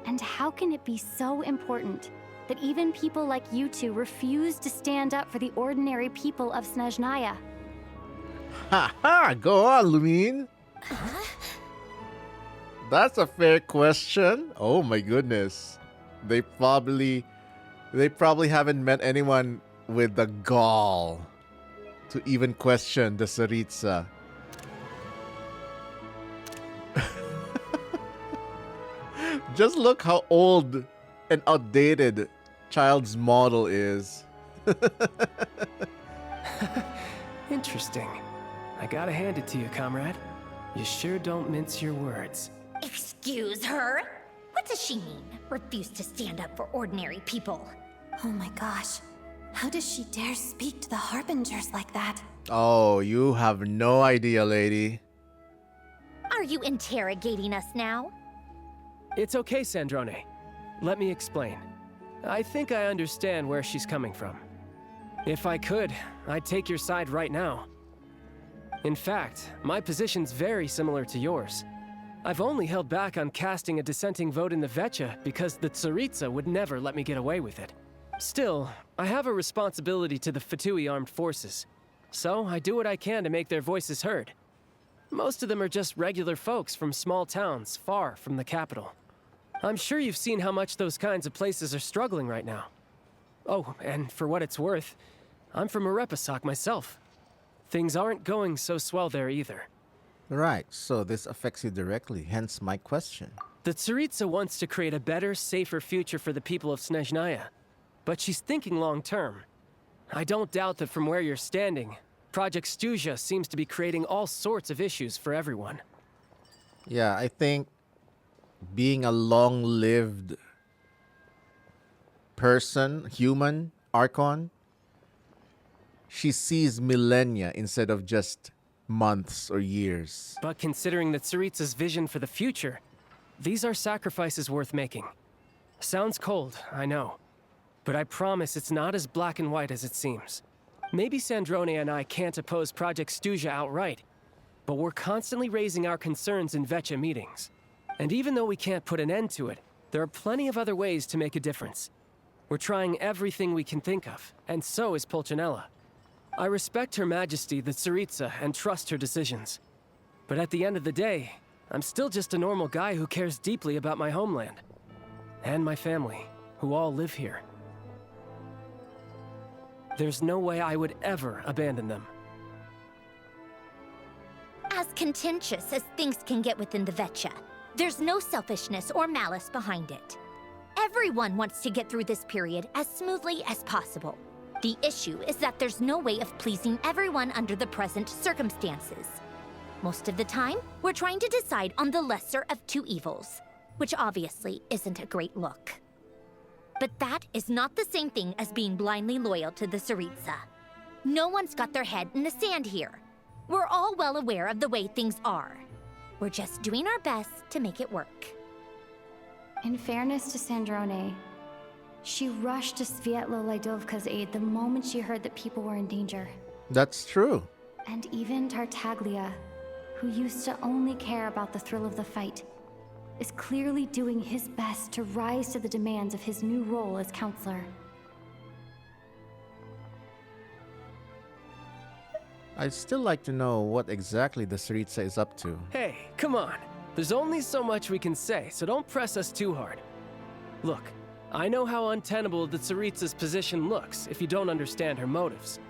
And how can it be so important that even people like you two refuse to stand up for the ordinary people of Snezhnaya? Ha ha! Go on, Lumine. That's a fair question. Oh my goodness. They probably haven't met anyone with the gall to even question the Tsaritsa. Just look how old and outdated Child's model is. Interesting. I gotta hand it to you, comrade. You sure don't mince your words. Excuse her? What does she mean? Refuse to stand up for ordinary people. Oh my gosh. How does she dare speak to the Harbingers like that? Oh, you have no idea, lady. Are you interrogating us now? It's okay, Sandrone. Let me explain. I think I understand where she's coming from. If I could, I'd take your side right now. In fact, my position's very similar to yours. I've only held back on casting a dissenting vote in the Veche because the Tsaritsa would never let me get away with it. Still, I have a responsibility to the Fatui armed forces, so I do what I can to make their voices heard. Most of them are just regular folks from small towns far from the capital. I'm sure you've seen how much those kinds of places are struggling right now. Oh, and for what it's worth, I'm from Arepasak myself. Things aren't going so swell there either. Right, so this affects you directly, hence my question. The Tsaritsa wants to create a better, safer future for the people of Snezhnaya, but she's thinking long term. I don't doubt that from where you're standing, Project Stuzha seems to be creating all sorts of issues for everyone. Yeah, I think being a long-lived person, human, Archon, she sees millennia instead of just months or years. But considering the Tsaritsa's vision for the future, these are sacrifices worth making. Sounds cold, I know. But I promise it's not as black and white as it seems. Maybe Sandrone and I can't oppose Project Stuzha outright, but we're constantly raising our concerns in Veche meetings. And even though we can't put an end to it, there are plenty of other ways to make a difference. We're trying everything we can think of, and so is Pulnicella. I respect Her Majesty, the Tsaritsa, and trust her decisions. But at the end of the day, I'm still just a normal guy who cares deeply about my homeland. And my family, who all live here. There's no way I would ever abandon them. As contentious as things can get within the Veche, there's no selfishness or malice behind it. Everyone wants to get through this period as smoothly as possible. The issue is that there's no way of pleasing everyone under the present circumstances. Most of the time, we're trying to decide on the lesser of two evils, which obviously isn't a great look. But that is not the same thing as being blindly loyal to the Tsaritsa. No one's got their head in the sand here. We're all well aware of the way things are. We're just doing our best to make it work. In fairness to Sandrone, she rushed to Svietlo Laidovka's aid the moment she heard that people were in danger. That's true. And even Tartaglia, who used to only care about the thrill of the fight, is clearly doing his best to rise to the demands of his new role as counselor. I'd still like to know what exactly the Tsaritsa is up to. Hey, come on. There's only so much we can say, so don't press us too hard. Look, I know how untenable the Tsaritsa's position looks if you don't understand her motives.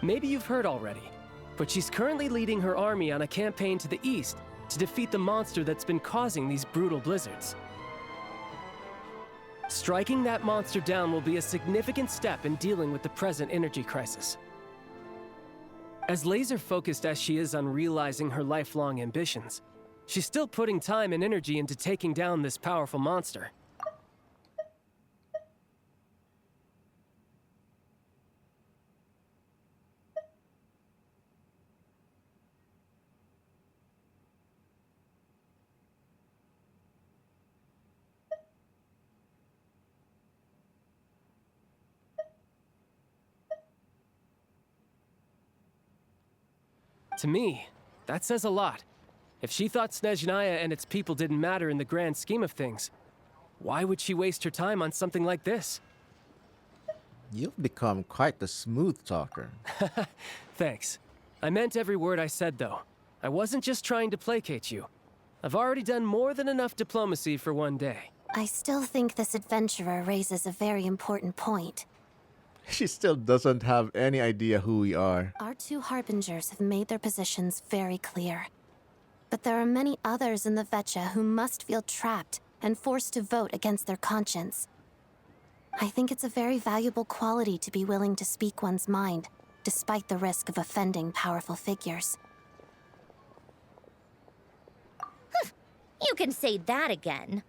Maybe you've heard already, but she's currently leading her army on a campaign to the east to defeat the monster that's been causing these brutal blizzards. Striking that monster down will be a significant step in dealing with the present energy crisis. As laser-focused as she is on realizing her lifelong ambitions, she's still putting time and energy into taking down this powerful monster. To me, that says a lot. If she thought Snezhnaya and its people didn't matter in the grand scheme of things, why would she waste her time on something like this? You've become quite the smooth talker. Thanks. I meant every word I said, though. I wasn't just trying to placate you. I've already done more than enough diplomacy for one day. I still think this adventurer raises a very important point. She still doesn't have any idea who we are. Our two harbingers have made their positions very clear. But there are many others in the Veche who must feel trapped and forced to vote against their conscience. I think it's a very valuable quality to be willing to speak one's mind, despite the risk of offending powerful figures. You can say that again.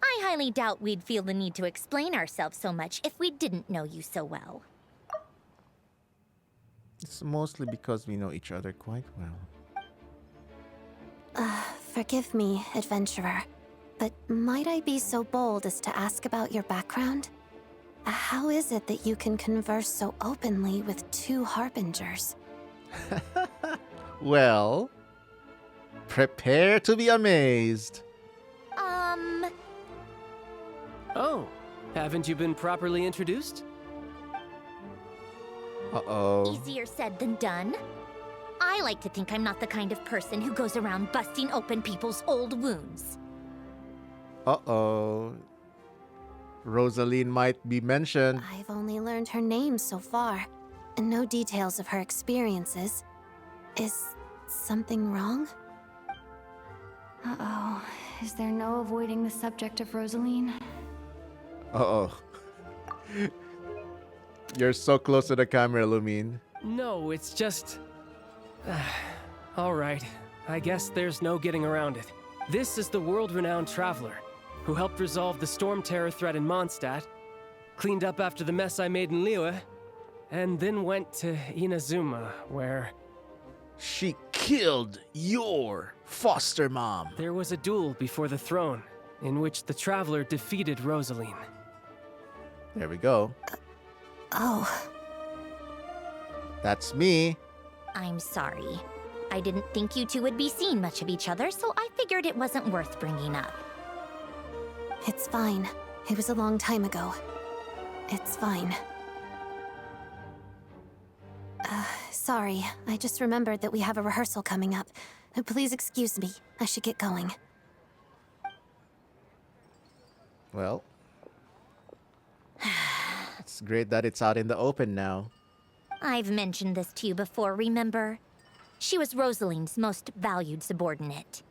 I highly doubt we'd feel the need to explain ourselves so much if we didn't know you so well. It's mostly because we know each other quite well. Forgive me, adventurer, but might I be so bold as to ask about your background? How is it that you can converse so openly with two harbingers? Well, prepare to be amazed. Oh, haven't you been properly introduced? Uh-oh. Easier said than done. I like to think I'm not the kind of person who goes around busting open people's old wounds. Uh-oh. Rosaline might be mentioned. I've only learned her name so far, and no details of her experiences. Is something wrong? Uh-oh. Is there no avoiding the subject of Rosaline? Uh-oh. You're so close to the camera, Lumine. No, it's just... Alright, I guess there's no getting around it. This is the world-renowned traveler, who helped resolve the storm terror threat in Mondstadt, cleaned up after the mess I made in Liyue, and then went to Inazuma, where... She killed your foster mom. There was a duel before the throne, in which the traveler defeated Rosaline. There we go. Oh. That's me. I'm sorry. I didn't think you two would be seeing much of each other, so I figured it wasn't worth bringing up. It's fine. It was a long time ago. It's fine. Sorry. I just remembered that we have a rehearsal coming up. Please excuse me. I should get going. Well, it's great that it's out in the open now. I've mentioned this to you before, remember? She was Rosaline's most valued subordinate.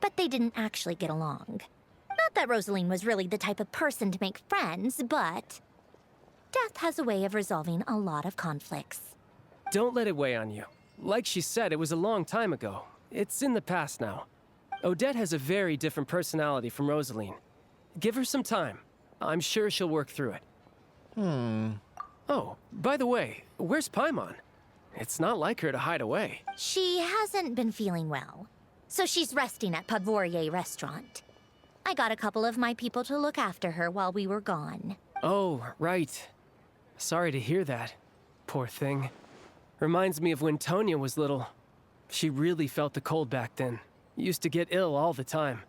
But they didn't actually get along. Not that Rosaline was really the type of person to make friends, but... death has a way of resolving a lot of conflicts. Don't let it weigh on you. Like she said, it was a long time ago. It's in the past now. Odette has a very different personality from Rosaline. Give her some time. I'm sure she'll work through it. Oh, by the way, where's Paimon? It's not like her to hide away. She hasn't been feeling well, so she's resting at Podvorier restaurant. I got a couple of my people to look after her while we were gone. Oh, right. Sorry to hear that. Poor thing. Reminds me of when Tonya was little. She really felt the cold back then. Used to get ill all the time.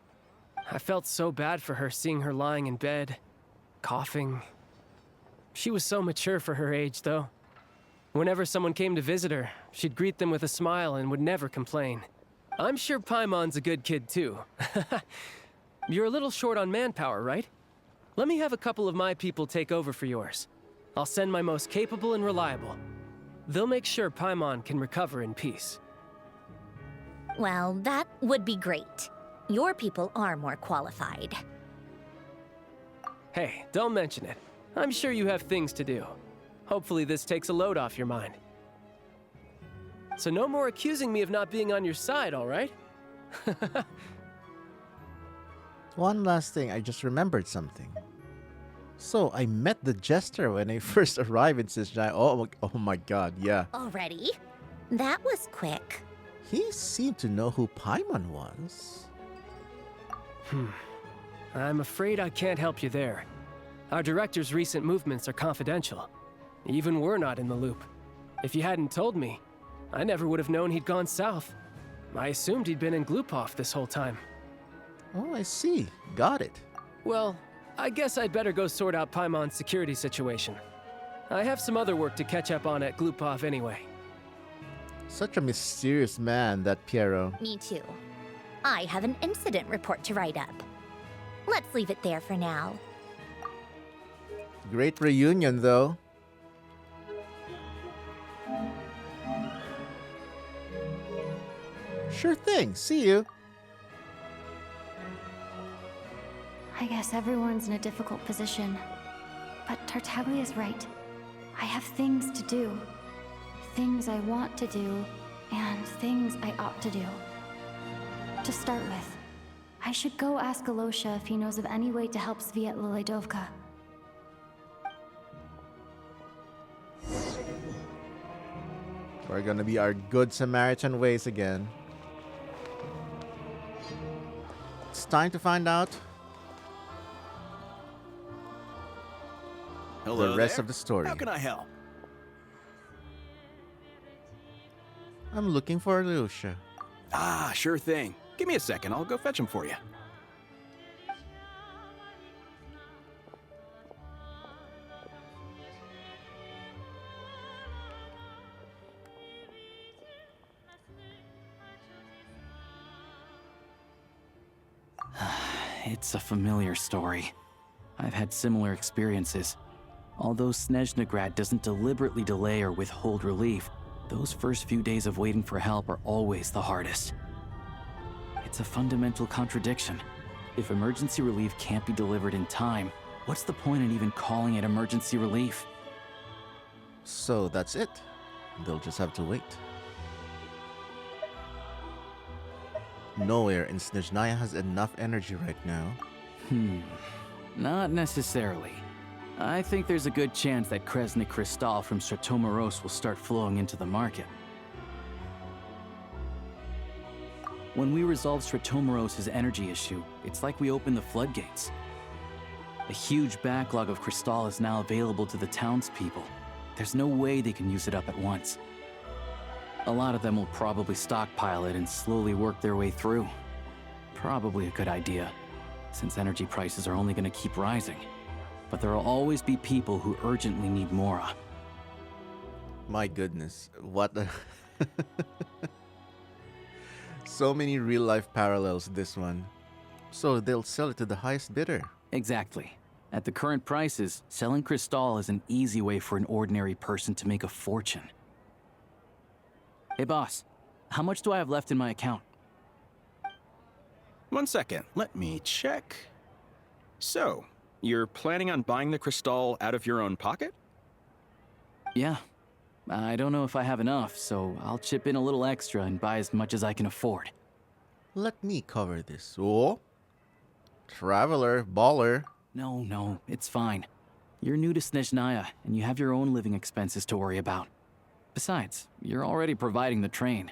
I felt so bad for her seeing her lying in bed, coughing. She was so mature for her age, though. Whenever someone came to visit her, she'd greet them with a smile and would never complain. I'm sure Paimon's a good kid, too. You're a little short on manpower, right? Let me have a couple of my people take over for yours. I'll send my most capable and reliable. They'll make sure Paimon can recover in peace. Well, that would be great. Your people are more qualified. Hey, don't mention it. I'm sure you have things to do. Hopefully this takes a load off your mind. So no more accusing me of not being on your side, all right? One last thing, I just remembered something. So, I met the Jester when I first arrived in Snezhnaya. Oh my god, yeah. Already? That was quick. He seemed to know who Paimon was. I'm afraid I can't help you there. Our director's recent movements are confidential. Even we're not in the loop. If you hadn't told me, I never would have known he'd gone south. I assumed he'd been in Glupov this whole time. Oh, I see. Got it. Well, I guess I'd better go sort out Paimon's security situation. I have some other work to catch up on at Glupov anyway. Such a mysterious man, that Pierro. Me too. I have an incident report to write up. Let's leave it there for now. Great reunion, though. Sure thing. See you. I guess everyone's in a difficult position. But Tartaglia's right. I have things to do. Things I want to do, and things I ought to do. To start with, I should go ask Alyosha if he knows of any way to help Svietla Ledovka. We're gonna be our good Samaritan ways again. It's time to find out Hello the rest there. of the story. How can I help? I'm looking for Alyosha. Ah, sure thing. Give me a second, I'll go fetch him for you. It's a familiar story. I've had similar experiences. Although Snezhnograd doesn't deliberately delay or withhold relief, those first few days of waiting for help are always the hardest. It's a fundamental contradiction. If emergency relief can't be delivered in time, what's the point in even calling it emergency relief? So that's it. They'll just have to wait. Nowhere in Snezhnaya has enough energy right now. Not necessarily. I think there's a good chance that Kresnik Crystal from Stratomoros will start flowing into the market. When we resolve Stratomoros' energy issue, it's like we open the floodgates. A huge backlog of Crystal is now available to the townspeople. There's no way they can use it up at once. A lot of them will probably stockpile it and slowly work their way through. Probably a good idea, since energy prices are only going to keep rising. But there will always be people who urgently need Mora. My goodness, what the... So many real-life parallels this one. So they'll sell it to the highest bidder. Exactly. At the current prices, selling Crystal is an easy way for an ordinary person to make a fortune. Hey boss, how much do I have left in my account? 1 second, let me check. So, you're planning on buying the Crystal out of your own pocket? Yeah. I don't know if I have enough, so I'll chip in a little extra and buy as much as I can afford. Let me cover this. Oh? Traveler, baller. No, it's fine. You're new to Snezhnaya, and you have your own living expenses to worry about. Besides, you're already providing the train.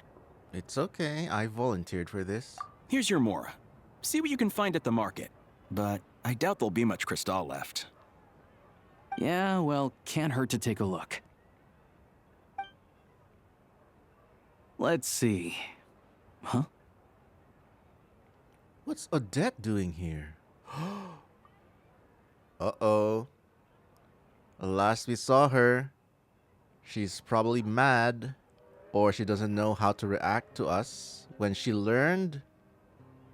It's okay, I volunteered for this. Here's your Mora. See what you can find at the market. But I doubt there'll be much Crystal left. Yeah, well, can't hurt to take a look. Let's see. Huh? What's Odette doing here? Uh-oh. Last we saw her, she's probably mad, or she doesn't know how to react to us when she learned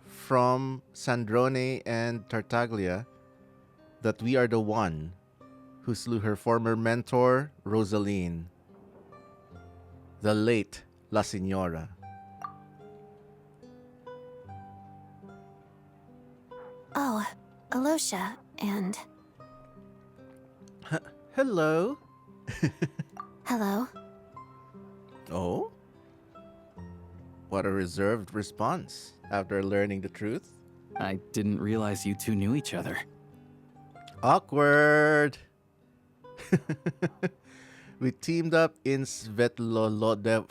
from Sandrone and Tartaglia that we are the one who slew her former mentor, Rosaline, the late La Signora. Oh, Alyosha, and... Hello? Hello? Oh? What a reserved response after learning the truth. I didn't realize you two knew each other. Awkward! We teamed up in Svetlolodev.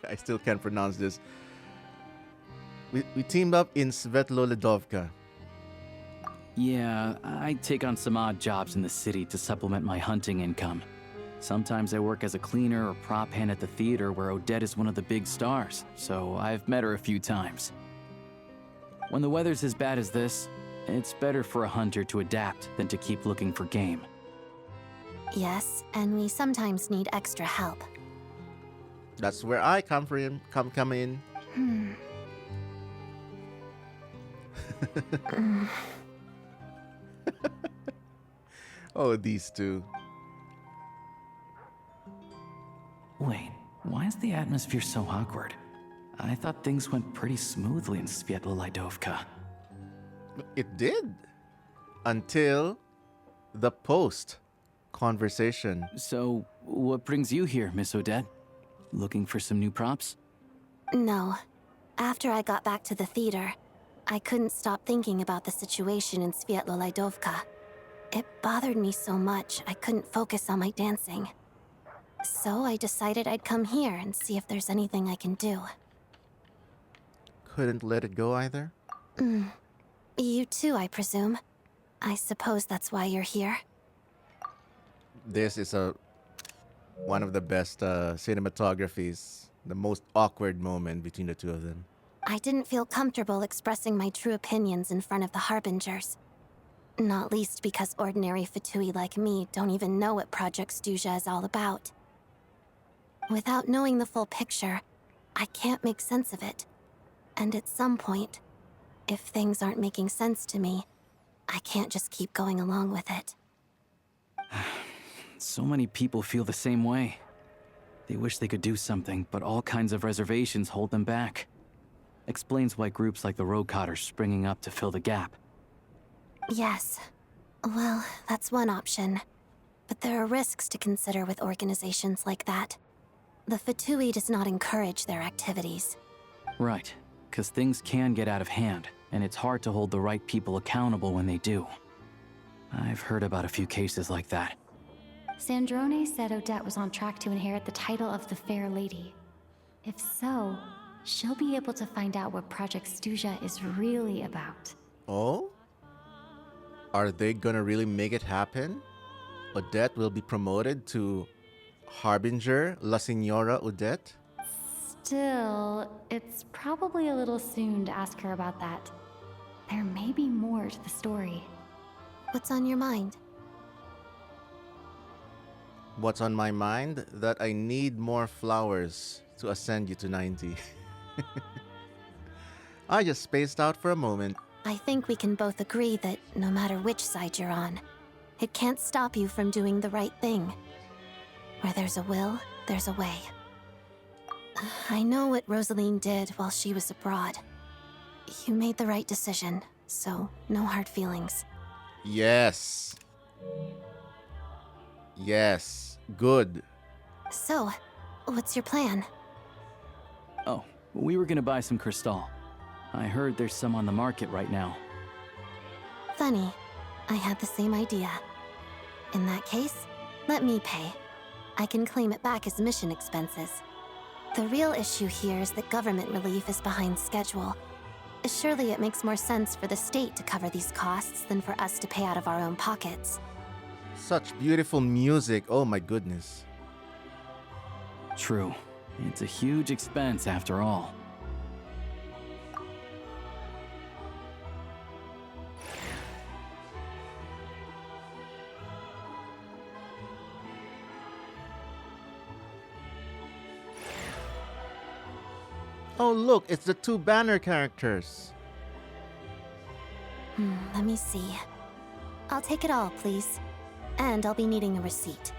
I still can't pronounce this. We teamed up in Svetlolodovka. Yeah, I take on some odd jobs in the city to supplement my hunting income. Sometimes I work as a cleaner or prop hand at the theater where Odette is one of the big stars, so I've met her a few times. When the weather's as bad as this, it's better for a hunter to adapt than to keep looking for game. Yes, and we sometimes need extra help. That's where I come in. Oh, these two. Wait, why is the atmosphere so awkward? I thought things went pretty smoothly in Svetlolidovka. It did. Until the post conversation. So, what brings you here, Miss Odette? Looking for some new props? No. After I got back to the theater, I couldn't stop thinking about the situation in Svetlolidovka. It bothered me so much, I couldn't focus on my dancing. So I decided I'd come here and see if there's anything I can do. Couldn't let it go either? You too, I presume. I suppose that's why you're here. this is one of the best cinematographies. The most awkward moment between the two of them. I didn't feel comfortable expressing my true opinions in front of the Harbingers. Not least because ordinary Fatui like me don't even know what Project Stuzha is all about. Without knowing the full picture, I can't make sense of it. And at some point, if things aren't making sense to me, I can't just keep going along with it. So many people feel the same way. They wish they could do something, but all kinds of reservations hold them back. Explains why groups like the Rokot are springing up to fill the gap. Yes. Well, that's one option. But there are risks to consider with organizations like that. The Fatui does not encourage their activities. Right, because things can get out of hand, and it's hard to hold the right people accountable when they do. I've heard about a few cases like that. Sandrone said Odette was on track to inherit the title of the Fair Lady. If so, she'll be able to find out what Project Stuzha is really about. Oh? Are they gonna really make it happen? Odette will be promoted to Harbinger, La Signora Odette? Still, it's probably a little soon to ask her about that. There may be more to the story. What's on your mind? What's on my mind? That I need more flowers to ascend you to 90. I just spaced out for a moment. I think we can both agree that no matter which side you're on, it can't stop you from doing the right thing. Where there's a will, there's a way. I know what Rosaline did while she was abroad. You made the right decision, so no hard feelings. Yes. Yes. Good. So, what's your plan? Oh, we were gonna buy some Crystal. I heard there's some on the market right now. Funny. I had the same idea. In that case, let me pay. I can claim it back as mission expenses. The real issue here is that government relief is behind schedule. Surely it makes more sense for the state to cover these costs than for us to pay out of our own pockets. Such beautiful music. Oh my goodness. True. It's a huge expense after all. Oh look, it's the two banner characters. Let me see. I'll take it all, please. And I'll be needing a receipt.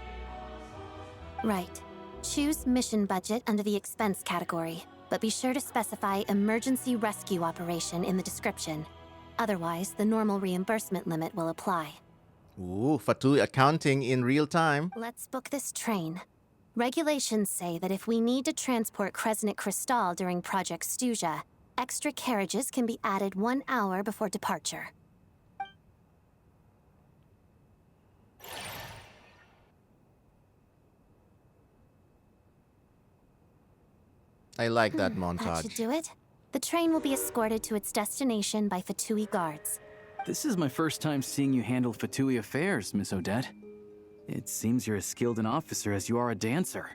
Right. Choose mission budget under the expense category, but be sure to specify emergency rescue operation in the description. Otherwise, the normal reimbursement limit will apply. Ooh, Fatui accounting in real time. Let's book this train. Regulations say that if we need to transport Kresnik Crystal during Project Stuzha, extra carriages can be added 1 hour before departure. I like that That montage. should do it. The train will be escorted to its destination by Fatui guards. This is my first time seeing you handle Fatui affairs, Miss Odette. It seems you're as skilled an officer as you are a dancer.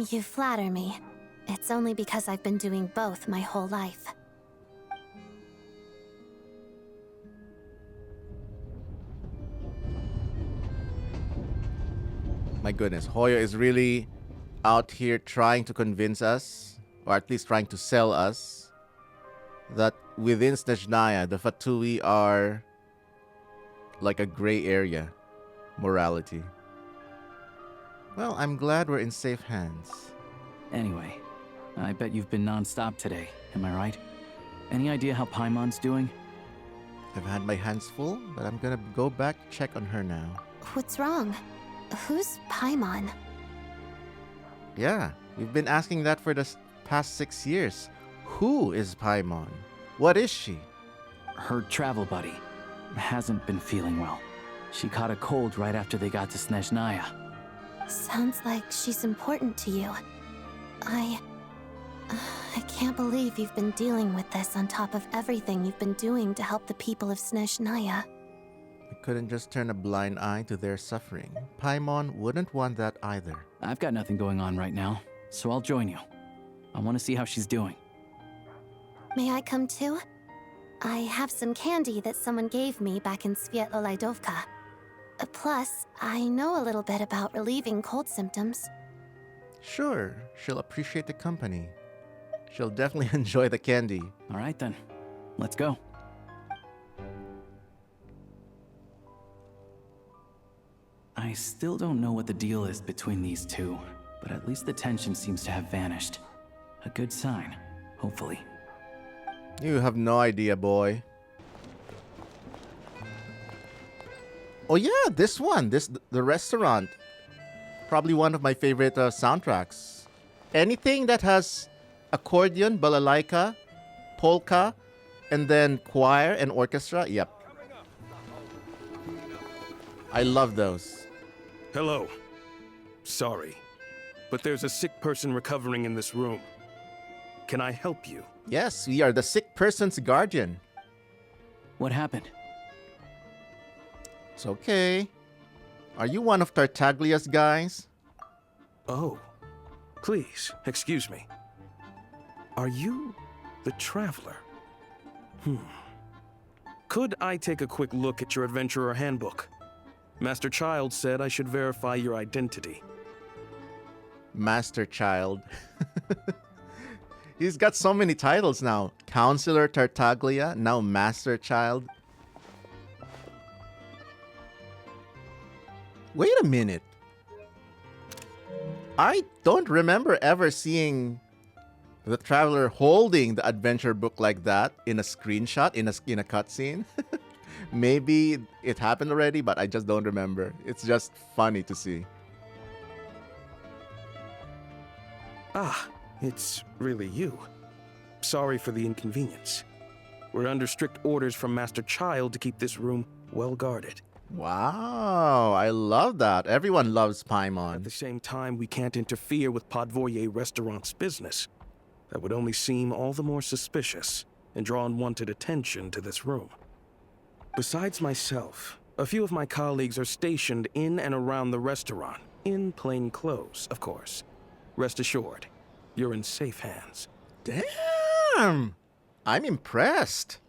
You flatter me. It's only because I've been doing both my whole life. My goodness, Hoyo is really out here trying to convince us, or at least trying to sell us, that within Snezhnaya, the Fatui are like a gray area morality. Well, I'm glad we're in safe hands. Anyway, I bet you've been non-stop today, am I right? Any idea how Paimon's doing? I've had my hands full, but I'm gonna go back check on her now. What's wrong? Who's Paimon? Yeah, we've been asking that for the past 6 years. Who is Paimon? What is she? Her travel buddy hasn't been feeling well. She caught a cold right after they got to Snezhnaya. Sounds like she's important to you. I can't believe you've been dealing with this on top of everything you've been doing to help the people of Snezhnaya. We couldn't just turn a blind eye to their suffering. Paimon wouldn't want that either. I've got nothing going on right now, so I'll join you. I want to see how she's doing. May I come too? I have some candy that someone gave me back in Svietlo-Laidovka. Plus, I know a little bit about relieving cold symptoms. Sure, she'll appreciate the company. She'll definitely enjoy the candy. All right then, let's go. I still don't know what the deal is between these two, but at least the tension seems to have vanished. A good sign, hopefully. You have no idea, boy. Oh yeah, this one, the restaurant. Probably one of my favorite soundtracks. Anything that has accordion, balalaika, polka, and then choir and orchestra, yep. I love those. Hello. Sorry, but there's a sick person recovering in this room. Can I help you? Yes, we are the sick person's guardian. What happened? It's okay. Are you one of Tartaglia's guys? Oh, please, excuse me. Are you the Traveler? Could I take a quick look at your Adventurer Handbook? Master Child said I should verify your identity. Master Child. He's got so many titles now. Counselor Tartaglia, now Master Child. Wait a minute. I don't remember ever seeing the Traveler holding the adventure book like that in a screenshot, in a cutscene. Maybe it happened already, but I just don't remember. It's just funny to see. Ah, it's really you. Sorry for the inconvenience. We're under strict orders from Master Child to keep this room well guarded. Wow, I love that. Everyone loves Paimon. At the same time, we can't interfere with Podvoye Restaurant's business. That would only seem all the more suspicious and draw unwanted attention to this room. Besides myself, a few of my colleagues are stationed in and around the restaurant, in plain clothes, of course. Rest assured, you're in safe hands. Damn! I'm impressed.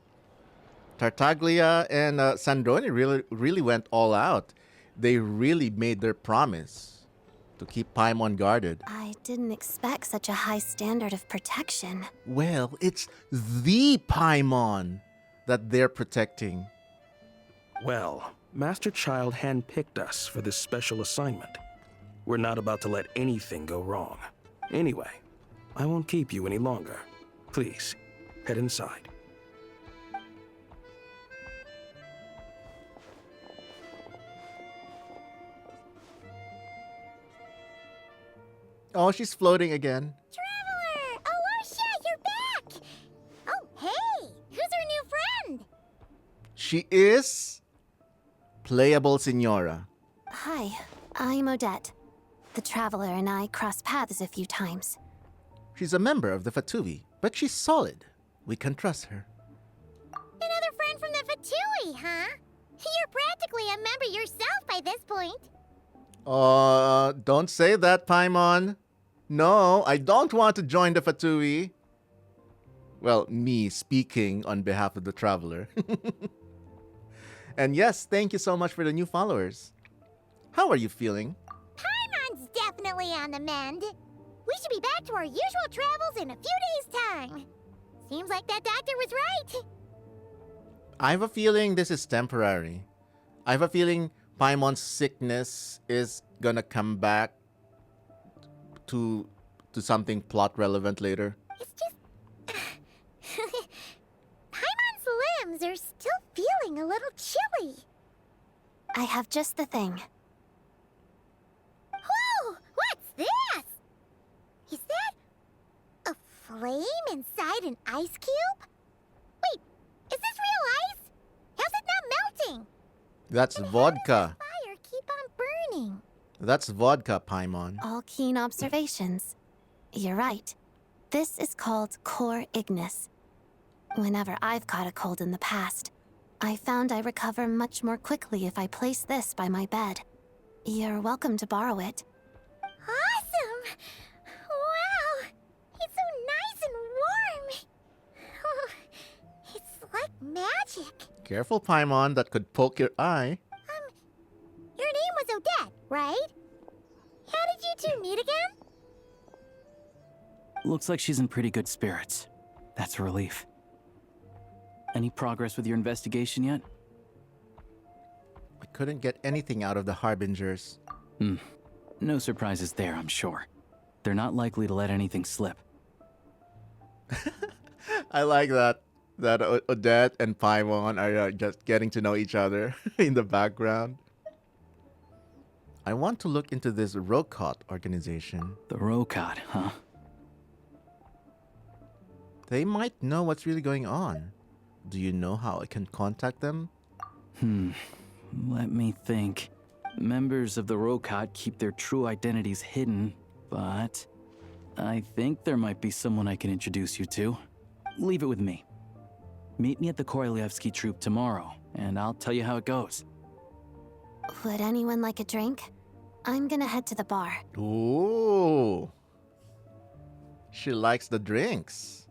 Tartaglia and Sandrone really went all out. They really made their promise to keep Paimon guarded. I didn't expect such a high standard of protection. Well, it's the Paimon that they're protecting. Well, Master Child handpicked us for this special assignment. We're not about to let anything go wrong. Anyway, I won't keep you any longer. Please, head inside. Oh, she's floating again. Traveler! Alyosha, you're back! Oh, hey! Who's our new friend? She is Playable Signora. Hi, I'm Odette. The Traveler and I crossed paths a few times. She's a member of the Fatui, but she's solid. We can trust her. Another friend from the Fatui, huh? You're practically a member yourself by this point. Don't say that, Paimon. No, I don't want to join the Fatui. Well, me speaking on behalf of the Traveler. And yes, thank you so much for the new followers. How are you feeling? Paimon's definitely on the mend. We should be back to our usual travels in a few days' time. Seems like that doctor was right. I have a feeling this is temporary. I have a feeling Paimon's sickness is gonna come back to something plot relevant later. It's just... Paimon's limbs are still feeling a little chilly. I have just the thing. Whoa! What's this? Is that a flame inside an ice cube? Wait, is this real ice? How's it not melting? That's vodka. Fire keep on burning. That's vodka, Paimon. All keen observations. You're right. This is called Core Ignis. Whenever I've caught a cold in the past, I found I recover much more quickly if I place this by my bed. You're welcome to borrow it. Awesome! Wow! It's so nice and warm! Oh, it's like magic. Careful, Paimon, that could poke your eye. Your name was Odette, right? How did you two meet again? Looks like she's in pretty good spirits. That's a relief. Any progress with your investigation yet? I couldn't get anything out of the Harbingers. No surprises there, I'm sure. They're not likely to let anything slip. I like that Odette and Paimon are just getting to know each other in the background. I want to look into this Rokot organization. The Rokot, huh? They might know what's really going on. Do you know how I can contact them? Let me think. Members of the Rokot keep their true identities hidden, but I think there might be someone I can introduce you to. Leave it with me. Meet me at the Korolevsky troop tomorrow, and I'll tell you how it goes. Would anyone like a drink? I'm gonna head to the bar. Ooh. She likes the drinks.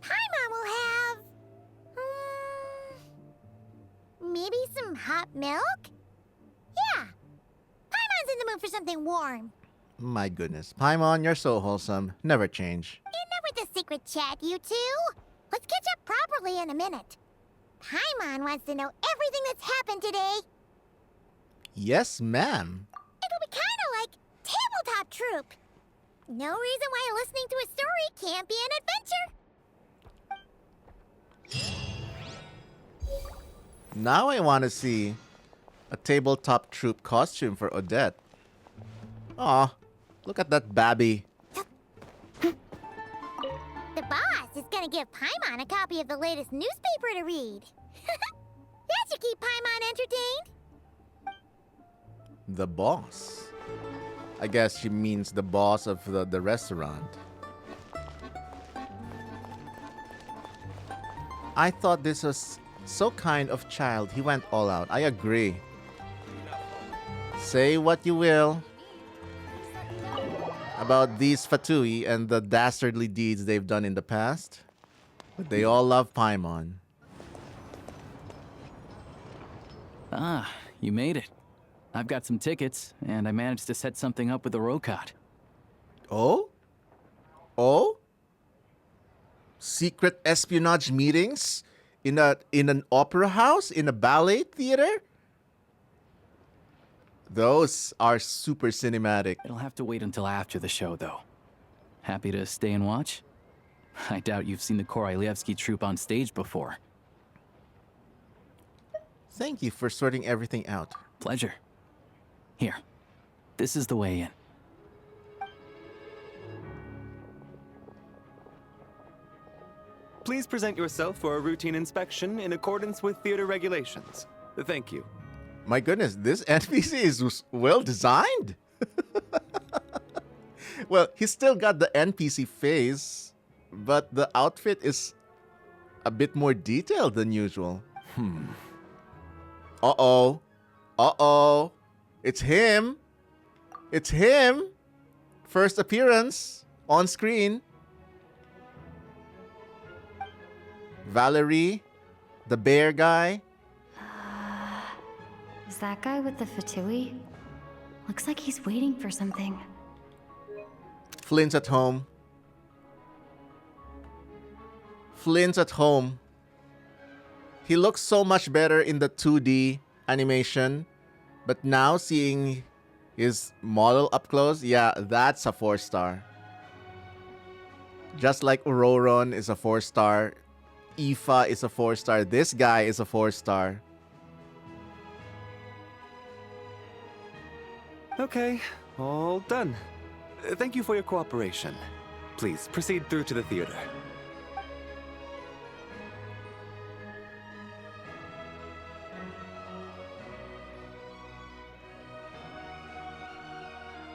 Paimon will have... maybe some hot milk? Yeah. Paimon's in the mood for something warm. My goodness. Paimon, you're so wholesome. Never change. Enough with the secret chat, you two. Let's catch up properly in a minute. Paimon wants to know everything that's happened today. Yes, ma'am. It'll be kind of like tabletop troop. No reason why listening to a story can't be an adventure. Now I want to see a tabletop troop costume for Odette. Aw, look at that babby. The boss is gonna give Paimon a copy of the latest newspaper to read. That should keep Paimon entertained. The boss. I guess she means the boss of the restaurant. I thought this was so kind of child. He went all out. I agree. Say what you will about these Fatui and the dastardly deeds they've done in the past, but they all love Paimon. Ah, you made it. I've got some tickets, and I managed to set something up with the Rokot. Oh? Oh? Secret espionage meetings? In an opera house? In a ballet theater? Those are super cinematic. It'll have to wait until after the show, though. Happy to stay and watch? I doubt you've seen the Korolevsky troupe on stage before. Thank you for sorting everything out. Pleasure. Here, this is the way in. Please present yourself for a routine inspection in accordance with theater regulations. Thank you. My goodness, this NPC is well designed. Well, he's still got the NPC face, but the outfit is a bit more detailed than usual. Uh-oh. Uh-oh. It's him. It's him. First appearance on screen. Valerie, the bear guy. Is that guy with the Fatui? Looks like he's waiting for something. Flynn's at home. Flynn's at home. He looks so much better in the 2D animation. But now seeing his model up close, yeah, that's a 4-star. Just like Auroron is a 4-star. Aoife is a 4-star. This guy is a 4-star. Okay, all done. Thank you for your cooperation. Please proceed through to the theater.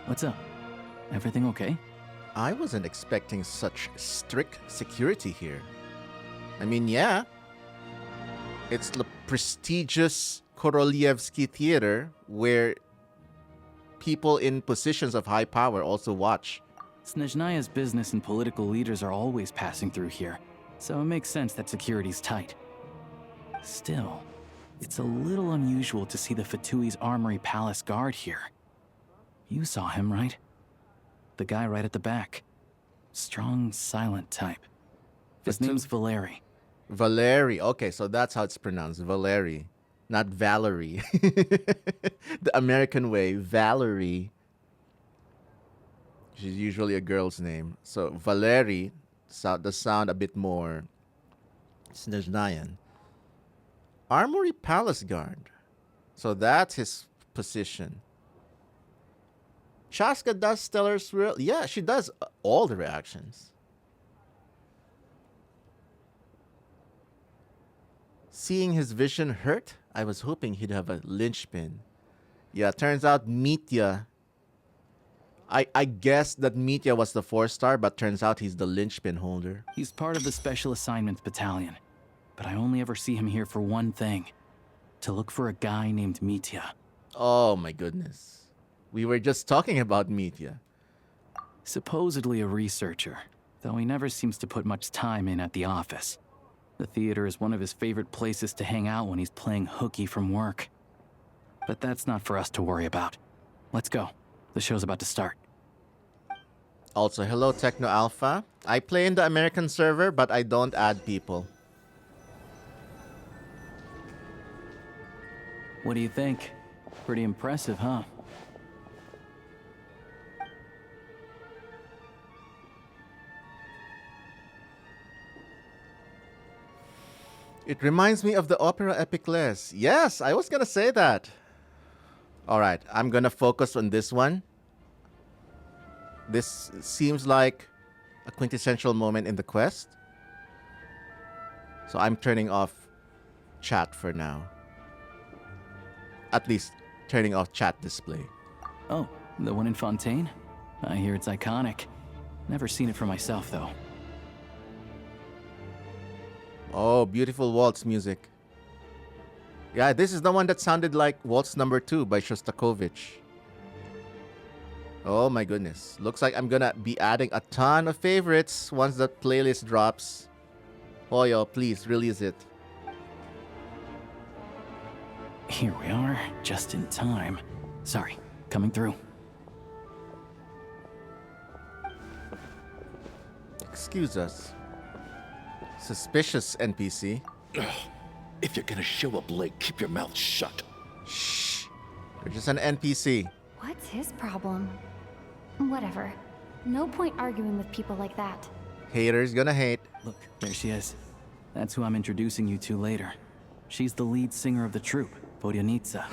What's up? Everything okay? I wasn't expecting such strict security here. I mean, yeah. It's the prestigious Korolyevsky Theater where people in positions of high power also watch. Snezhnaya's business and political leaders are always passing through here, so it makes sense that security's tight. Still, it's a little unusual to see the Fatui's Armory Palace guard here. You saw him, right? The guy right at the back. Strong, silent type. His name's Valeri. Valeri. Okay, so that's how it's pronounced. Valeri. Not Valerie. The American way. Valerie. She's usually a girl's name. So Valeri does sound a bit more Snezhnayan. Armory Palace Guard. So that's his position. Chaska does Stellar Swirl. Yeah, she does all the reactions. Seeing his vision hurt, I was hoping he'd have a linchpin. Yeah, turns out Mitya. I guessed that Mitya was the 4-star, but turns out he's the linchpin holder. He's part of the Special Assignments Battalion, but I only ever see him here for one thing. To look for a guy named Mitya. Oh my goodness. We were just talking about Mitya. Supposedly a researcher, though he never seems to put much time in at the office. The theater is one of his favorite places to hang out when he's playing hooky from work. But that's not for us to worry about. Let's go. The show's about to start. Also, hello Techno Alpha. I play in the American server, but I don't add people. What do you think? Pretty impressive, huh? It reminds me of the opera Epicles. Yes, I was gonna say that. Alright, I'm gonna focus on this one. This seems like a quintessential moment in the quest. So I'm turning off chat for now. At least turning off chat display. Oh, the one in Fontaine? I hear it's iconic. Never seen it for myself, though. Oh, beautiful waltz music. Yeah, this is the one that sounded like Waltz Number 2 by Shostakovich. Oh my goodness. Looks like I'm gonna be adding a ton of favorites once the playlist drops. Hoyo, please release it. Here we are, just in time. Sorry, coming through. Excuse us. Suspicious NPC. If you're gonna show up late, keep your mouth shut. Shh. You're just an NPC. What's his problem? Whatever. No point arguing with people like that. Haters gonna hate. Look, there she is. That's who I'm introducing you to later. She's the lead singer of the troupe, Vodyanitsa.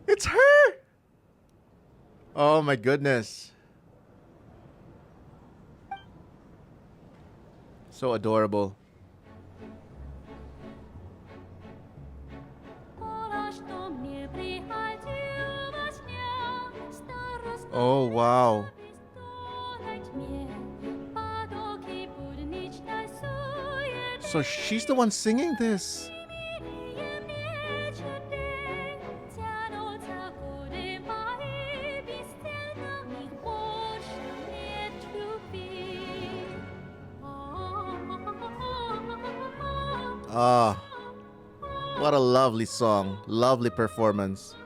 It's her! Oh my goodness. So adorable. Oh, wow. So she's the one singing this. Ah, what a lovely song. Lovely performance.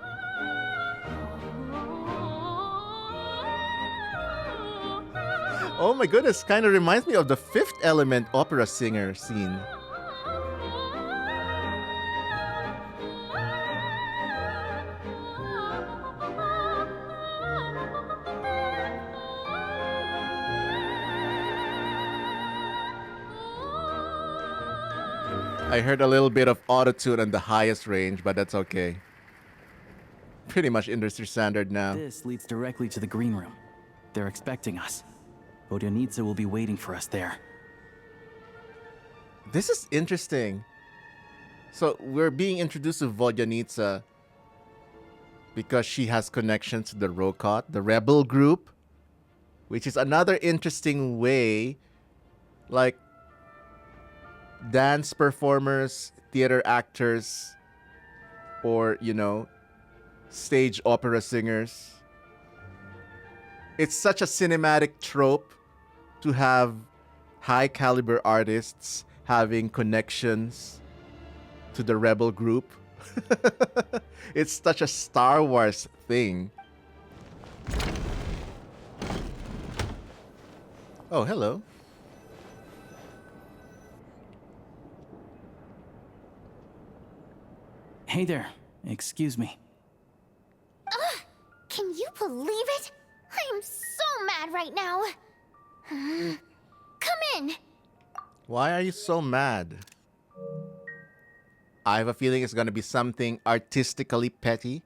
Oh my goodness, kind of reminds me of the Fifth Element opera singer scene. I heard a little bit of autotune on the highest range, but that's okay. Pretty much industry standard now. This leads directly to the green room. They're expecting us. Vodyanitsa will be waiting for us there. This is interesting. So we're being introduced to Vodyanitsa because she has connections to the Rokot, the rebel group, which is another interesting way. Like, dance performers, theater actors, or, you know, stage opera singers. It's such a cinematic trope to have high caliber artists having connections to the rebel group. It's such a Star Wars thing. Oh, hello. Hey there. Excuse me. Ugh! Can you believe it? I am so mad right now. Come in. Why are you so mad? I have a feeling it's gonna be something artistically petty.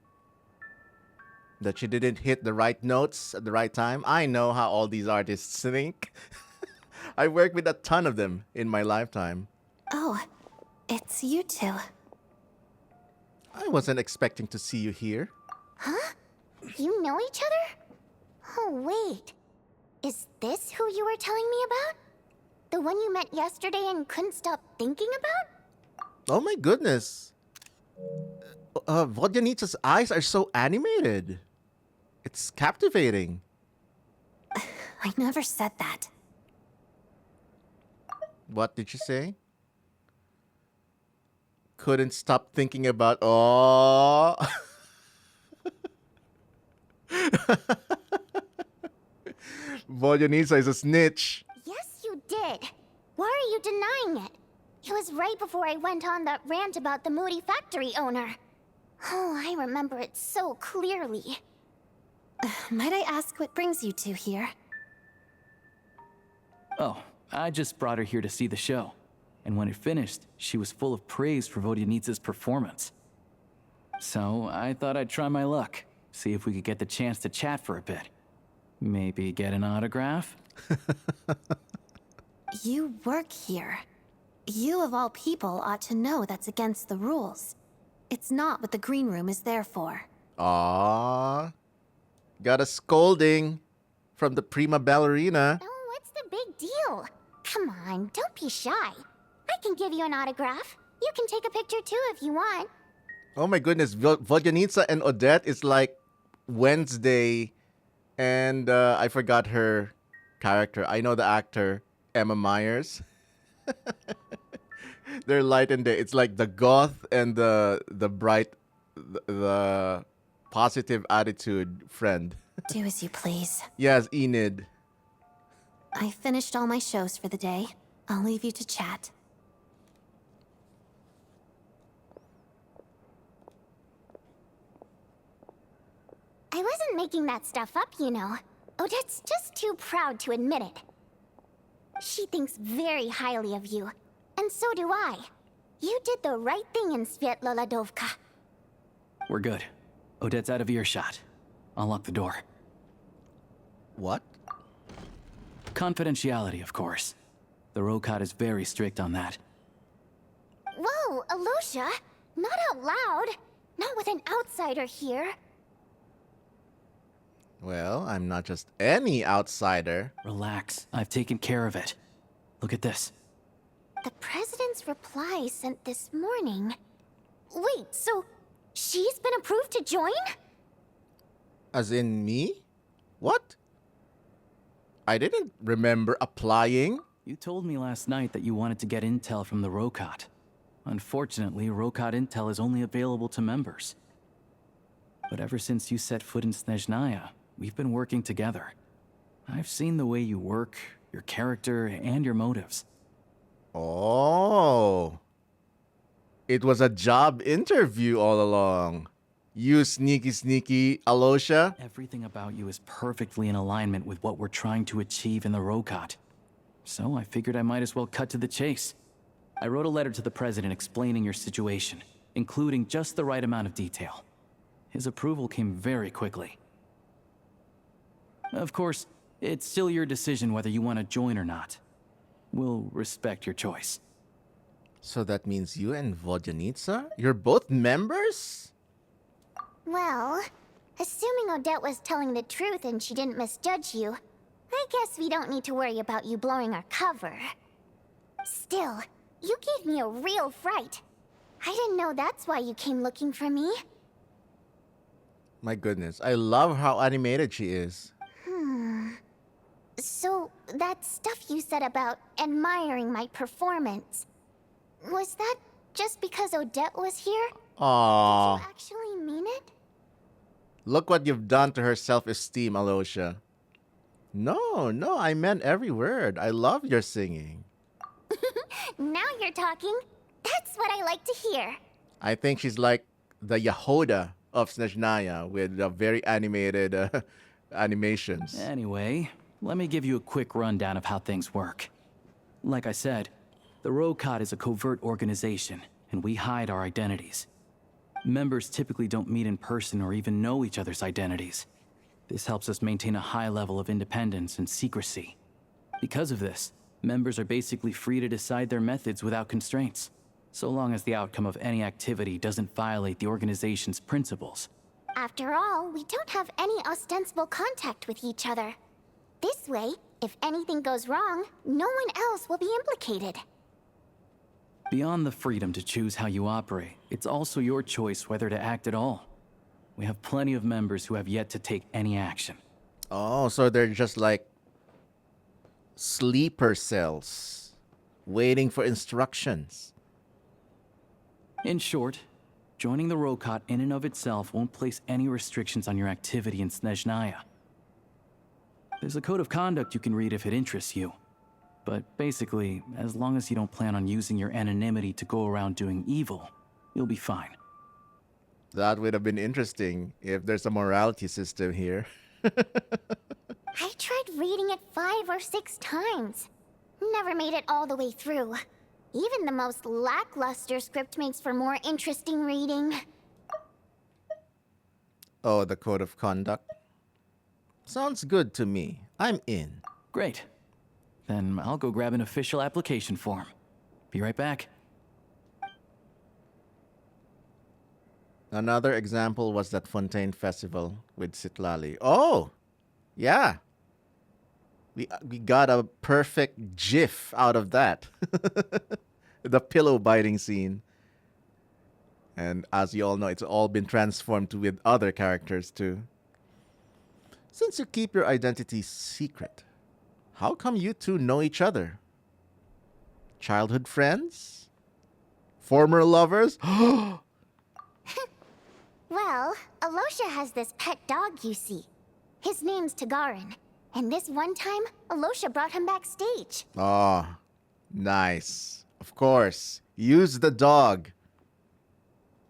That you didn't hit the right notes at the right time. I know how all these artists think. I worked with a ton of them in my lifetime. Oh, it's you two. I wasn't expecting to see you here. Huh? You know each other? Oh, wait. Is this who you were telling me about? The one you met yesterday and couldn't stop thinking about? Oh my goodness. Vodyanitsa's eyes are so animated. It's captivating. I never said that. What did you say? Couldn't stop thinking about... Oh. Vodyanitsa is a snitch. Yes, you did. Why are you denying it? It was right before I went on that rant about the moody factory owner. Oh, I remember it so clearly. Might I ask what brings you two here? Oh, I just brought her here to see the show. And when it finished, she was full of praise for Vodyanitsa's performance. So I thought I'd try my luck, see if we could get the chance to chat for a bit. Maybe get an autograph? You work here. You of all people ought to know that's against the rules. It's not what the green room is there for. Aww. Got a scolding from the prima ballerina. Oh, what's the big deal? Come on, don't be shy. I can give you an autograph. You can take a picture too if you want. Oh my goodness, Vodyanitsa and Odette is like Wednesday and I forgot her character. I know the actor, Emma Myers. They're light and day. It's like the goth and the bright, the positive attitude friend. Do as you please. Yes, Enid. I finished all my shows for the day. I'll leave you to chat. I wasn't making that stuff up, you know. Odette's just too proud to admit it. She thinks very highly of you, and so do I. You did the right thing in Svietloladovka. We're good. Odette's out of earshot. I'll lock the door. What? Confidentiality, of course. The Rokot is very strict on that. Whoa, Alyosha! Not out loud! Not with an outsider here. Well, I'm not just any outsider. Relax. I've taken care of it. Look at this. The president's reply sent this morning. Wait, so she's been approved to join? As in me? What? I didn't remember applying. You told me last night that you wanted to get intel from the Rokot. Unfortunately, Rokot intel is only available to members. But ever since you set foot in Snezhnaya, we've been working together. I've seen the way you work, your character, and your motives. Oh. It was a job interview all along. You sneaky Alyosha. Everything about you is perfectly in alignment with what we're trying to achieve in the Rokot. So I figured I might as well cut to the chase. I wrote a letter to the president explaining your situation, including just the right amount of detail. His approval came very quickly. Of course, it's still your decision whether you want to join or not. We'll respect your choice. So that means you and Vodyanitsa? You're both members? Well, assuming Odette was telling the truth and she didn't misjudge you, I guess we don't need to worry about you blowing our cover. Still, you gave me a real fright. I didn't know that's why you came looking for me. My goodness, I love how animated she is. So, that stuff you said about admiring my performance, was that just because Odette was here? Aww. Did you actually mean it? Look what you've done to her self-esteem, Alyosha. No, I meant every word. I love your singing. Now you're talking. That's what I like to hear. I think she's like the Yehoda of Snezhnaya with very animated animations. Anyway, let me give you a quick rundown of how things work. Like I said, the Rokot is a covert organization, and we hide our identities. Members typically don't meet in person or even know each other's identities. This helps us maintain a high level of independence and secrecy. Because of this, members are basically free to decide their methods without constraints, so long as the outcome of any activity doesn't violate the organization's principles. After all, we don't have any ostensible contact with each other. This way, if anything goes wrong, no one else will be implicated. Beyond the freedom to choose how you operate, it's also your choice whether to act at all. We have plenty of members who have yet to take any action. Oh, so they're just like sleeper cells, waiting for instructions. In short, joining the Rokot in and of itself won't place any restrictions on your activity in Snezhnaya. There's a code of conduct you can read if it interests you. But basically, as long as you don't plan on using your anonymity to go around doing evil, you'll be fine. That would have been interesting if there's a morality system here. I tried reading it 5 or 6 times. Never made it all the way through. Even the most lackluster script makes for more interesting reading. Oh, the code of conduct? Sounds good to me. I'm in. Great. Then I'll go grab an official application form. Be right back. Another example was that Fontaine Festival with Citlali. Oh! Yeah. We got a perfect gif out of that. The pillow biting scene. And as you all know, it's all been transformed with other characters too. Since you keep your identity secret, how come you two know each other? Childhood friends? Former lovers? Well, Alyosha has this pet dog, you see. His name's Tagarin. And this one time, Alyosha brought him backstage. Oh, nice. Of course. Use the dog.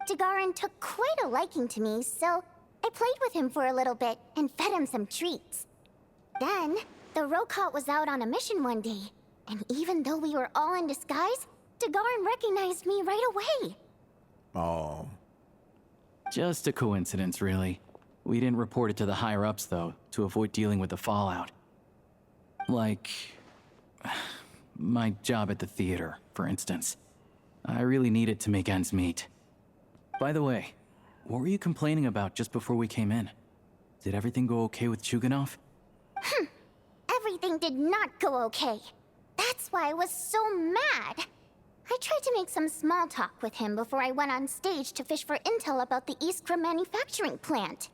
Tagarin took quite a liking to me, so I played with him for a little bit and fed him some treats. Then, the Rokot was out on a mission one day, and even though we were all in disguise, Tagarin recognized me right away. Oh. Just a coincidence, really. We didn't report it to the higher-ups, though, to avoid dealing with the fallout. Like my job at the theater, for instance. I really needed to make ends meet. By the way, what were you complaining about just before we came in? Did everything go okay with Chuganov? Everything did not go okay. That's why I was so mad. I tried to make some small talk with him before I went on stage to fish for intel about the Iskra manufacturing plant.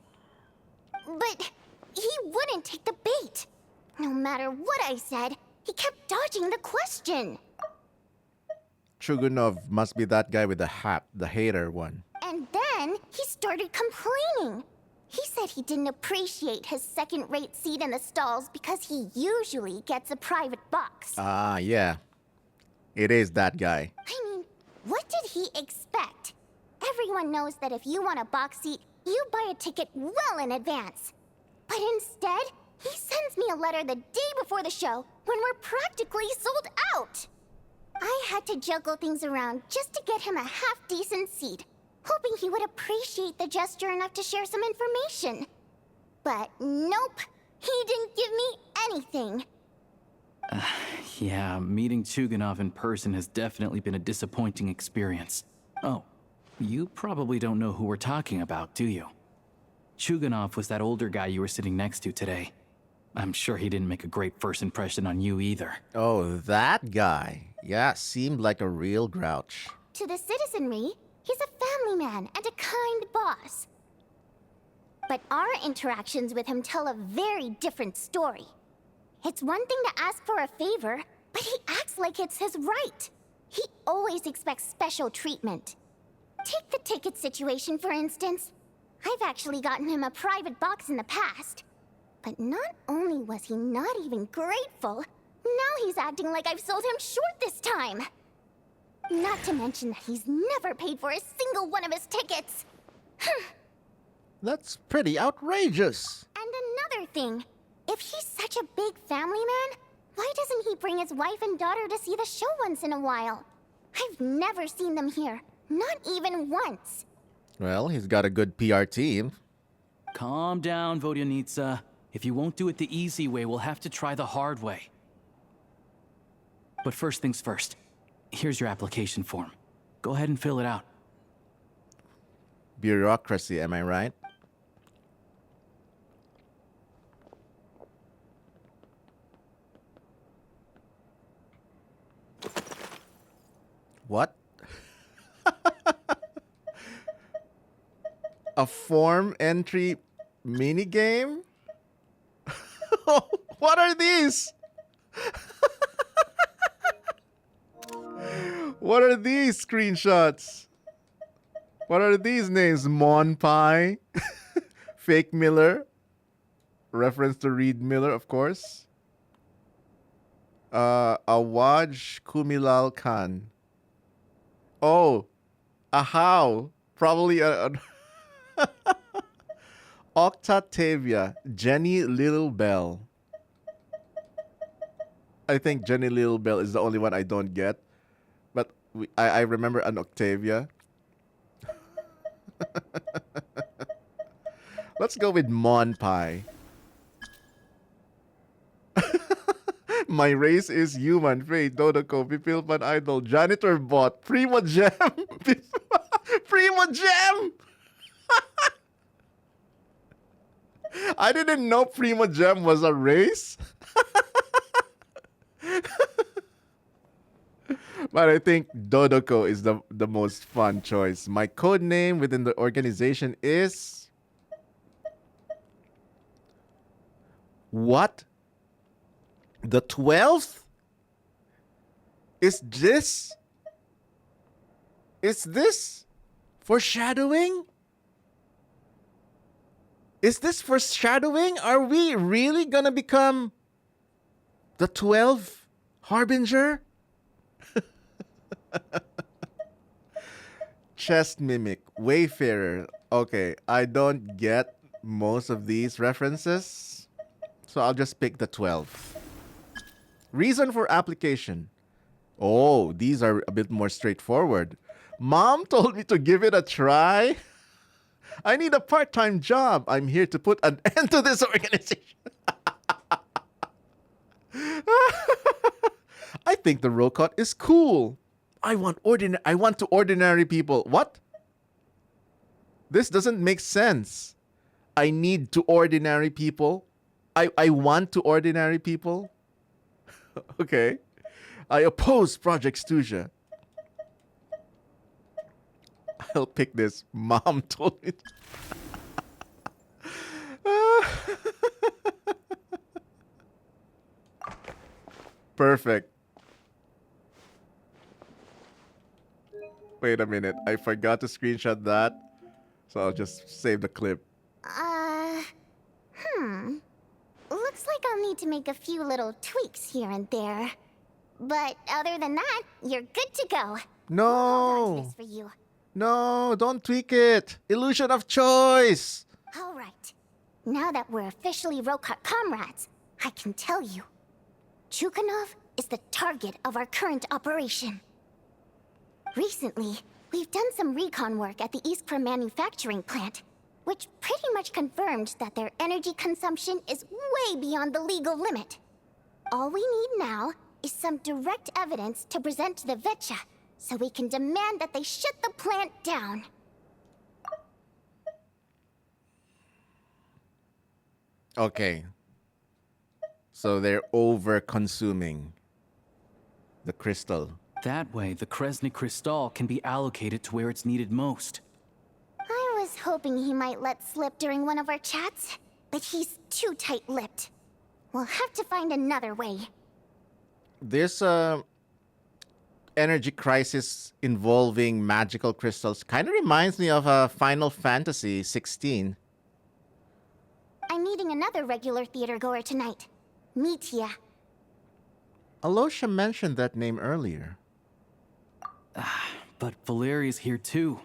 But he wouldn't take the bait. No matter what I said, he kept dodging the question. Chugunov must be that guy with the hat, the hater one. And then he started complaining. He said he didn't appreciate his second-rate seat in the stalls because he usually gets a private box. Ah, yeah. It is that guy. I mean, what did he expect? Everyone knows that if you want a box seat, you buy a ticket well in advance. But instead, he sends me a letter the day before the show when we're practically sold out. I had to juggle things around just to get him a half-decent seat, hoping he would appreciate the gesture enough to share some information. But nope, he didn't give me anything. Yeah, meeting Chuganov in person has definitely been a disappointing experience. Oh, you probably don't know who we're talking about, do you? Chuganov was that older guy you were sitting next to today. I'm sure he didn't make a great first impression on you either. Oh, that guy. Yeah, seemed like a real grouch. To the citizenry, he's a family man and a kind boss. But our interactions with him tell a very different story. It's one thing to ask for a favor, but he acts like it's his right. He always expects special treatment. Take the ticket situation, for instance. I've actually gotten him a private box in the past. But not only was he not even grateful, now he's acting like I've sold him short this time. Not to mention that he's never paid for a single one of his tickets. That's pretty outrageous. And another thing, if he's such a big family man, why doesn't he bring his wife and daughter to see the show once in a while? I've never seen them here, not even once. Well, he's got a good PR team. Calm down, Vodyanitsa. If you won't do it the easy way, we'll have to try the hard way. But first things first. Here's your application form. Go ahead and fill it out. Bureaucracy, am I right? What? A form entry minigame? What are these? What are these screenshots? What are these names? Mon Pai? Fake Miller? Reference to Reed Miller, of course. Awaj Kumilal Khan. Oh, Ahau. Probably a Octatavia. Jenny Little Bell. I think Jenny Little Bell is the only one I don't get. But I remember an Octavia. Let's go with Mon Pai. My race is human. Faye, Dodoko, Pipilpan Idol, Janitor Bot, Primo Gem. Primo Gem! I didn't know Primo Gem was a race. But I think Dodoko is the most fun choice. My code name within the organization is... What? The 12th? Is this foreshadowing? Is this foreshadowing? Are we really gonna become the 12th Harbinger? Chest Mimic, Wayfarer. Okay, I don't get most of these references, so I'll just pick the 12th. Reason for application. Oh, these are a bit more straightforward. Mom told me to give it a try. I need a part-time job. I'm here to put an end to this organization. I think the Rokot is cool. I want to ordinary people. What? This doesn't make sense. I need to ordinary people. I want to ordinary people. Okay. I oppose Project Stuja. I'll pick this. Mom told me. Perfect. Wait a minute. I forgot to screenshot that. So I'll just save the clip. Looks like I'll need to make a few little tweaks here and there. But other than that, you're good to go. No. This for you. No, don't tweak it. Illusion of choice. All right. Now that we're officially Rokot comrades, I can tell you. Chukhanov is the target of our current operation. Recently, we've done some recon work at the Iskra manufacturing plant, which pretty much confirmed that their energy consumption is way beyond the legal limit. All we need now is some direct evidence to present to the Veche, so we can demand that they shut the plant down. Okay. So they're over consuming the crystal. That way, the Kresny Crystal can be allocated to where it's needed most. I was hoping he might let slip during one of our chats, but he's too tight-lipped. We'll have to find another way. This energy crisis involving magical crystals kind of reminds me of Final Fantasy 16. I'm meeting another regular theater goer tonight. Mitya. Alyosha mentioned that name earlier. But Valeri's here too,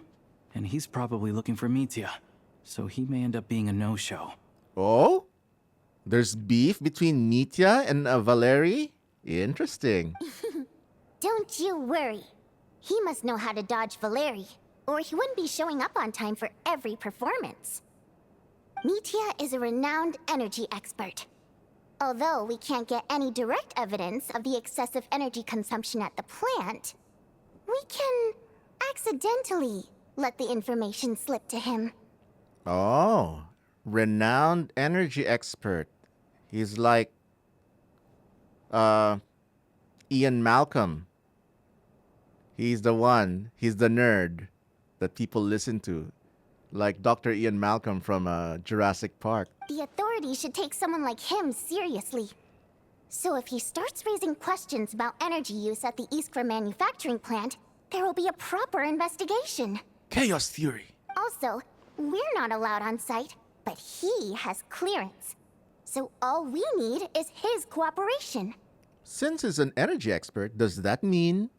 and he's probably looking for Mitya, so he may end up being a no-show. Oh? There's beef between Mitya and Valeri? Interesting. Don't you worry. He must know how to dodge Valeri, or he wouldn't be showing up on time for every performance. Mitya is a renowned energy expert. Although we can't get any direct evidence of the excessive energy consumption at the plant, we can accidentally let the information slip to him. Oh, renowned energy expert. He's like Ian Malcolm. He's the one. He's the nerd that people listen to. Like Dr. Ian Malcolm from Jurassic Park. The authorities should take someone like him seriously. So if he starts raising questions about energy use at the Iskra manufacturing plant, there will be a proper investigation. Chaos theory. Also, we're not allowed on site, but he has clearance. So all we need is his cooperation. Since he's an energy expert, does that mean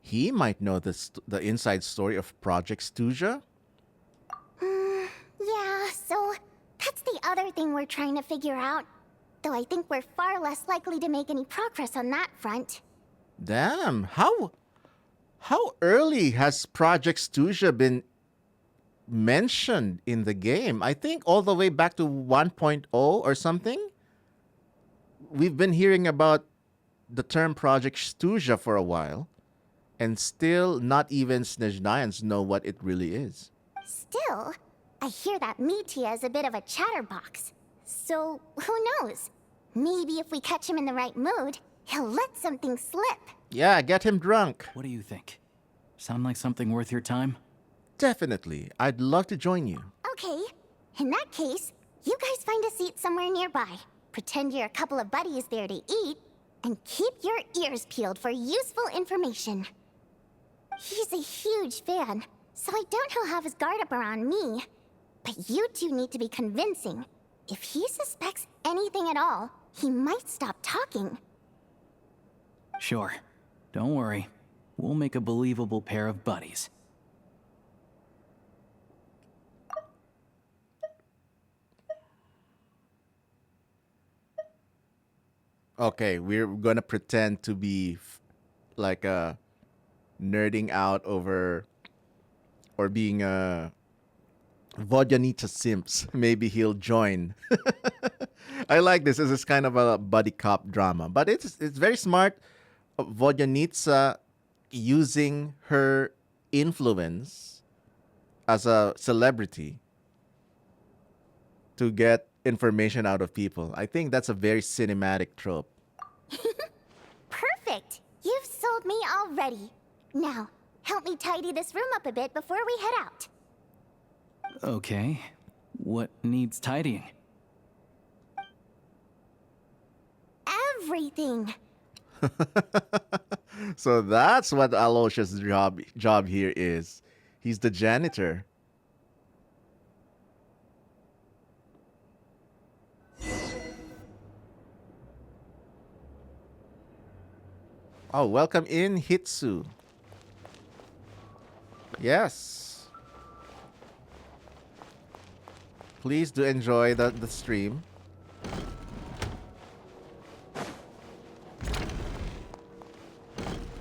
he might know the inside story of Project Stuja? Yeah, so that's the other thing we're trying to figure out. Though I think we're far less likely to make any progress on that front. Damn, how early has Project Stuja been mentioned in the game? I think all the way back to 1.0 or something. We've been hearing about the term Project Stuja for a while, and still not even Snezhnayans know what it really is. Still, I hear that Mitya is a bit of a chatterbox. So, who knows? Maybe if we catch him in the right mood, he'll let something slip. Yeah, get him drunk. What do you think? Sound like something worth your time? Definitely. I'd love to join you. Okay. In that case, you guys find a seat somewhere nearby. Pretend you're a couple of buddies there to eat, and keep your ears peeled for useful information. He's a huge fan, so I doubt he'll have his guard up around me. But you two need to be convincing. If he suspects anything at all, he might stop talking. Sure. Don't worry. We'll make a believable pair of buddies. Okay, we're gonna pretend to be like nerding out over or being Vodyanitsa simps. Maybe he'll join. I like this. This is kind of a buddy cop drama, but it's very smart. Vodyanitsa using her influence as a celebrity to get information out of people. I think that's a very cinematic trope. Perfect! You've sold me already. Now, help me tidy this room up a bit before we head out. Okay. What needs tidying? Everything. So that's what Alyosha's job here is. He's the janitor. Oh, welcome in, Hitsu. Yes. Please do enjoy the stream.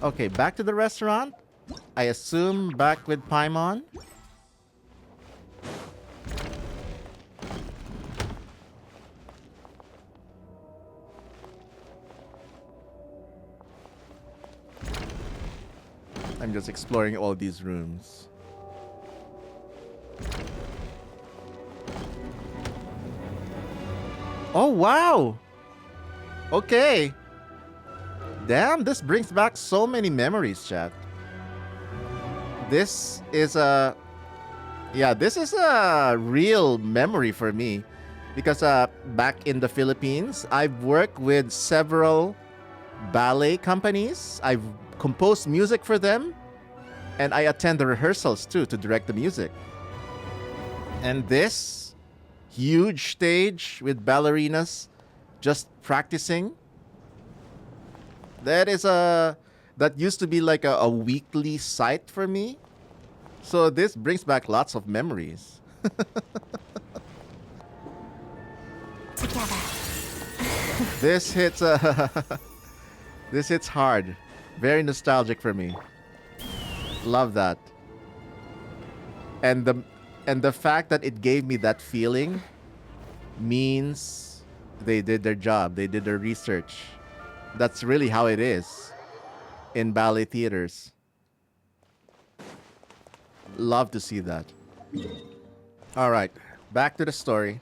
Okay, back to the restaurant. I assume back with Paimon. I'm just exploring all these rooms. Oh, wow! Okay. Damn, this brings back so many memories, chat. This is a... Yeah, this is a real memory for me. Because back in the Philippines, I've worked with several ballet companies. I've composed music for them. And I attend the rehearsals too to direct the music. And this huge stage with ballerinas just practicing. That used to be like a weekly sight for me. So this brings back lots of memories. Together. This hits this hits hard. Very nostalgic for me. Love that. And the fact that it gave me that feeling means they did their job. They did their research. That's really how it is in ballet theaters. Love to see that. All right, back to the story.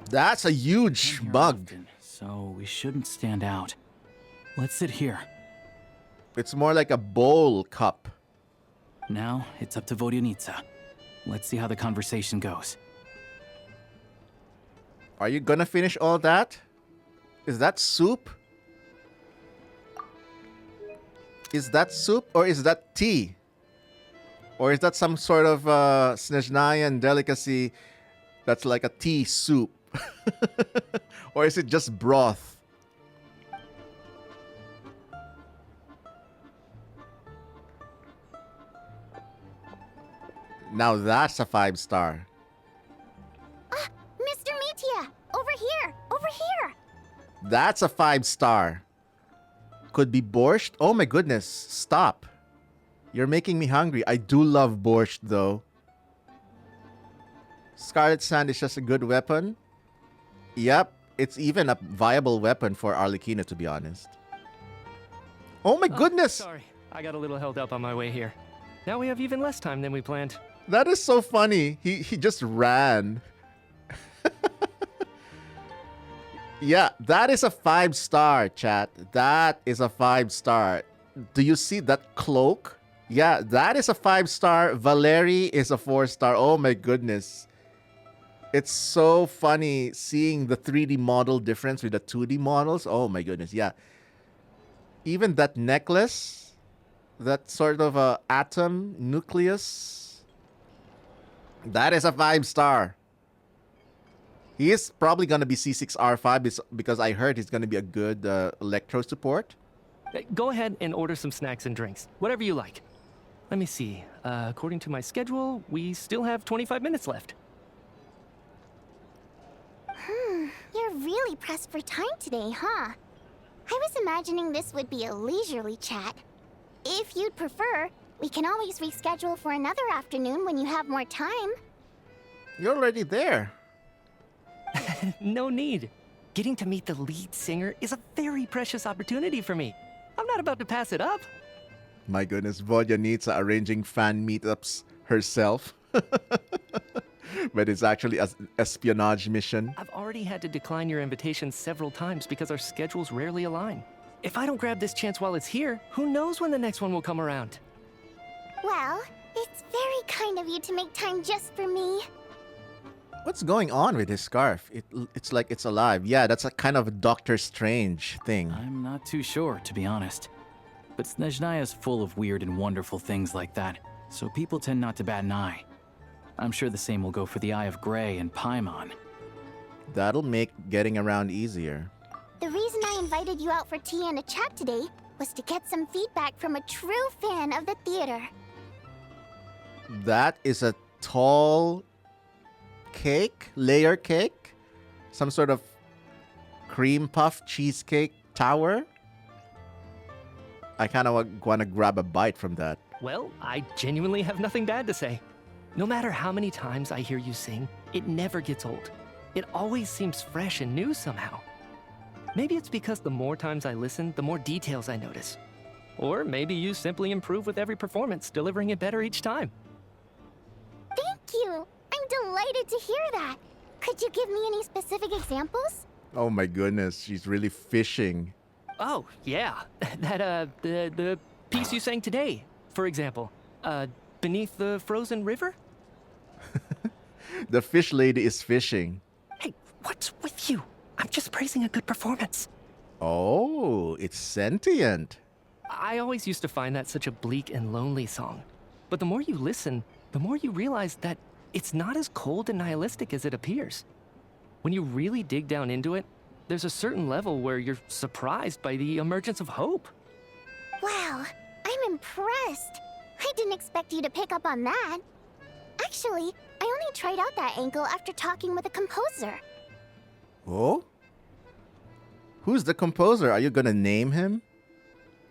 That's a huge bug. So we shouldn't stand out. Let's sit here. It's more like a bowl cup. Now it's up to Vodyanitsa. Let's see how the conversation goes. Are you gonna finish all that? Is that soup? Is that soup or is that tea? Or is that some sort of Snezhnayan delicacy that's like a tea soup? Or is it just broth? Now that's a 5-star. Mr. Mitya! Over here! Over here! That's a 5-star. Could be borscht? Oh my goodness, stop. You're making me hungry. I do love borscht though. Scarlet Sand is just a good weapon. Yep, it's even a viable weapon for Arlecchino, to be honest. Oh my goodness! Sorry, I got a little held up on my way here. Now we have even less time than we planned. That is so funny. He just ran. Yeah, that is a 5-star, chat. That is a 5-star. Do you see that cloak? Yeah, that is a 5-star. Valeri is a 4-star. Oh my goodness. It's so funny seeing the 3D model difference with the 2D models. Oh my goodness, yeah. Even that necklace, that sort of a atom nucleus, that is a 5-star. He is probably going to be C6R5 because I heard he's going to be a good electro support. Go ahead and order some snacks and drinks, whatever you like. Let me see. According to my schedule, we still have 25 minutes left. You're really pressed for time today, huh? I was imagining this would be a leisurely chat. If you'd prefer, we can always reschedule for another afternoon when you have more time. You're already there. No need. Getting to meet the lead singer is a very precious opportunity for me. I'm not about to pass it up. My goodness, Vodyanitsa arranging fan meetups herself. But it's actually an espionage mission. I've already had to decline your invitation several times because our schedules rarely align. If I don't grab this chance while it's here, who knows when the next one will come around? Well, it's very kind of you to make time just for me. What's going on with his scarf? It's like it's alive. Yeah, that's a kind of a Doctor Strange thing. I'm not too sure, to be honest. But Snezhnaya is full of weird and wonderful things like that, so people tend not to bat an eye. I'm sure the same will go for the Eye of Graeae and Paimon. That'll make getting around easier. The reason I invited you out for tea and a chat today was to get some feedback from a true fan of the theater. That is a tall cake, layer cake, some sort of cream puff cheesecake tower. I kind of want to grab a bite from that. Well, I genuinely have nothing bad to say. No matter how many times I hear you sing, it never gets old. It always seems fresh and new somehow. Maybe it's because the more times I listen, the more details I notice. Or maybe you simply improve with every performance, delivering it better each time. Thank you! I'm delighted to hear that. Could you give me any specific examples? Oh my goodness, she's really fishing. Oh, yeah. The piece you sang today, for example. Beneath the frozen river? The fish lady is fishing. Hey, what's with you? I'm just praising a good performance. Oh, it's sentient. I always used to find that such a bleak and lonely song. But the more you listen, the more you realize that it's not as cold and nihilistic as it appears. When you really dig down into it, there's a certain level where you're surprised by the emergence of hope. Wow, I'm impressed. I didn't expect you to pick up on that. Actually, I only tried out that angle after talking with a composer. Oh? Who's the composer? Are you gonna name him?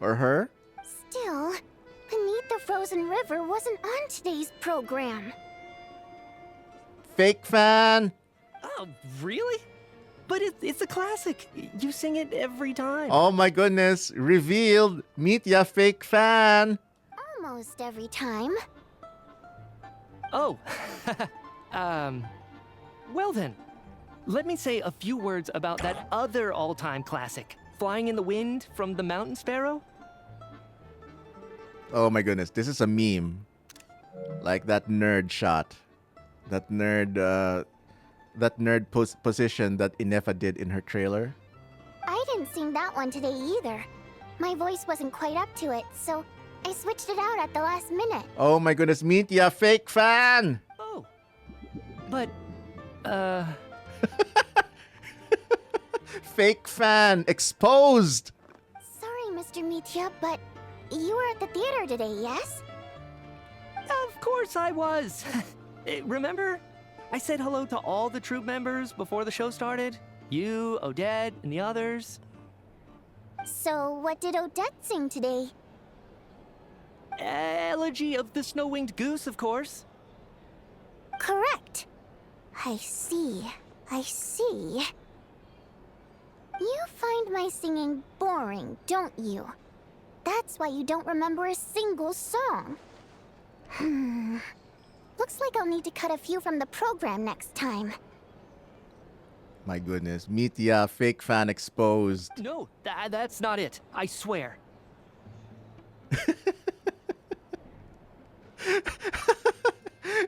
Or her? Still, Beneath the Frozen River wasn't on today's program. Fake fan! Oh, really? But it's a classic. You sing it every time. Oh my goodness, revealed! Mitya, fake fan! Almost every time. Oh, well then, let me say a few words about that other all-time classic, Flying in the Wind from the Mountain Sparrow. Oh my goodness, this is a meme. Like that nerd shot. That nerd position that Inefa did in her trailer. I didn't sing that one today either. My voice wasn't quite up to it, so I switched it out at the last minute. Oh my goodness, Mitya, fake fan! Oh, but, Fake fan, exposed! Sorry, Mr. Mitya, but you were at the theater today, yes? Of course I was. Remember? I said hello to all the troupe members before the show started. You, Odette, and the others. So, what did Odette sing today? Elegy of the Snow-Winged Goose, of course. Correct. I see. You find my singing boring, don't you? That's why you don't remember a single song. Looks like I'll need to cut a few from the program next time. My goodness, Mitya, fake fan exposed. No, that's not it. I swear.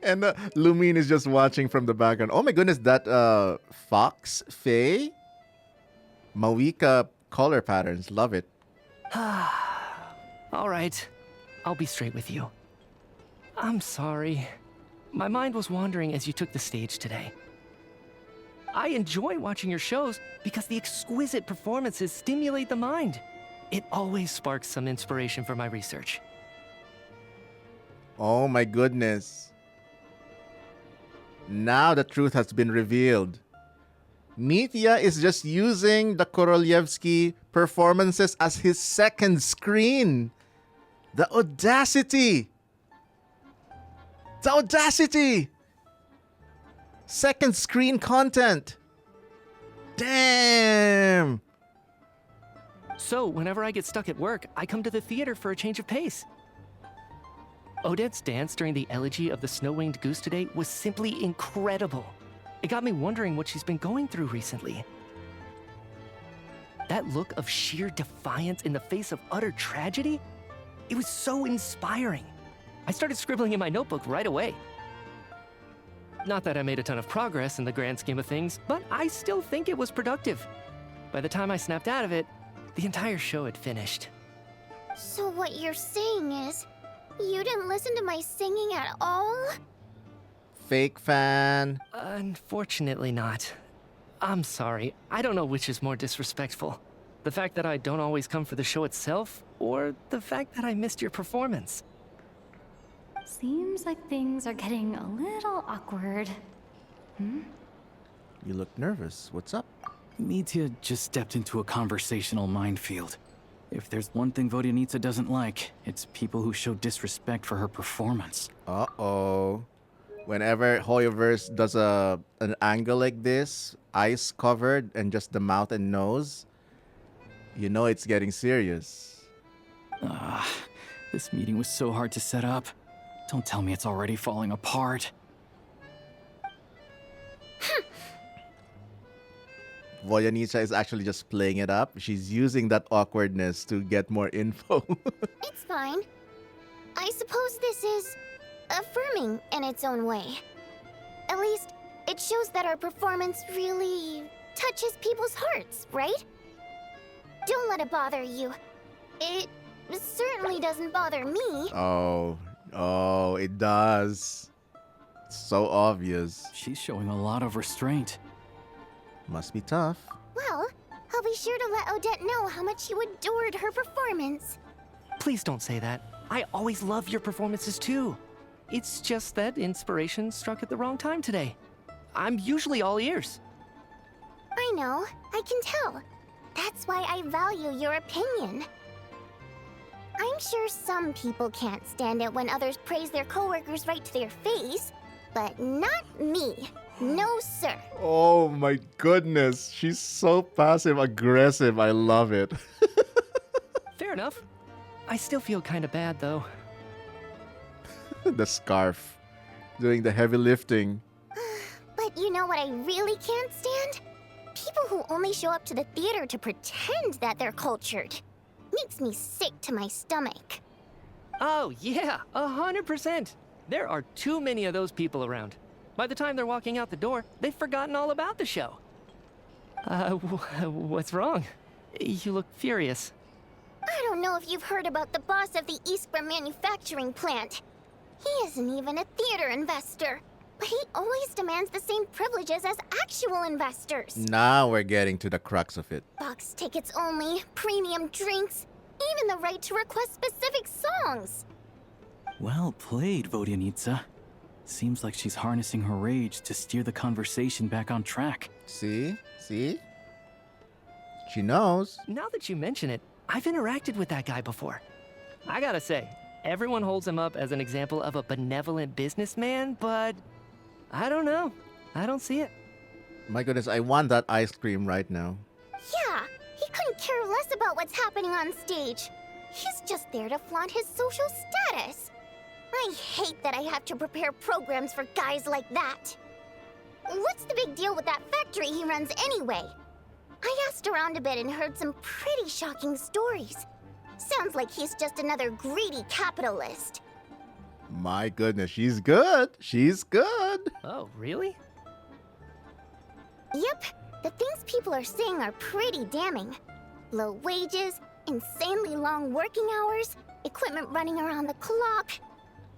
And Lumine is just watching from the background. Oh my goodness, that Fox, Faye, Mawika color patterns. Love it. All right, I'll be straight with you. I'm sorry. My mind was wandering as you took the stage today. I enjoy watching your shows because the exquisite performances stimulate the mind. It always sparks some inspiration for my research. Oh my goodness. Now the truth has been revealed. Mitya is just using the Korolyevsky performances as his second screen. The audacity! The audacity! Second screen content. Damn! So, whenever I get stuck at work, I come to the theater for a change of pace. Odette's dance during the Elegy of the Snow-Winged Goose today was simply incredible. It got me wondering what she's been going through recently. That look of sheer defiance in the face of utter tragedy? It was so inspiring. I started scribbling in my notebook right away. Not that I made a ton of progress in the grand scheme of things, but I still think it was productive. By the time I snapped out of it, the entire show had finished. So what you're saying is, you didn't listen to my singing at all? Fake fan. Unfortunately not. I'm sorry. I don't know which is more disrespectful. The fact that I don't always come for the show itself, or the fact that I missed your performance. Seems like things are getting a little awkward. You look nervous. What's up? Mitya just stepped into a conversational minefield. If there's one thing Vodyanitsa doesn't like, it's people who show disrespect for her performance. Uh-oh. Whenever Hoyoverse does an angle like this, eyes covered and just the mouth and nose, you know it's getting serious. This meeting was so hard to set up. Don't tell me it's already falling apart. Vodyanitsa is actually just playing it up. She's using that awkwardness to get more info. It's fine. I suppose this is affirming in its own way. At least, it shows that our performance really touches people's hearts, right? Don't let it bother you. It certainly doesn't bother me. Oh, it does. It's so obvious. She's showing a lot of restraint. Must be tough. Well, I'll be sure to let Odette know how much you adored her performance. Please don't say that. I always love your performances too. It's just that inspiration struck at the wrong time today. I'm usually all ears. I know, I can tell. That's why I value your opinion. I'm sure some people can't stand it when others praise their coworkers right to their face, but not me. No, sir. Oh my goodness. She's so passive aggressive. I love it. Fair enough. I still feel kind of bad though. The scarf. Doing the heavy lifting. But you know what I really can't stand? People who only show up to the theater to pretend that they're cultured. Makes me sick to my stomach. Oh yeah, 100%. There are too many of those people around. By the time they're walking out the door, they've forgotten all about the show. What's wrong? You look furious. I don't know if you've heard about the boss of the Iskra manufacturing plant. He isn't even a theater investor, but he always demands the same privileges as actual investors. Now we're getting to the crux of it. Box tickets only, premium drinks, even the right to request specific songs. Well played, Vodyanitsa. Seems like she's harnessing her rage to steer the conversation back on track. See? She knows. Now that you mention it, I've interacted with that guy before. I gotta say, everyone holds him up as an example of a benevolent businessman, but I don't know. I don't see it. My goodness, I want that ice cream right now. Yeah, he couldn't care less about what's happening on stage. He's just there to flaunt his social status. I hate that I have to prepare programs for guys like that. What's the big deal with that factory he runs anyway? I asked around a bit and heard some pretty shocking stories. Sounds like he's just another greedy capitalist. My goodness, she's good. She's good. Oh, really? Yep, the things people are saying are pretty damning. Low wages, insanely long working hours, equipment running around the clock.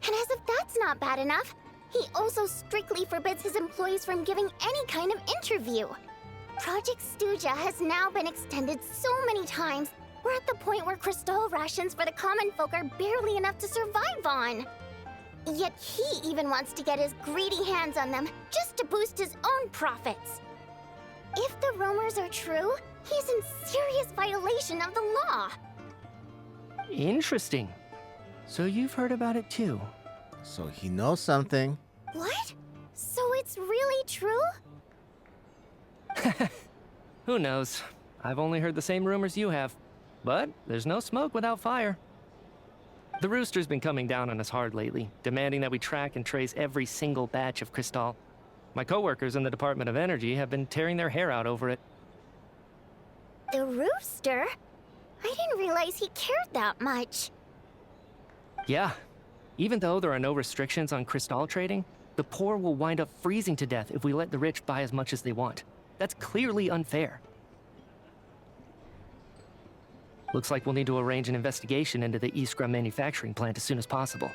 And as if that's not bad enough, he also strictly forbids his employees from giving any kind of interview. Project Stuja has now been extended so many times, we're at the point where crystal rations for the common folk are barely enough to survive on. Yet he even wants to get his greedy hands on them just to boost his own profits. If the rumors are true, he's in serious violation of the law. Interesting. So you've heard about it too? So he knows something. What? So it's really true? Who knows? I've only heard the same rumors you have. But there's no smoke without fire. The Rooster's been coming down on us hard lately, demanding that we track and trace every single batch of Crystal. My coworkers in the Department of Energy have been tearing their hair out over it. The Rooster? I didn't realize he cared that much. Yeah. Even though there are no restrictions on Crystal trading, the poor will wind up freezing to death if we let the rich buy as much as they want. That's clearly unfair. Looks like we'll need to arrange an investigation into the Iskra manufacturing plant as soon as possible.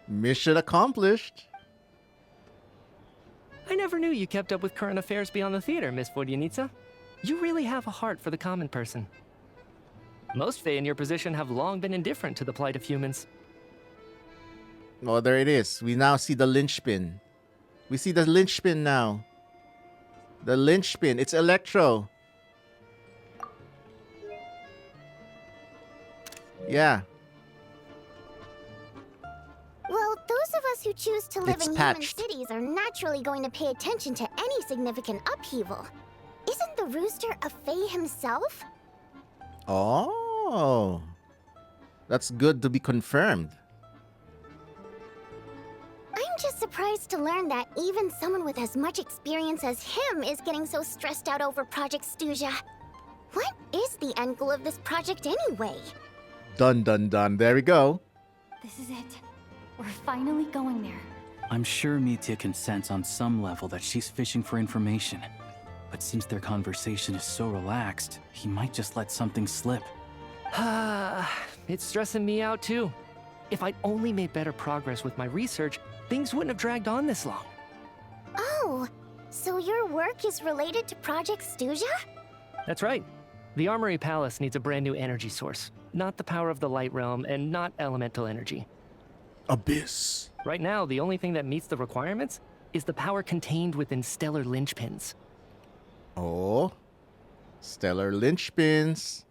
Mission accomplished. I never knew you kept up with current affairs beyond the theater, Miss Vodyanitsa. You really have a heart for the common person. Most Fae in your position have long been indifferent to the plight of humans. Oh, there it is. We now see the linchpin. We see the linchpin now. The linchpin. It's Electro. Yeah. Well, those of us who choose to live It's in patched. human cities are naturally going to pay attention to any significant upheaval. Isn't the Rooster a Fae himself? Oh. That's good to be confirmed. I'm just surprised to learn that even someone with as much experience as him is getting so stressed out over Project Snezhnaya. What is the end goal of this project anyway? Dun dun dun. There we go. This is it. We're finally going there. I'm sure Mitya can sense on some level that she's fishing for information. But since their conversation is so relaxed, he might just let something slip. It's stressing me out too. If I'd only made better progress with my research, things wouldn't have dragged on this long. Oh, so your work is related to Project Snezhnaya? That's right. The Armory Palace needs a brand new energy source. Not the power of the Light Realm, and not elemental energy. Abyss. Right now, the only thing that meets the requirements is the power contained within stellar linchpins. Oh. Stellar linchpins.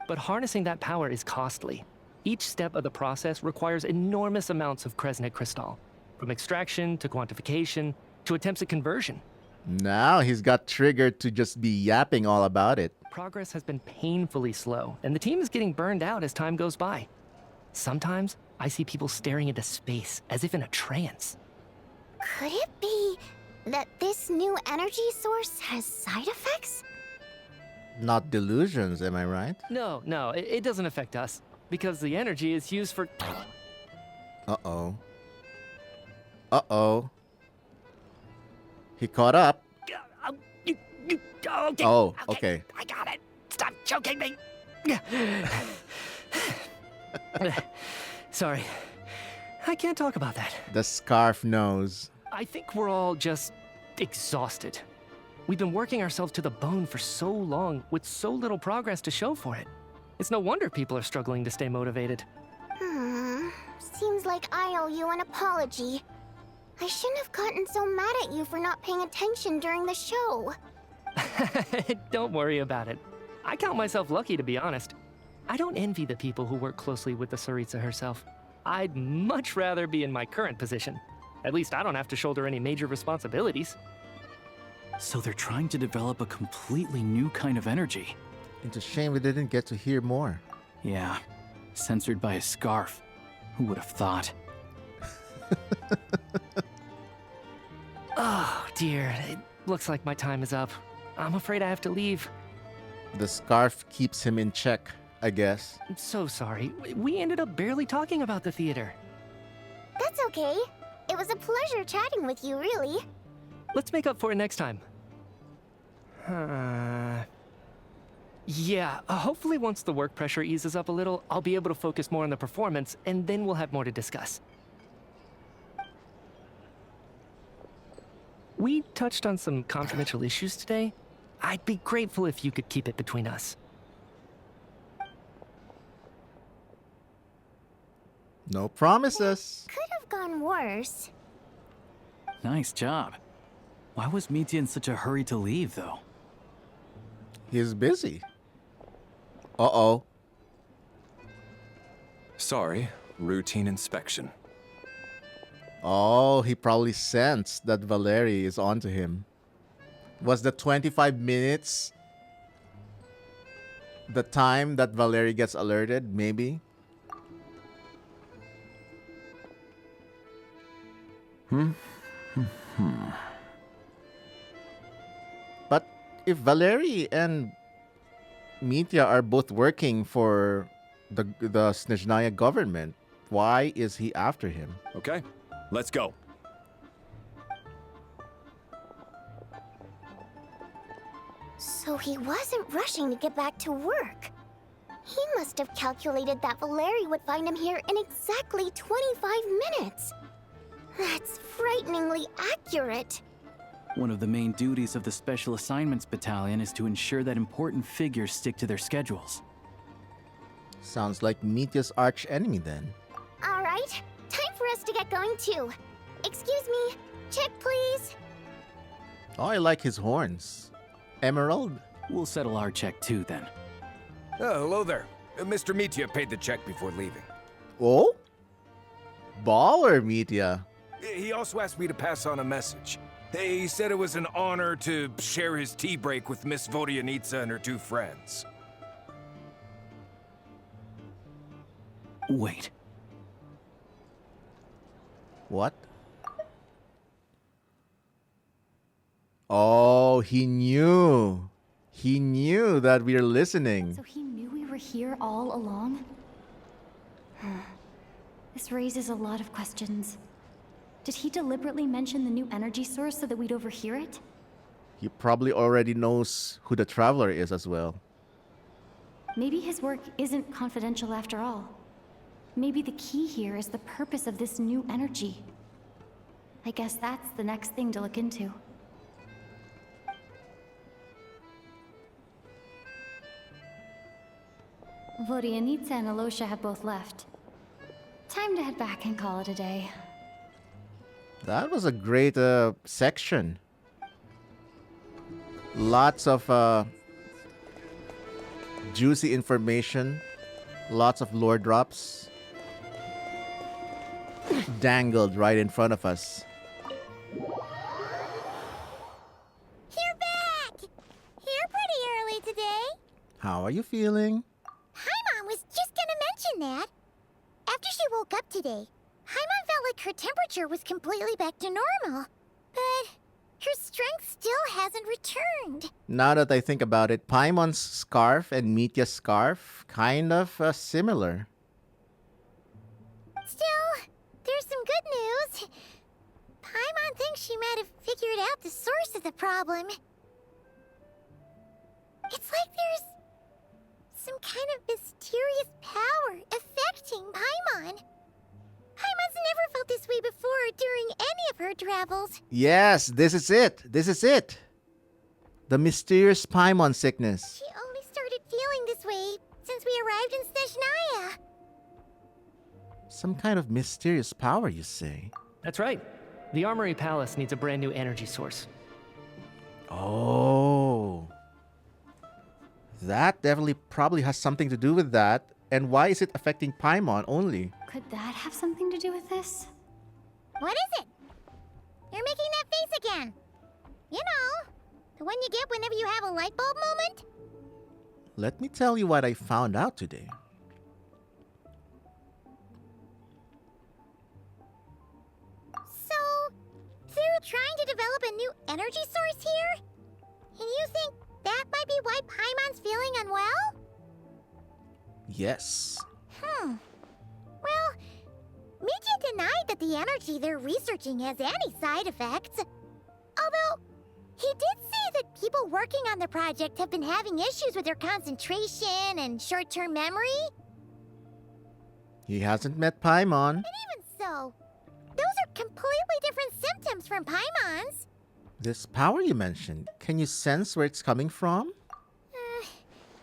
But harnessing that power is costly. Each step of the process requires enormous amounts of Kresnik crystal, from extraction to quantification to attempts at conversion. Now he's got triggered to just be yapping all about it. Progress has been painfully slow, and the team is getting burned out as time goes by. Sometimes, I see people staring into space as if in a trance. Could it be that this new energy source has side effects? Not delusions, am I right? No, it doesn't affect us, because the energy is used for... Uh-oh. Uh-oh. He caught up. Okay. Oh, okay. I got it. Stop choking me. Sorry. I can't talk about that. The scarf knows. I think we're all just exhausted. We've been working ourselves to the bone for so long with so little progress to show for it. It's no wonder people are struggling to stay motivated. Seems like I owe you an apology. I shouldn't have gotten so mad at you for not paying attention during the show. Don't worry about it. I count myself lucky, to be honest. I don't envy the people who work closely with the Tsaritsa herself. I'd much rather be in my current position. At least I don't have to shoulder any major responsibilities. So they're trying to develop a completely new kind of energy. It's a shame we didn't get to hear more. Yeah, censored by a scarf. Who would have thought? Oh, dear. It looks like my time is up. I'm afraid I have to leave. The scarf keeps him in check, I guess. I'm so sorry. We ended up barely talking about the theater. That's okay. It was a pleasure chatting with you, really. Let's make up for it next time. Yeah, hopefully once the work pressure eases up a little, I'll be able to focus more on the performance, and then we'll have more to discuss. We touched on some confidential issues today. I'd be grateful if you could keep it between us. No promises. Could have gone worse. Nice job. Why was Mitya in such a hurry to leave, though? He's busy. Uh-oh. Sorry, routine inspection. Oh, he probably sensed that Valerie is onto him. Was the 25 minutes the time that Valerie gets alerted, maybe? But if Valerie and Mitya are both working for the Snezhnaya government, why is he after him? Okay, let's go. So he wasn't rushing to get back to work. He must have calculated that Valerie would find him here in exactly 25 minutes. That's frighteningly accurate. One of the main duties of the Special Assignments Battalion is to ensure that important figures stick to their schedules. Sounds like Mitya's arch enemy then. All right, time for us to get going too. Excuse me, check please. Oh, I like his horns. Emerald? We'll settle our check too then. Oh, hello there. Mr. Mitya paid the check before leaving. Oh? Baller, Mitya. He also asked me to pass on a message. He said it was an honor to share his tea break with Miss Vodyanitsa and her two friends. Wait. What? Oh, he knew. He knew that we are listening. So he knew we were here all along? This raises a lot of questions. Did he deliberately mention the new energy source so that we'd overhear it? He probably already knows who the traveler is as well. Maybe his work isn't confidential after all. Maybe the key here is the purpose of this new energy. I guess that's the next thing to look into. Vodyanitsa and Alyosha have both left. Time to head back and call it a day. That was a great section. Lots of juicy information. Lots of lore drops. Dangled right in front of us. You're back! Here pretty early today. How are you feeling? Paimon was just gonna mention that. After she woke up today, Paimon felt like her temperature was completely back to normal. But her strength still hasn't returned. Now that I think about it, Paimon's scarf and Mitya's scarf kind of similar. Still, there's some good news. Paimon thinks she might have figured out the source of the problem. It's like there's some kind of mysterious power affecting Paimon. Paimon's never felt this way before during any of her travels. Yes, this is it. This is it. The mysterious Paimon sickness. She only started feeling this way since we arrived in Snezhnaya. Some kind of mysterious power, you say? That's right. The Armory Palace needs a brand new energy source. Oh. That definitely probably has something to do with that. And why is it affecting Paimon only? Could that have something to do with this? What is it? You're making that face again. You know, the one you get whenever you have a light bulb moment? Let me tell you what I found out today. So, they're trying to develop a new energy source here? And you think that might be why Paimon's feeling unwell? Yes. Well, Mitya denied that the energy they're researching has any side effects. Although, he did say that people working on the project have been having issues with their concentration and short-term memory. He hasn't met Paimon. And even so, those are completely different symptoms from Paimon's. This power you mentioned, can you sense where it's coming from?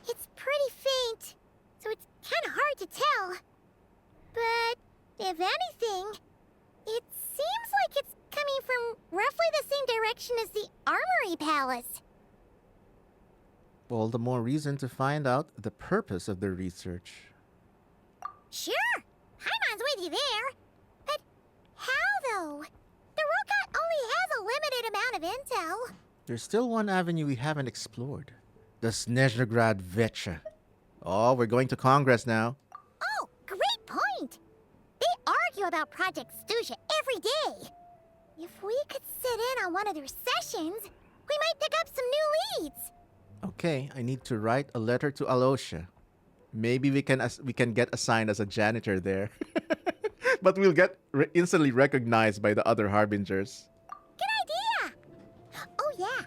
It's pretty faint, so it's kind of hard to tell. But, if anything, it seems like it's coming from roughly the same direction as the Armory Palace. All the more reason to find out the purpose of the research. Sure, Paimon's with you there. But how, though? The Rokot only has a limited amount of intel. There's still one avenue we haven't explored. The Snezhnograd Veche. Oh, we're going to Congress now. Oh, great point! They argue about Project Stuja every day. If we could sit in on one of their sessions, we might pick up some new leads. Okay, I need to write a letter to Alyosha. Maybe we can get assigned as a janitor there. But we'll get instantly recognized by the other harbingers. Good idea! Oh yeah,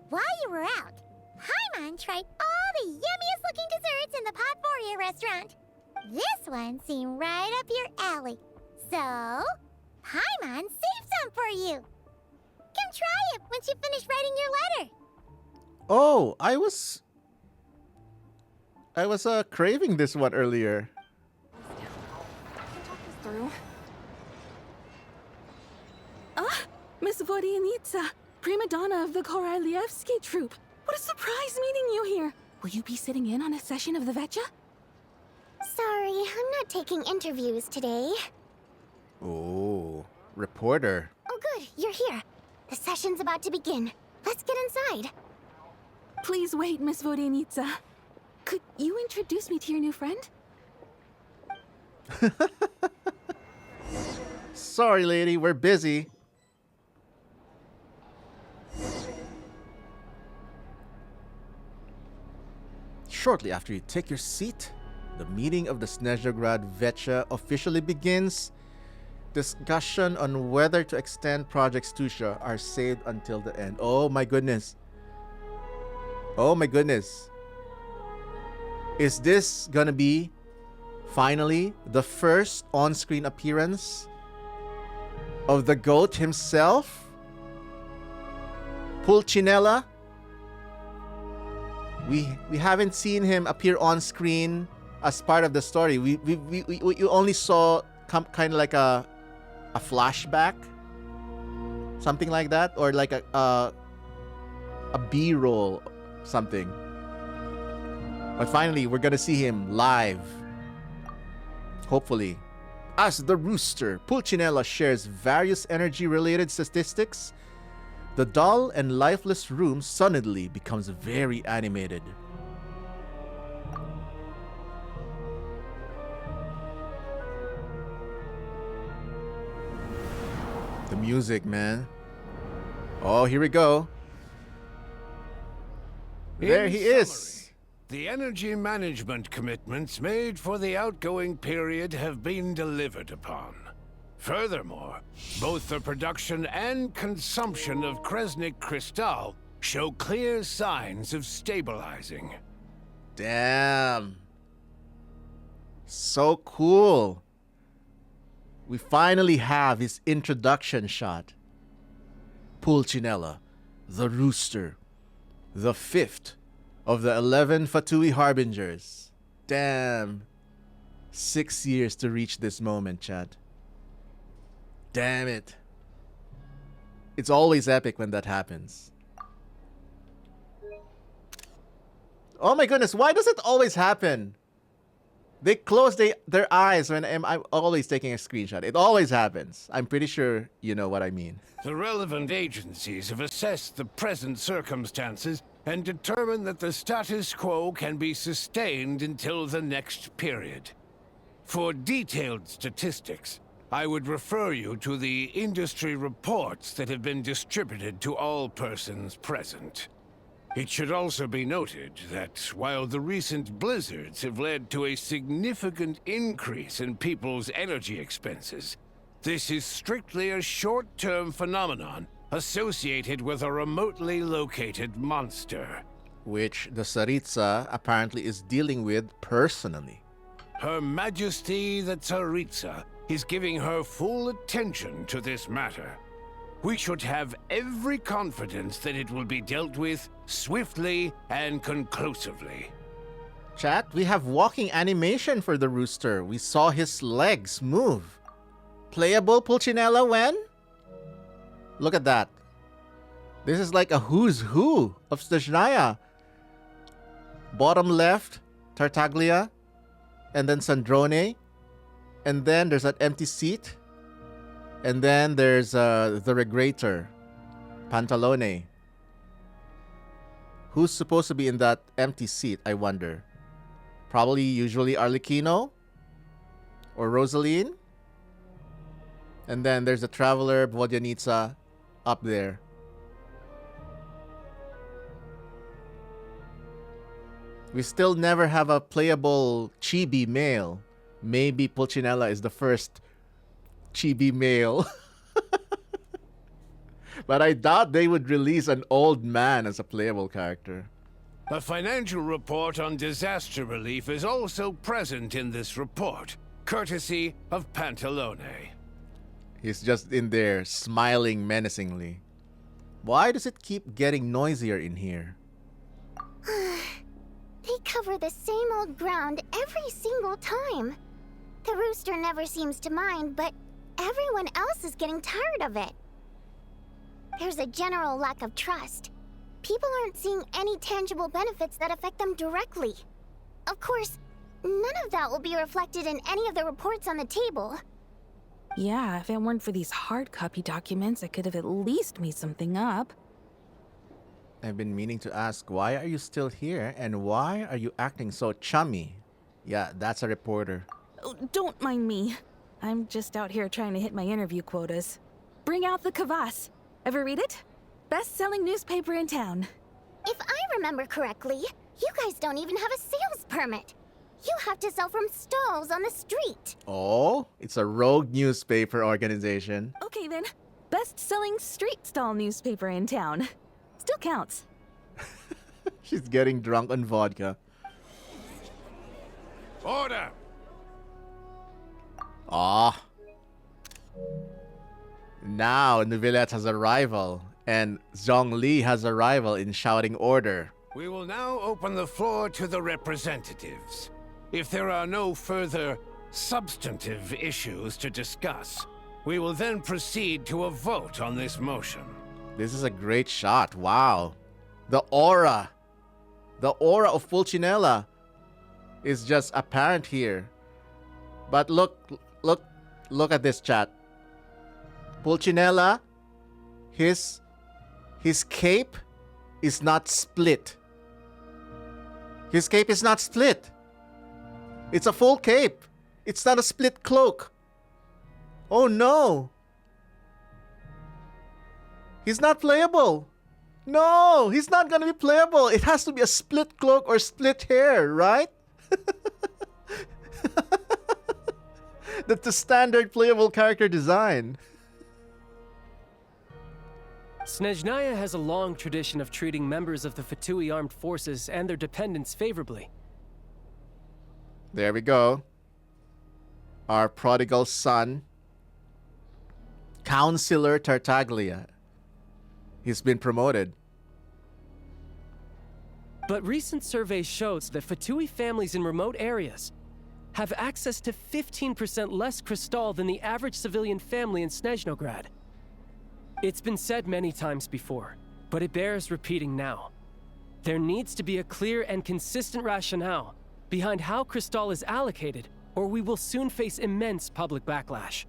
while you were out, Paimon tried all the yummiest looking desserts in the Potvoria restaurant. This one seemed right up your alley. So, Paimon saved some for you. Come try it once you finish writing your letter. Oh, I was craving this one earlier. Through. Miss Vodyanitsa, prima donna of the Korolievsky troupe. What a surprise meeting you here. Will you be sitting in on a session of the Veche? Sorry, I'm not taking interviews today. Oh, reporter. Oh good, you're here. The session's about to begin. Let's get inside. Please wait, Miss Vodyanitsa. Could you introduce me to your new friend? Sorry, lady, we're busy. Shortly after you take your seat, the meeting of the Snezhnograd Veche officially begins. Discussion on whether to extend Project Stusha are saved until the end. Oh my goodness. Oh my goodness. Is this gonna be finally the first on-screen appearance of the GOAT himself? Pulnicella? We haven't seen him appear on screen as part of the story. We only saw kind of like a flashback, something like that, or like a B-roll, something. But finally, we're gonna see him live. Hopefully. As the Rooster, Pulnicella shares various energy-related statistics. The dull and lifeless room suddenly becomes very animated. The music, man. Oh, here we go. There he is. The energy management commitments made for the outgoing period have been delivered upon. Furthermore, both the production and consumption of Kresnik Crystal show clear signs of stabilizing. Damn. So cool. We finally have his introduction shot. Pulnicella, the Rooster, the 5th of the 11 Fatui Harbingers. Damn. 6 years to reach this moment, chat. Damn it. It's always epic when that happens. Oh my goodness, why does it always happen? They close their eyes when I'm always taking a screenshot. It always happens. I'm pretty sure you know what I mean. The relevant agencies have assessed the present circumstances and determined that the status quo can be sustained until the next period. For detailed statistics, I would refer you to the industry reports that have been distributed to all persons present. It should also be noted that while the recent blizzards have led to a significant increase in people's energy expenses, this is strictly a short-term phenomenon associated with a remotely located monster. Which the Tsaritsa apparently is dealing with personally. Her Majesty the Tsaritsa is giving her full attention to this matter. We should have every confidence that it will be dealt with swiftly and conclusively. Chat, we have walking animation for the Rooster. We saw his legs move. Playable Pulnicella when? Look at that. This is like a who's who of Snezhnaya. Bottom left, Tartaglia, and then Sandrone, and then there's an empty seat, and then there's the Regulator, Pantalone. Who's supposed to be in that empty seat, I wonder? Probably usually Arlecchino or Rosaline. And then there's the Traveler, Vodyanitsa, up there. We still never have a playable chibi male. Maybe Pulnicella is the first chibi male. But I doubt they would release an old man as a playable character. A financial report on disaster relief is also present in this report, courtesy of Pantalone. He's just in there, smiling menacingly. Why does it keep getting noisier in here? They cover the same old ground every single time. The Rooster never seems to mind, but everyone else is getting tired of it. There's a general lack of trust. People aren't seeing any tangible benefits that affect them directly. Of course, none of that will be reflected in any of the reports on the table. Yeah, if it weren't for these hard copy documents, I could have at least made something up. I've been meaning to ask, why are you still here? And why are you acting so chummy? Yeah, that's a reporter. Oh, don't mind me. I'm just out here trying to hit my interview quotas. Bring out the kvass. Ever read it? Best-selling newspaper in town. If I remember correctly, you guys don't even have a sales permit. You have to sell from stalls on the street. Oh, it's a rogue newspaper organization. Okay then. Best-selling street stall newspaper in town. Still counts. She's getting drunk on vodka. Order! Ah. Now Neuvillette has a rival, and Zhongli has a rival in shouting order. We will now open the floor to the representatives. If there are no further substantive issues to discuss, we will then proceed to a vote on this motion. This is a great shot. Wow. The aura of Pulcinella is just apparent here. But look at this, chat. Pulcinella, his cape is not split. His cape is not split. It's a full cape. It's not a split cloak. Oh no. He's not playable. No, he's not gonna be playable. It has to be a split cloak or split hair, right? That's the standard playable character design. Snezhnaya has a long tradition of treating members of the Fatui armed forces and their dependents favorably. There we go. Our prodigal son, Councillor Tartaglia. He's been promoted. But recent surveys shows that Fatui families in remote areas have access to 15% less crystal than the average civilian family in Snezhnograd. It's been said many times before, but it bears repeating now. There needs to be a clear and consistent rationale behind how crystal is allocated, or we will soon face immense public backlash.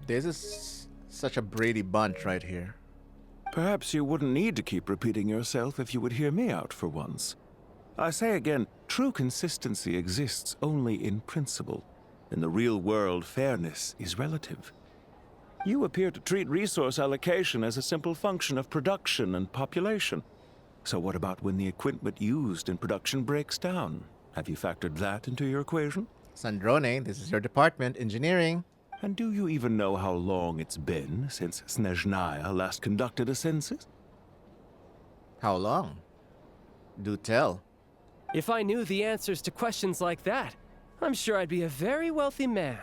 This is such a Brady bunch right here. Perhaps you wouldn't need to keep repeating yourself if you would hear me out for once. I say again, true consistency exists only in principle. In the real world, fairness is relative. You appear to treat resource allocation as a simple function of production and population. So what about when the equipment used in production breaks down? Have you factored that into your equation? Sandrone, this is your department, engineering. And do you even know how long it's been since Snezhnaya last conducted a census? How long? Do tell. If I knew the answers to questions like that, I'm sure I'd be a very wealthy man.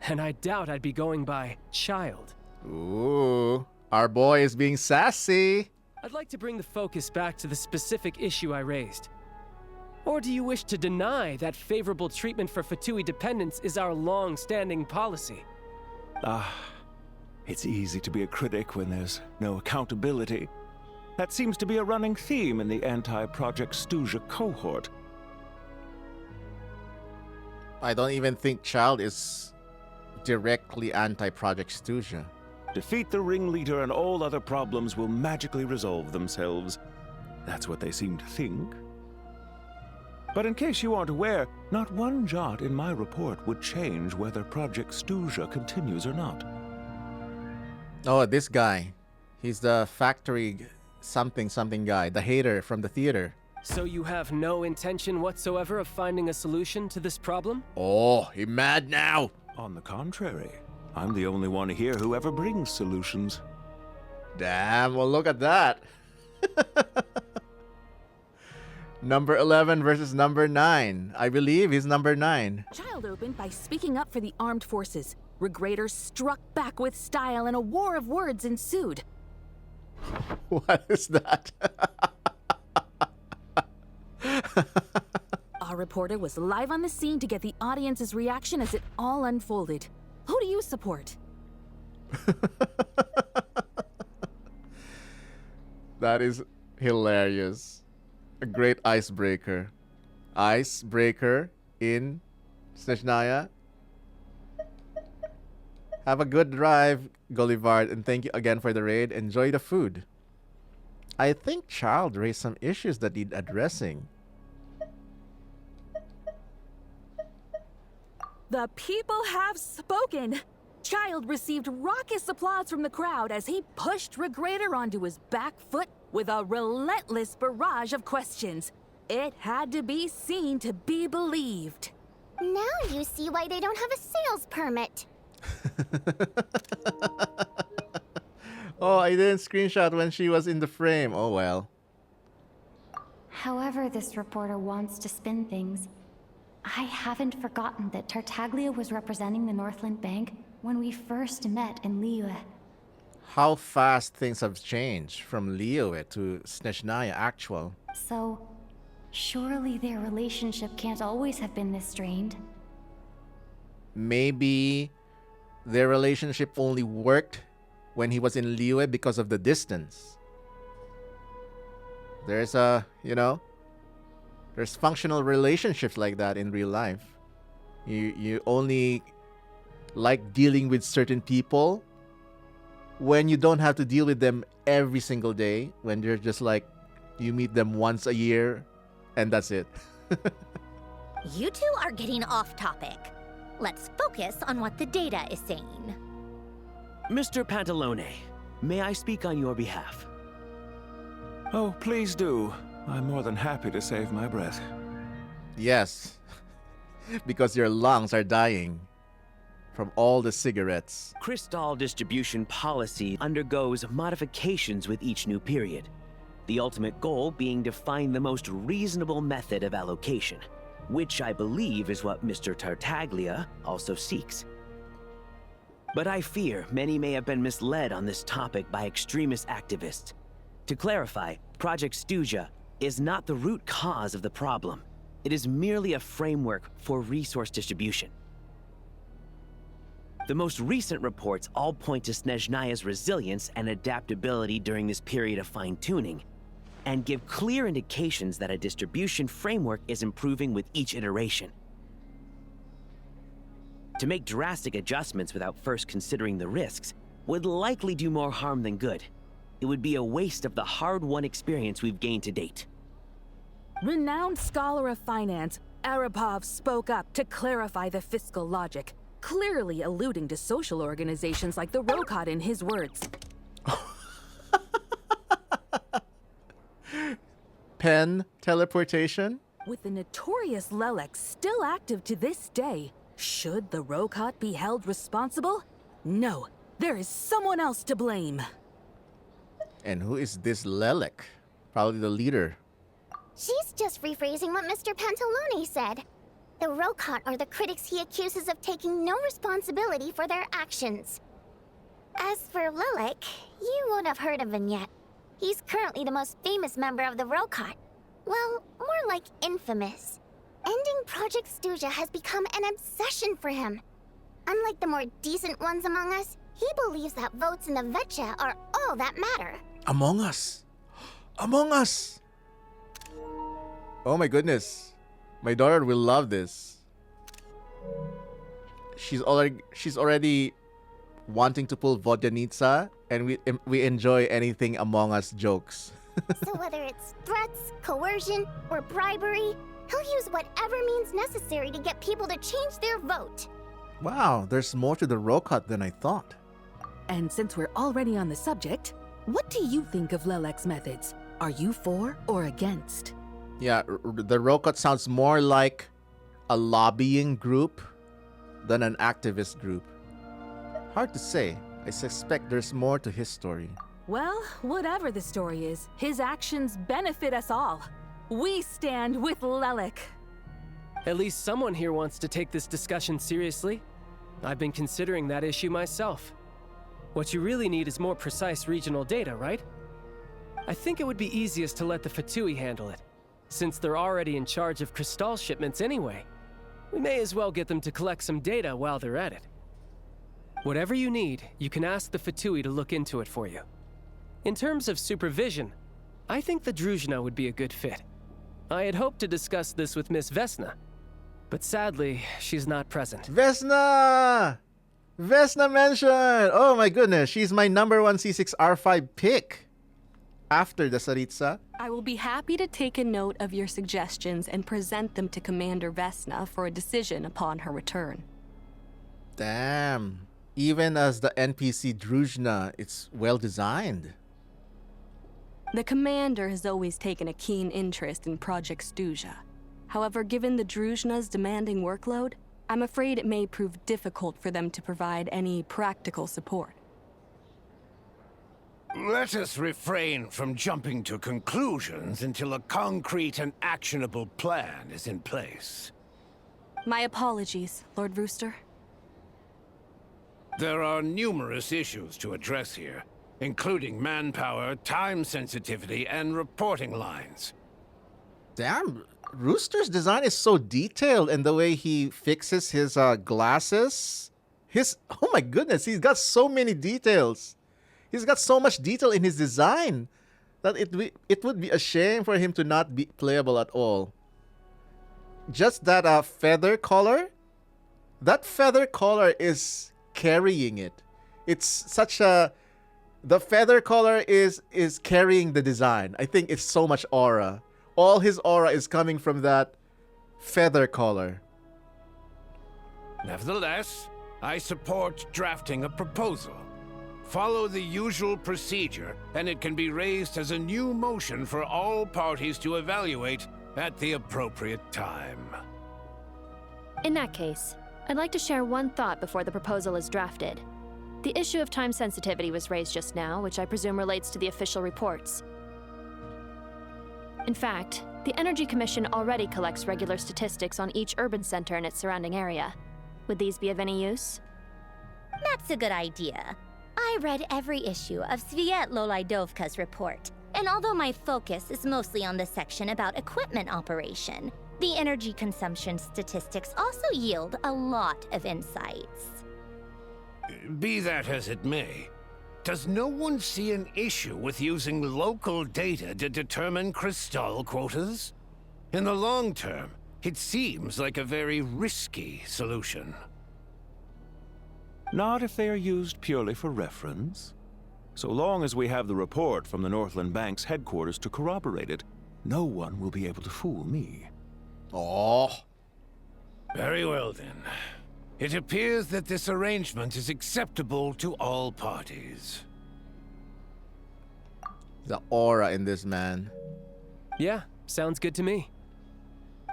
And I doubt I'd be going by child. Ooh, our boy is being sassy. I'd like to bring the focus back to the specific issue I raised. Or do you wish to deny that favorable treatment for Fatui dependents is our long-standing policy? It's easy to be a critic when there's no accountability. That seems to be a running theme in the anti-Project Stuja cohort. I don't even think Child is directly anti-Project Stuja. Defeat the ringleader and all other problems will magically resolve themselves. That's what they seem to think. But in case you aren't aware, not one jot in my report would change whether Project Stuja continues or not. Oh, this guy. He's the factory something guy, the hater from the theater. So you have no intention whatsoever of finding a solution to this problem? Oh, he mad now. On the contrary, I'm the only one here who ever brings solutions. Damn, well look at that. Number 11 versus number 9. I believe he's number 9. Child opened by speaking up for the armed forces. Regrader struck back with style and a war of words ensued. What is that? Our reporter was live on the scene to get the audience's reaction as it all unfolded. Who do you support? That is hilarious. A great icebreaker. Icebreaker in Snezhnaya. Have a good drive, Golivard, and thank you again for the raid. Enjoy the food. I think Child raised some issues that need addressing. The people have spoken! Child received raucous applause from the crowd as he pushed Regrator onto his back foot with a relentless barrage of questions. It had to be seen to be believed. Now you see why they don't have a sales permit. Oh, I didn't screenshot when she was in the frame. Oh well. However this reporter wants to spin things, I haven't forgotten that Tartaglia was representing the Northland Bank when we first met in Liyue. How fast things have changed from Liyue to Snezhnaya Actual. So, surely their relationship can't always have been this strained. Maybe their relationship only worked when he was in Liyue because of the distance. There's there's functional relationships like that in real life. You only like dealing with certain people when you don't have to deal with them every single day, when they're just like you meet them once a year and that's it. You two are getting off topic. Let's focus on what the data is saying. Mr. Pantalone, may I speak on your behalf? Oh, please do. I'm more than happy to save my breath. Yes, because your lungs are dying from all the cigarettes. Crystal distribution policy undergoes modifications with each new period. The ultimate goal being to find the most reasonable method of allocation, which I believe is what Mr. Tartaglia also seeks. But I fear many may have been misled on this topic by extremist activists. To clarify, Project Stuja is not the root cause of the problem. It is merely a framework for resource distribution. The most recent reports all point to Snezhnaya's resilience and adaptability during this period of fine-tuning, and give clear indications that a distribution framework is improving with each iteration. To make drastic adjustments without first considering the risks would likely do more harm than good. It would be a waste of the hard-won experience we've gained to date. Renowned scholar of finance, Arapov spoke up to clarify the fiscal logic, clearly alluding to social organizations like the Rokot in his words. Pen teleportation? With the notorious Lelek still active to this day, should the Rokot be held responsible? No, there is someone else to blame. And who is this Lelek? Probably the leader. She's just rephrasing what Mr. Pantalone said. The Rokot are the critics he accuses of taking no responsibility for their actions. As for Lelek, you won't have heard of him yet. He's currently the most famous member of the Rokot. Well, more like infamous. Ending Project Stuja has become an obsession for him. Unlike the more decent ones among us, he believes that votes in the Veche are all that matter. Among Us! Among Us! Oh my goodness. My daughter will love this. She's already wanting to pull Vodyanitsa, and we enjoy anything Among Us jokes. So whether it's threats, coercion, or bribery, he'll use whatever means necessary to get people to change their vote. Wow, there's more to the Rokot than I thought. And since we're already on the subject, what do you think of Lelek's methods? Are you for or against? Yeah, the Rokot sounds more like a lobbying group than an activist group. Hard to say. I suspect there's more to his story. Well, whatever the story is, his actions benefit us all. We stand with Lelek. At least someone here wants to take this discussion seriously. I've been considering that issue myself. What you really need is more precise regional data, right? I think it would be easiest to let the Fatui handle it, since they're already in charge of Crystal shipments anyway. We may as well get them to collect some data while they're at it. Whatever you need, you can ask the Fatui to look into it for you. In terms of supervision, I think the Druzhna would be a good fit. I had hoped to discuss this with Miss Vesna, but sadly, she's not present. Vesna! Vesna mentioned! Oh my goodness, she's my number 1 C6R5 pick. After the Tsaritsa. I will be happy to take a note of your suggestions and present them to Commander Vesna for a decision upon her return. Damn. Even as the NPC Druzhna, it's well designed. The commander has always taken a keen interest in Project Stuzha. However, given the Druzhna's demanding workload, I'm afraid it may prove difficult for them to provide any practical support. Let us refrain from jumping to conclusions until a concrete and actionable plan is in place. My apologies, Lord Rooster. There are numerous issues to address here, including manpower, time sensitivity, and reporting lines. Damn, Rooster's design is so detailed, and the way he fixes his glasses. Oh my goodness, he's got so many details. He's got so much detail in his design that it would be a shame for him to not be playable at all. Just that feather collar. That feather collar is carrying it. It's such a... The feather collar is carrying the design. I think it's so much aura. All his aura is coming from that feather collar. Nevertheless, I support drafting a proposal. Follow the usual procedure, and it can be raised as a new motion for all parties to evaluate at the appropriate time. In that case, I'd like to share one thought before the proposal is drafted. The issue of time sensitivity was raised just now, which I presume relates to the official reports. In fact, the Energy Commission already collects regular statistics on each urban center and its surrounding area. Would these be of any use? That's a good idea. I read every issue of Sviet Lolaidovka's report, and although my focus is mostly on the section about equipment operation, the energy consumption statistics also yield a lot of insights. Be that as it may, does no one see an issue with using local data to determine crystal quotas? In the long term, it seems like a very risky solution. Not if they are used purely for reference. So long as we have the report from the Northland Bank's headquarters to corroborate it, no one will be able to fool me. Oh. Very well then. It appears that this arrangement is acceptable to all parties. The aura in this man. Yeah, sounds good to me.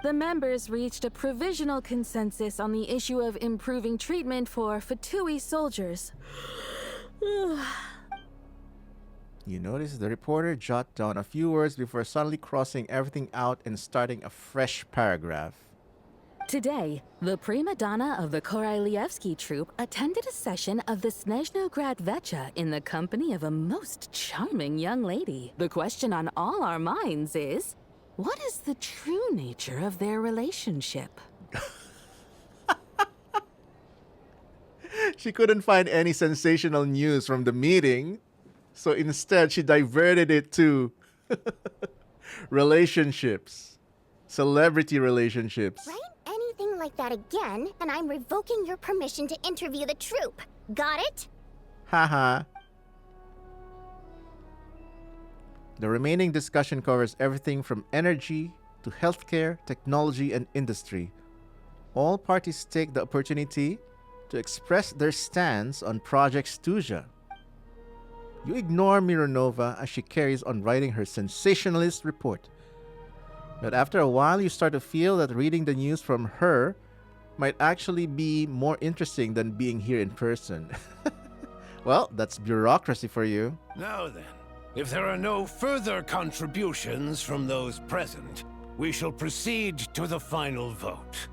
The members reached a provisional consensus on the issue of improving treatment for Fatui soldiers. You notice the reporter jot down a few words before suddenly crossing everything out and starting a fresh paragraph. Today, the prima donna of the Korailievsky troupe attended a session of the Snezhnograd Veche in the company of a most charming young lady. The question on all our minds is, what is the true nature of their relationship? She couldn't find any sensational news from the meeting, so instead she diverted it to relationships, celebrity relationships. Write anything like that again, and I'm revoking your permission to interview the troupe. Got it? Haha. The remaining discussion covers everything from energy to healthcare, technology, and industry. All parties take the opportunity to express their stance on Project Stuzha. You ignore Mironova as she carries on writing her sensationalist report. But after a while, you start to feel that reading the news from her might actually be more interesting than being here in person. Well, that's bureaucracy for you. Now then, if there are no further contributions from those present, we shall proceed to the final vote.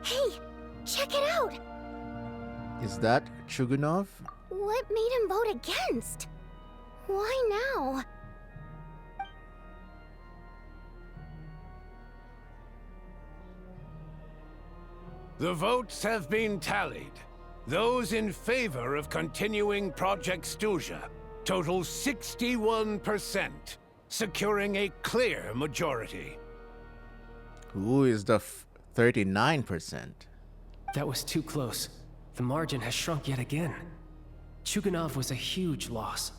Hey, check it out! Is that Chugunov? What made him vote against? Why now? The votes have been tallied. Those in favor of continuing Project Stuzha total 61%, securing a clear majority. Who is the 39%? That was too close. The margin has shrunk yet again. Chuganov was a huge loss.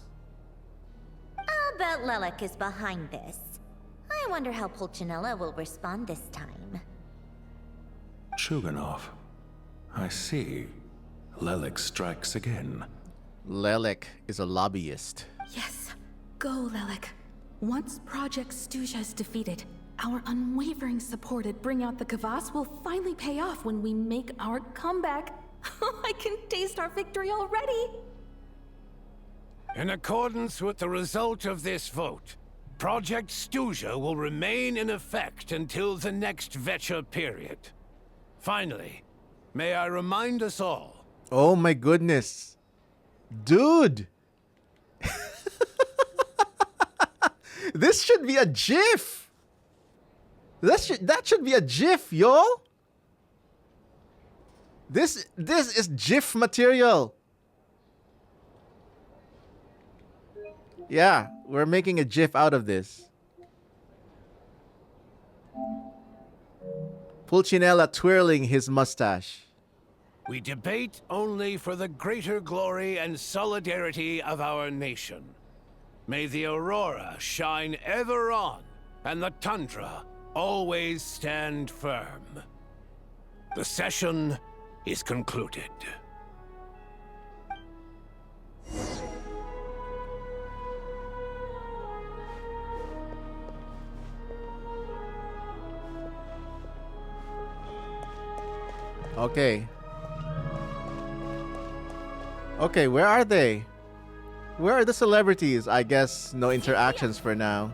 I'll bet Lelek is behind this. I wonder how Pulcinella will respond this time. Chuganov. I see. Lelik strikes again. Lelik is a lobbyist. Yes. Go, Lelik. Once Project Stuzha is defeated, our unwavering support at Bring Out the Kvass will finally pay off when we make our comeback. I can taste our victory already! In accordance with the result of this vote, Project Stuzha will remain in effect until the next Veche period. Finally, may I remind us all... Oh my goodness. Dude! This should be a GIF! That should be a GIF, yo! This is GIF material. Yeah, we're making a GIF out of this. Pulcinella twirling his mustache. We debate only for the greater glory and solidarity of our nation. May the aurora shine ever on, and the tundra always stand firm. The session is concluded. Okay. Okay, where are they? Where are the celebrities? I guess no interactions for now.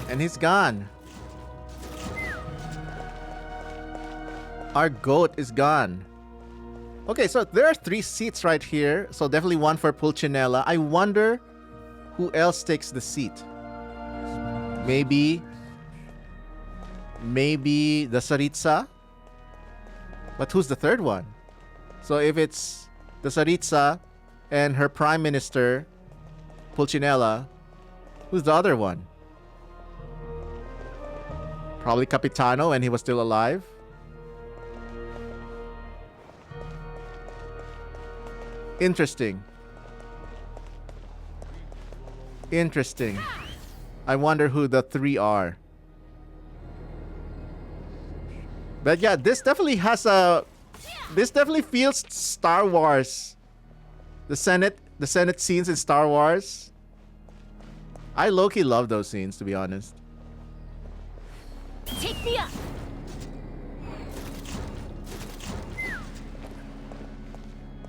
And he's gone. Our goat is gone. Okay, so there are 3 seats right here. So definitely one for Pulcinella. I wonder who else takes the seat. Maybe the Tsaritsa? But who's the third one? So if it's the Tsaritsa and her prime minister, Pulcinella, who's the other one? Probably Capitano when he was still alive. Interesting. Interesting. I wonder who the 3 are. But yeah, this definitely has a... This definitely feels Star Wars. The Senate scenes in Star Wars. I low-key love those scenes, to be honest. Take me up!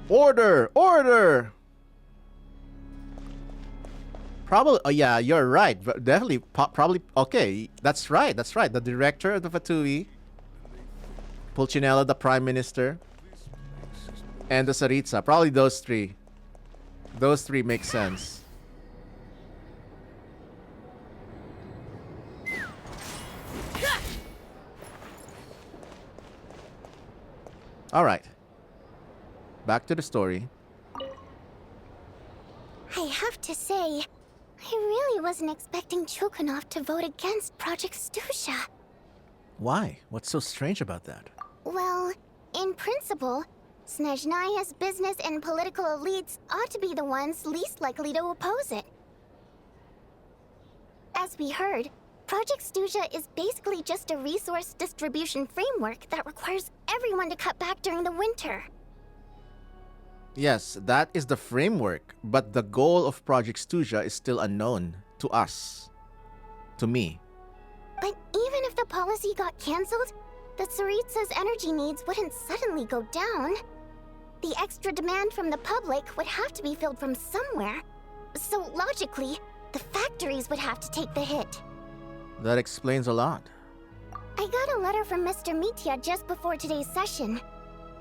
Order! Order! Probably... Oh yeah, you're right. But definitely, probably... Okay, that's right. That's right. The director of the Fatui. Pulcinella, the prime minister. And the Tsaritsa. Probably those 3. Those 3 make sense. Alright. Back to the story. I have to say, I really wasn't expecting Chukunov to vote against Project Stuzha. Why? What's so strange about that? Well, in principle, Snezhnaya's business and political elites ought to be the ones least likely to oppose it. As we heard, Project Stuzha is basically just a resource distribution framework that requires everyone to cut back during the winter. Yes, that is the framework, but the goal of Project Stuzha is still unknown to us. To me. But even if the policy got cancelled, the Tsaritsa's energy needs wouldn't suddenly go down. The extra demand from the public would have to be filled from somewhere. So logically, the factories would have to take the hit. That explains a lot. I got a letter from Mr. Mitya just before today's session.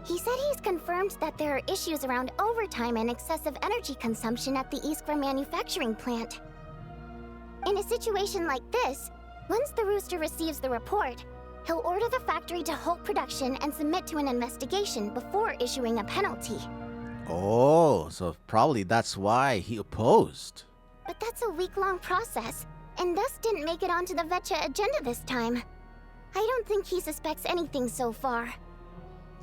He said he's confirmed that there are issues around overtime and excessive energy consumption at the Iskra manufacturing plant. In a situation like this, once the Rooster receives the report, he'll order the factory to halt production and submit to an investigation before issuing a penalty. Oh, so probably that's why he opposed. But that's a week-long process, and thus didn't make it onto the Veche agenda this time. I don't think he suspects anything so far.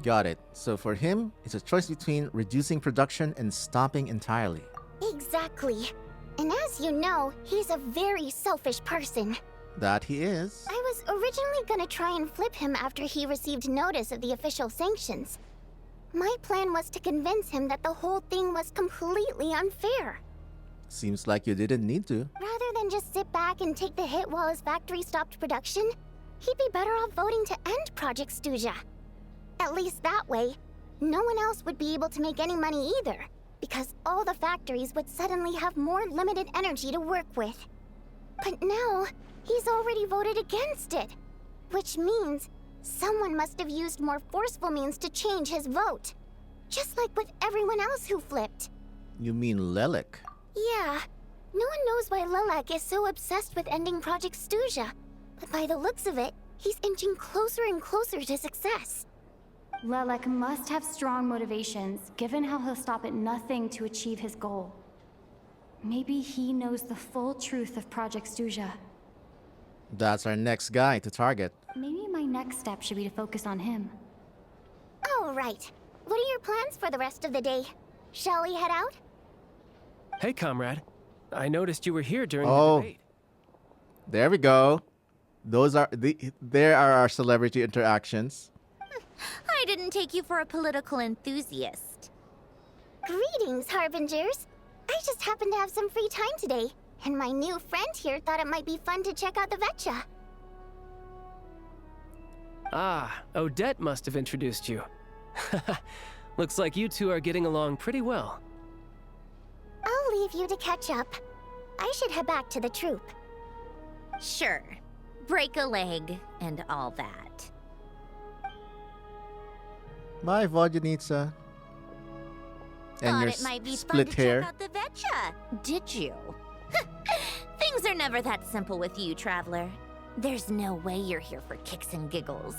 Got it. So for him, it's a choice between reducing production and stopping entirely. Exactly. And as you know, he's a very selfish person. That he is. I was originally gonna try and flip him after he received notice of the official sanctions. My plan was to convince him that the whole thing was completely unfair. Seems like you didn't need to. Rather than just sit back and take the hit while his factory stopped production, he'd be better off voting to end Project Stuzha. At least that way, no one else would be able to make any money either, because all the factories would suddenly have more limited energy to work with. But now, he's already voted against it, which means someone must have used more forceful means to change his vote. Just like with everyone else who flipped. You mean Lelik? Yeah, no one knows why Lilac is so obsessed with ending Project Stuzha, but by the looks of it, he's inching closer and closer to success. Lelek must have strong motivations, given how he'll stop at nothing to achieve his goal. Maybe he knows the full truth of Project Stuzha. That's our next guy to target. Maybe my next step should be to focus on him. Oh, right. What are your plans for the rest of the day? Shall we head out? Hey, comrade. I noticed you were here during the debate. There we go. There are our celebrity interactions. I didn't take you for a political enthusiast. Greetings, Harbingers. I just happened to have some free time today, and my new friend here thought it might be fun to check out the Veche. Ah, Odette must have introduced you. Looks like you two are getting along pretty well. I'll leave you to catch up. I should head back to the troop. Sure. Break a leg and all that. Bye, Vodyanitsa. And Thought your it might be split fun to hair. check out the Veche, did you? Things are never that simple with you, Traveler. There's no way you're here for kicks and giggles.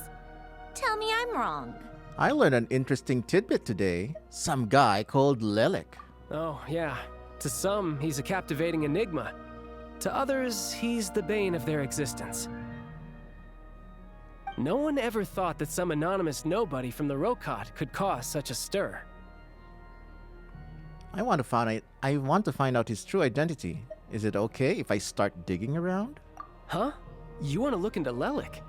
Tell me I'm wrong. I learned an interesting tidbit today. Some guy called Lelik. Oh, yeah. To some, he's a captivating enigma. To others, he's the bane of their existence. No one ever thought that some anonymous nobody from the Rokot could cause such a stir. I want to find out his true identity. Is it okay if I start digging around? Huh? You want to look into Lelik?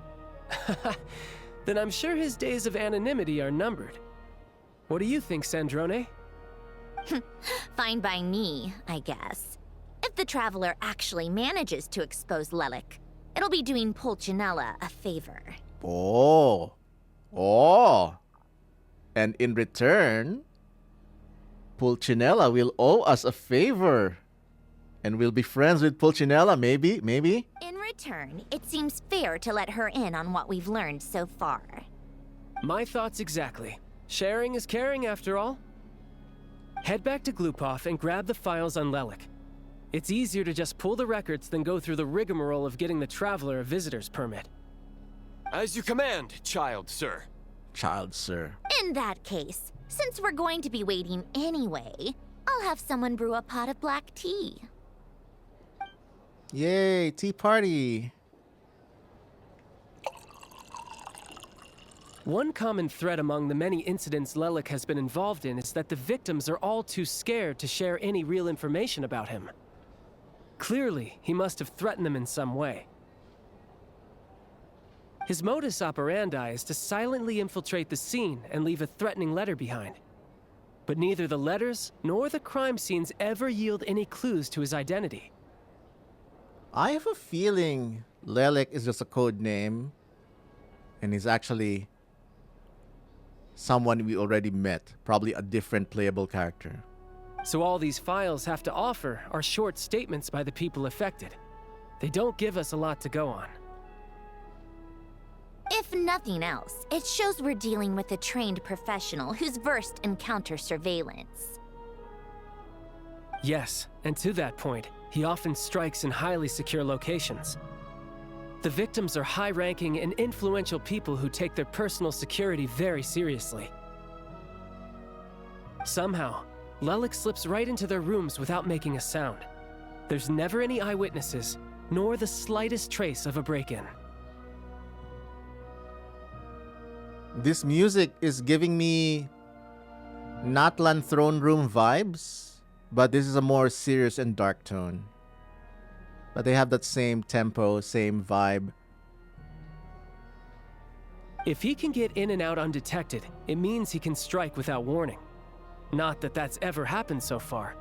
Then I'm sure his days of anonymity are numbered. What do you think, Sandrone? Fine by me, I guess. If the Traveler actually manages to expose Lelik, it'll be doing Pulcinella a favor. Oh. And in return, Pulcinella will owe us a favor. And we'll be friends with Pulcinella, maybe? In return, it seems fair to let her in on what we've learned so far. My thoughts exactly. Sharing is caring, after all. Head back to Glupov and grab the files on Lelik. It's easier to just pull the records than go through the rigmarole of getting the Traveler a visitor's permit. As you command, child sir. Child sir. In that case, since we're going to be waiting anyway, I'll have someone brew a pot of black tea. Yay, tea party. One common thread among the many incidents Lelik has been involved in is that the victims are all too scared to share any real information about him. Clearly, he must have threatened them in some way. His modus operandi is to silently infiltrate the scene and leave a threatening letter behind. But neither the letters nor the crime scenes ever yield any clues to his identity. I have a feeling Lelik is just a code name, and he's actually someone we already met, probably a different playable character. So all these files have to offer are short statements by the people affected. They don't give us a lot to go on. If nothing else, it shows we're dealing with a trained professional who's versed in counter-surveillance. Yes, and to that point, he often strikes in highly secure locations. The victims are high-ranking and influential people who take their personal security very seriously. Somehow, Lelik slips right into their rooms without making a sound. There's never any eyewitnesses, nor the slightest trace of a break-in. This music is giving me Natlan Throne Room vibes, but this is a more serious and dark tone. But they have that same tempo, same vibe. If he can get in and out undetected, it means he can strike without warning. Not that that's ever happened so far,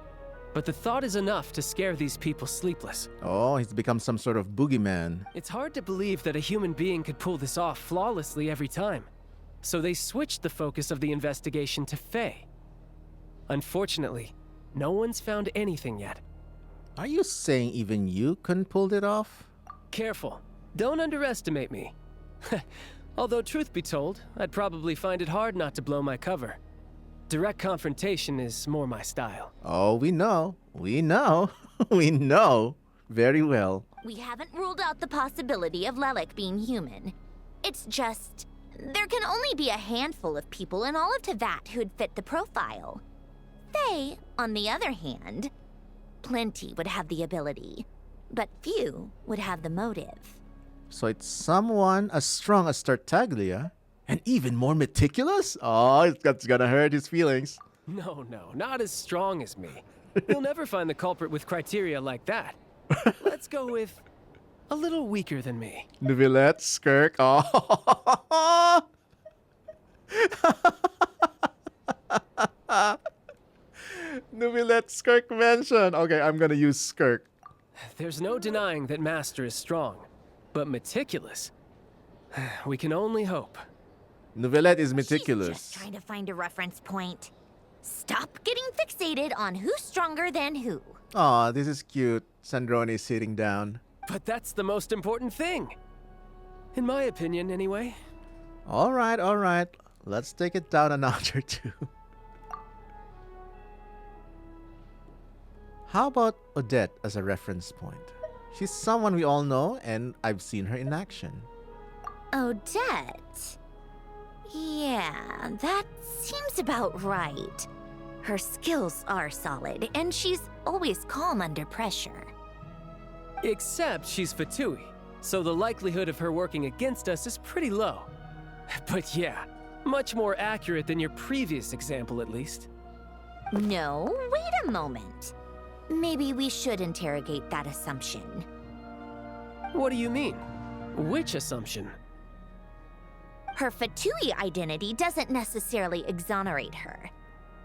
but the thought is enough to scare these people sleepless. Oh, he's become some sort of boogeyman. It's hard to believe that a human being could pull this off flawlessly every time. So they switched the focus of the investigation to Faye. Unfortunately, no one's found anything yet. Are you saying even you couldn't pull it off? Careful. Don't underestimate me. Although, truth be told, I'd probably find it hard not to blow my cover. Direct confrontation is more my style. Oh, we know. We know. We know very well. We haven't ruled out the possibility of Lelik being human. It's just, there can only be a handful of people in all of Teyvat who'd fit the profile. Faye, on the other hand, plenty would have the ability, but few would have the motive. So it's someone as strong as Tartaglia, and even more meticulous? Oh, that's gonna hurt his feelings. No, not as strong as me. You'll never find the culprit with criteria like that. Let's go with a little weaker than me. Neuvillette, Skirk. Oh. Neuvillette, Skirk mention. Okay, I'm gonna use Skirk. There's no denying that Master is strong, but meticulous. We can only hope. Neuvillette is meticulous. She's just trying to find a reference point. Stop getting fixated on who's stronger than who. Aw, this is cute. Sandrone is sitting down. But that's the most important thing. In my opinion, anyway. All right. Let's take it down a notch or two. How about Odette as a reference point? She's someone we all know, and I've seen her in action. Odette? Yeah, that seems about right. Her skills are solid, and she's always calm under pressure. Except she's Fatui, so the likelihood of her working against us is pretty low. But yeah, much more accurate than your previous example, at least. No, wait a moment. Maybe we should interrogate that assumption. What do you mean? Which assumption? Her Fatui identity doesn't necessarily exonerate her.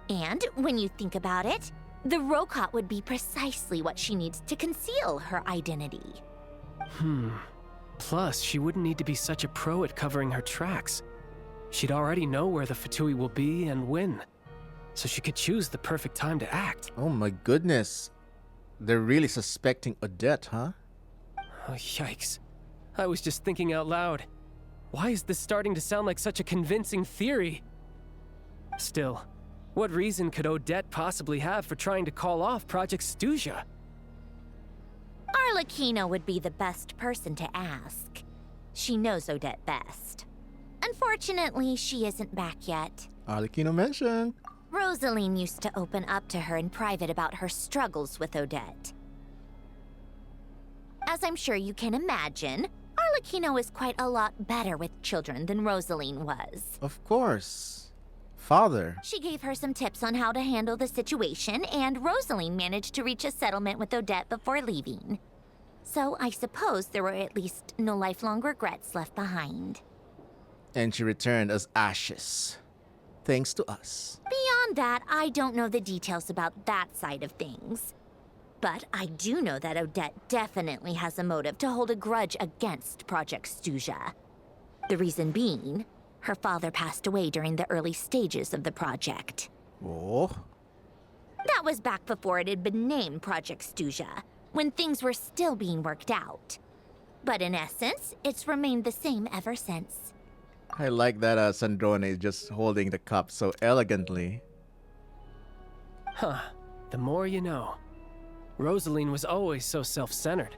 And when you think about it, the Rokot would be precisely what she needs to conceal her identity. Plus, she wouldn't need to be such a pro at covering her tracks. She'd already know where the Fatui will be and when. So she could choose the perfect time to act. Oh my goodness. They're really suspecting Odette, huh? Oh, yikes. I was just thinking out loud. Why is this starting to sound like such a convincing theory? Still, what reason could Odette possibly have for trying to call off Project Stuzha? Arlecchino would be the best person to ask. She knows Odette best. Unfortunately, she isn't back yet. Arlecchino mentioned. Rosaline used to open up to her in private about her struggles with Odette. As I'm sure you can imagine, Arlecchino is quite a lot better with children than Rosaline was. Of course. Father. She gave her some tips on how to handle the situation, and Rosaline managed to reach a settlement with Odette before leaving. So I suppose there were at least no lifelong regrets left behind. And she returned as ashes. Thanks to us. Beyond that, I don't know the details about that side of things. But I do know that Odette definitely has a motive to hold a grudge against Project Stuzha. The reason being, her father passed away during the early stages of the project. Oh? That was back before it had been named Project Stuzha, when things were still being worked out. But in essence, it's remained the same ever since. I like that Sandrone is just holding the cup so elegantly. Huh. The more you know. Rosaline was always so self-centered.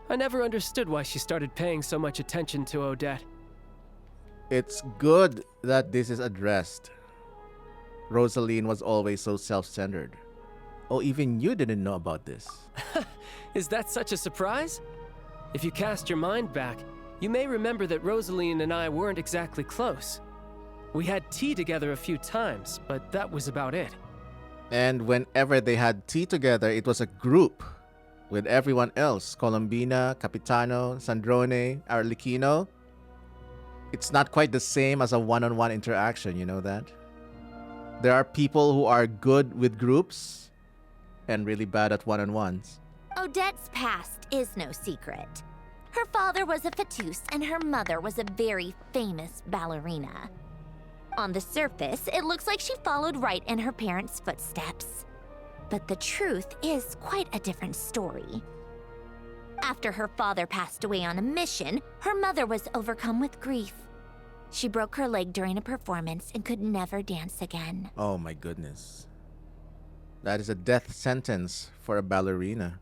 I never understood why she started paying so much attention to Odette. It's good that this is addressed. Rosaline was always so self-centered. Oh, even you didn't know about this. Is that such a surprise? If you cast your mind back, you may remember that Rosaline and I weren't exactly close. We had tea together a few times, but that was about it. And whenever they had tea together, it was a group. with everyone else, Colombina, Capitano, Sandrone, Arlecchino, it's not quite the same as a one-on-one interaction, you know that? There are people who are good with groups and really bad at one-on-ones. Odette's past is no secret. Her father was a fetus and her mother was a very famous ballerina. On the surface, it looks like she followed right in her parents' footsteps. But the truth is quite a different story. After her father passed away on a mission, her mother was overcome with grief. She broke her leg during a performance and could never dance again. Oh my goodness. That is a death sentence for a ballerina.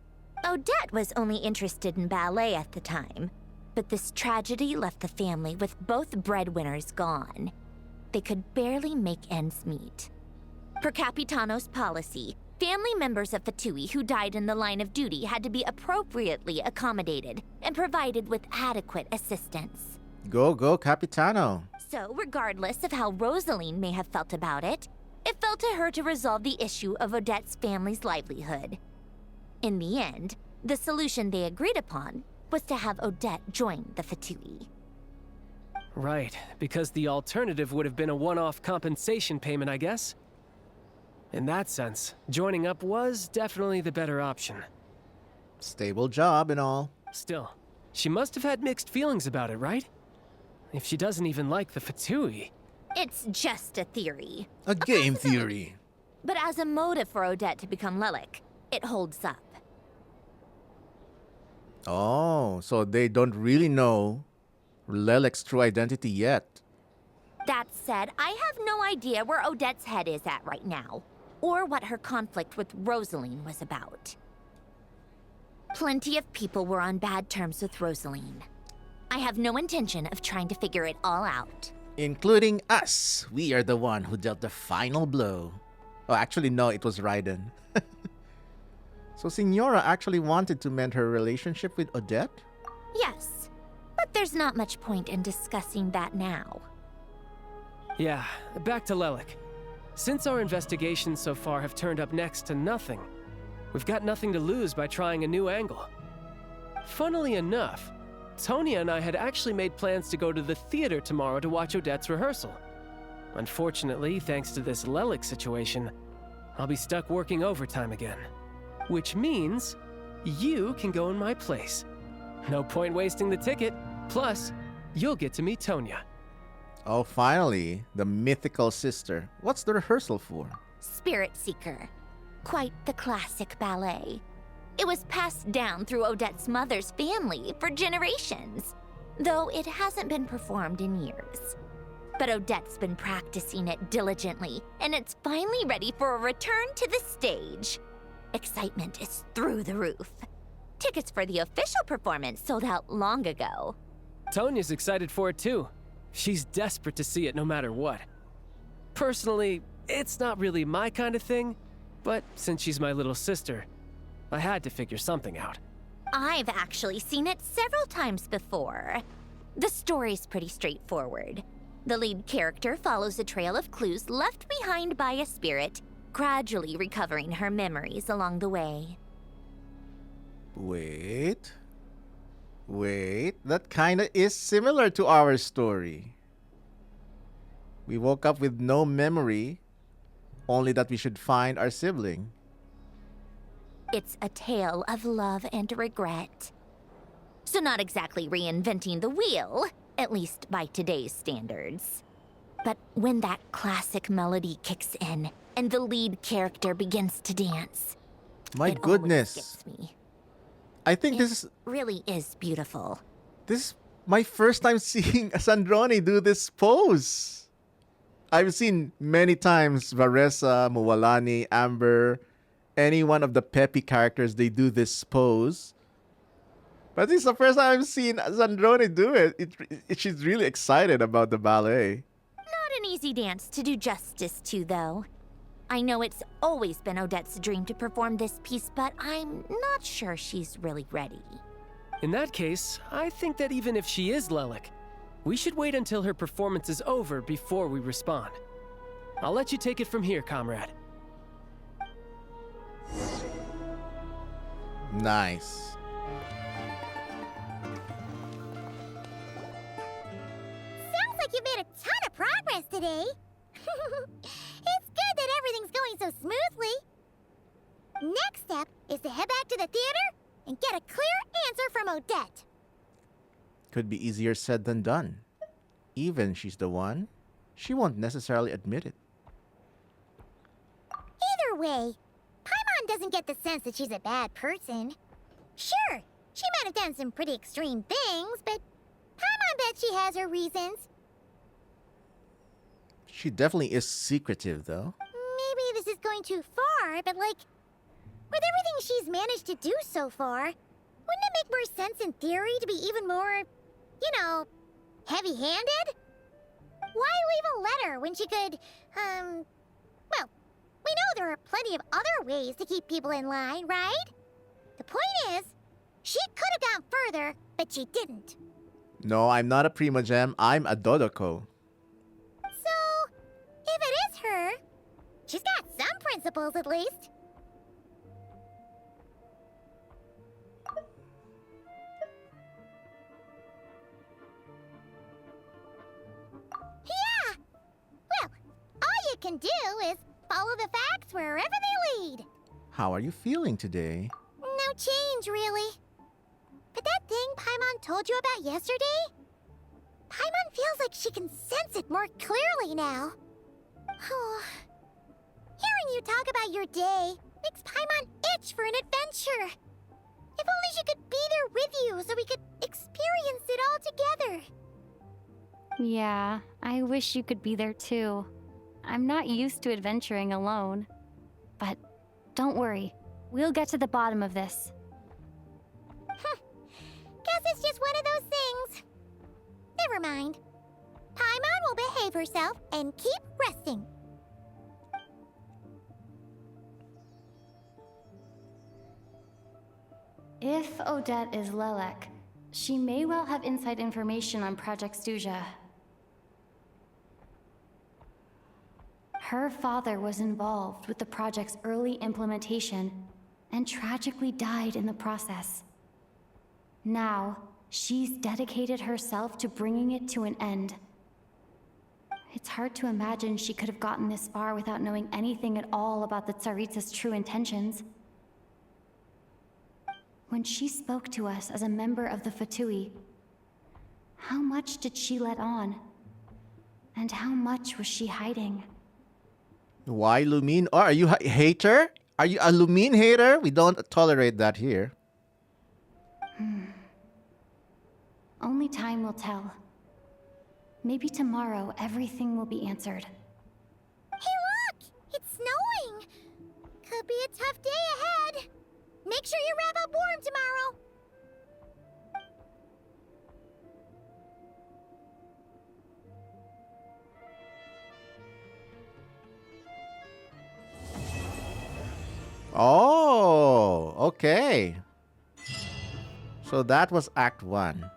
Odette was only interested in ballet at the time, but this tragedy left the family with both breadwinners gone. They could barely make ends meet. Per Capitano's policy, family members of Fatui who died in the line of duty had to be appropriately accommodated and provided with adequate assistance. Go, Capitano. So, regardless of how Rosaline may have felt about it, it fell to her to resolve the issue of Odette's family's livelihood. In the end, the solution they agreed upon was to have Odette join the Fatui. Right, because the alternative would have been a one-off compensation payment, I guess. In that sense, joining up was definitely the better option. Stable job and all. Still, she must have had mixed feelings about it, right? If she doesn't even like the Fatui. It's just a theory. A game theory. But as a motive for Odette to become Lelik, it holds up. Oh, so they don't really know Lelik's true identity yet. That said, I have no idea where Odette's head is at right now, or what her conflict with Rosaline was about. Plenty of people were on bad terms with Rosaline. I have no intention of trying to figure it all out. Including us. We are the one who dealt the final blow. Oh, actually, no, it was Raiden. So Signora actually wanted to mend her relationship with Odette? Yes, but there's not much point in discussing that now. Yeah, back to Lelik. Since our investigations so far have turned up next to nothing, we've got nothing to lose by trying a new angle. Funnily enough, Tonya and I had actually made plans to go to the theater tomorrow to watch Odette's rehearsal. Unfortunately, thanks to this Lelik situation, I'll be stuck working overtime again. Which means you can go in my place. No point wasting the ticket. Plus, you'll get to meet Tonya. Oh, finally, the mythical sister. What's the rehearsal for? Spirit Seeker. Quite the classic ballet. It was passed down through Odette's mother's family for generations, though it hasn't been performed in years. But Odette's been practicing it diligently, and it's finally ready for a return to the stage. Excitement is through the roof. Tickets for the official performance sold out long ago. Tonya's excited for it too. She's desperate to see it no matter what. Personally, it's not really my kind of thing, but since she's my little sister, I had to figure something out. I've actually seen it several times before. The story's pretty straightforward. The lead character follows a trail of clues left behind by a spirit, gradually recovering her memories along the way. Wait, that kinda is similar to our story. We woke up with no memory, only that we should find our sibling. It's a tale of love and regret. So not exactly reinventing the wheel, at least by today's standards. But when that classic melody kicks in and the lead character begins to dance, My it goodness. always gets me. I think It this really is beautiful. is my first time seeing Sandrone do this pose. I've seen many times Varesa, Muwalani, Amber, any one of the peppy characters, they do this pose. But this is the first time I've seen Sandrone do it. She's really excited about the ballet. Not an easy dance to do justice to, though. I know it's always been Odette's dream to perform this piece, but I'm not sure she's really ready. In that case, I think that even if she is Lelik, we should wait until her performance is over before we respond. I'll let you take it from here, comrade. Nice. Sounds like you made a ton of progress today. It's good that everything's going so smoothly. Next step is to head back to the theater and get a clear answer from Odette. Could be easier said than done. Even she's the one, she won't necessarily admit it. Either way, Paimon doesn't get the sense that she's a bad person. Sure, she might have done some pretty extreme things, but Paimon bet she has her reasons. She definitely is secretive, though. Maybe this is going too far, but like, with everything she's managed to do so far, wouldn't it make more sense in theory to be even more, heavy-handed? Why leave a letter when she could, well, we know there are plenty of other ways to keep people in line, right? The point is, she could have gone further, but she didn't. No, I'm not a Primogem, I'm a Dodoko. So, if it is her, she's got some principles at least. Yeah! Well, all you can do is follow the facts wherever they lead. How are you feeling today? No change, really. But that thing Paimon told you about yesterday? Paimon feels like she can sense it more clearly now. Hearing you talk about your day makes Paimon itch for an adventure. If only she could be there with you so we could experience it all together. Yeah, I wish you could be there too. I'm not used to adventuring alone. But don't worry, we'll get to the bottom of this. Guess it's just one of those things. Never mind. Paimon will behave herself and keep resting. If Odette is Lelek, she may well have inside information on Project Stuja. Her father was involved with the project's early implementation and tragically died in the process. Now, she's dedicated herself to bringing it to an end. It's hard to imagine she could have gotten this far without knowing anything at all about the Tsaritsa's true intentions. When she spoke to us as a member of the Fatui, how much did she let on? And how much was she hiding? Why Lumine? Oh, are you a hater? Are you a Lumine hater? We don't tolerate that here. Only time will tell. Maybe tomorrow everything will be answered. Hey look! It's snowing! Could be a tough day ahead. Make sure you wrap up warm tomorrow. Oh, okay. So that was Act 1.